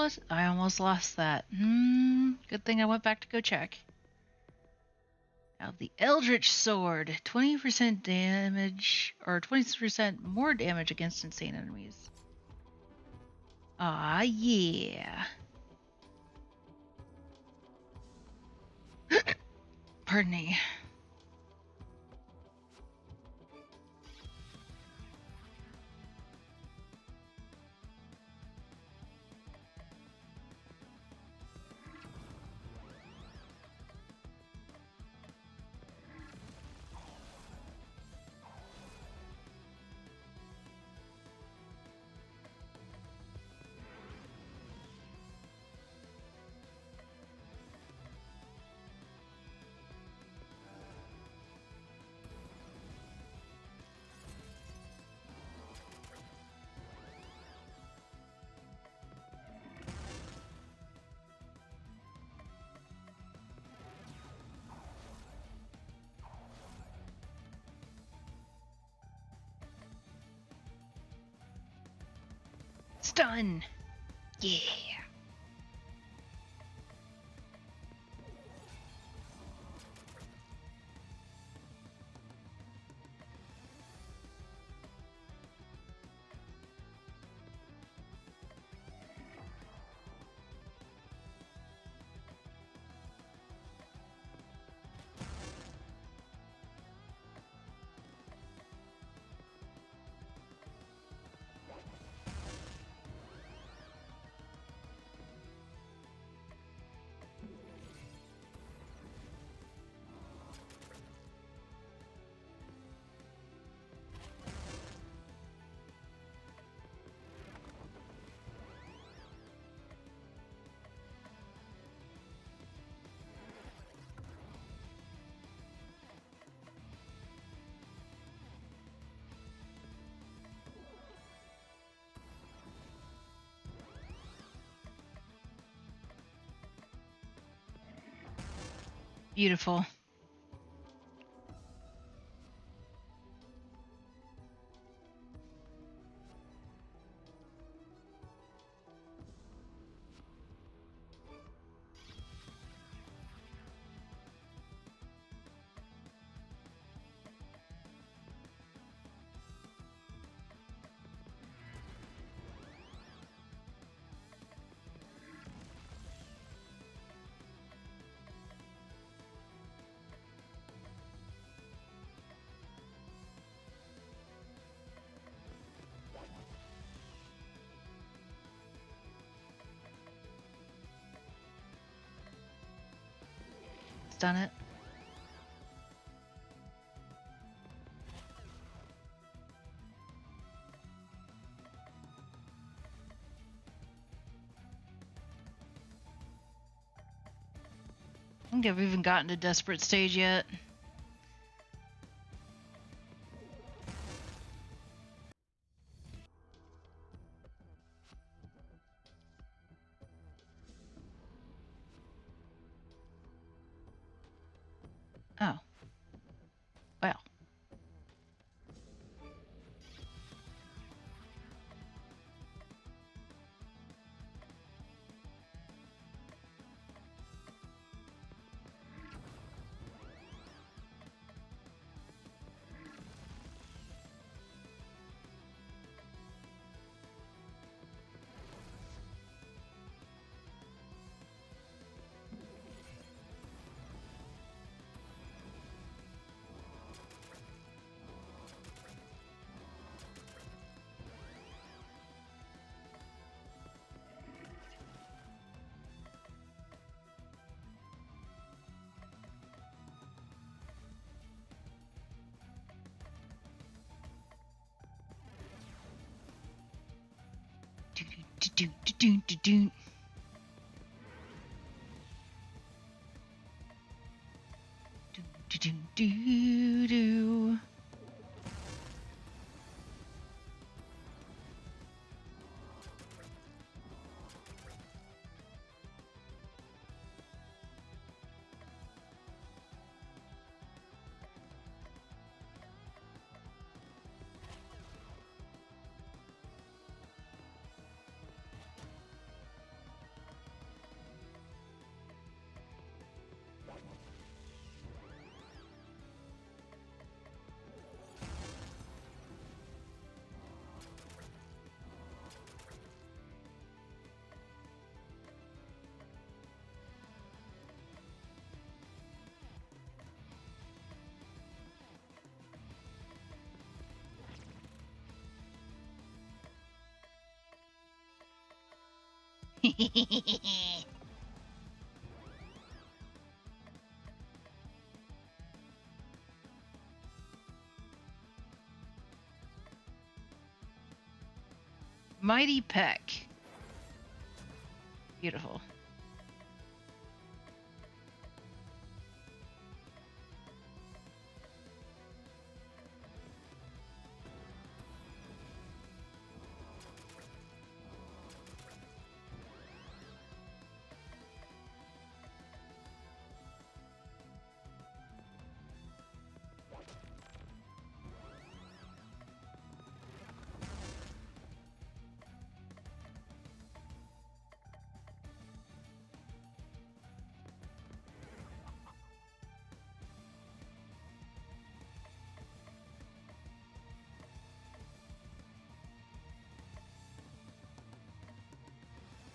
lost that. Good thing I went back to go check. Now the Eldritch Sword, 20% damage, or 20% more damage against insane enemies. Ah, yeah. Pardon me. Stun! Yeah. Beautiful. Stun it. I don't think I've even gotten to desperate stage yet. Oh. Well. Do. Do. Mighty Peck. Beautiful.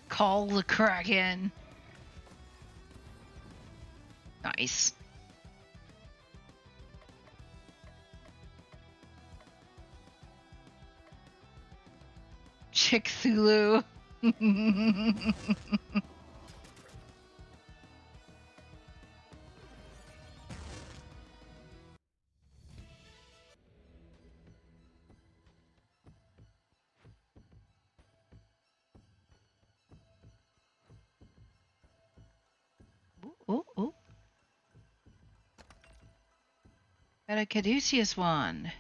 Call the Kraken. Nice. Cthullu. Ooh. Got a Caduceus wand.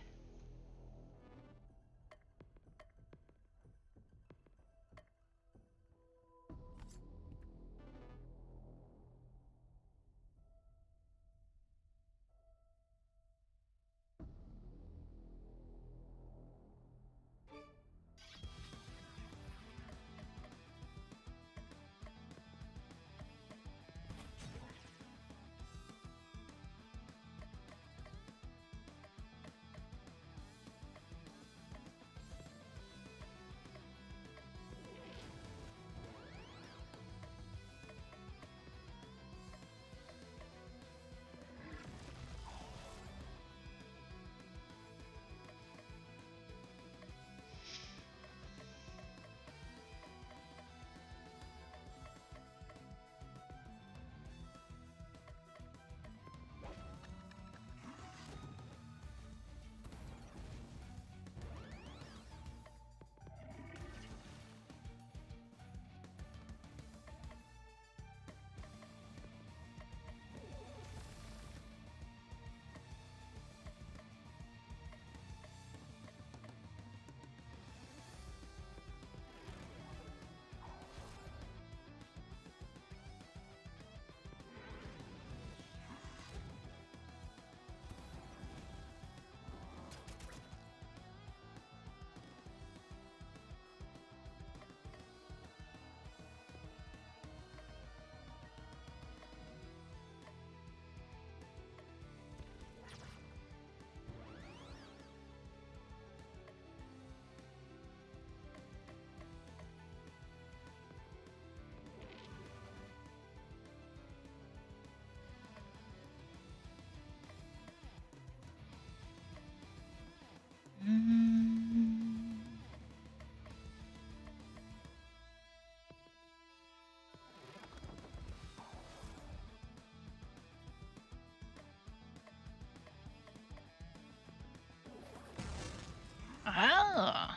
Oh.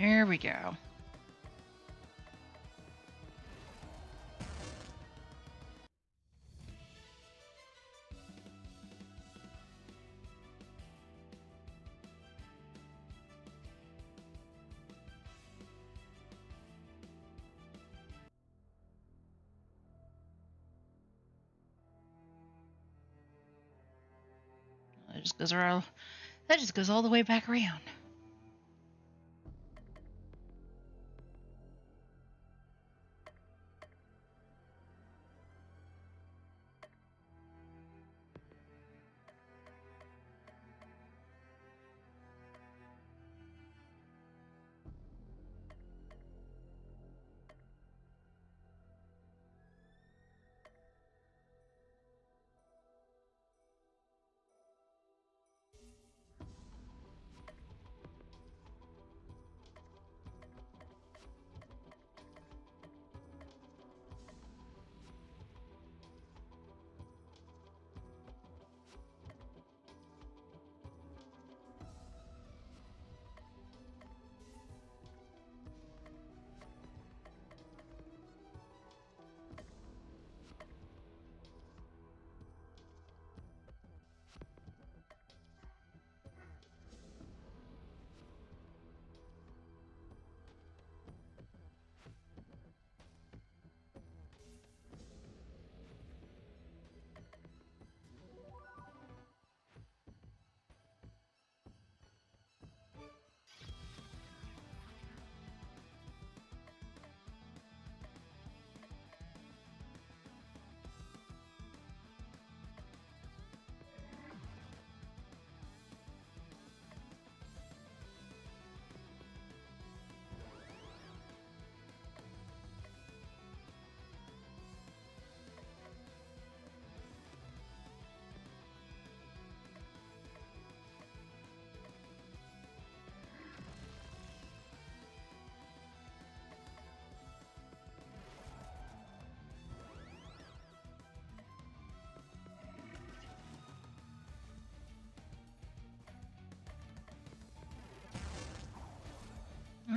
There we go. That just goes all the way back around.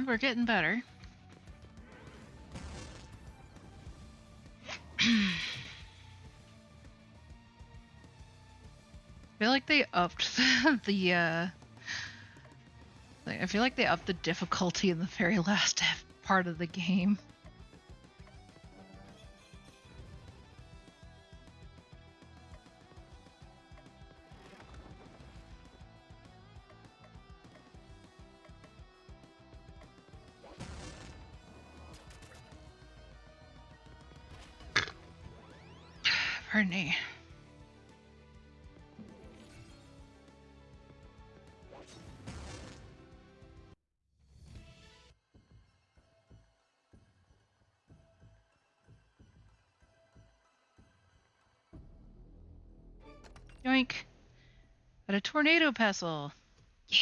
We're getting better. I feel like they upped the I feel like they upped the difficulty in the very last part of the game. Pardon me. Yoink. Got a tornado pestle. Yeah.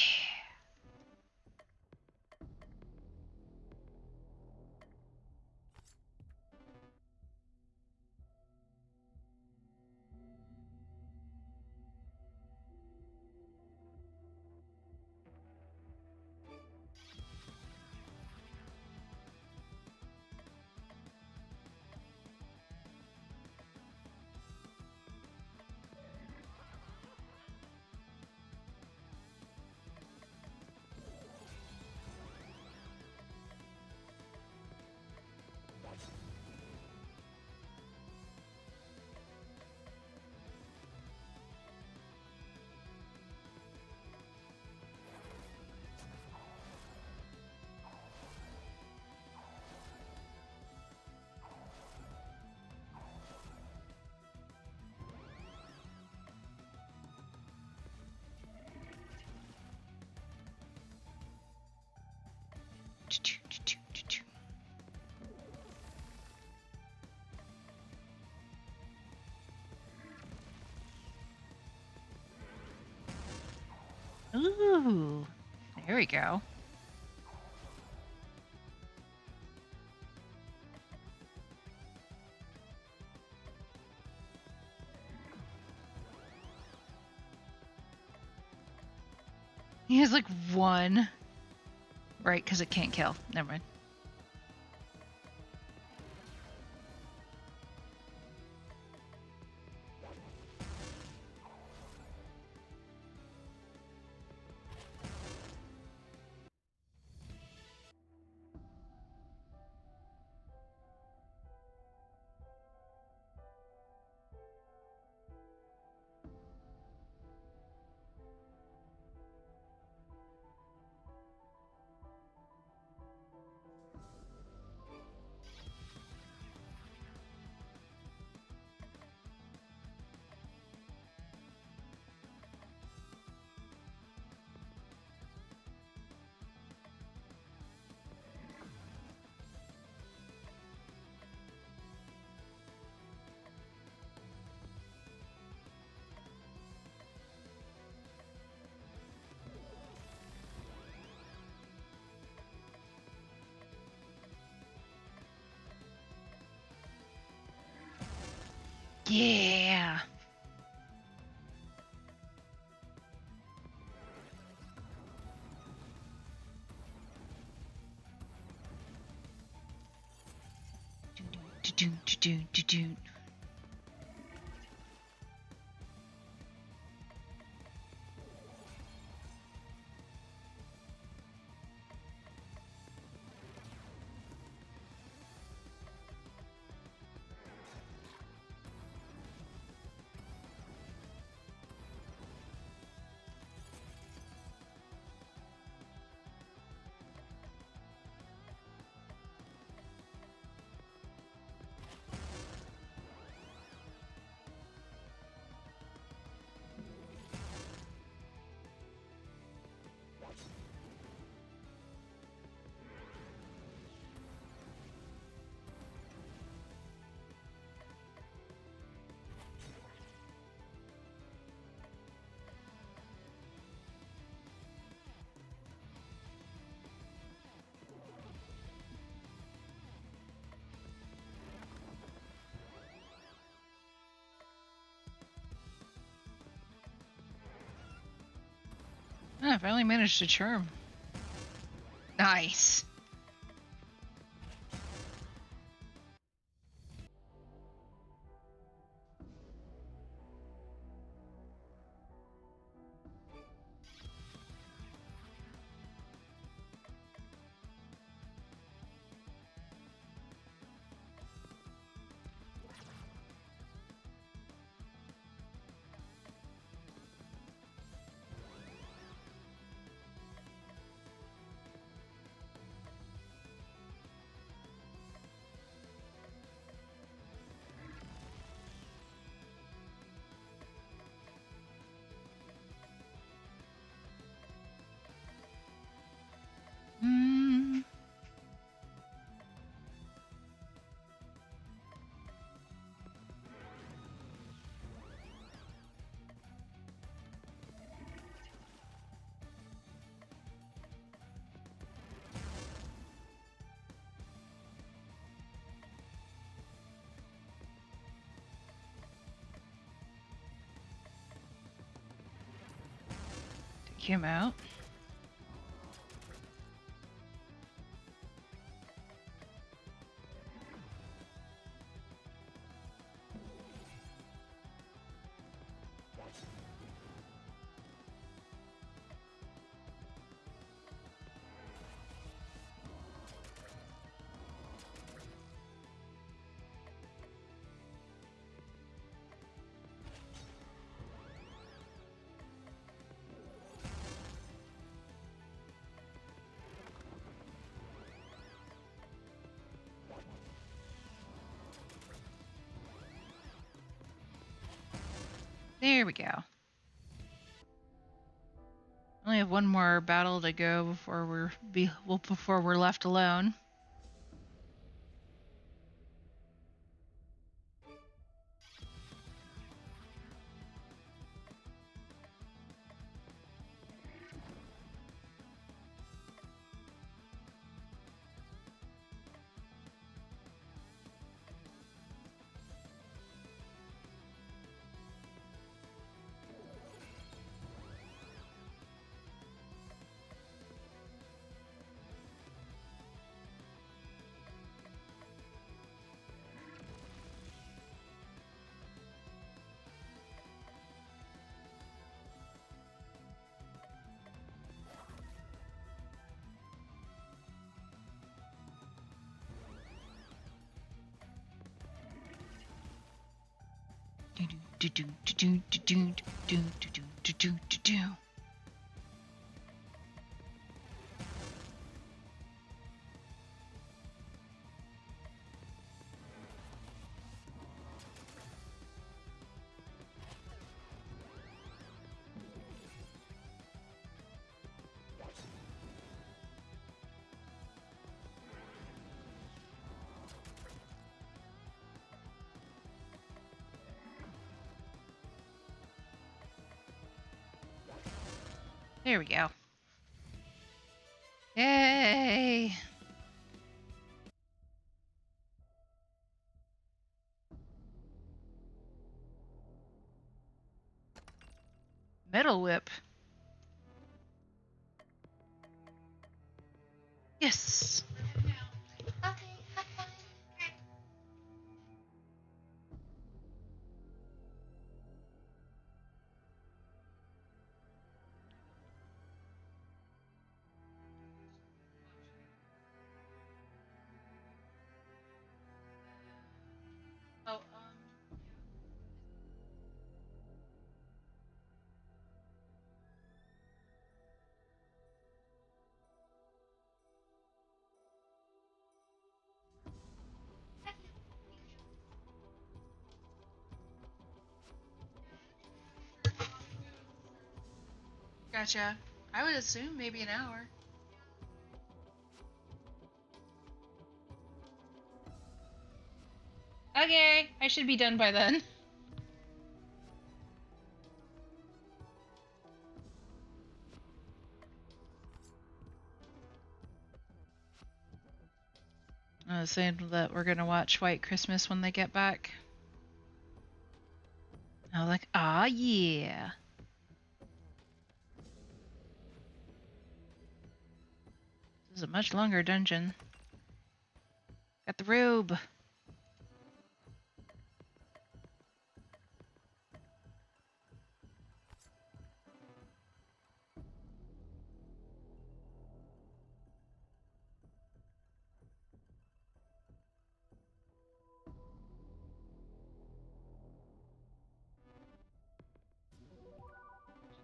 Ooh, there we go. He has like one. Right, because it can't kill. Never mind. Yeah. Do-do-do-do-do-do-do. I finally managed to charm. Nice. Mm. Take him out. There we go. Only have one more battle to go before we're left alone. There we go. Yay! Metal whip. Yes. Oh, gotcha. I would assume maybe an hour. Okay, I should be done by then. I was saying that we're gonna watch White Christmas when they get back. I was like, ah, yeah. This is a much longer dungeon. Got the robe.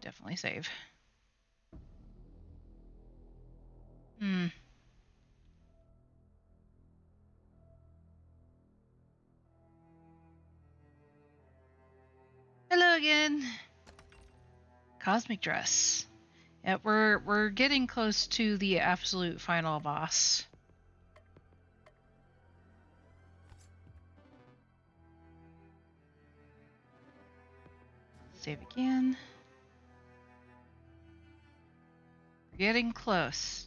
Definitely save. Hmm. Hello again. Cosmic dress. Yeah, we're getting close to the absolute final boss. Save again. We're getting close.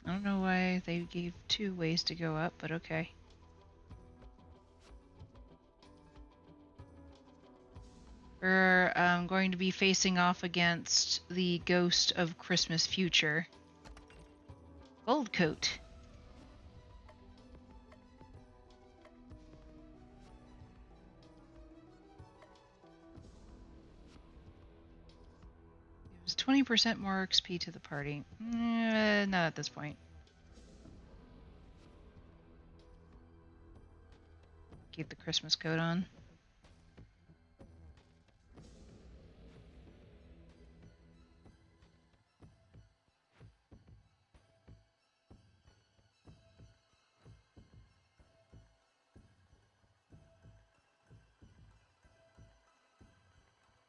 I don't know why they gave 2 ways to go up, but okay. We're going to be facing off against the ghost of Christmas future. Gold coat. It was 20% more XP to the party. Not at this point. Keep the Christmas coat on.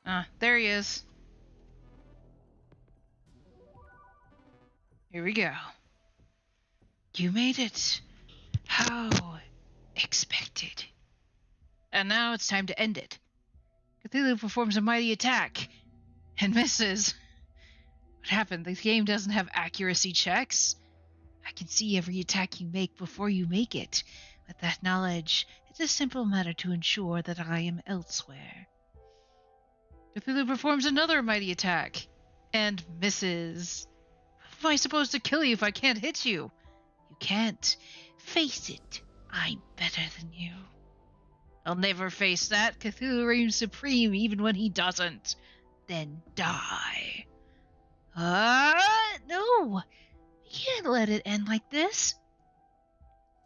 Ah, there he is. Here we go. You made it. How expected. And now it's time to end it. Cthulhu performs a mighty attack and misses. What happened? The game doesn't have accuracy checks. I can see every attack you make before you make it. With that knowledge, it's a simple matter to ensure that I am elsewhere. Cthulhu performs another mighty attack and misses. How am I supposed to kill you if I can't hit you? You can't. Face it, I'm better than you. I'll never face that. Cthulhu reigns supreme even when he doesn't. Then die. No! We can't let it end like this.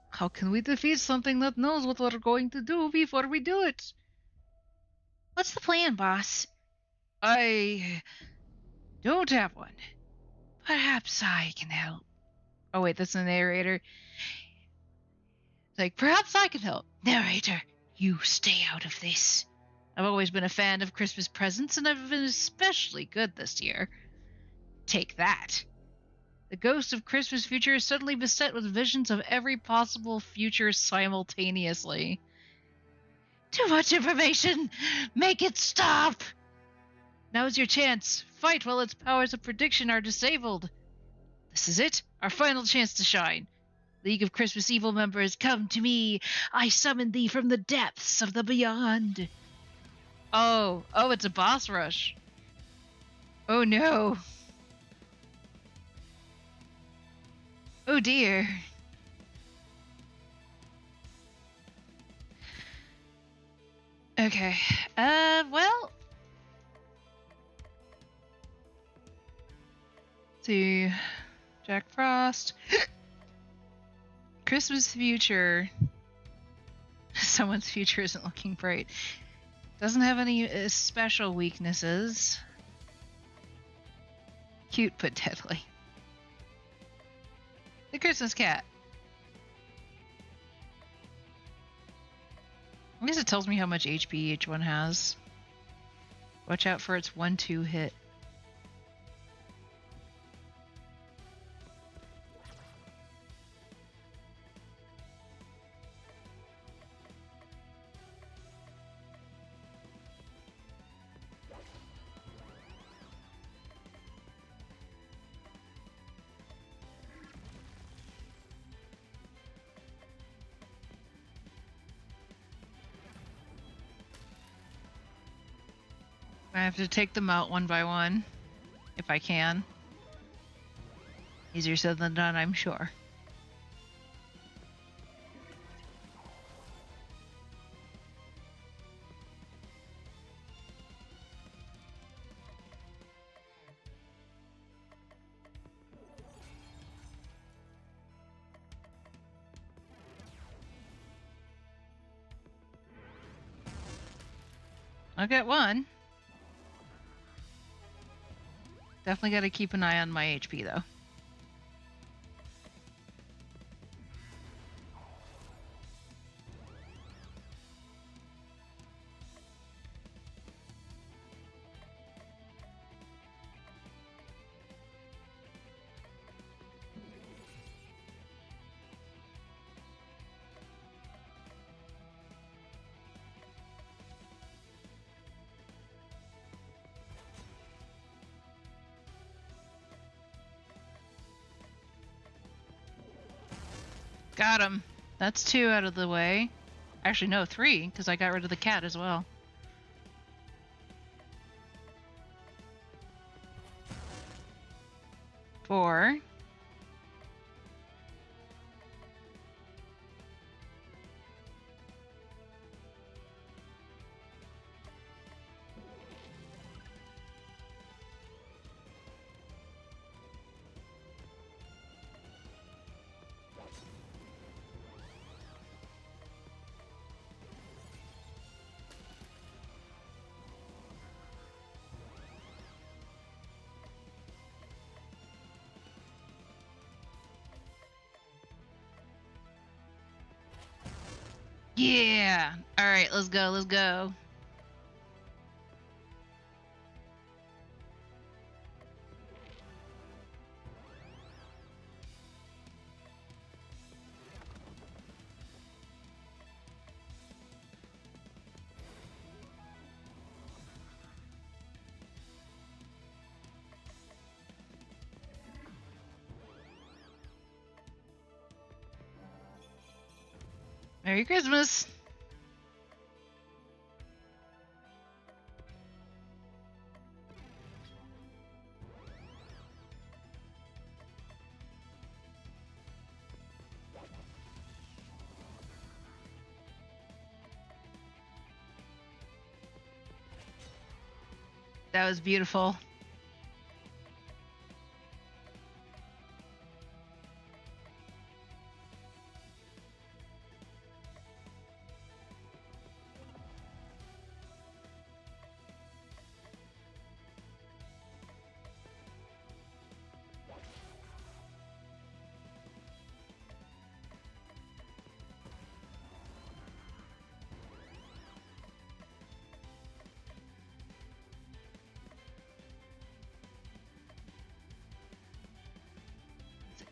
How can we defeat something that knows what we're going to do before we do it? What's the plan, boss? I don't have one. Perhaps I can help. Oh wait, that's the narrator. It's like, perhaps I can help. Narrator, you stay out of this. I've always been a fan of Christmas presents, and I've been especially good this year. Take that. The ghost of Christmas future is suddenly beset with visions of every possible future simultaneously. Too much information! Make it stop! Now's your chance. Fight while its powers of prediction are disabled. This is it, our final chance to shine. League of Christmas Evil members, come to me. I summon thee from the depths of the beyond. Oh, it's a boss rush. Oh no. Oh dear. Okay. Well. Let's see. Jack Frost. Christmas future. Someone's future isn't looking bright. Doesn't have any special weaknesses. Cute but deadly. The Christmas cat. I guess it tells me how much HP each one has. Watch out for its 1-2 hit. I have to take them out one by one, if I can. Easier said than done, I'm sure. I'll get one. Definitely got to keep an eye on my HP, though. Got him. That's 2 out of the way. Actually, no, 3, because I got rid of the cat as well. Four. Yeah. All right, let's go. Let's go. Merry Christmas. That was beautiful.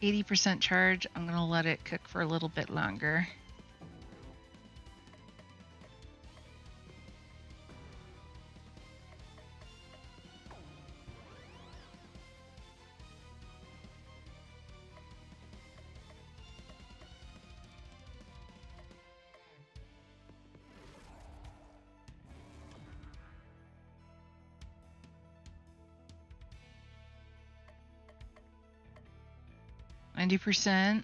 80% charge. I'm going to let it cook for a little bit longer. %.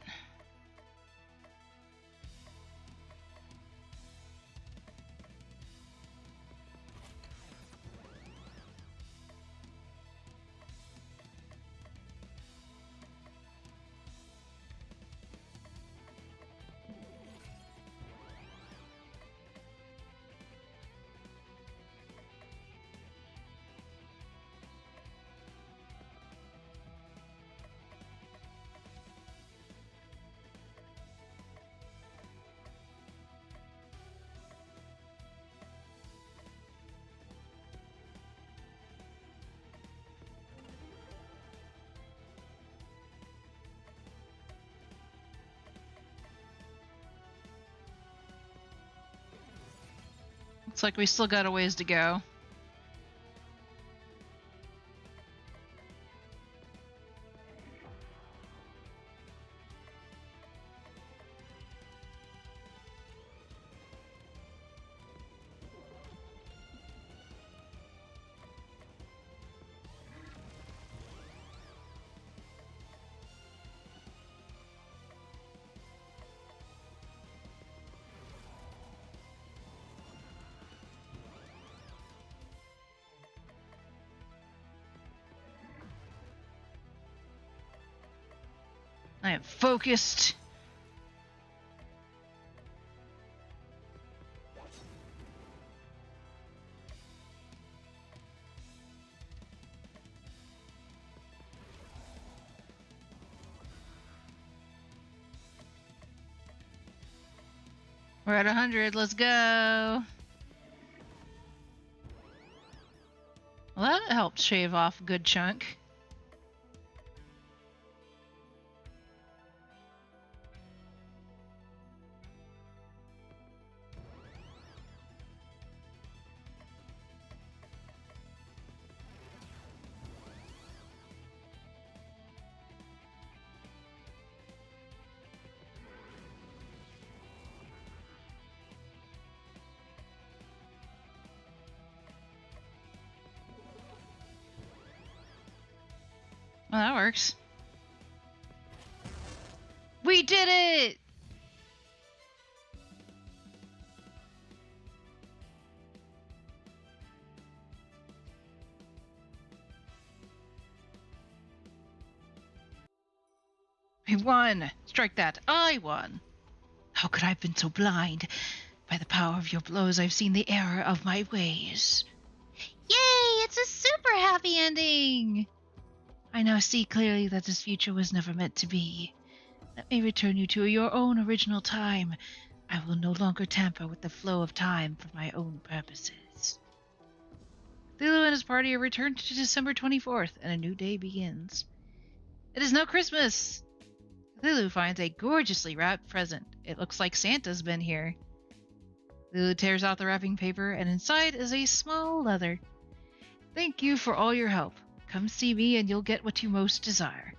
Looks like we still got a ways to go. I am focused. We're at 100. Let's go. Well, that helped shave off a good chunk. Well, that works. We did it! We won! Strike that. I won! How could I have been so blind? By the power of your blows, I've seen the error of my ways. Yay! It's a super happy ending! I now see clearly that this future was never meant to be. Let me return you to your own original time. I will no longer tamper with the flow of time for my own purposes. Cthulhu and his party are returned to December 24th, and a new day begins. It is now Christmas! Cthulhu finds a gorgeously wrapped present. It looks like Santa's been here. Cthulhu tears out the wrapping paper, and inside is a small letter. Thank you for all your help. Come see me and you'll get what you most desire.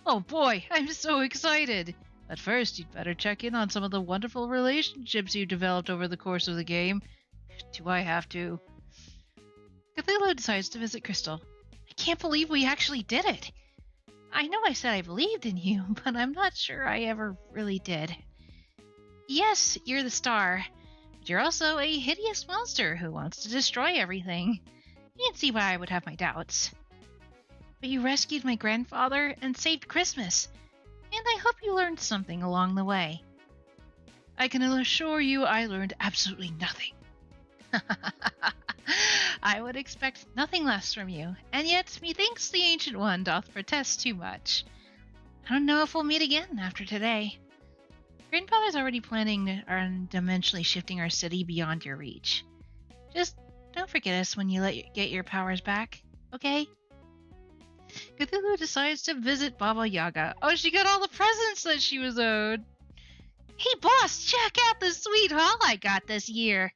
Oh boy, I'm so excited! But first, you'd better check in on some of the wonderful relationships you developed over the course of the game. Do I have to? Cthulhu decides to visit Crystal. I can't believe we actually did it! I know I said I believed in you, but I'm not sure I ever really did. Yes, you're the star, but you're also a hideous monster who wants to destroy everything. You can see why I would have my doubts. But you rescued my grandfather and saved Christmas, and I hope you learned something along the way. I can assure you I learned absolutely nothing. I would expect nothing less from you, and yet methinks the Ancient One doth protest too much. I don't know if we'll meet again after today. Grandfather's already planning on dimensionally shifting our city beyond your reach. Just don't forget us when you get your powers back, okay? Cthulhu decides to visit Baba Yaga. Oh, she got all the presents that she was owed. Hey, boss, check out the sweet haul I got this year.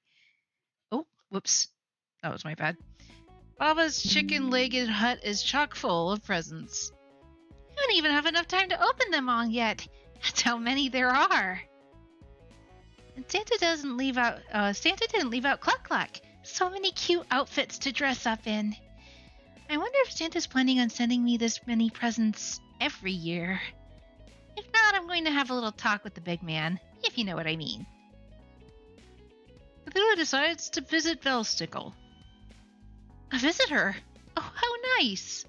Oh, whoops. That was my bad. Baba's chicken-legged hut is chock full of presents. I don't even have enough time to open them all yet. That's how many there are. And Santa didn't leave out Cluck Cluck. So many cute outfits to dress up in. I wonder if Santa's planning on sending me this many presents every year. If not, I'm going to have a little talk with the big man, if you know what I mean. Cthulhu decides to visit Bellstickle. A visitor? Oh, how nice.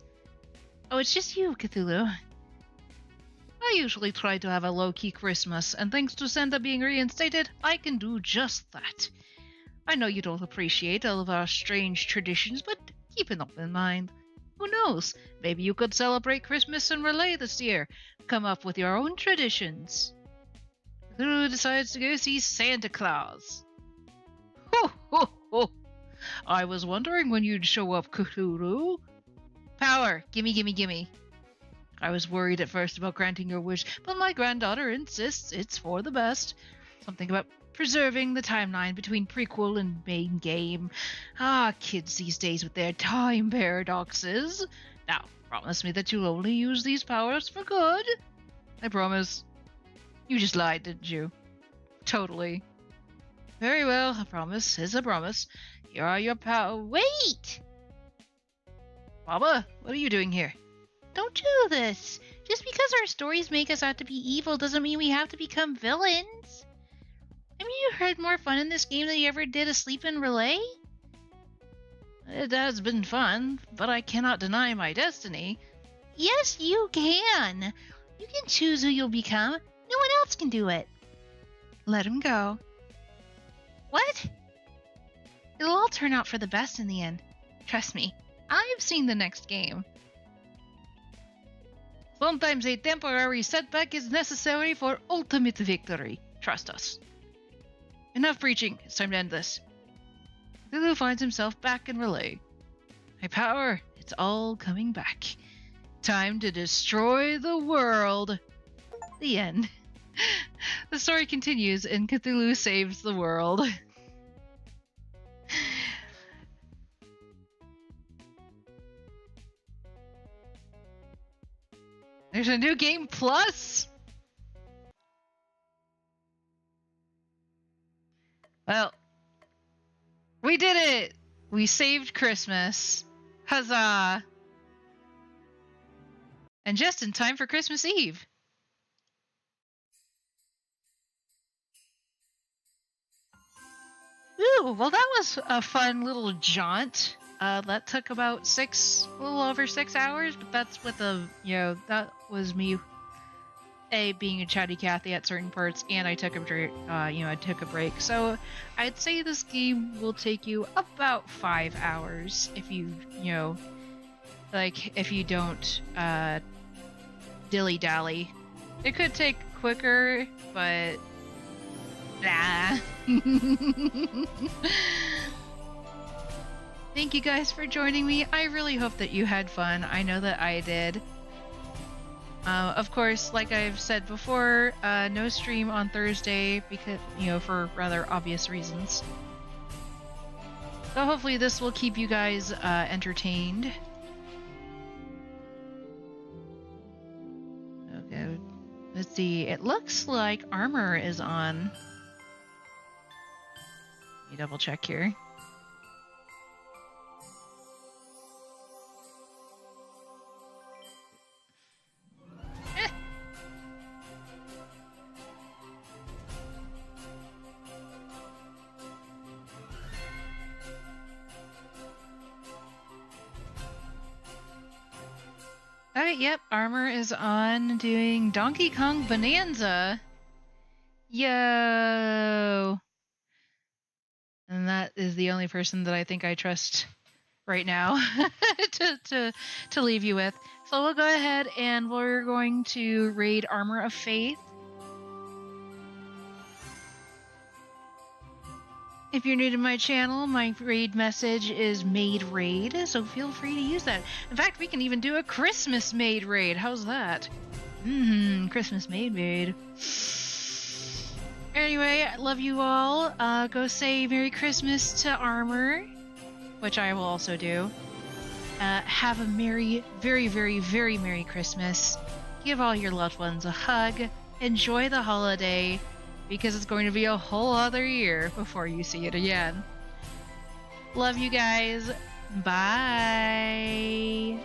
Oh, it's just you, Cthulhu. I usually try to have a low-key Christmas, and thanks to Santa being reinstated, I can do just that. I know you don't appreciate all of our strange traditions, but keep an open mind. Who knows? Maybe you could celebrate Christmas in Relay this year. Come up with your own traditions. Cthulhu decides to go see Santa Claus. Ho, ho, ho! I was wondering when you'd show up, Cthulhu. Power! Gimme, gimme, gimme. I was worried at first about granting your wish, but my granddaughter insists it's for the best. Something about preserving the timeline between prequel and main game. Ah, kids these days with their time paradoxes. Now, promise me that you'll only use these powers for good. I promise. You just lied, didn't you? Totally. Very well, a promise is a promise. Here are your Wait! Baba, what are you doing here? Don't do this. Just because our stories make us out to be evil doesn't mean we have to become villains. I mean, you had more fun in this game than you ever did asleep in Relay? It has been fun, but I cannot deny my destiny. Yes, you can. You can choose who you'll become. No one else can do it. Let him go. What? It'll all turn out for the best in the end. Trust me. I've seen the next game. Sometimes a temporary setback is necessary for ultimate victory. Trust us. Enough preaching. It's time to end this. Cthulhu finds himself back in Relay. My power, it's all coming back. Time to destroy the world. The end. The story continues and Cthulhu saves the world. There's a new game plus? Well, we did it! We saved Christmas. Huzzah! And just in time for Christmas Eve. Ooh, well that was a fun little jaunt. That took about a little over 6 hours, but that's with that was me, being a chatty Cathy at certain parts, and I took a break, I took a break. So I'd say this game will take you about 5 hours if you, if you don't, dilly-dally. It could take quicker, but nah. Thank you guys for joining me. I really hope that you had fun. I know that I did. Of course, like I've said before, no stream on Thursday because, for rather obvious reasons. So hopefully this will keep you guys entertained. Okay, let's see. It looks like armor is on. Let me double check here. Alright, yep, armor is on doing Donkey Kong Bonanza. Yo! And that is the only person that I think I trust right now to leave you with. So we'll go ahead and we're going to raid Armor of Faith. If you're new to my channel, my raid message is Maid Raid, so feel free to use that. In fact, we can even do a Christmas Maid Raid. How's that? Christmas Maid Raid. Anyway, I love you all. Go say Merry Christmas to Armor, which I will also do. Have a merry, very, very, very Merry Christmas. Give all your loved ones a hug. Enjoy the holiday, because it's going to be a whole other year before you see it again. Love you guys. Bye.